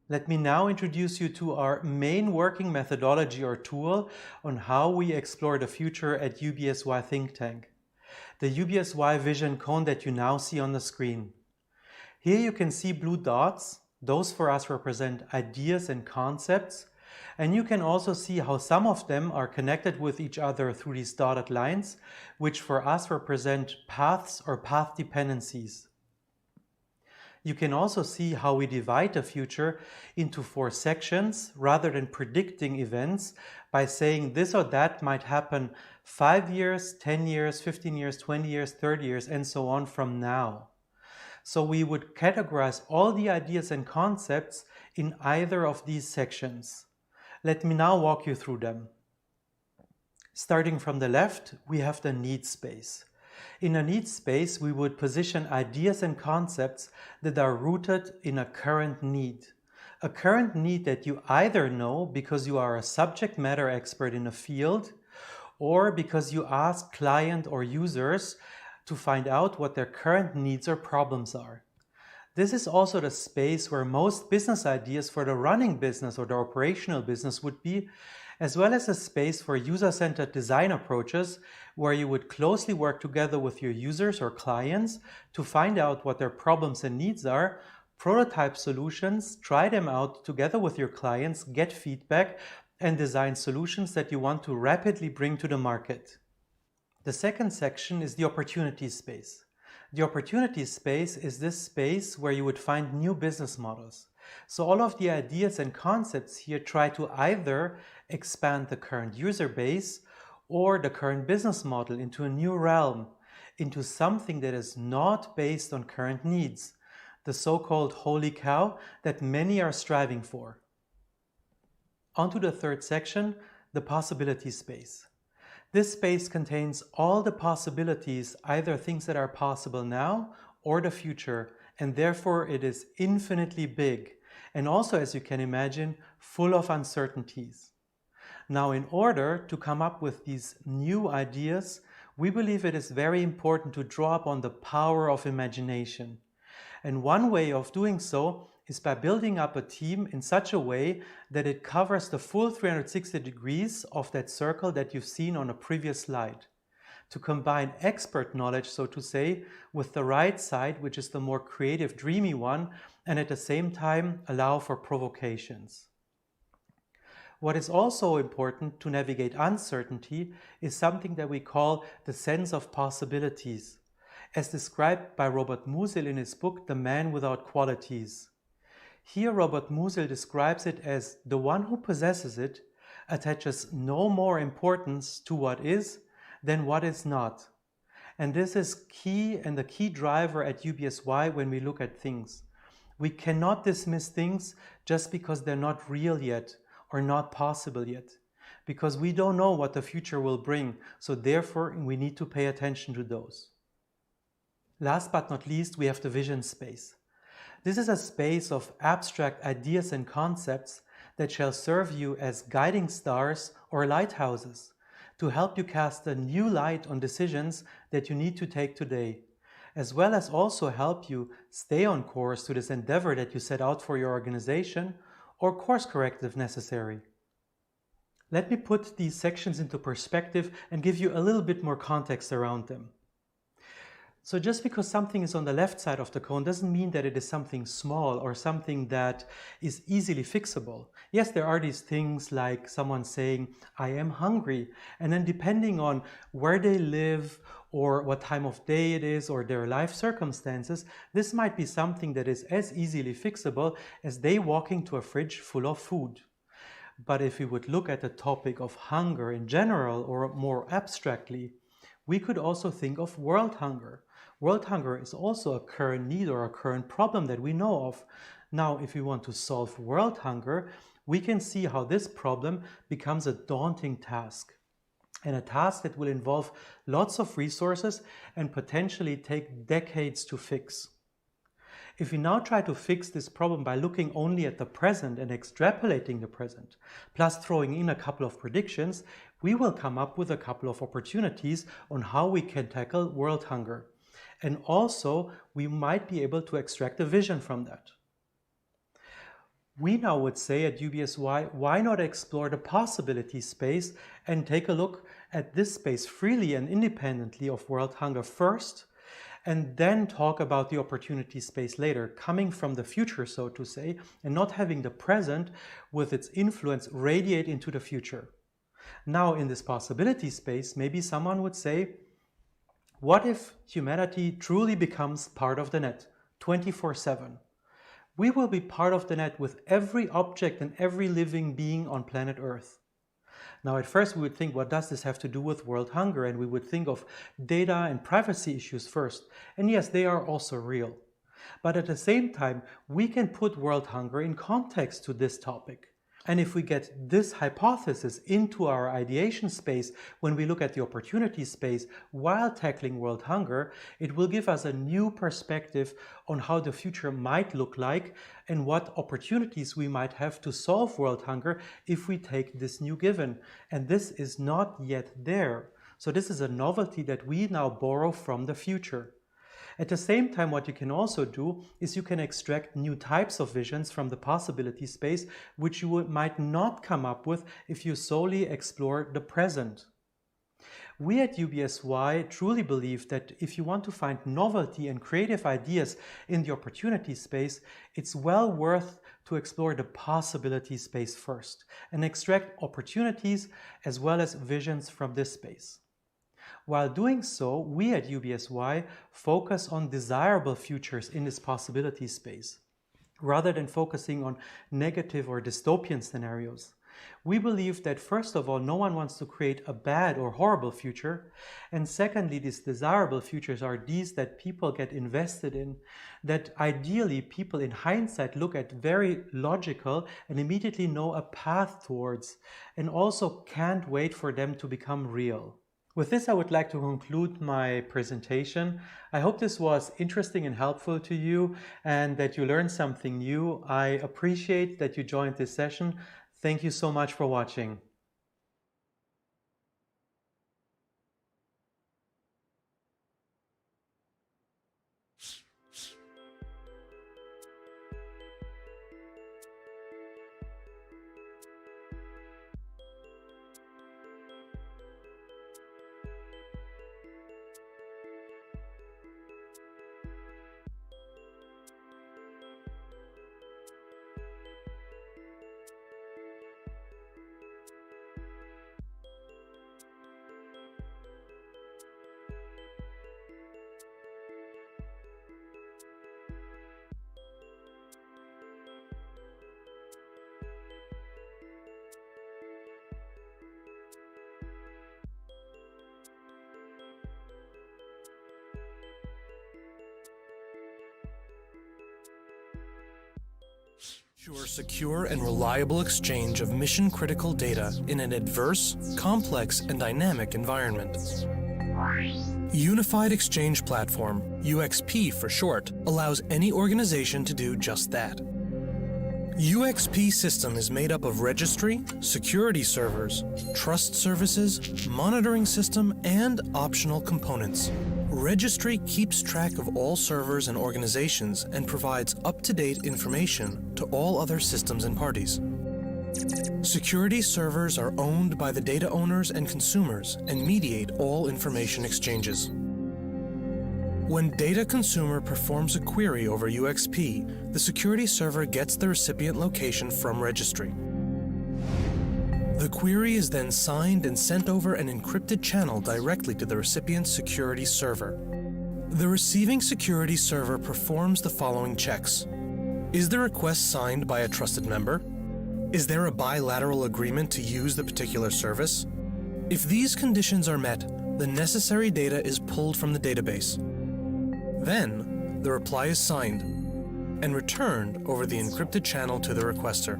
Let me now introduce you to our main working methodology or tool on how we explore the future at UBSY Think Tank. The UBSY Vision Cone that you now see on the screen. Here you can see blue dots. Those for us represent ideas and concepts. And you can also see how some of them are connected with each other through these dotted lines, which for us represent paths or path dependencies. You can also see how we divide the future into 4 sections rather than predicting events by saying this or that might happen 5 years, 10 years, 15 years, 20 years, 30 years, and so on from now. So we would categorize all the ideas and concepts in either of these sections. Let me now walk you through them. Starting from the left, we have the need space. In a need space, we would position ideas and concepts that are rooted in a current need. A current need that you either know because you are a subject matter expert in a field, or because you ask client or users to find out what their current needs or problems are. This is also the space where most business ideas for the running business or the operational business would be, as well as a space for user-centered design approaches where you would closely work together with your users or clients to find out what their problems and needs are, prototype solutions, try them out together with your clients, get feedback, and design solutions that you want to rapidly bring to the market. The second section is the opportunity space. The opportunity space is this space where you would find new business models. So all of the ideas and concepts here try to either expand the current user base or the current business model into a new realm, into something that is not based on current needs, the so-called holy cow that many are striving for. On to the third section, the possibility space. This space contains all the possibilities, either things that are possible now or the future, and therefore it is infinitely big, and also, as you can imagine, full of uncertainties. Now, in order to come up with these new ideas, we believe it is very important to draw upon the power of imagination. And one way of doing so is by building up a team in such a way that it covers the full 360 degrees of that circle that you've seen on a previous slide. To combine expert knowledge, so to say, with the right side, which is the more creative, dreamy one, and at the same time allow for provocations. What is also important to navigate uncertainty is something that we call the sense of possibilities, as described by Robert Musil in his book, The Man Without Qualities. Here Robert Musil describes it as the one who possesses it attaches no more importance to what is than what is not. And this is key and the key driver at UBSY when we look at things. We cannot dismiss things just because they're not real yet or not possible yet, because we don't know what the future will bring, so therefore we need to pay attention to those. Last but not least, we have the vision space. This is a space of abstract ideas and concepts that shall serve you as guiding stars or lighthouses to help you cast a new light on decisions that you need to take today, as well as also help you stay on course to this endeavor that you set out for your organization or course correct if necessary. Let me put these sections into perspective and give you a little bit more context around them. So just because something is on the left side of the cone doesn't mean that it is something small or something that is easily fixable. Yes, there are these things like someone saying, I am hungry. And then depending on where they live or what time of day it is or their life circumstances, this might be something that is as easily fixable as they walking to a fridge full of food. But if we would look at the topic of hunger in general or more abstractly, we could also think of world hunger. World hunger is also a current need or a current problem that we know of. Now, if we want to solve world hunger, we can see how this problem becomes a daunting task, and a task that will involve lots of resources and potentially take decades to fix. If we now try to fix this problem by looking only at the present and extrapolating the present, plus throwing in a couple of predictions, we will come up with a couple of opportunities on how we can tackle world hunger. And also, we might be able to extract a vision from that. We now would say at UBSY, why not explore the possibility space and take a look at this space freely and independently of world hunger first, and then talk about the opportunity space later, coming from the future, so to say, and not having the present with its influence radiate into the future. Now, in this possibility space, maybe someone would say, what if humanity truly becomes part of the net, 24/7? We will be part of the net with every object and every living being on planet Earth. Now, at first we would think, what does this have to do with world hunger? And we would think of data and privacy issues first. And yes, they are also real. But at the same time, we can put world hunger in context to this topic. And if we get this hypothesis into our ideation space when we look at the opportunity space while tackling world hunger, it will give us a new perspective on how the future might look like and what opportunities we might have to solve world hunger if we take this new given. And this is not yet there. So this is a novelty that we now borrow from the future. At the same time, what you can also do is you can extract new types of visions from the possibility space, which you might not come up with if you solely explore the present. We at UBSY truly believe that if you want to find novelty and creative ideas in the opportunity space, it's well worth to explore the possibility space first and extract opportunities as well as visions from this space. While doing so, we at UBSY focus on desirable futures in this possibility space, rather than focusing on negative or dystopian scenarios. We believe that first of all, no one wants to create a bad or horrible future. And secondly, these desirable futures are these that people get invested in, that ideally people in hindsight look at very logical and immediately know a path towards, and also can't wait for them to become real. With this, I would like to conclude my presentation. I hope this was interesting and helpful to you and that you learned something new. I appreciate that you joined this session. Thank you so much for watching. Ensure secure and reliable exchange of mission-critical data in an adverse, complex, and dynamic environment. Unified Exchange Platform, UXP for short, allows any organization to do just that. UXP system is made up of registry, security servers, trust services, monitoring system, and optional components. Registry keeps track of all servers and organizations and provides up-to-date information to all other systems and parties. Security servers are owned by the data owners and consumers and mediate all information exchanges. When data consumer performs a query over UXP, the security server gets the recipient location from registry. The query is then signed and sent over an encrypted channel directly to the recipient's security server. The receiving security server performs the following checks. Is the request signed by a trusted member? Is there a bilateral agreement to use the particular service? If these conditions are met, the necessary data is pulled from the database. Then, the reply is signed and returned over the encrypted channel to the requester.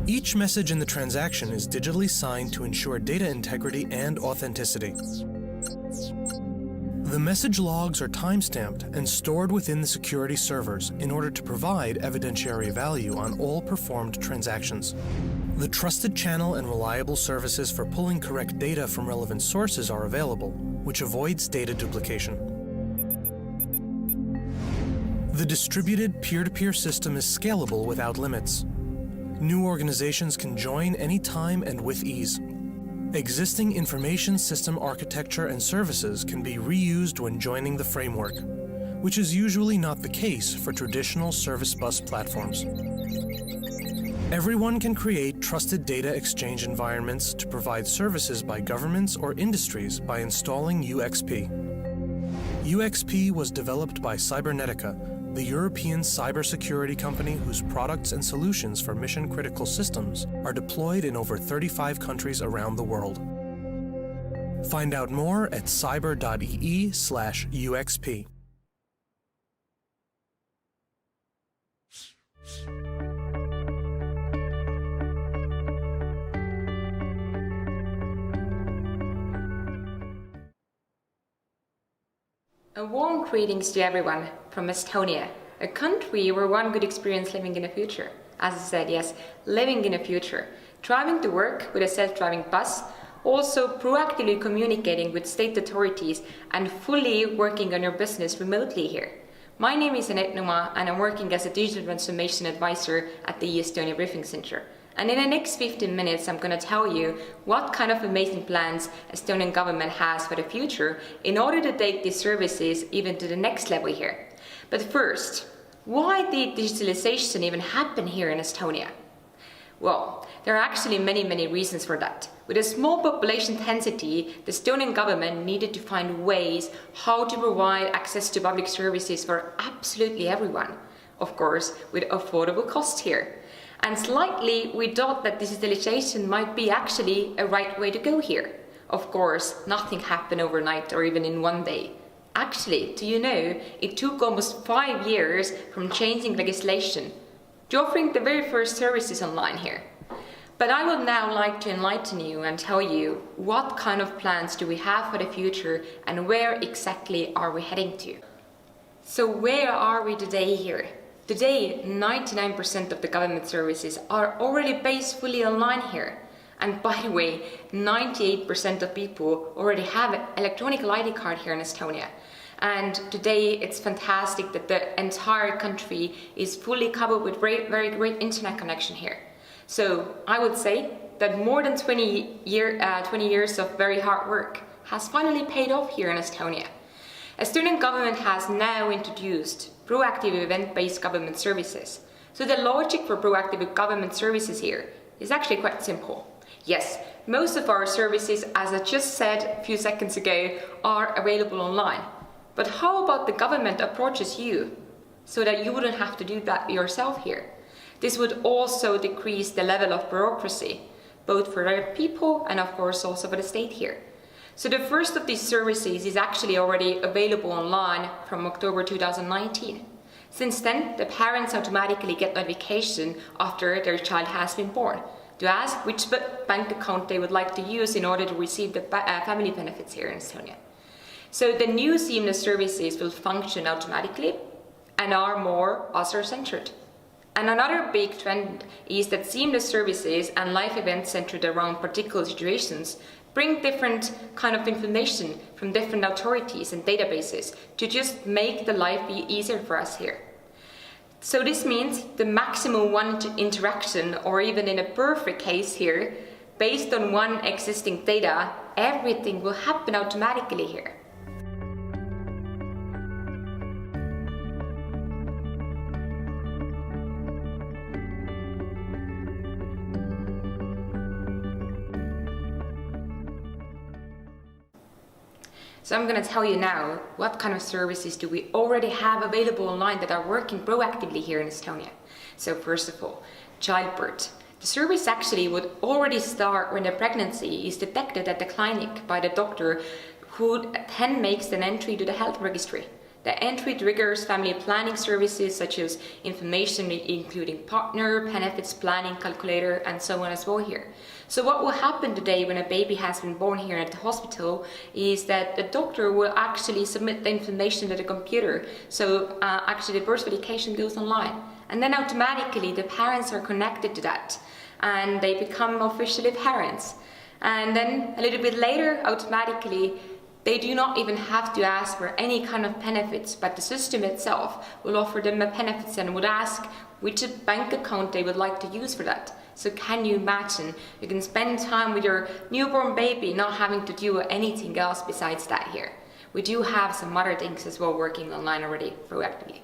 Each message in the transaction is digitally signed to ensure data integrity and authenticity. The message logs are timestamped and stored within the security servers in order to provide evidentiary value on all performed transactions. The trusted channel and reliable services for pulling correct data from relevant sources are available, which avoids data duplication. The distributed peer-to-peer system is scalable without limits. New organizations can join anytime and with ease. Existing information system architecture and services can be reused when joining the framework, which is usually not the case for traditional service bus platforms. Everyone can create trusted data exchange environments to provide services by governments or industries by installing UXP. UXP was developed by Cybernetica, the European cybersecurity company whose products and solutions for mission-critical systems are deployed in over 35 countries around the world. Find out more at cyber.ee/UXP. A warm greetings to everyone from Estonia, a country where one could experience living in the future. As I said, yes, living in the future. Driving to work with a self-driving bus, also proactively communicating with state authorities and fully working on your business remotely here. My name is Annette Numa and I'm working as a digital transformation advisor at the Estonia Briefing Center. And in the next 15 minutes, I'm going to tell you what kind of amazing plans Estonian government has for the future in order to take these services even to the next level here. But first, why did digitalization even happen here in Estonia? Well, there are actually many reasons for that. With a small population density, the Estonian government needed to find ways how to provide access to public services for absolutely everyone. Of course, with affordable costs here. And slightly, we thought that digitalization might be actually a right way to go here. Of course, nothing happened overnight or even in one day. Actually, do you know, it took almost 5 years from changing legislation to offering the very first services online here. But I would now like to enlighten you and tell you what kind of plans do we have for the future and where exactly are we heading to. So where are we today here? Today, 99% of the government services are already based fully online here. And by the way, 98% of people already have an electronic ID card here in Estonia. And today it's fantastic that the entire country is fully covered with very great internet connection here. So I would say that more than 20 years of very hard work has finally paid off here in Estonia. Estonian government has now introduced proactive event-based government services. So the logic for proactive government services here is actually quite simple. Yes, most of our services, as I just said a few seconds ago, are available online. But how about the government approaches you so that you wouldn't have to do that yourself here? This would also decrease the level of bureaucracy, both for the people and of course also for the state here. So the first of these services is actually already available online from October 2019. Since then, the parents automatically get notification after their child has been born to ask which bank account they would like to use in order to receive the family benefits here in Estonia. So the new seamless services will function automatically and are more user-centered. And another big trend is that seamless services and life events centered around particular situations bring different kind of information from different authorities and databases to just make the life be easier for us here. So this means the maximum one interaction, or even in a perfect case here, based on one existing data, everything will happen automatically here. So I'm going to tell you now what kind of services do we already have available online that are working proactively here in Estonia. So first of all, childbirth. The service actually would already start when the pregnancy is detected at the clinic by the doctor, who then makes an entry to the health registry. The entry triggers family planning services such as information including partner, benefits planning calculator, and so on as well here. So what will happen today when a baby has been born here at the hospital is that the doctor will actually submit the information to the computer. So actually the birth verification goes online. And then automatically the parents are connected to that and they become officially parents. And then a little bit later, automatically, they do not even have to ask for any kind of benefits, but the system itself will offer them a benefits and would ask which bank account they would like to use for that. So can you imagine? You can spend time with your newborn baby, not having to do anything else besides that here. We do have some other things as well working online already proactively.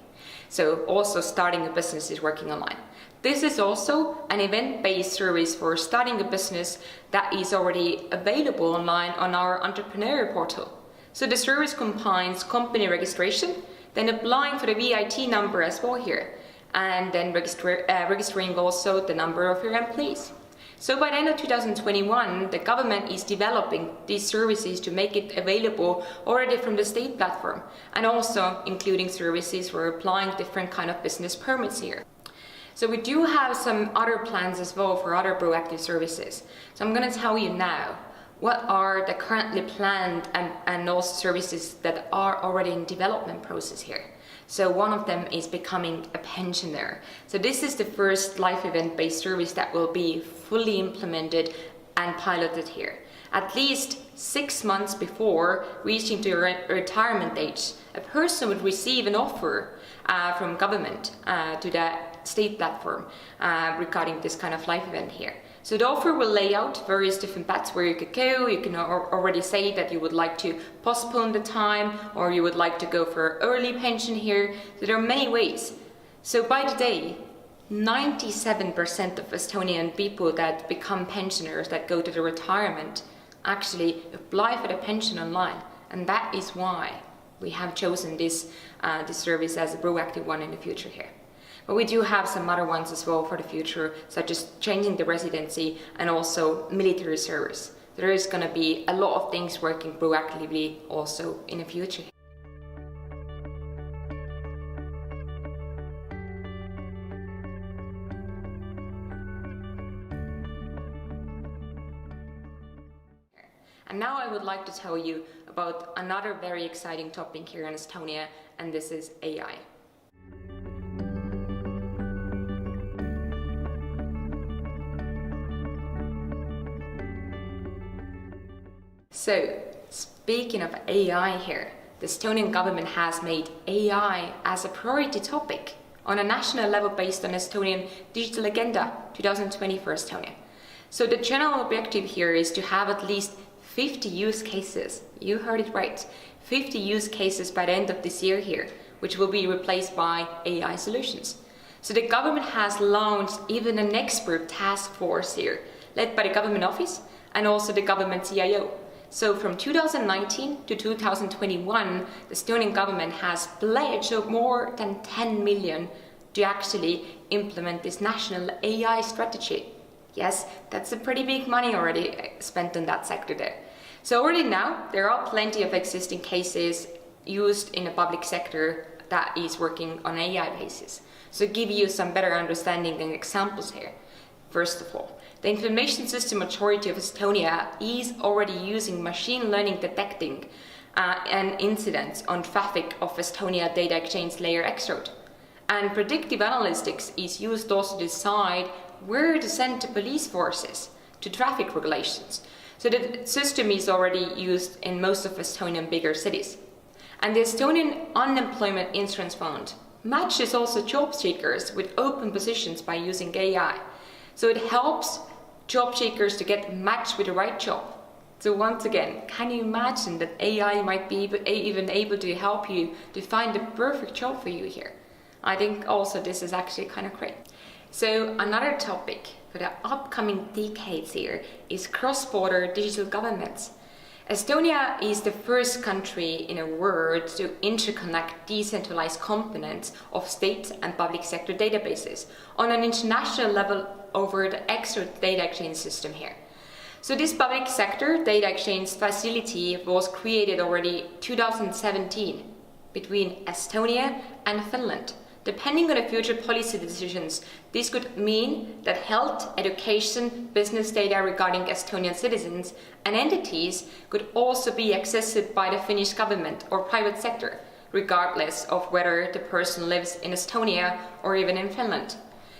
So also starting a business is working online. This is also an event-based service for starting a business that is already available online on our entrepreneur portal. So the service combines company registration, then applying for the VIT number as well here, and then registering also the number of your employees. So by the end of 2021, the government is developing these services to make it available already from the state platform, and also including services for applying different kind of business permits here. So we do have some other plans as well for other proactive services. So I'm going to tell you now what are the currently planned and also services that are already in development process here. So one of them is becoming a pensioner. So this is the first life event-based service that will be fully implemented and piloted here. At least 6 months before reaching to retirement age, a person would receive an offer from government to the state platform regarding this kind of life event here. So the offer will lay out various different paths where you could go. You can already say that you would like to postpone the time, or you would like to go for early pension here. So there are many ways. So by today, 97% of Estonian people that become pensioners, that go to the retirement, actually apply for the pension online. And that is why we have chosen this service as a proactive one in the future here. But we do have some other ones as well for the future, such as changing the residency and also military service. There is going to be a lot of things working proactively also in the future. And now I would like to tell you about another very exciting topic here in Estonia, and this is AI. So, speaking of AI here, the Estonian government has made AI as a priority topic on a national level based on Estonian Digital Agenda 2020 for Estonia. So the general objective here is to have at least 50 use cases. You heard it right. 50 use cases by the end of this year here, which will be replaced by AI solutions. So the government has launched even an expert task force here, led by the government office and also the government CIO. So from 2019 to 2021, the Estonian government has pledged more than 10 million to actually implement this national AI strategy. Yes, that's a pretty big money already spent on that sector there. So already now, there are plenty of existing cases used in the public sector that is working on AI basis. So give you some better understanding and examples here. First of all, the information system majority of Estonia is already using machine learning detecting and incidents on traffic of Estonia data exchange layer X-road. And predictive analytics is used also to decide where to send the police forces to traffic regulations. So the system is already used in most of Estonian bigger cities. And the Estonian Unemployment Insurance Fund matches also job seekers with open positions by using AI. So it helps job seekers to get matched with the right job. So once again, can you imagine that AI might be even able to help you to find the perfect job for you here? I think also this is actually kind of great. So another topic for the upcoming decades here is cross-border digital governments. Estonia is the first country in the world to interconnect decentralized components of state and public sector databases on an international level over the X-road data exchange system here. So this public sector data exchange facility was created already 2017 between Estonia and Finland. Depending on the future policy decisions, this could mean that health, education, business data regarding Estonian citizens and entities could also be accessed by the Finnish government or private sector, regardless of whether the person lives in Estonia or even in Finland.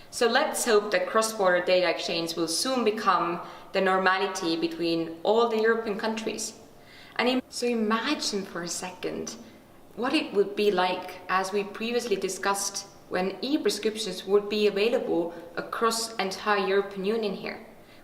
So let's hope that cross-border data exchange will soon become the normality between all the European countries. And so imagine for a second what it would be like, as we previously discussed, when e-prescriptions would be available across the entire European Union here.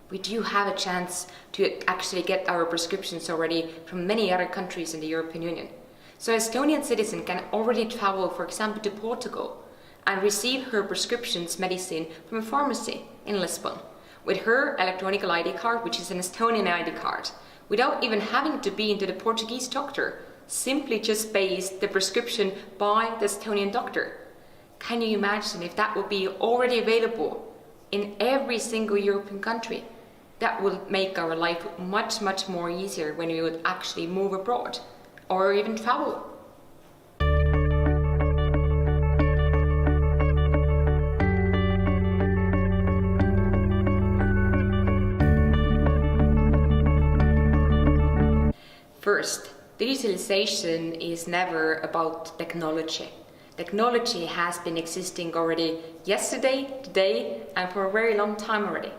We do have a chance to actually get our prescriptions already from many other countries in the European Union. So an Estonian citizen can already travel, for example, to Portugal and receive her prescriptions medicine from a pharmacy in Lisbon with her electronic ID card, which is an Estonian ID card, without even having to be into the Portuguese doctor. Simply just based the prescription by the Estonian doctor. Can you imagine if that would be already available in every single European country? That would make our life much, much more easier when we would actually move abroad or even travel. First, digitalization is never about technology. Technology has been existing already yesterday, today, and for a very long time already.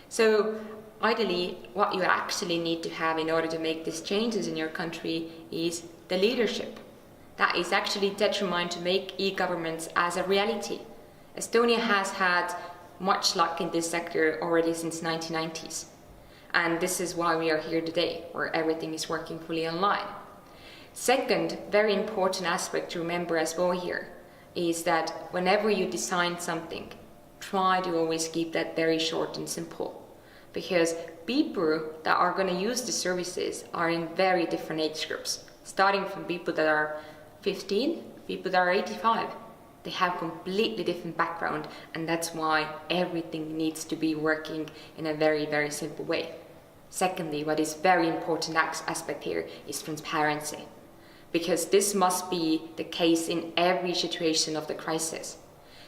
So ideally, what you actually need to have in order to make these changes in your country is the leadership that is actually determined to make e-governments as a reality. Estonia has had much luck in this sector already since 1990s. And this is why we are here today, where everything is working fully online. Second, very important aspect to remember as well here is that whenever you design something, try to always keep that very short and simple. Because people that are going to use the services are in very different age groups, starting from people that are 15, people that are 85. They have completely different background, and that's why everything needs to be working in a very, very simple way. Secondly, what is very important aspect here is transparency, because this must be the case in every situation of the crisis.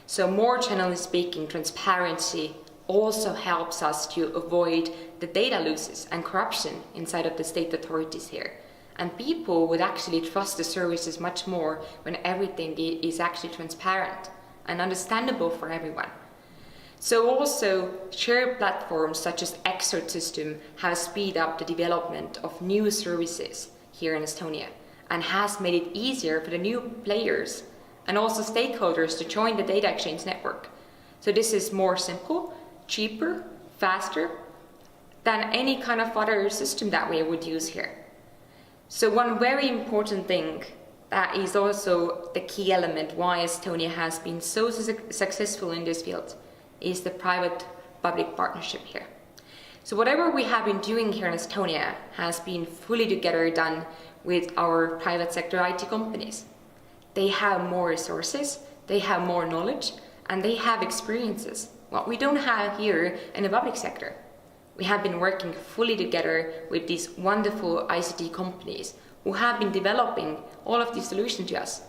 So more generally speaking, transparency also helps us to avoid the data losses and corruption inside of the state authorities here. And people would actually trust the services much more when everything is actually transparent and understandable for everyone. So also, shared platforms such as X-road system have speeded up the development of new services here in Estonia and has made it easier for the new players and also stakeholders to join the data exchange network. So this is more simple, cheaper, faster than any kind of other system that we would use here. So one very important thing that is also the key element why Estonia has been so successful in this field is the private-public partnership here. So whatever we have been doing here in Estonia has been fully together done with our private sector IT companies. They have more resources, they have more knowledge, and they have experiences, what we don't have here in the public sector. We have been working fully together with these wonderful ICT companies who have been developing all of these solutions to us.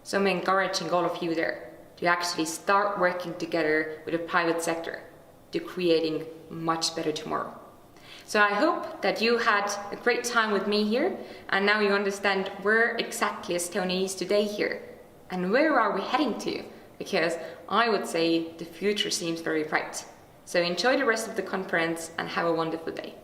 So I'm encouraging all of you there to actually start working together with the private sector to creating much better tomorrow. So I hope that you had a great time with me here, and now you understand where exactly Estonia is today here, and where are we heading to, because I would say the future seems very bright. So enjoy the rest of the conference and have a wonderful day.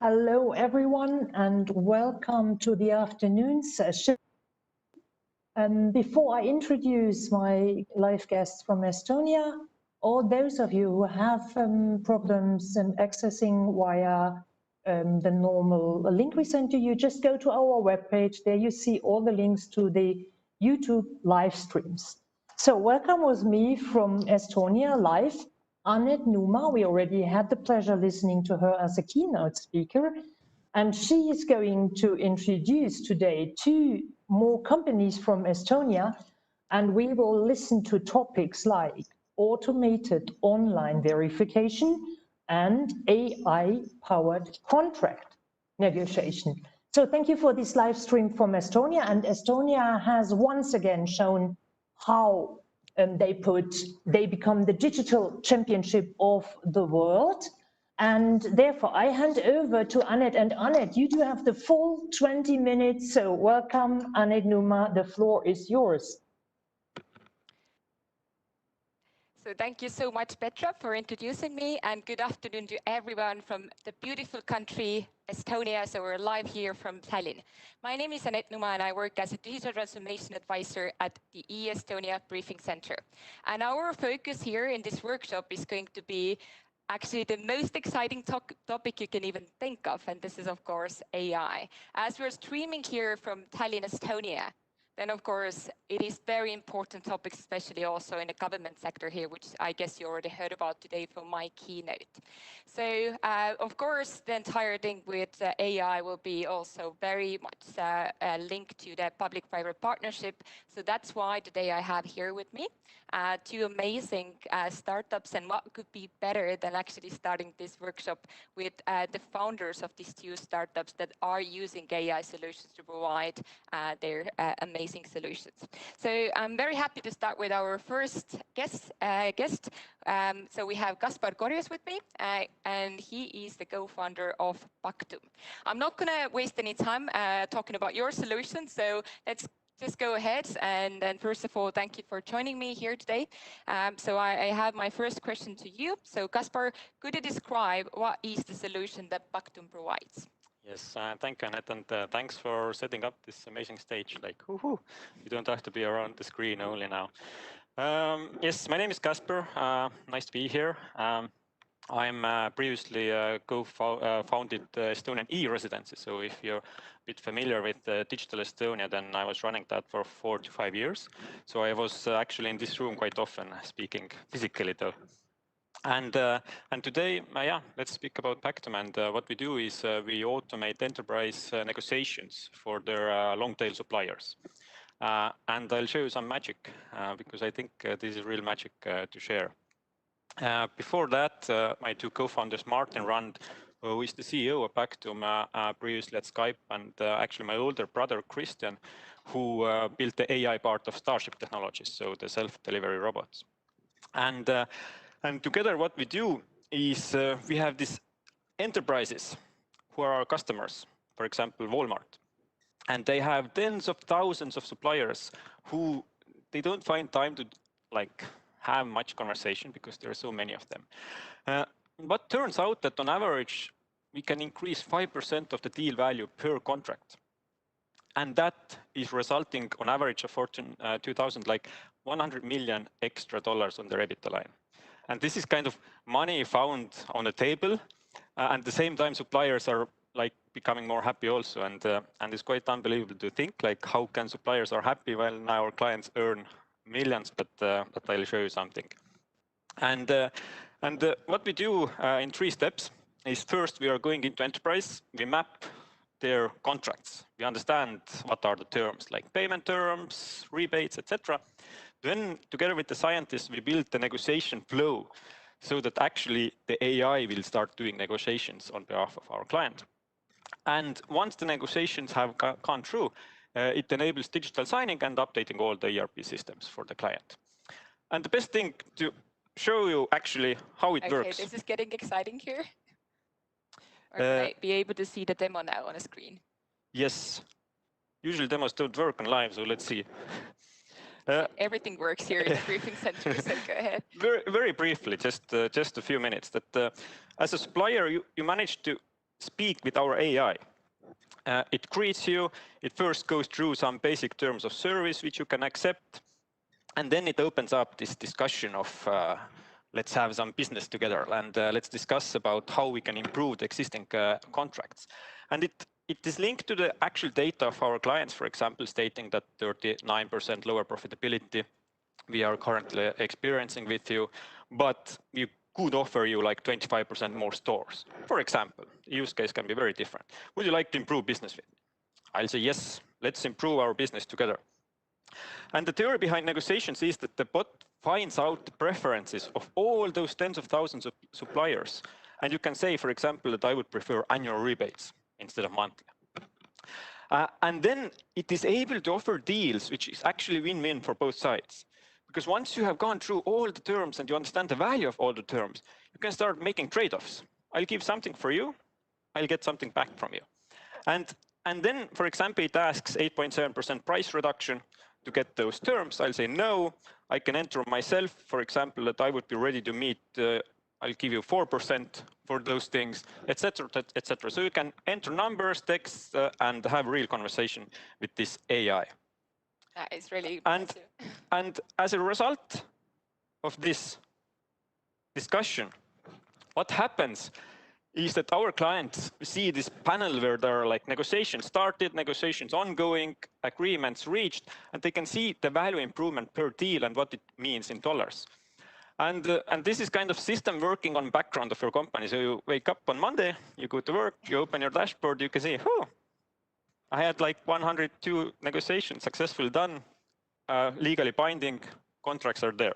Hello, everyone, and welcome to the afternoon session. Before I introduce my live guests from Estonia, all those of you who have problems accessing via the normal link we sent to you, just go to our webpage. There you see all the links to the YouTube live streams. So welcome with me from Estonia live, Annette Numa. We already had the pleasure listening to her as a keynote speaker. And she is going to introduce today 2 more companies from Estonia, and we will listen to topics like automated online verification and AI-powered contract negotiation. So thank you for this live stream from Estonia, and Estonia has once again shown how they become the digital championship of the world. And therefore, I hand over to Annette. And Annette, you do have the full 20 minutes. So welcome, Annette Numa. The floor is yours. So thank you so much, Petra, for introducing me, and good afternoon to everyone from the beautiful country, Estonia. So we're live here from Tallinn. My name is Annette Numa, and I work as a digital transformation advisor at the eStonia Briefing Center. And our focus here in this workshop is going to be actually the most exciting topic you can even think of, and this is, of course, AI. As we're streaming here from Tallinn, Estonia, then, of course, it is very important topic, especially also in the government sector here, which I guess you already heard about today from my keynote. So, of course, the entire thing with AI will be also very much linked to the public-private partnership. So that's why today I have here with me 2 amazing startups, and what could be better than actually starting this workshop with the founders of these 2 startups that are using AI solutions to provide their amazing solutions. So I'm very happy to start with our first guest. So we have Kaspar Korjas with me, and he is the co-founder of Pactum. I'm not going to waste any time talking about your solution, so let's just go ahead. And then first of all, thank you for joining me here today. So I have my first question to you. So Kaspar, could you describe what is the solution that Pactum provides? Yes, thank you, Annette, and thanks for setting up this amazing stage. Like, woohoo, you don't have to be around the screen only now. Yes, my name is Kaspar. Nice to be here. I'm previously co-founded Estonian e-residency. So if you're a bit familiar with Digital Estonia, then I was running that for 4 to 5 years. So I was actually in this room quite often, speaking physically though. And today, yeah, let's speak about Pactum. And what we do is we automate enterprise negotiations for their long-tail suppliers. And I'll show you some magic because I think this is real magic to share. Before that, my 2 co-founders, Martin Rand, who is the CEO of Pactum, previously at Skype, and actually my older brother, Christian, who built the AI part of Starship Technologies, so the self-delivery robots. And together what we do is we have these enterprises who are our customers, for example, Walmart. And they have tens of thousands of suppliers who they don't find time to have much conversation because there are so many of them. But turns out that on average, we can increase 5% of the deal value per contract. And that is resulting on average of Fortune 2000, like $100 million extra on their EBITDA line. And this is kind of money found on the table. And at the same time, suppliers are becoming more happy also. And it's quite unbelievable to think how can suppliers are happy while now our clients earn millions, but I'll show you something. And what we do in 3 steps is first we are going into enterprise. We map their contracts. We understand what are the terms, like payment terms, rebates, etc. Then, together with the scientists, we build the negotiation flow so that actually the AI will start doing negotiations on behalf of our client. And once the negotiations have gone through, it enables digital signing and updating all the ERP systems for the client. And the best thing to show you actually how it works. Okay, this is getting exciting here. Or can I be able to see the demo now on a screen? Yes. Usually demos don't work on live, so let's see. Everything works here in the briefing center, so go ahead. Very briefly, just a few minutes. That as a supplier, you manage to speak with our AI. It greets you, it first goes through some basic terms of service which you can accept, and then it opens up this discussion of let's have some business together and let's discuss about how we can improve the existing contracts. And it is linked to the actual data of our clients, for example, stating that 39% lower profitability we are currently experiencing with you, but we could offer you like 25% more stores. For example, the use case can be very different. Would you like to improve business with me? I'll say, yes, let's improve our business together. And the theory behind negotiations is that the bot finds out the preferences of all those tens of thousands of suppliers. And you can say, for example, that I would prefer annual rebates instead of monthly. And then it is able to offer deals, which is actually win-win for both sides. Because once you have gone through all the terms and you understand the value of all the terms, you can start making trade-offs. I'll give something for you, I'll get something back from you. And then, for example, it asks 8.7% price reduction to get those terms. I'll say no, I can enter myself, for example, that I would be ready to meet, I'll give you 4% for those things, etc., etc. So you can enter numbers, text, and have a real conversation with this AI. That is really impressive. And as a result of this discussion, what happens is that our clients see this panel where there are like negotiations started, negotiations ongoing, agreements reached, and they can see the value improvement per deal and what it means in dollars. And this is kind of system working on background of your company. So you wake up on Monday, you go to work, you open your dashboard, you can see, oh, I had like 102 negotiations successfully done, legally binding, contracts are there.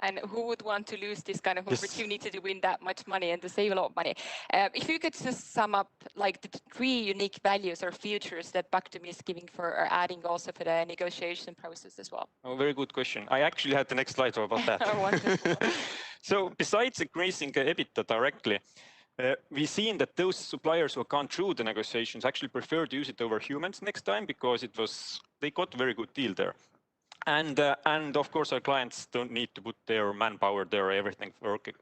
And who would want to lose this kind of opportunity to win that much money and to save a lot of money? If you could just sum up like the 3 unique values or features that Bactum is giving for or adding also for the negotiation process as well. Oh, very good question. I actually had the next slide about that. So besides increasing EBITDA directly, we've seen that those suppliers who have gone through the negotiations actually prefer to use it over humans next time because they got a very good deal there. And of course, our clients don't need to put their manpower there. Everything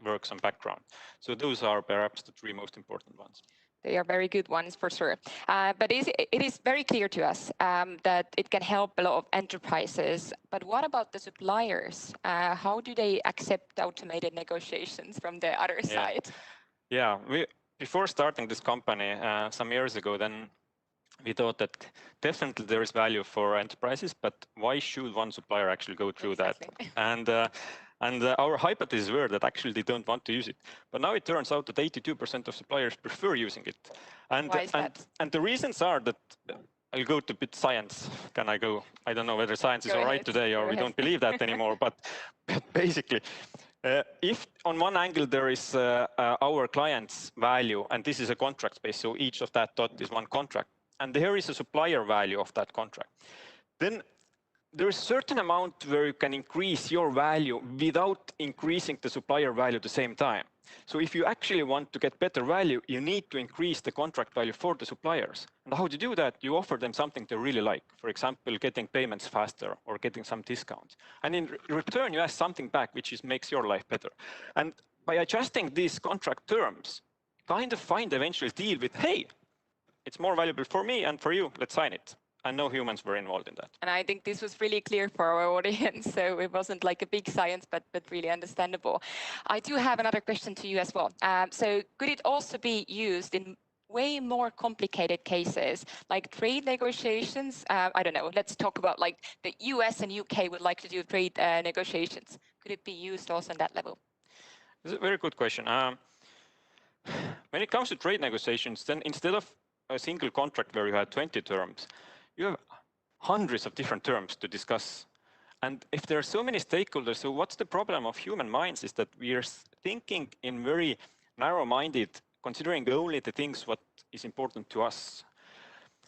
works on background. So those are perhaps the 3 most important ones. They are very good ones for sure. But it is very clear to us that it can help a lot of enterprises. But what about the suppliers? How do they accept automated negotiations from the other side? Yeah, before starting this company some years ago, then we thought that definitely there is value for enterprises, but why should one supplier actually go through that? And our hypotheses were that actually they don't want to use it. But now it turns out that 82% of suppliers prefer using it. And, why is that? And the reasons are that, I'll go to bit science. Can I go? I don't know whether science is all right today or we don't believe that anymore, but basically, if on one angle there is our client's value, and this is a contract space, so each of that dot is one contract, and there is a supplier value of that contract, then there is a certain amount where you can increase your value without increasing the supplier value at the same time. So if you actually want to get better value, you need to increase the contract value for the suppliers. And how to do that? You offer them something they really like. For example, getting payments faster or getting some discounts. And in return, you ask something back, which makes your life better. And by adjusting these contract terms, kind of find eventually deal with, hey, it's more valuable for me and for you, let's sign it. And no humans were involved in that. And I think this was really clear for our audience. So it wasn't like a big science, but really understandable. I do have another question to you as well. So could it also be used in way more complicated cases, like trade negotiations? I don't know, let's talk about like the US and UK would like to do trade negotiations. Could it be used also on that level? It's a very good question. When it comes to trade negotiations, then instead of a single contract where you had 20 terms, you have hundreds of different terms to discuss. And if there are so many stakeholders, so what's the problem of human minds is that we are thinking in very narrow-minded, considering only the things what is important to us.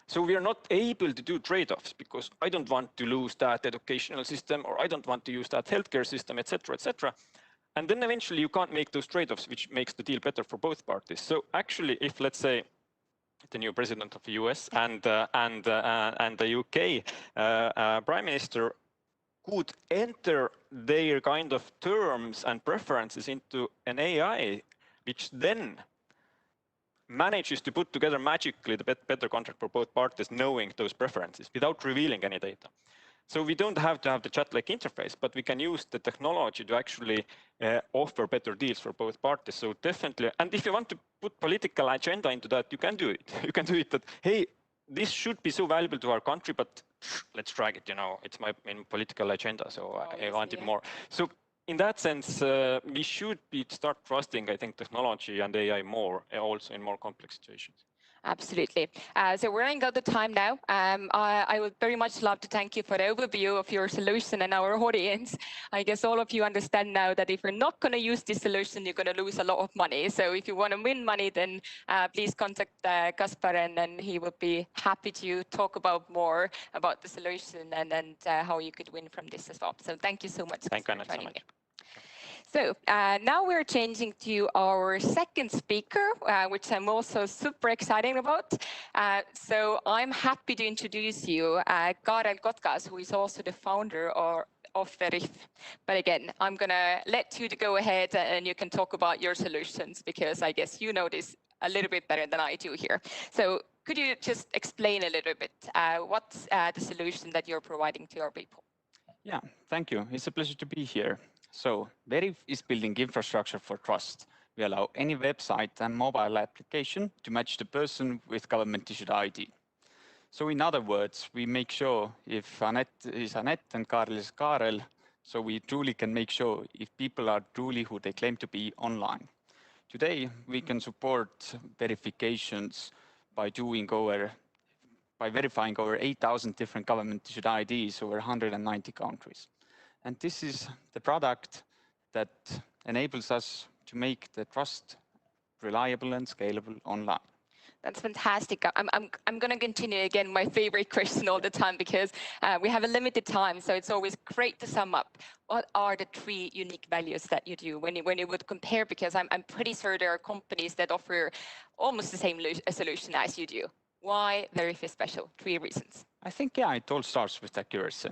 So we are not able to do trade-offs because I don't want to lose that educational system or I don't want to use that healthcare system, etc., etc. And then eventually you can't make those trade-offs, which makes the deal better for both parties. So actually, if let's say the new president of the US and the UK prime minister could enter their kind of terms and preferences into an AI, which then manages to put together magically the better contract for both parties, knowing those preferences without revealing any data. So we don't have to have the chat-like interface, but we can use the technology to actually offer better deals for both parties. So definitely, and if you want to put political agenda into that, you can do it. You can do it that, hey, this should be so valuable to our country, but let's drag it, it's my main political agenda, so I want it more. So in that sense, we should start trusting, I think, technology and AI more, also in more complex situations. Absolutely. So we're running out of time now. I would very much love to thank you for the overview of your solution and our audience. I guess all of you understand now that if you're not going to use this solution, you're going to lose a lot of money. So if you want to win money, then please contact Kaspar, and he would be happy to talk about more about the solution and how you could win from this as well. So thank you so much for joining me. So now we're changing to our second speaker, which I'm also super excited about. So I'm happy to introduce you Karel Kotkas, who is also the founder of Veriff. But again, I'm going to let you to go ahead and you can talk about your solutions, because I guess you know this a little bit better than I do here. So could you just explain a little bit what's the solution that you're providing to our people? Yeah, thank you. It's a pleasure to be here. So Veriff is building infrastructure for trust. We allow any website and mobile application to match the person with government-issued ID. So in other words, we make sure if Annette is Annette and Karel is Karel, so we truly can make sure if people are truly who they claim to be online. Today, we can support verifications by verifying over 8,000 different government-issued IDs over 190 countries. And this is the product that enables us to make the trust reliable and scalable online. That's fantastic. I'm going to continue again my favorite question all the time, because we have a limited time, so it's always great to sum up. What are the 3 unique values that you do when you would compare? Because I'm pretty sure there are companies that offer almost the same solution as you do. Why Veriff is special? 3 reasons. I think, it all starts with accuracy.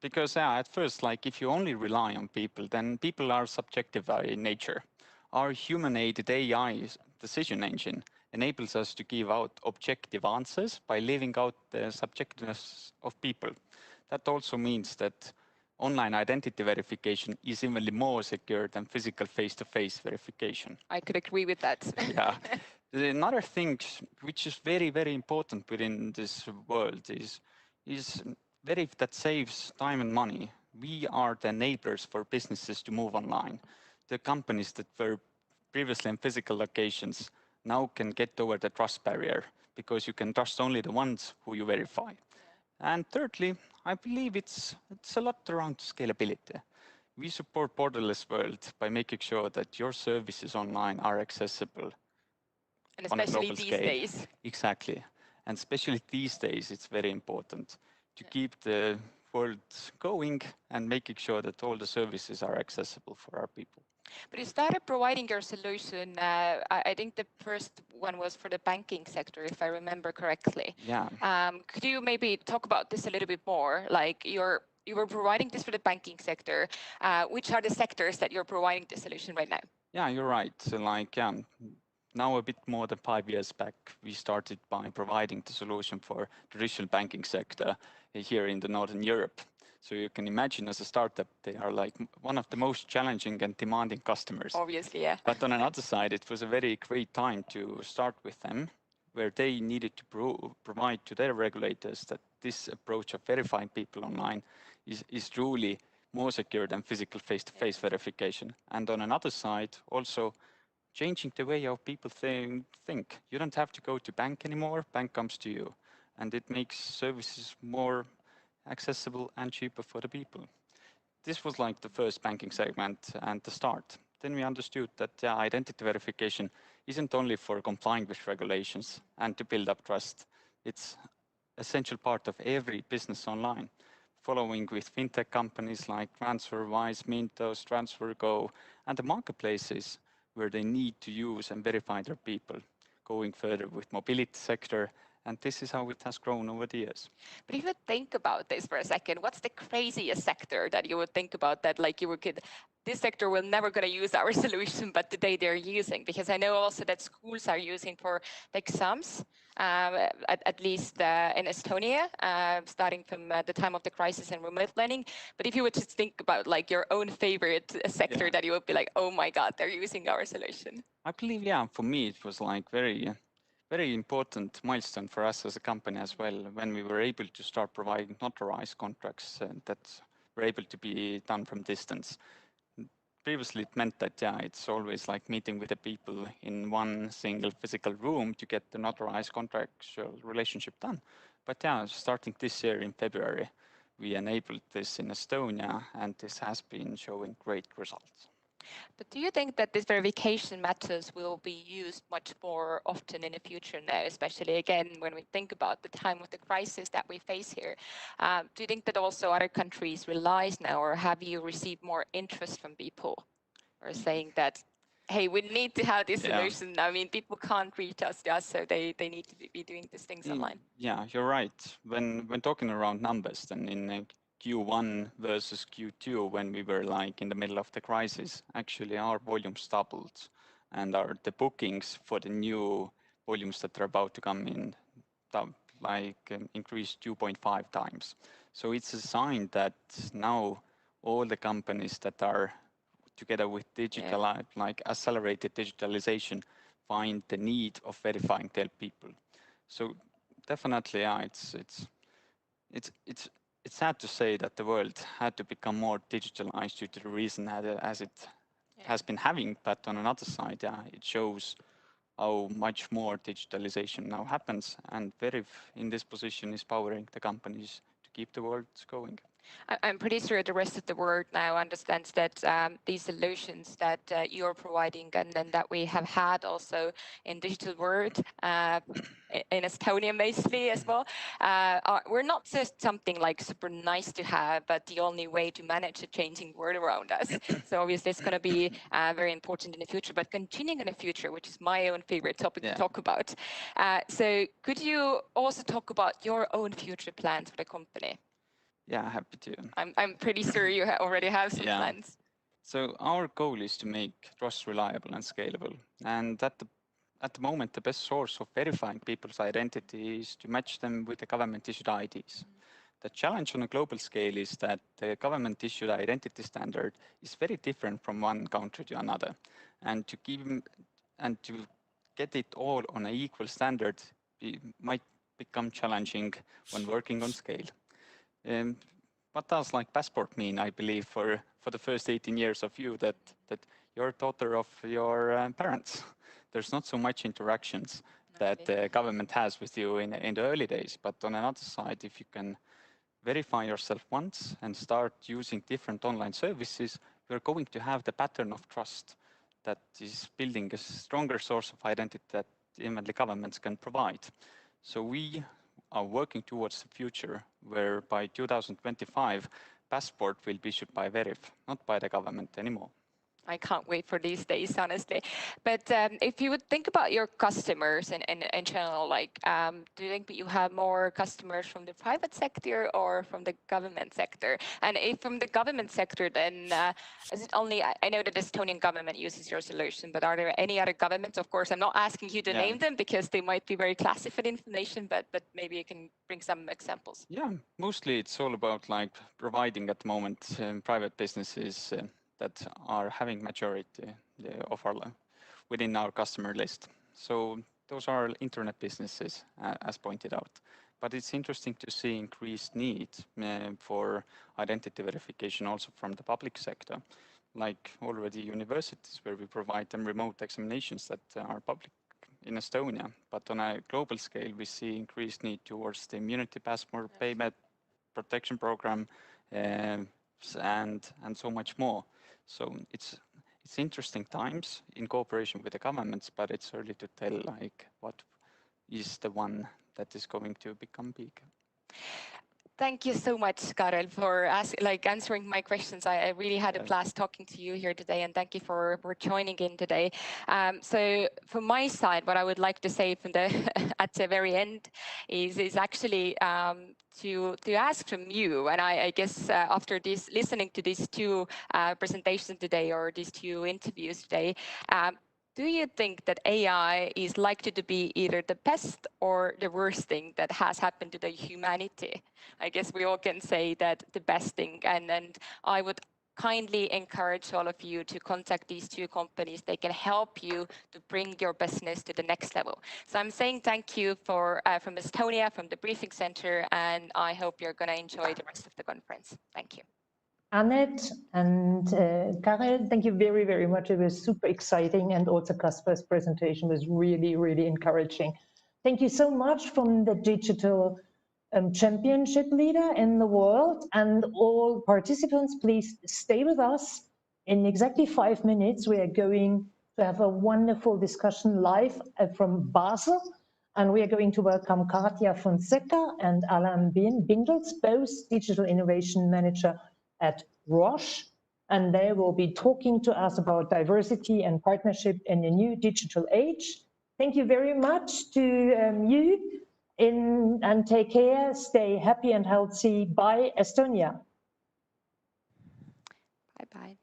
Because at first, if you only rely on people, then people are subjective by nature. Our human-aided AI decision engine enables us to give out objective answers by leaving out the subjectiveness of people. That also means that online identity verification is even more secure than physical face-to-face verification. I could agree with that. Yeah. Another thing which is very, very important within this world is Veriff that saves time and money. We are the enablers for businesses to move online. The companies that were previously in physical locations now can get over the trust barrier, because you can trust only the ones who you verify. And thirdly, I believe it's a lot around scalability. We support borderless world by making sure that your services online are accessible. And especially these days. Exactly. And especially these days, it's very important to keep the world going and making sure that all the services are accessible for our people. But you started providing your solution, I think the first one was for the banking sector, if I remember correctly. Yeah. Could you maybe talk about this a little bit more? Like you were providing this for the banking sector. Which are the sectors that you're providing the solution right now? Yeah, you're right. So now a bit more than 5 years back, we started by providing the solution for traditional banking sector here in the Northern Europe. So you can imagine as a startup, they are one of the most challenging and demanding customers. Obviously, yeah. But on another side, it was a very great time to start with them, where they needed to provide to their regulators that this approach of verifying people online is truly more secure than physical face-to-face verification. And on another side, also changing the way how people think. You don't have to go to bank anymore, bank comes to you. And it makes services more accessible and cheaper for the people. This was the first banking segment and the start. Then we understood that identity verification isn't only for complying with regulations and to build up trust. It's an essential part of every business online. Following with fintech companies like TransferWise, Mintos, TransferGo, and the marketplaces where they need to use and verify their people. Going further with mobility sector, and this is how it has grown over the years. But if you think about this for a second, what's the craziest sector that you would think about that you could this sector will never going to use our solution, but today they're using, because I know also that schools are using for the exams, at least in Estonia, starting from the time of the crisis and remote learning. But if you would just think about like your own favorite sector that you would be like, oh my God, they're using our solution. I believe, yeah, for me, it was like very important milestone for us as a company as well, when we were able to start providing notarized contracts that were able to be done from distance. Previously, it meant that, yeah, it's always like meeting with the people in one single physical room to get the notarized contractual relationship done. But yeah, starting this year in February, we enabled this in Estonia, and this has been showing great results. But do you think that this verification methods will be used much more often in the future now, especially again, when we think about the time of the crisis that we face here? Do you think that also other countries realize now, or have you received more interest from people who are saying that, hey, we need to have this solution? I mean, people can't reach us, so they need to be doing these things online. Yeah, you're right. When talking around numbers, then in Q1 versus Q2, when we were like in the middle of the crisis, actually our volumes doubled, and the bookings for the new volumes that are about to come in increased 2.5 times. So it's a sign that now all the companies that are together with digital, like accelerated digitalization, find the need of verifying their people. So definitely, yeah, it's sad to say that the world had to become more digitalized due to the reason as it has been having. But on another side, yeah, it shows how much more digitalization now happens, and Veriv in this position is powering the companies to keep the world going. I'm pretty sure the rest of the world now understands that these solutions that you're providing and then that we have had also in digital world, in Estonia mostly as well, we're not just something like super nice to have, but the only way to manage the changing world around us. So obviously it's going to be very important in the future, but continuing in the future, which is my own favorite topic to talk about. So could you also talk about your own future plans for the company? Yeah, happy to. I'm pretty sure you already have some plans. So our goal is to make trust reliable and scalable. And at the moment, the best source of verifying people's identity is to match them with the government-issued IDs. The challenge on a global scale is that the government-issued identity standard is very different from one country to another. And to get it all on an equal standard might become challenging when working on scale. What does like passport mean, I believe, for the first 18 years of you, that you're a daughter of your parents? There's not so much interactions that the government has with you in the early days. But on another side, if you can verify yourself once and start using different online services, you're going to have the pattern of trust that is building a stronger source of identity that even the governments can provide. So we are working towards the future where by 2025, passport will be issued by Veriv, not by the government anymore. I can't wait for these days, honestly. But if you would think about your customers in general, like, do you think that you have more customers from the private sector or from the government sector? And if from the government sector, then is it only, I know that the Estonian government uses your solution, but are there any other governments? Of course, I'm not asking you to name them because they might be very classified information, but maybe you can bring some examples. Yeah, mostly it's all about like providing at the moment private businesses that are having majority of within our customer list. So those are internet businesses, as pointed out. But it's interesting to see increased need for identity verification also from the public sector, like already universities where we provide them remote examinations that are public in Estonia. But on a global scale, we see increased need towards the immunity passport, payment protection program, and so much more. So it's interesting times in cooperation with the governments, but it's early to tell like what is the one that is going to become big. Thank you so much, Karel, for answering my questions. I really had a blast talking to you here today, and thank you for joining in today. So from my side, what I would like to say from the at the very end is actually to ask from you. And I guess after listening to these two presentations today or these two interviews today, do you think that AI is likely to be either the best or the worst thing that has happened to the humanity? I guess we all can say that the best thing, and I would kindly encourage all of you to contact these two companies. They can help you to bring your business to the next level. So I'm saying thank you from Estonia, from the Briefing Center, and I hope you're going to enjoy the rest of the conference. Thank you. Annette and Karel, thank you very, very much. It was super exciting, and also Kasper's presentation was really, really encouraging. Thank you so much from the digital championship leader in the world, and all participants, please stay with us. In exactly 5 minutes, we are going to have a wonderful discussion live from Basel, and we are going to welcome Katja Fonseca and Alain Bindels, both Digital Innovation Manager at Roche, and they will be talking to us about diversity and partnership in the new digital age. Thank you very much to you, and take care, stay happy and healthy. Bye, Estonia. Bye-bye.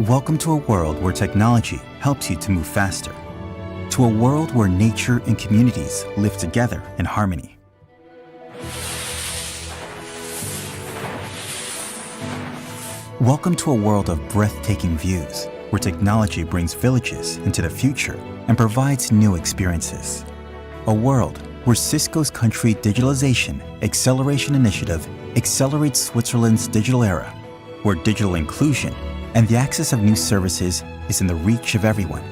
Welcome to a world where technology helps you to move faster. To a world where nature and communities live together in harmony. Welcome to a world of breathtaking views, where technology brings villages into the future and provides new experiences. A world where Cisco's Country Digitalization Acceleration Initiative accelerates Switzerland's digital era, where digital inclusion and the access of new services is in the reach of everyone,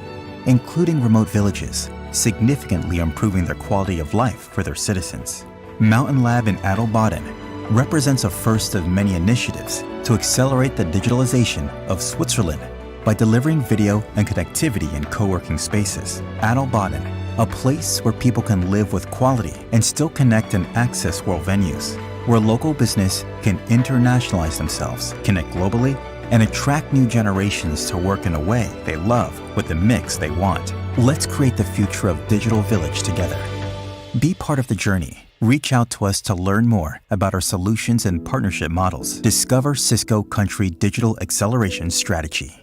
including remote villages, significantly improving their quality of life for their citizens. Mountain Lab in Adelboden represents a first of many initiatives to accelerate the digitalization of Switzerland by delivering video and connectivity in co-working spaces. Adelboden, a place where people can live with quality and still connect and access world venues, where local business can internationalize themselves, connect globally, and attract new generations to work in a way they love with the mix they want. Let's create the future of Digital Village together. Be part of the journey. Reach out to us to learn more about our solutions and partnership models. Discover Cisco Country Digital Acceleration Strategy.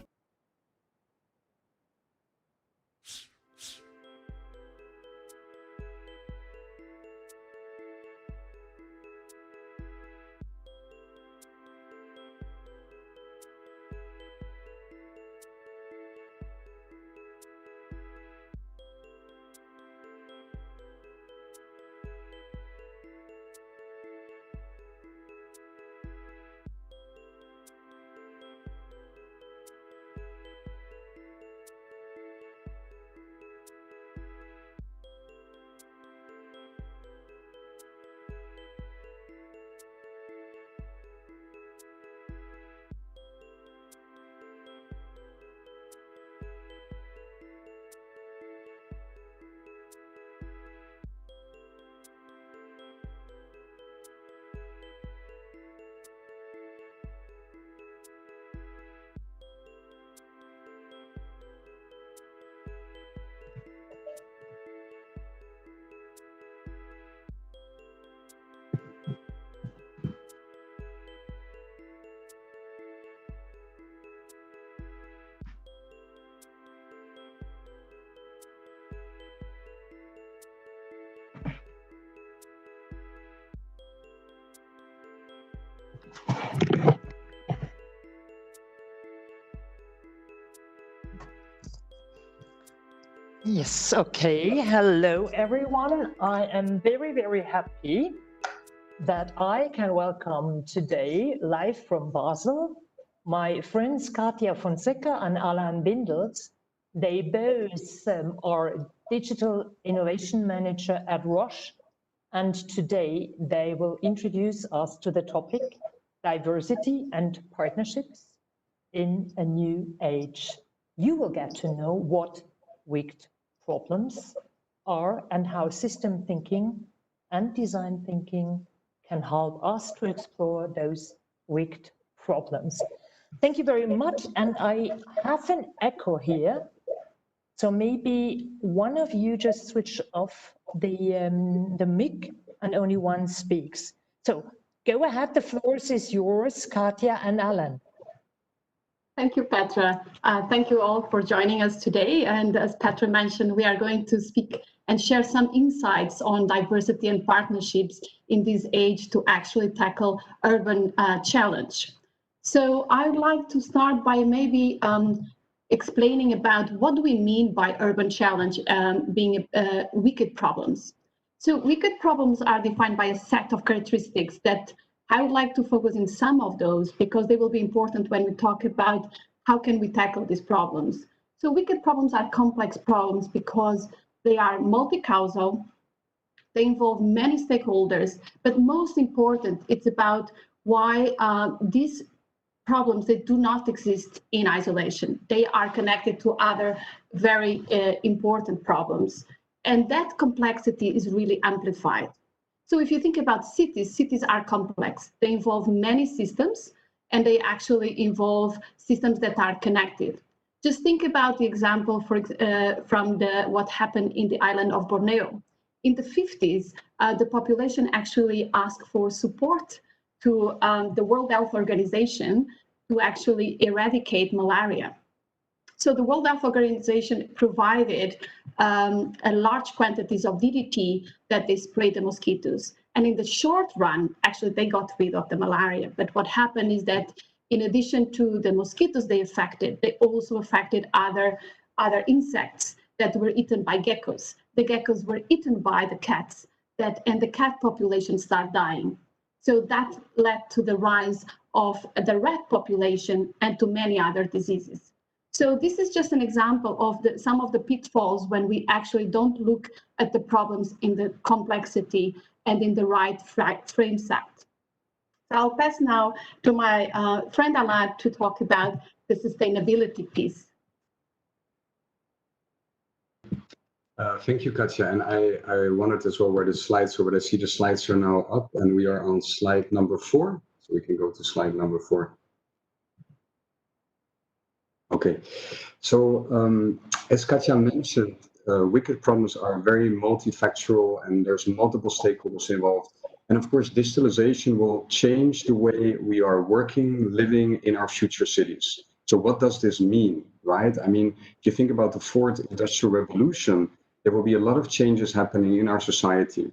Yes, okay. Hello, everyone. I am very, very happy that I can welcome today, live from Basel, my friends Katja Fonseca and Alain Bindels. They both are digital innovation manager at Roche, and today they will introduce us to the topic diversity and partnerships in a new age. You will get to know what wicked problems are and how system thinking and design thinking can help us to explore those wicked problems. Thank you very much. And I have an echo here. So maybe one of you just switch off the mic and only one speaks. So go ahead, the floor is yours, Katja and Alan. Thank you, Petra. Thank you all for joining us today. And as Petra mentioned, we are going to speak and share some insights on diversity and partnerships in this age to actually tackle urban challenge. So I would like to start by maybe explaining about what do we mean by urban challenge being wicked problems. So wicked problems are defined by a set of characteristics that I would like to focus in some of those because they will be important when we talk about how can we tackle these problems. So wicked problems are complex problems because they are multi-causal, they involve many stakeholders, but most important, it's about why these problems, they do not exist in isolation. They are connected to other very important problems. And that complexity is really amplified. So if you think about cities, cities are complex. They involve many systems, and they actually involve systems that are connected. Just think about the example from what happened in the island of Borneo. In the 50s, the population actually asked for support to the World Health Organization to actually eradicate malaria. So the World Health Organization provided large quantities of DDT that they sprayed the mosquitoes. And in the short run, actually, they got rid of the malaria. But what happened is that in addition to the mosquitoes they affected, they also affected other insects that were eaten by geckos. The geckos were eaten by the cats, and the cat population started dying. So that led to the rise of the rat population and to many other diseases. So this is just an example of some of the pitfalls when we actually don't look at the problems in the complexity and in the right frame set. So I'll pass now to my friend Alain to talk about the sustainability piece. Thank you, Katja. And I wanted as well where the slides are, but I see the slides are now up and we are on slide number 4. So we can go to slide number 4. Okay, so as Katja mentioned, wicked problems are very multifactorial and there's multiple stakeholders involved. And of course, digitalization will change the way we are working, living in our future cities. So what does this mean, right? I mean, if you think about the 4th Industrial Revolution, there will be a lot of changes happening in our society.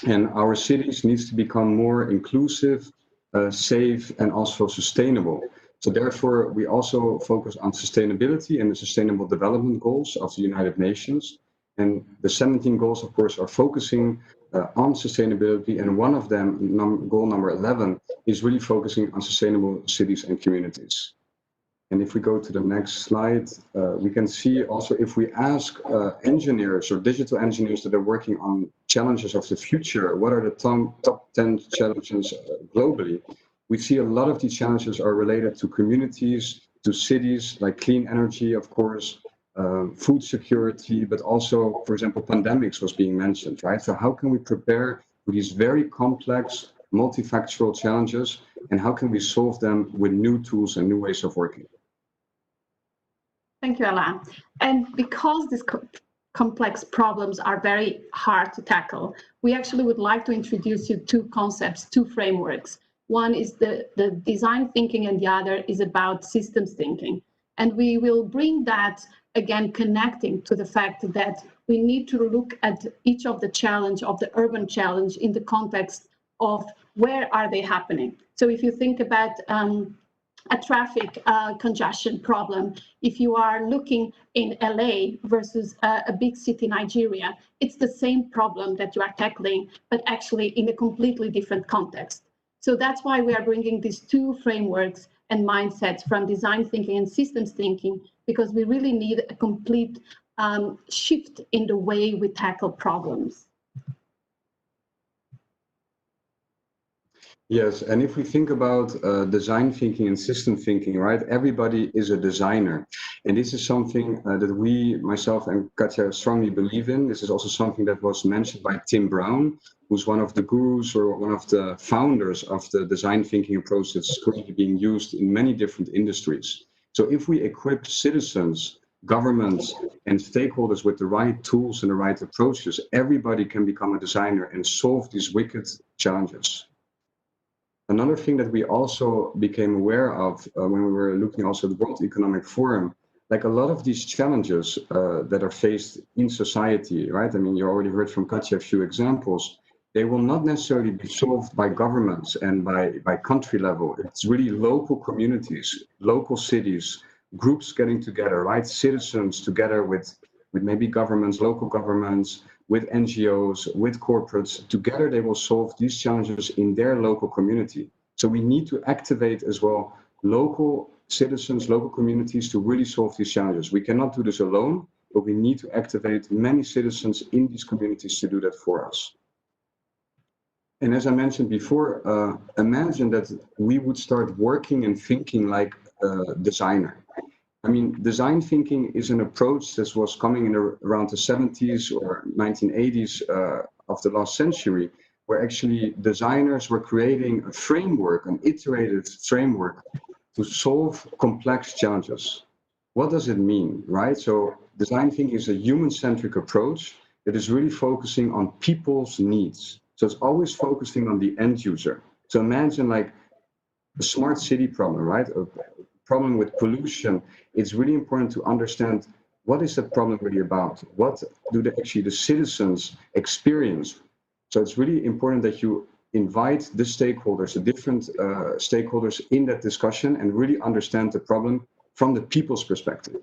And our cities needs to become more inclusive, safe, and also sustainable. So therefore, we also focus on sustainability and the Sustainable Development Goals of the United Nations. And the 17 goals, of course, are focusing on sustainability. And one of them, goal number 11, is really focusing on sustainable cities and communities. And if we go to the next slide, we can see also if we ask engineers or digital engineers that are working on challenges of the future, what are the top 10 challenges globally? We see a lot of these challenges are related to communities, to cities, like clean energy, of course, food security, but also, for example, pandemics was being mentioned, right? So how can we prepare for these very complex, multifactorial challenges, and how can we solve them with new tools and new ways of working? Thank you, Alain. And because these complex problems are very hard to tackle, we actually would like to introduce you 2 concepts, 2 frameworks. One is the design thinking and the other is about systems thinking. And we will bring that, again, connecting to the fact that we need to look at each of the challenge of the urban challenge in the context of where are they happening. So if you think about a traffic congestion problem. If you are looking in LA versus a big city, Nigeria, it's the same problem that you are tackling, but actually in a completely different context. So that's why we are bringing these two frameworks and mindsets from design thinking and systems thinking, because we really need a complete shift in the way we tackle problems. Yes, and if we think about design thinking and system thinking, right, everybody is a designer. And this is something that we, myself and Katja, strongly believe in. This is also something that was mentioned by Tim Brown, who's one of the gurus or one of the founders of the design thinking approach that's currently being used in many different industries. So if we equip citizens, governments, and stakeholders with the right tools and the right approaches, everybody can become a designer and solve these wicked challenges. Another thing that we also became aware of when we were looking also at the World Economic Forum, like a lot of these challenges that are faced in society, right? I mean, you already heard from Katja a few examples. They will not necessarily be solved by governments and by country level. It's really local communities, local cities, groups getting together, right? Citizens together with maybe governments, local governments, with NGOs, with corporates. Together they will solve these challenges in their local community. So we need to activate as well local citizens, local communities to really solve these challenges. We cannot do this alone, but we need to activate many citizens in these communities to do that for us. And as I mentioned before, imagine that we would start working and thinking like a designer. I mean, design thinking is an approach that was coming in around the 70s or 1980s of the last century, where actually designers were creating a framework, an iterated framework to solve complex challenges. What does it mean, right? So design thinking is a human-centric approach that is really focusing on people's needs. So it's always focusing on the end user. So imagine like a smart city problem, right? A problem with pollution. It's really important to understand what is that problem really about? What do the citizens experience? So it's really important that you invite the stakeholders, the different stakeholders in that discussion and really understand the problem from the people's perspective.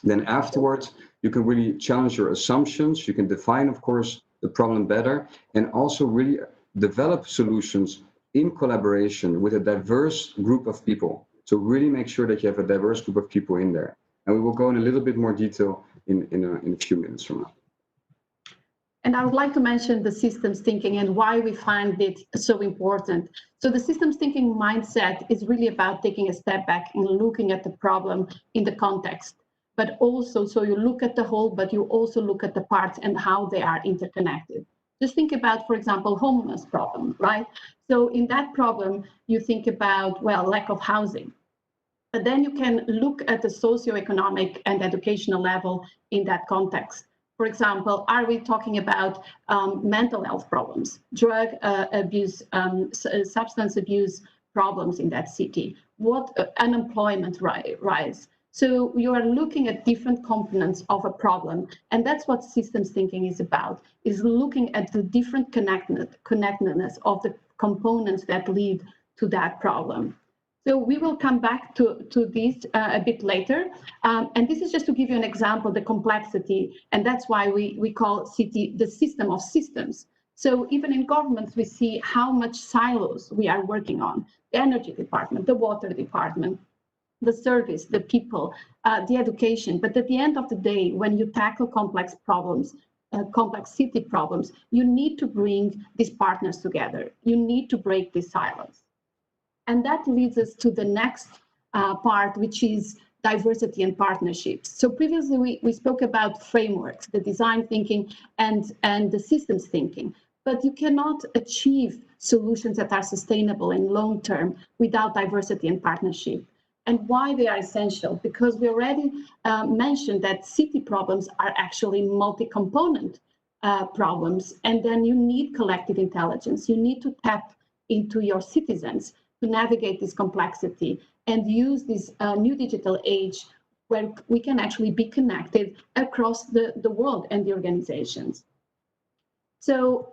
Then afterwards, you can really challenge your assumptions. You can define, of course, the problem better and also really develop solutions in collaboration with a diverse group of people. So really make sure that you have a diverse group of people in there. And we will go in a little bit more detail in a few minutes from now. And I would like to mention the systems thinking and why we find it so important. So the systems thinking mindset is really about taking a step back and looking at the problem in the context, but also, so you look at the whole, but you also look at the parts and how they are interconnected. Just think about, for example, homelessness problem, right? So in that problem, you think about, well, lack of housing. But then you can look at the socioeconomic and educational level in that context. For example, are we talking about mental health problems, drug abuse, substance abuse problems in that city? What unemployment rise? So you are looking at different components of a problem, and that's what systems thinking is about, is looking at the different connectedness of the components that lead to that problem. So we will come back to this a bit later. And this is just to give you an example, the complexity, and that's why we call CT the system of systems. So even in governments, we see how much silos we are working on. The energy department, the water department, the service, the people, the education. But at the end of the day, when you tackle complex problems, complex city problems, you need to bring these partners together. You need to break these silos. And that leads us to the next part, which is diversity and partnerships. So previously we spoke about frameworks, the design thinking and the systems thinking, but you cannot achieve solutions that are sustainable and long-term without diversity and partnership. And why they are essential? Because we already mentioned that city problems are actually multi-component problems, and then you need collective intelligence. You need to tap into your citizens to navigate this complexity and use this new digital age where we can actually be connected across the world and the organizations. So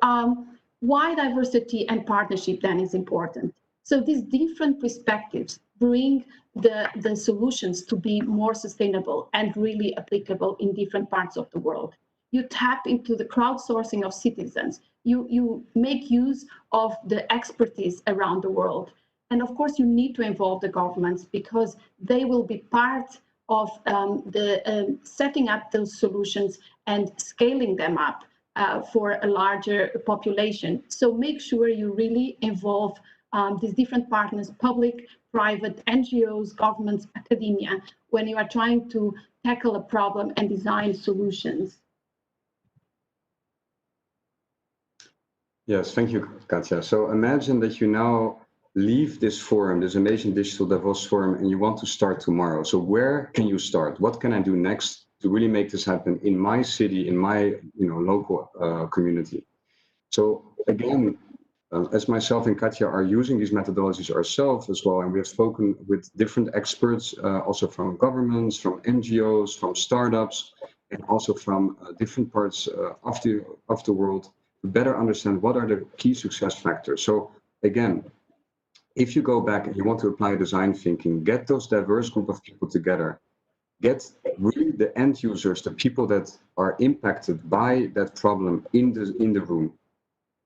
why diversity and partnership then is important? So these different perspectives, bring the solutions to be more sustainable and really applicable in different parts of the world. You tap into the crowdsourcing of citizens. You make use of the expertise around the world. And of course, you need to involve the governments because they will be part of setting up those solutions and scaling them up for a larger population. So make sure you really involve these different partners, public, private, NGOs, governments, academia, when you are trying to tackle a problem and design solutions. Yes, thank you, Katja. So imagine that you now leave this forum, this amazing digital Davos forum, and you want to start tomorrow. So where can you start? What can I do next to really make this happen in my city, in my local community? So again, as myself and Katja are using these methodologies ourselves as well, and we have spoken with different experts, also from governments, from NGOs, from startups, and also from different parts of the world, to better understand what are the key success factors. So again, if you go back and you want to apply design thinking, get those diverse group of people together, get really the end users, the people that are impacted by that problem in the room,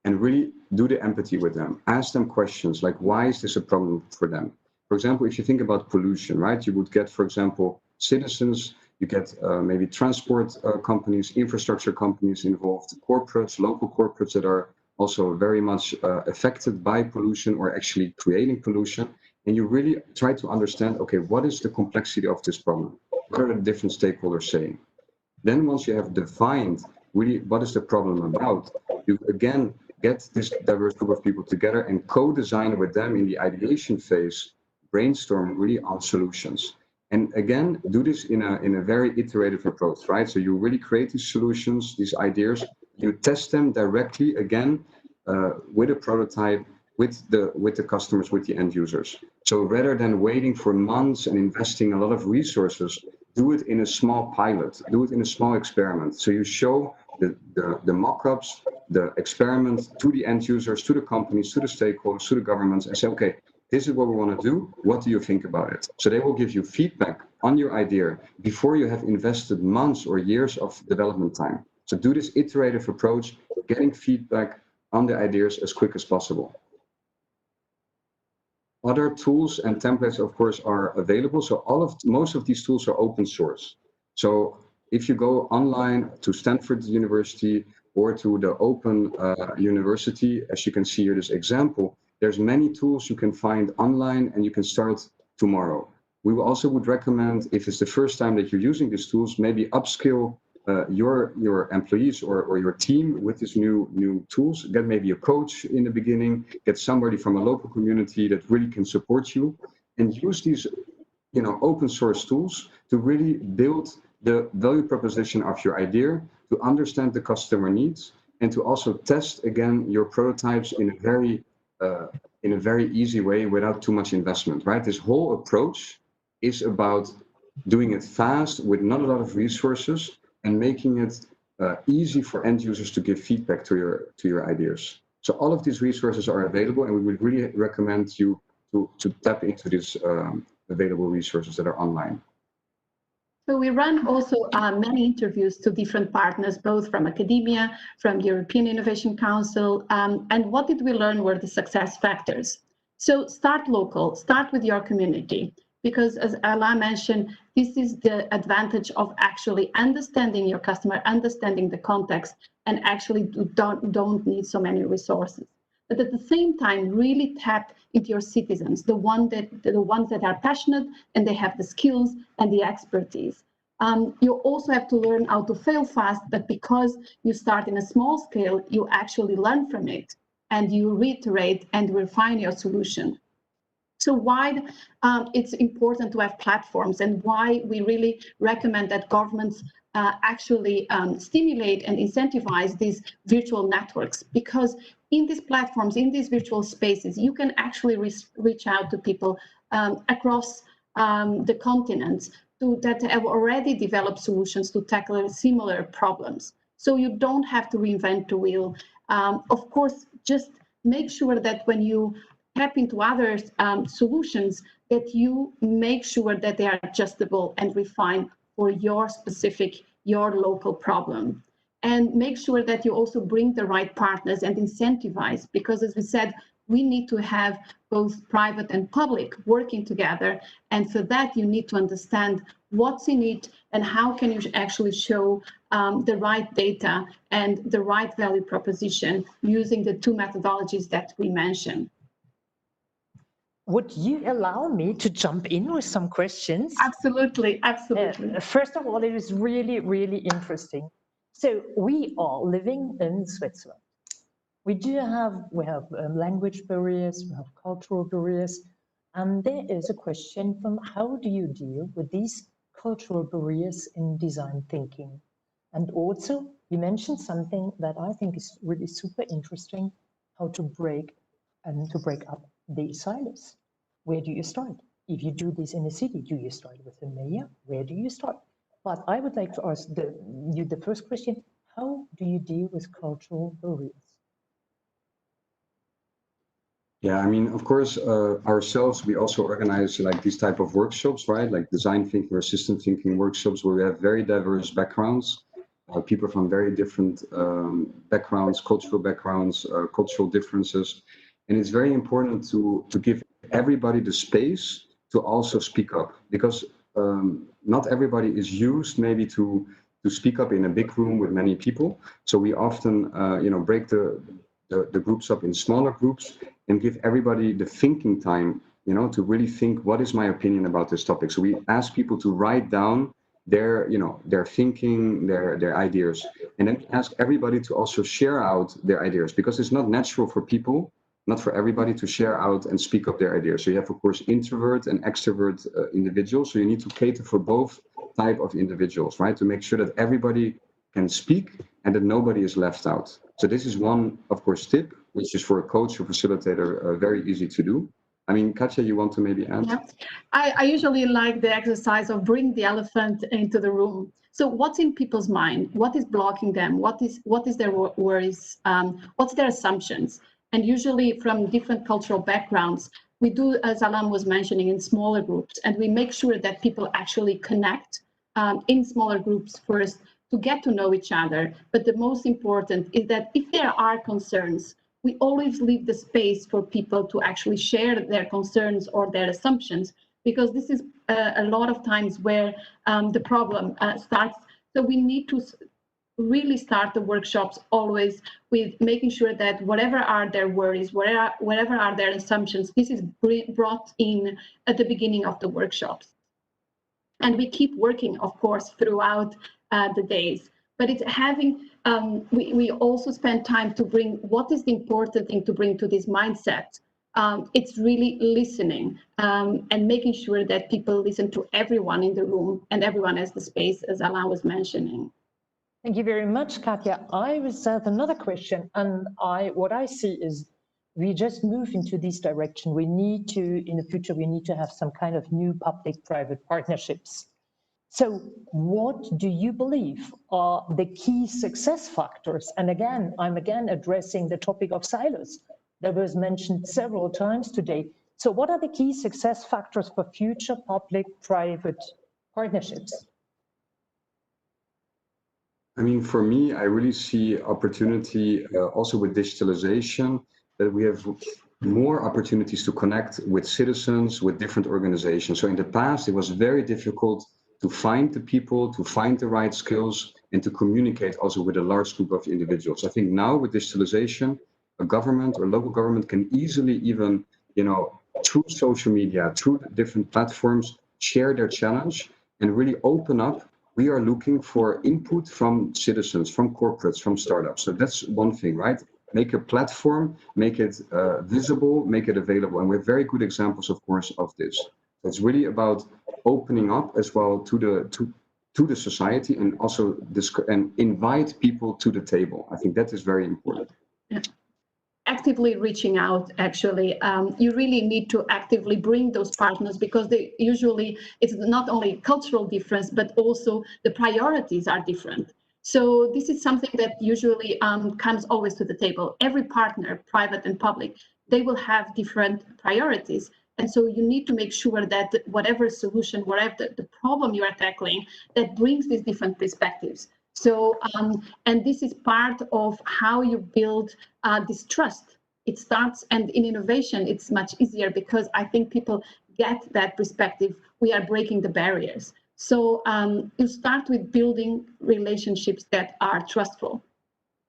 and really do the empathy with them. Ask them questions like, why is this a problem for them? For example, if you think about pollution, right? You would get, for example, citizens, you get maybe transport companies, infrastructure companies involved, corporates, local corporates that are also very much affected by pollution or actually creating pollution. And you really try to understand, okay, what is the complexity of this problem? What are the different stakeholders saying? Then once you have defined really what is the problem about, you again get this diverse group of people together and co-design with them in the ideation phase, brainstorm really on solutions. And again, do this in a very iterative approach, right? So you really create these solutions, these ideas, you test them directly again with a prototype, with the customers, with the end users. So rather than waiting for months and investing a lot of resources, do it in a small pilot, do it in a small experiment. So you show the mock-ups, the experiment to the end users, to the companies, to the stakeholders, to the governments, and say, okay, this is what we want to do. What do you think about it? So they will give you feedback on your idea before you have invested months or years of development time. So do this iterative approach, getting feedback on the ideas as quick as possible. Other tools and templates, of course, are available. So most of these tools are open source. So if you go online to Stanford University or to the Open University, as you can see here, this example, there's many tools you can find online and you can start tomorrow. We also would recommend, if it's the first time that you're using these tools, maybe upskill your employees or your team with these new tools. Get maybe a coach in the beginning, get somebody from a local community that really can support you, and use these open source tools to really build the value proposition of your idea, to understand the customer needs, and to also test again your prototypes in a very easy way without too much investment, right? This whole approach is about doing it fast with not a lot of resources and making it easy for end users to give feedback to your ideas. So all of these resources are available, and we would really recommend you to tap into these available resources that are online. So we run also many interviews to different partners, both from academia, from European Innovation Council, and what did we learn were the success factors. So start local, start with your community, because as Alain mentioned, this is the advantage of actually understanding your customer, understanding the context, and actually don't need so many resources. But at the same time, really tap into your citizens, the ones that are passionate and they have the skills and the expertise. You also have to learn how to fail fast, but because you start in a small scale, you actually learn from it and you reiterate and refine your solution. So why it's important to have platforms, and why we really recommend that governments actually stimulate and incentivize these virtual networks, because in these platforms, in these virtual spaces, you can actually reach out to people across the continents that have already developed solutions to tackle similar problems. So you don't have to reinvent the wheel. Of course, just make sure that when you tap into other solutions that you make sure that they are adjustable and refined for your specific, your local problem. And make sure that you also bring the right partners and incentivize, because as we said, we need to have both private and public working together. And for that, you need to understand what's in it and how can you actually show the right data and the right value proposition using the two methodologies that we mentioned. Would you allow me to jump in with some questions? Absolutely, absolutely. First of all, it is really, really interesting. So we are living in Switzerland. We have language barriers, we have cultural barriers, and there is a question from how do you deal with these cultural barriers in design thinking? And also, you mentioned something that I think is really super interesting, how to break up the silos. Where do you start? If you do this in a city, do you start with the mayor? Where do you start? But I would like to ask you the first question, how do you deal with cultural barriers? Yeah, I mean, of course, ourselves, we also organize like these type of workshops, right? Like design thinking or system thinking workshops where we have very diverse backgrounds, people from very different backgrounds, cultural differences. And it's very important to give everybody the space to also speak up, because not everybody is used maybe to speak up in a big room with many people. So we often, break the groups up in smaller groups and give everybody the thinking time, to really think, what is my opinion about this topic? So we ask people to write down their thinking, their ideas, and then ask everybody to also share out their ideas, because it's not natural for people, not for everybody, to share out and speak up their ideas. So you have, of course, introvert and extrovert individuals. So you need to cater for both type of individuals, right? To make sure that everybody can speak and that nobody is left out. So this is one, of course, tip, which is for a coach or facilitator very easy to do. I mean, Katja, you want to maybe add? Yeah. I usually like the exercise of bring the elephant into the room. So what's in people's mind? What is blocking them? What is their worries? What's their assumptions? And usually from different cultural backgrounds, we do, as Alan was mentioning, in smaller groups, and we make sure that people actually connect in smaller groups first to get to know each other. But the most important is that if there are concerns, we always leave the space for people to actually share their concerns or their assumptions, because this is a lot of times where the problem starts. So we need to really start the workshops always with making sure that whatever are their worries, whatever are their assumptions, this is brought in at the beginning of the workshops. And we keep working, of course, throughout the days. But it's having, we also spend time to bring, what is the important thing to bring to this mindset? It's really listening and making sure that people listen to everyone in the room and everyone has the space, as Alain was mentioning. Thank you very much, Katja. I was have another question, and what I see is we just move into this direction. We need to, in the future, we need to have some kind of new public-private partnerships. So what do you believe are the key success factors? And again, I'm addressing the topic of silos that was mentioned several times today. So what are the key success factors for future public-private partnerships? I mean, for me, I really see opportunity also with digitalization, that we have more opportunities to connect with citizens, with different organizations. So in the past, it was very difficult to find the people, to find the right skills, and to communicate also with a large group of individuals. I think now with digitalization, a government or local government can easily even, through social media, through different platforms, share their challenge and really open up. We are looking for input from citizens, from corporates, from startups. So that's one thing, right? Make a platform, make it visible, make it available. And we have very good examples, of course, of this. So it's really about opening up as well to the society, and also and invite people to the table. I think that is very important. Yeah. Actively reaching out, actually, you really need to actively bring those partners, because it's not only cultural difference, but also the priorities are different. So this is something that usually comes always to the table. Every partner, private and public, they will have different priorities. And so you need to make sure that whatever solution, whatever the problem you are tackling, that brings these different perspectives. So, and this is part of how you build this trust. It starts, and in innovation, it's much easier because I think people get that perspective. We are breaking the barriers. So you start with building relationships that are trustful.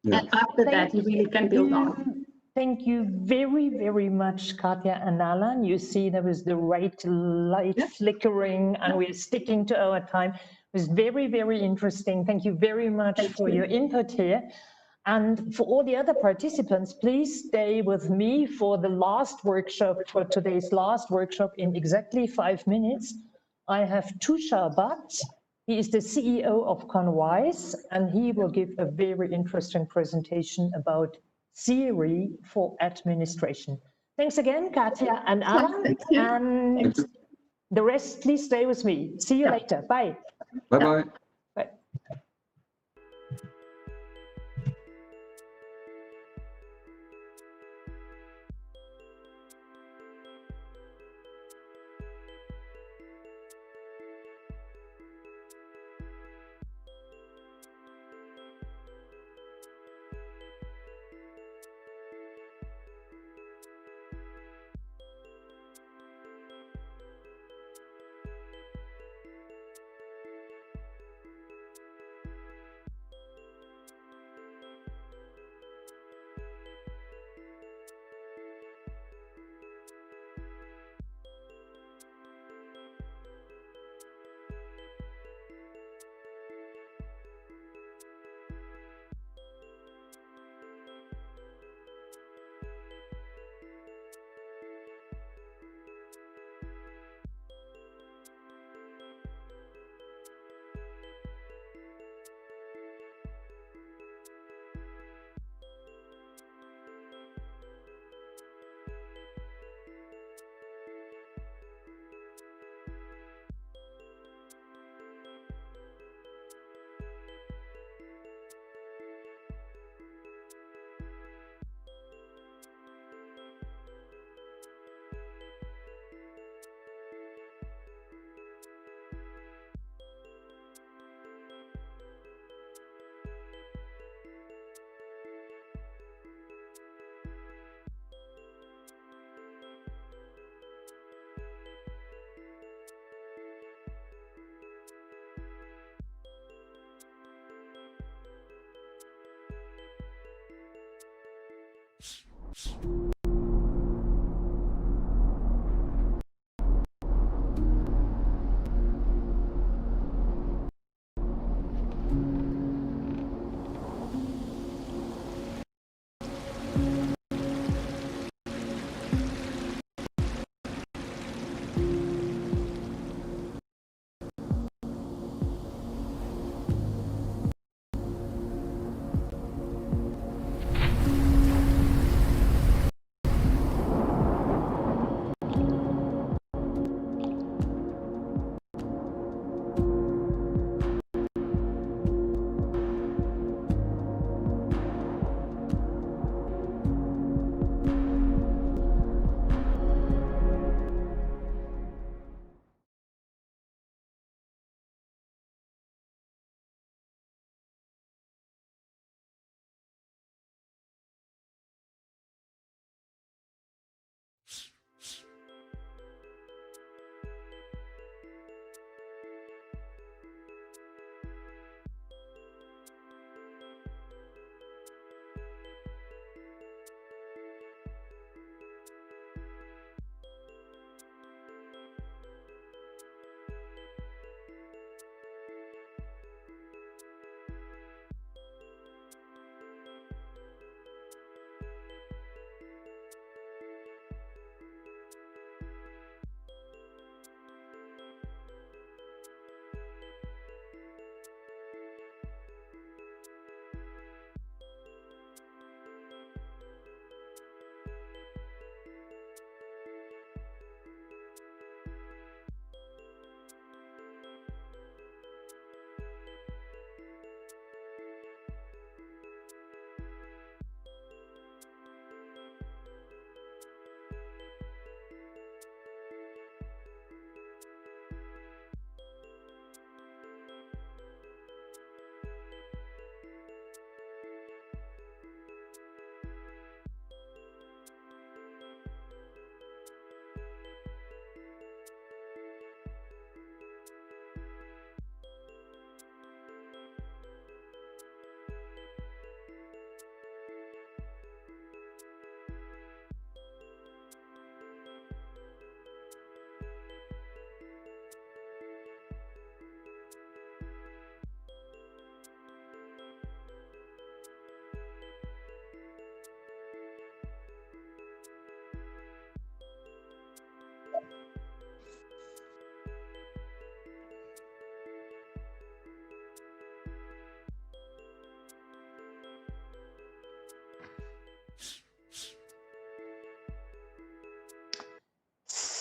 Yeah. And after that, you really can build on. Thank you very, very much, Katja and Alan. You see there was the right light flickering and we're sticking to our time. It was very, very interesting. Thank you very much for your input here. And for all the other participants, please stay with me for the last workshop, for today's last workshop in exactly 5 minutes. I have Tushar Bhatt. He is the CEO of Conwise, and he will give a very interesting presentation about Siri for administration. Thanks again, Katja and Alan. And the rest, please stay with me. See you later. Bye. Bye-bye. Bye.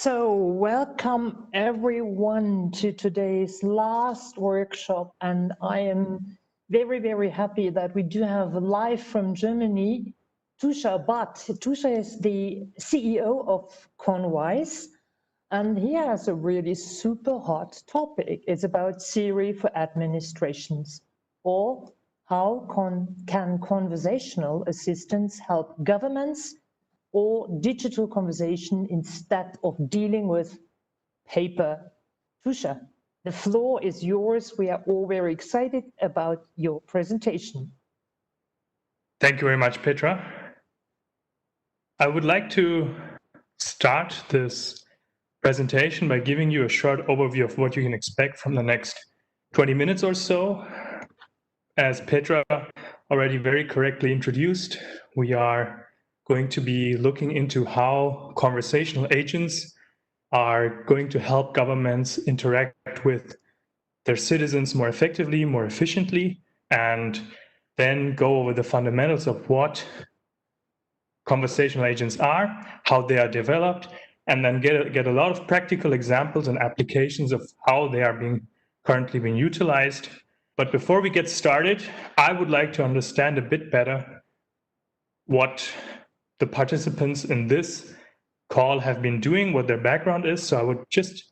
So, welcome everyone to today's last workshop, and I am very, very happy that we do have live from Germany, Tusha. But Tusha is the CEO of Conwise, and he has a really super hot topic. It's about Siri for administrations, or how can conversational assistants help governments or digital conversation instead of dealing with paper. Tusha, the floor is yours. We are all very excited about your presentation. Thank you very much, Petra. I would like to start this presentation by giving you a short overview of what you can expect from the next 20 minutes or so. As Petra already very correctly introduced, we are going to be looking into how conversational agents are going to help governments interact with their citizens more effectively, more efficiently, and then go over the fundamentals of what conversational agents are, how they are developed, and then get a lot of practical examples and applications of how they are currently being utilized. But before we get started, I would like to understand a bit better what the participants in this call have been doing, what their background is. So I would just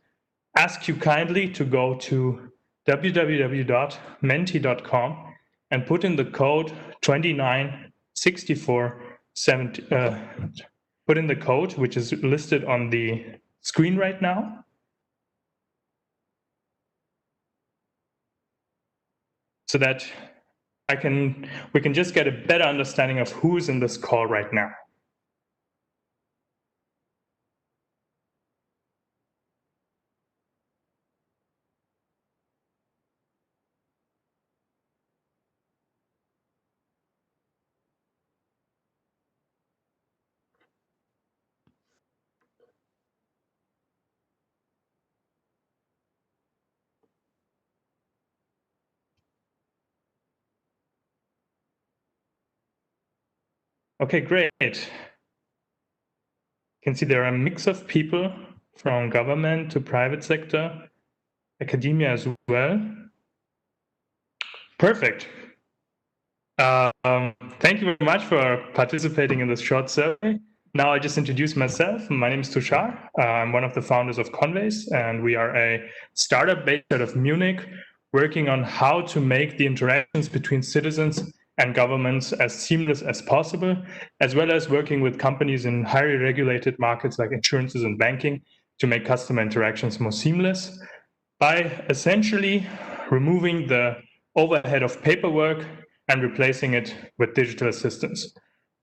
ask you kindly to go to www.menti.com and put in the code 296470. Put in the code, which is listed on the screen right now. So that we can just get a better understanding of who's in this call right now. Okay, great. You can see there are a mix of people from government to private sector, academia as well. Perfect. Thank you very much for participating in this short survey. Now I just introduce myself. My name is Tushar. I'm one of the founders of Conwise, and we are a startup based out of Munich, working on how to make the interactions between citizens and governments as seamless as possible, as well as working with companies in highly regulated markets like insurances and banking to make customer interactions more seamless by essentially removing the overhead of paperwork and replacing it with digital assistants.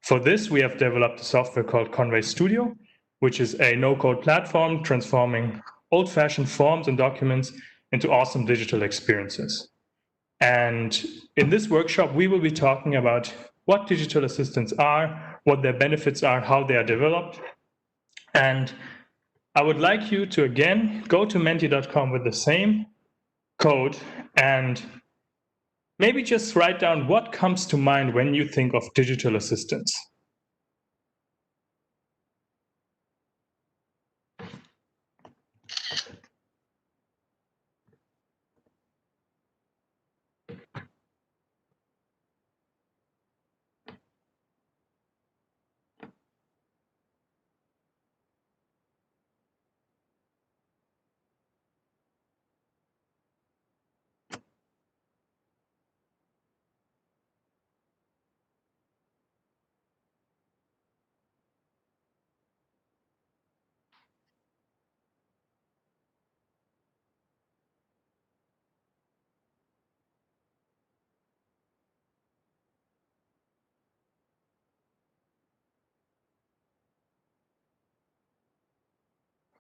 For this, we have developed a software called Conway Studio, which is a no-code platform transforming old-fashioned forms and documents into awesome digital experiences. And in this workshop, we will be talking about what digital assistants are, what their benefits are, how they are developed. And I would like you to, again, go to menti.com with the same code and maybe just write down what comes to mind when you think of digital assistants.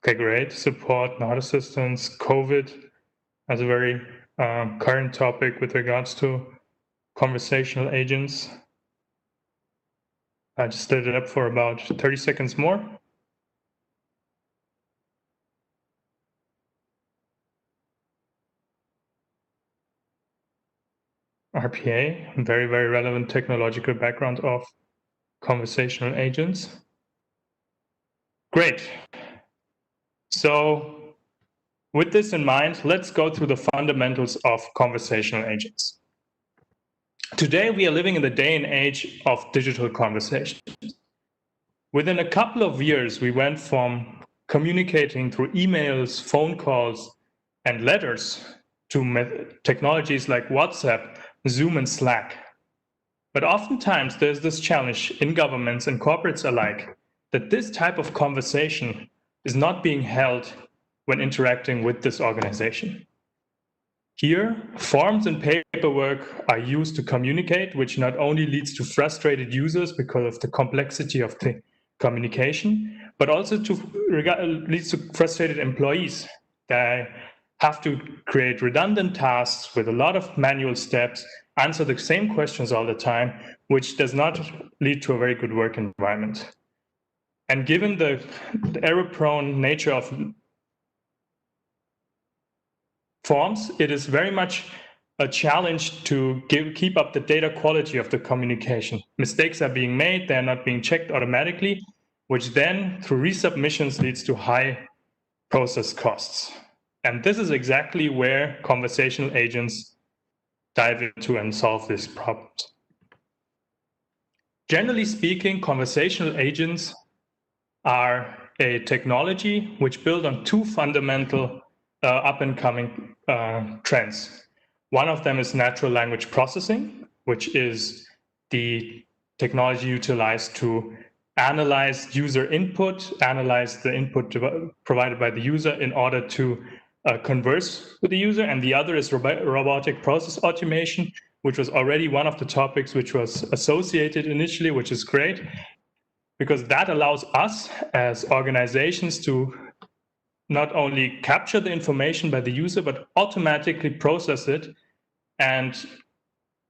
Okay, great. Support, not assistance, COVID as a very current topic with regards to conversational agents. I just lit it up for about 30 seconds more. RPA, very, very relevant technological background of conversational agents. Great. So with this in mind, let's go through the fundamentals of conversational agents. Today, we are living in the day and age of digital conversations. Within a couple of years, we went from communicating through emails, phone calls, and letters to technologies like WhatsApp, Zoom, and Slack. But oftentimes, there's this challenge in governments and corporates alike that this type of conversation is not being held when interacting with this organization. Here, forms and paperwork are used to communicate, which not only leads to frustrated users because of the complexity of the communication, but also leads to frustrated employees. They have to create redundant tasks with a lot of manual steps, answer the same questions all the time, which does not lead to a very good work environment. And given the error-prone nature of forms, it is very much a challenge to keep up the data quality of the communication. Mistakes are being made, they're not being checked automatically, which then, through resubmissions, leads to high process costs. And this is exactly where conversational agents dive into and solve these problems. Generally speaking, conversational agents are a technology which build on two fundamental up-and-coming trends. One of them is natural language processing, which is the technology utilized to analyze user input, analyze the input provided by the user in order to converse with the user. And the other is robotic process automation, which was already one of the topics which was associated initially, which is great, because that allows us as organizations to not only capture the information by the user, but automatically process it and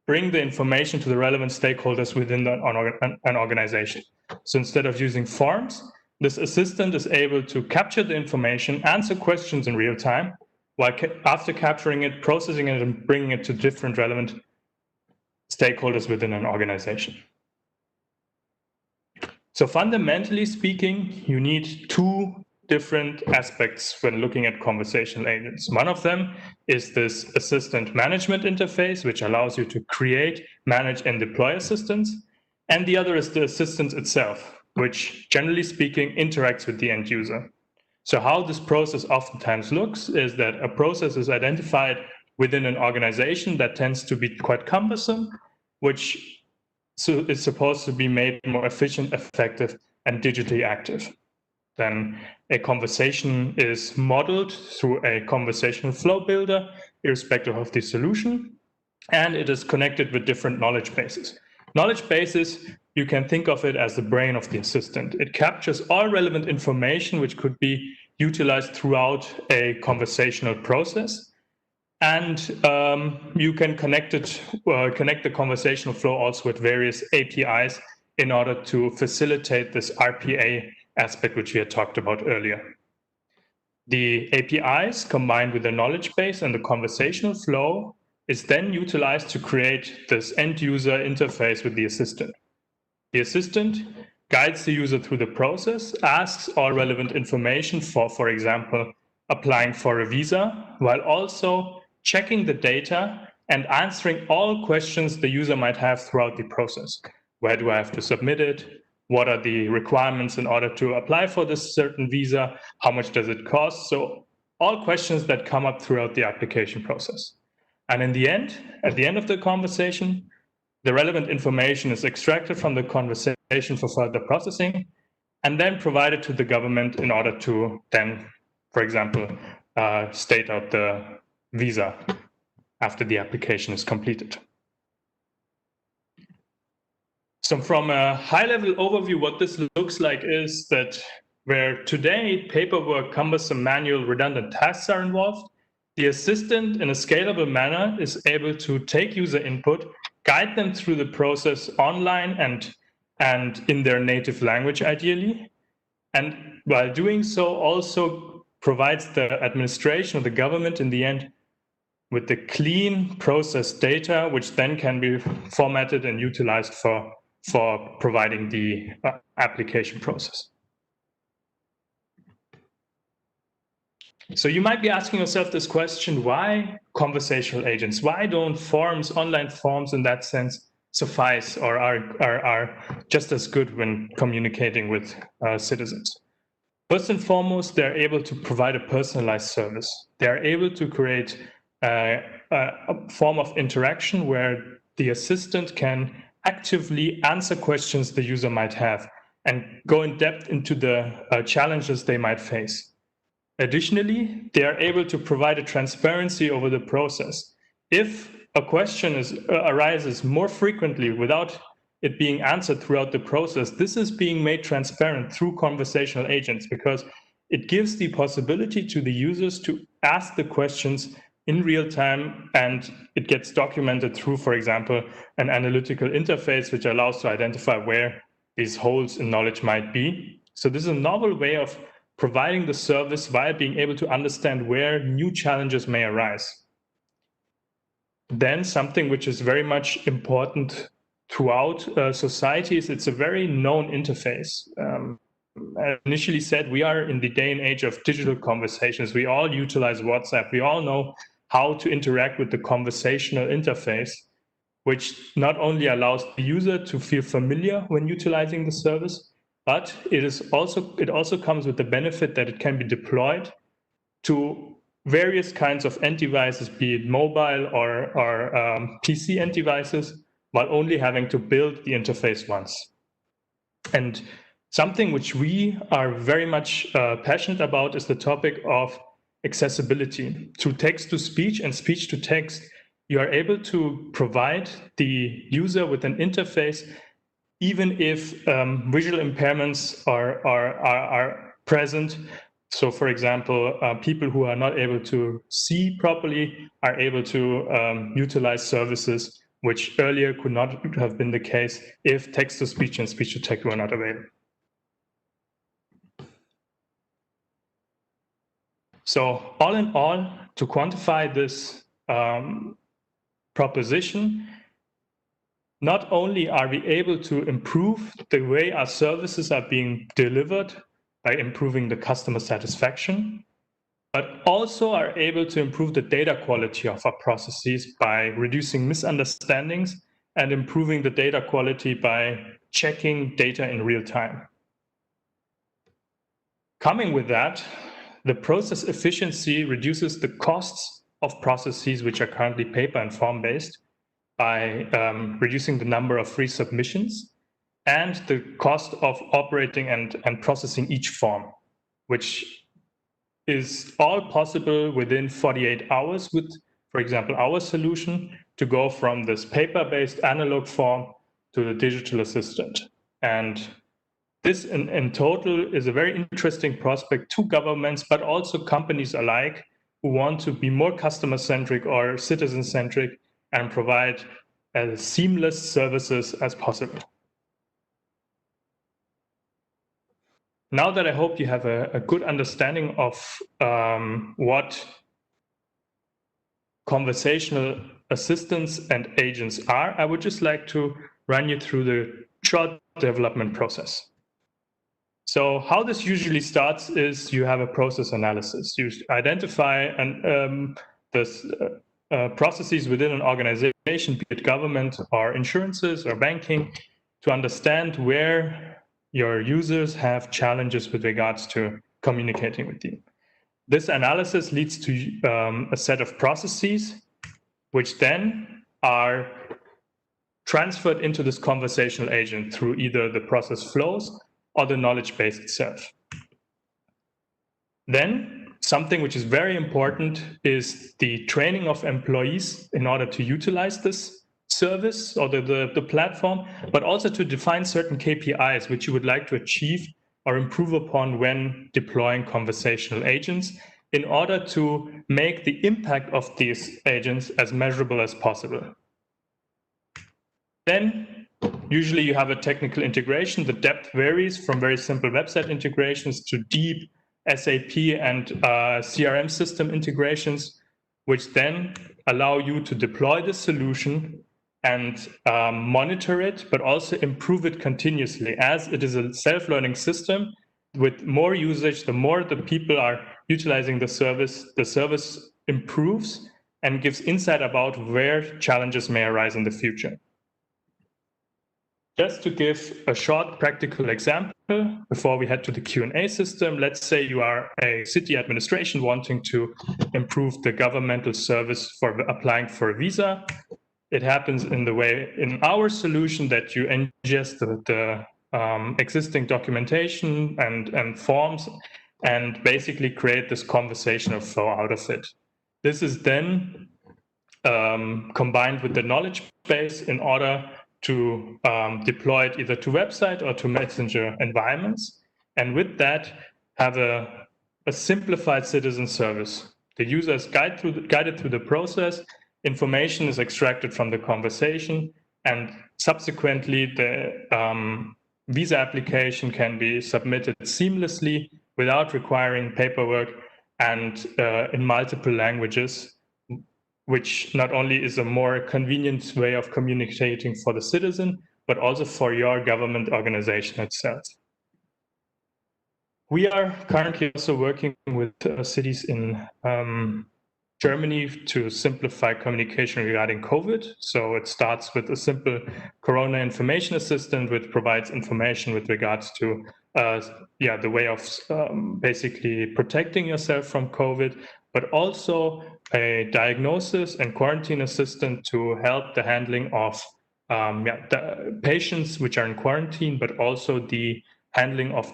bring the information to the relevant stakeholders within an organization. So instead of using forms, this assistant is able to capture the information, answer questions in real time, while after capturing it, processing it, and bringing it to different relevant stakeholders within an organization. So fundamentally speaking, you need two different aspects when looking at conversational agents. One of them is this assistant management interface, which allows you to create, manage, and deploy assistants. And the other is the assistant itself, which generally speaking interacts with the end user. So how this process oftentimes looks is that a process is identified within an organization that tends to be quite cumbersome, which is supposed to be made more efficient, effective, and digitally active. Then a conversation is modeled through a conversational flow builder, irrespective of the solution, and it is connected with different knowledge bases. Knowledge bases, you can think of it as the brain of the assistant. It captures all relevant information which could be utilized throughout a conversational process. And you can connect the conversational flow also with various APIs in order to facilitate this RPA aspect, which we had talked about earlier. The APIs combined with the knowledge base and the conversational flow is then utilized to create this end user interface with the assistant. The assistant guides the user through the process, asks all relevant information for example, applying for a visa, while also checking the data and answering all questions the user might have throughout the process. Where do I have to submit it? What are the requirements in order to apply for this certain visa? How much does it cost? So all questions that come up throughout the application process. And in the end, at the end of the conversation, the relevant information is extracted from the conversation for further processing and then provided to the government in order to then, for example, state out the visa after the application is completed. So from a high-level overview, what this looks like is that where today paperwork, cumbersome, manual, redundant tasks are involved, the assistant in a scalable manner is able to take user input, guide them through the process online and in their native language ideally. And while doing so, also provides the administration of the government in the end with the clean process data, which then can be formatted and utilized for providing the application process. So you might be asking yourself this question, why conversational agents? Why don't forms, online forms in that sense, suffice or are just as good when communicating with citizens? First and foremost, they're able to provide a personalized service. They're able to create a form of interaction where the assistant can actively answer questions the user might have and go in depth into the challenges they might face. Additionally, they are able to provide a transparency over the process. If a question arises more frequently without it being answered throughout the process, this is being made transparent through conversational agents because it gives the possibility to the users to ask the questions in real time, and it gets documented through, for example, an analytical interface which allows to identify where these holes in knowledge might be. So this is a novel way of providing the service while being able to understand where new challenges may arise. Then something which is very much important throughout societies, it's a very known interface. I initially said we are in the day and age of digital conversations. We all utilize WhatsApp. We all know how to interact with the conversational interface, which not only allows the user to feel familiar when utilizing the service, but it also comes with the benefit that it can be deployed to various kinds of end devices, be it mobile or PC end devices, while only having to build the interface once. And something which we are very much passionate about is the topic of accessibility. Through text-to-speech and speech-to-text, you are able to provide the user with an interface even if visual impairments are present. So, for example, people who are not able to see properly are able to utilize services which earlier could not have been the case if text-to-speech and speech-to-text were not available. So, all in all, to quantify this proposition, not only are we able to improve the way our services are being delivered by improving the customer satisfaction, but also are able to improve the data quality of our processes by reducing misunderstandings and improving the data quality by checking data in real time. Coming with that, the process efficiency reduces the costs of processes which are currently paper and form-based, by reducing the number of free submissions and the cost of operating and processing each form, which is all possible within 48 hours with, for example, our solution to go from this paper-based analog form to the digital assistant. And this in total is a very interesting prospect to governments, but also companies alike who want to be more customer-centric or citizen-centric and provide as seamless services as possible. Now that I hope you have a good understanding of what conversational assistants and agents are, I would just like to run you through the short development process. So how this usually starts is you have a process analysis. You identify processes within an organization, be it government or insurances or banking, to understand where your users have challenges with regards to communicating with you. This analysis leads to a set of processes, which then are transferred into this conversational agent through either the process flows or the knowledge base itself. Then something which is very important is the training of employees in order to utilize this service or the platform, but also to define certain KPIs which you would like to achieve or improve upon when deploying conversational agents in order to make the impact of these agents as measurable as possible. Then usually you have a technical integration. The depth varies from very simple website integrations to deep SAP and CRM system integrations, which then allow you to deploy the solution and monitor it, but also improve it continuously. As it is a self-learning system, with more usage, the more the people are utilizing the service improves and gives insight about where challenges may arise in the future. Just to give a short practical example before we head to the Q&A system, let's say you are a city administration wanting to improve the governmental service for applying for a visa. It happens in the way in our solution that you ingest the existing documentation and forms and basically create this conversational flow out of it. This is then combined with the knowledge base in order to deploy it either to website or to messenger environments. And with that, have a simplified citizen service. The user is guided through the process, information is extracted from the conversation, and subsequently the visa application can be submitted seamlessly without requiring paperwork and in multiple languages, which not only is a more convenient way of communicating for the citizen, but also for your government organization itself. We are currently also working with cities in Germany to simplify communication regarding COVID. So it starts with a simple Corona information assistant, which provides information with regards to the way of basically protecting yourself from COVID, but also a diagnosis and quarantine assistant to help the handling of the patients which are in quarantine, but also the handling of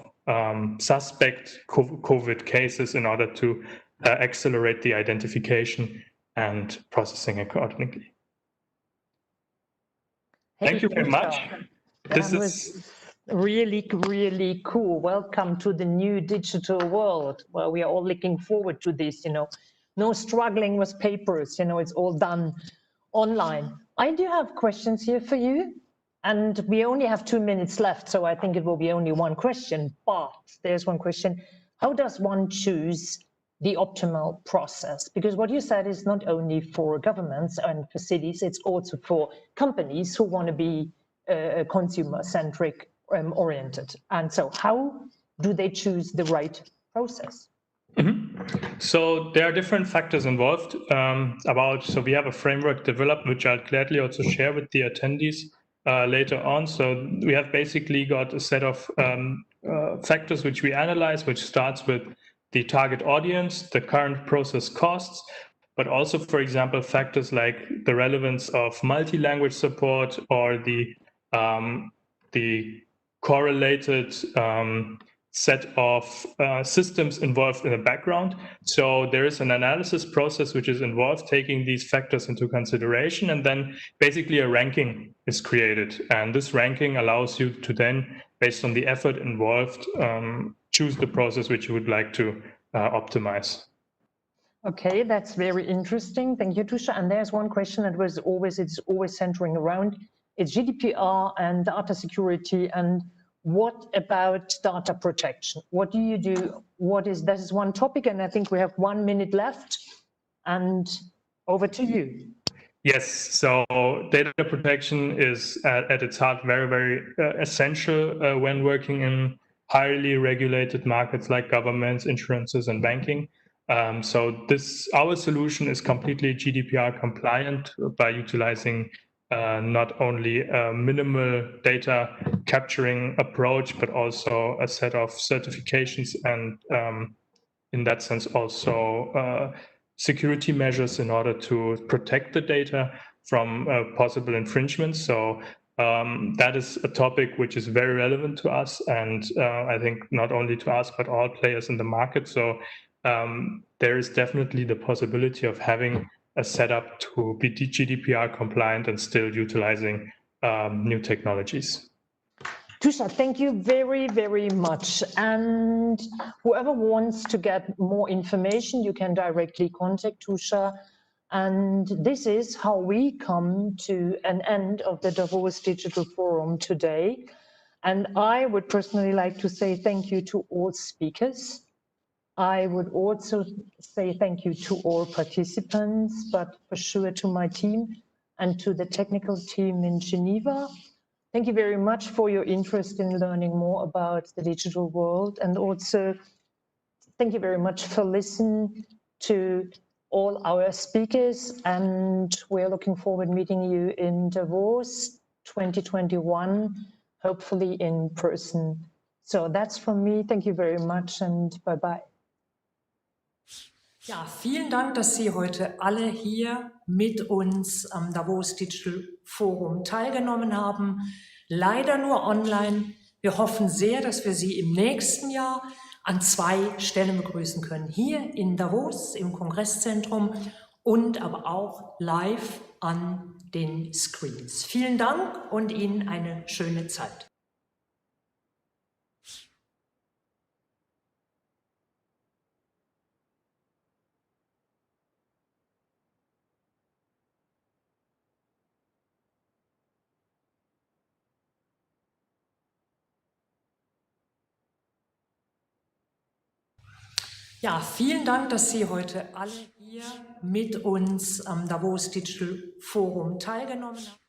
suspect COVID cases in order to accelerate the identification and processing accordingly. Thank you very much. This is really, really cool. Welcome to the new digital world where we are all looking forward to this, no struggling with papers, it's all done online. I do have questions here for you. And we only have 2 minutes left, so I think it will be only one question, but there's one question. How does one choose the optimal process? Because what you said is not only for governments and for cities, it's also for companies who want to be consumer-centric oriented. And so how do they choose the right process? So there are different factors involved. So we have a framework developed, which I'll gladly also share with the attendees later on. So we have basically got a set of factors which we analyze, which starts with the target audience, the current process costs, but also, for example, factors like the relevance of multi-language support or the correlated set of systems involved in the background. So there is an analysis process which is involved, taking these factors into consideration, and then basically a ranking is created. And this ranking allows you to then, based on the effort involved, choose the process which you would like to optimize. Okay, that's very interesting. Thank you, Tusha. And there's one question that it's always centering around. It's GDPR and data security, and what about data protection? What do you do? That is one topic, and I think we have 1 minute left, and over to you. Yes, so data protection is at its heart very, very essential when working in highly regulated markets like governments, insurances, and banking. So our solution is completely GDPR compliant by utilizing not only a minimal data capturing approach, but also a set of certifications and in that sense also security measures in order to protect the data from possible infringements. So that is a topic which is very relevant to us, and I think not only to us, but all players in the market. So there is definitely the possibility of having a setup to be GDPR compliant and still utilizing new technologies. Tusha, thank you very, very much. And whoever wants to get more information, you can directly contact Tusha. And this is how we come to an end of the Davos Digital Forum today. And I would personally like to say thank you to all speakers. I would also say thank you to all participants, but for sure to my team and to the technical team in Geneva. Thank you very much for your interest in learning more about the digital world, and also Thank you very much for listening to all our speakers, and we're looking forward to meeting you in Davos 2021, hopefully in person. So that's from me. Thank you very much and bye-bye. Ja, vielen Dank, dass Sie heute alle hier mit uns am Davos Digital Forum teilgenommen haben. Leider nur online. Wir hoffen sehr, dass wir Sie im nächsten Jahr an 2 Stellen begrüßen können. Hier in Davos im Kongresszentrum und aber auch live an den Screens. Vielen Dank und Ihnen eine schöne Zeit. Ja, vielen Dank, dass Sie heute alle hier mit uns am Davos Digital Forum teilgenommen haben.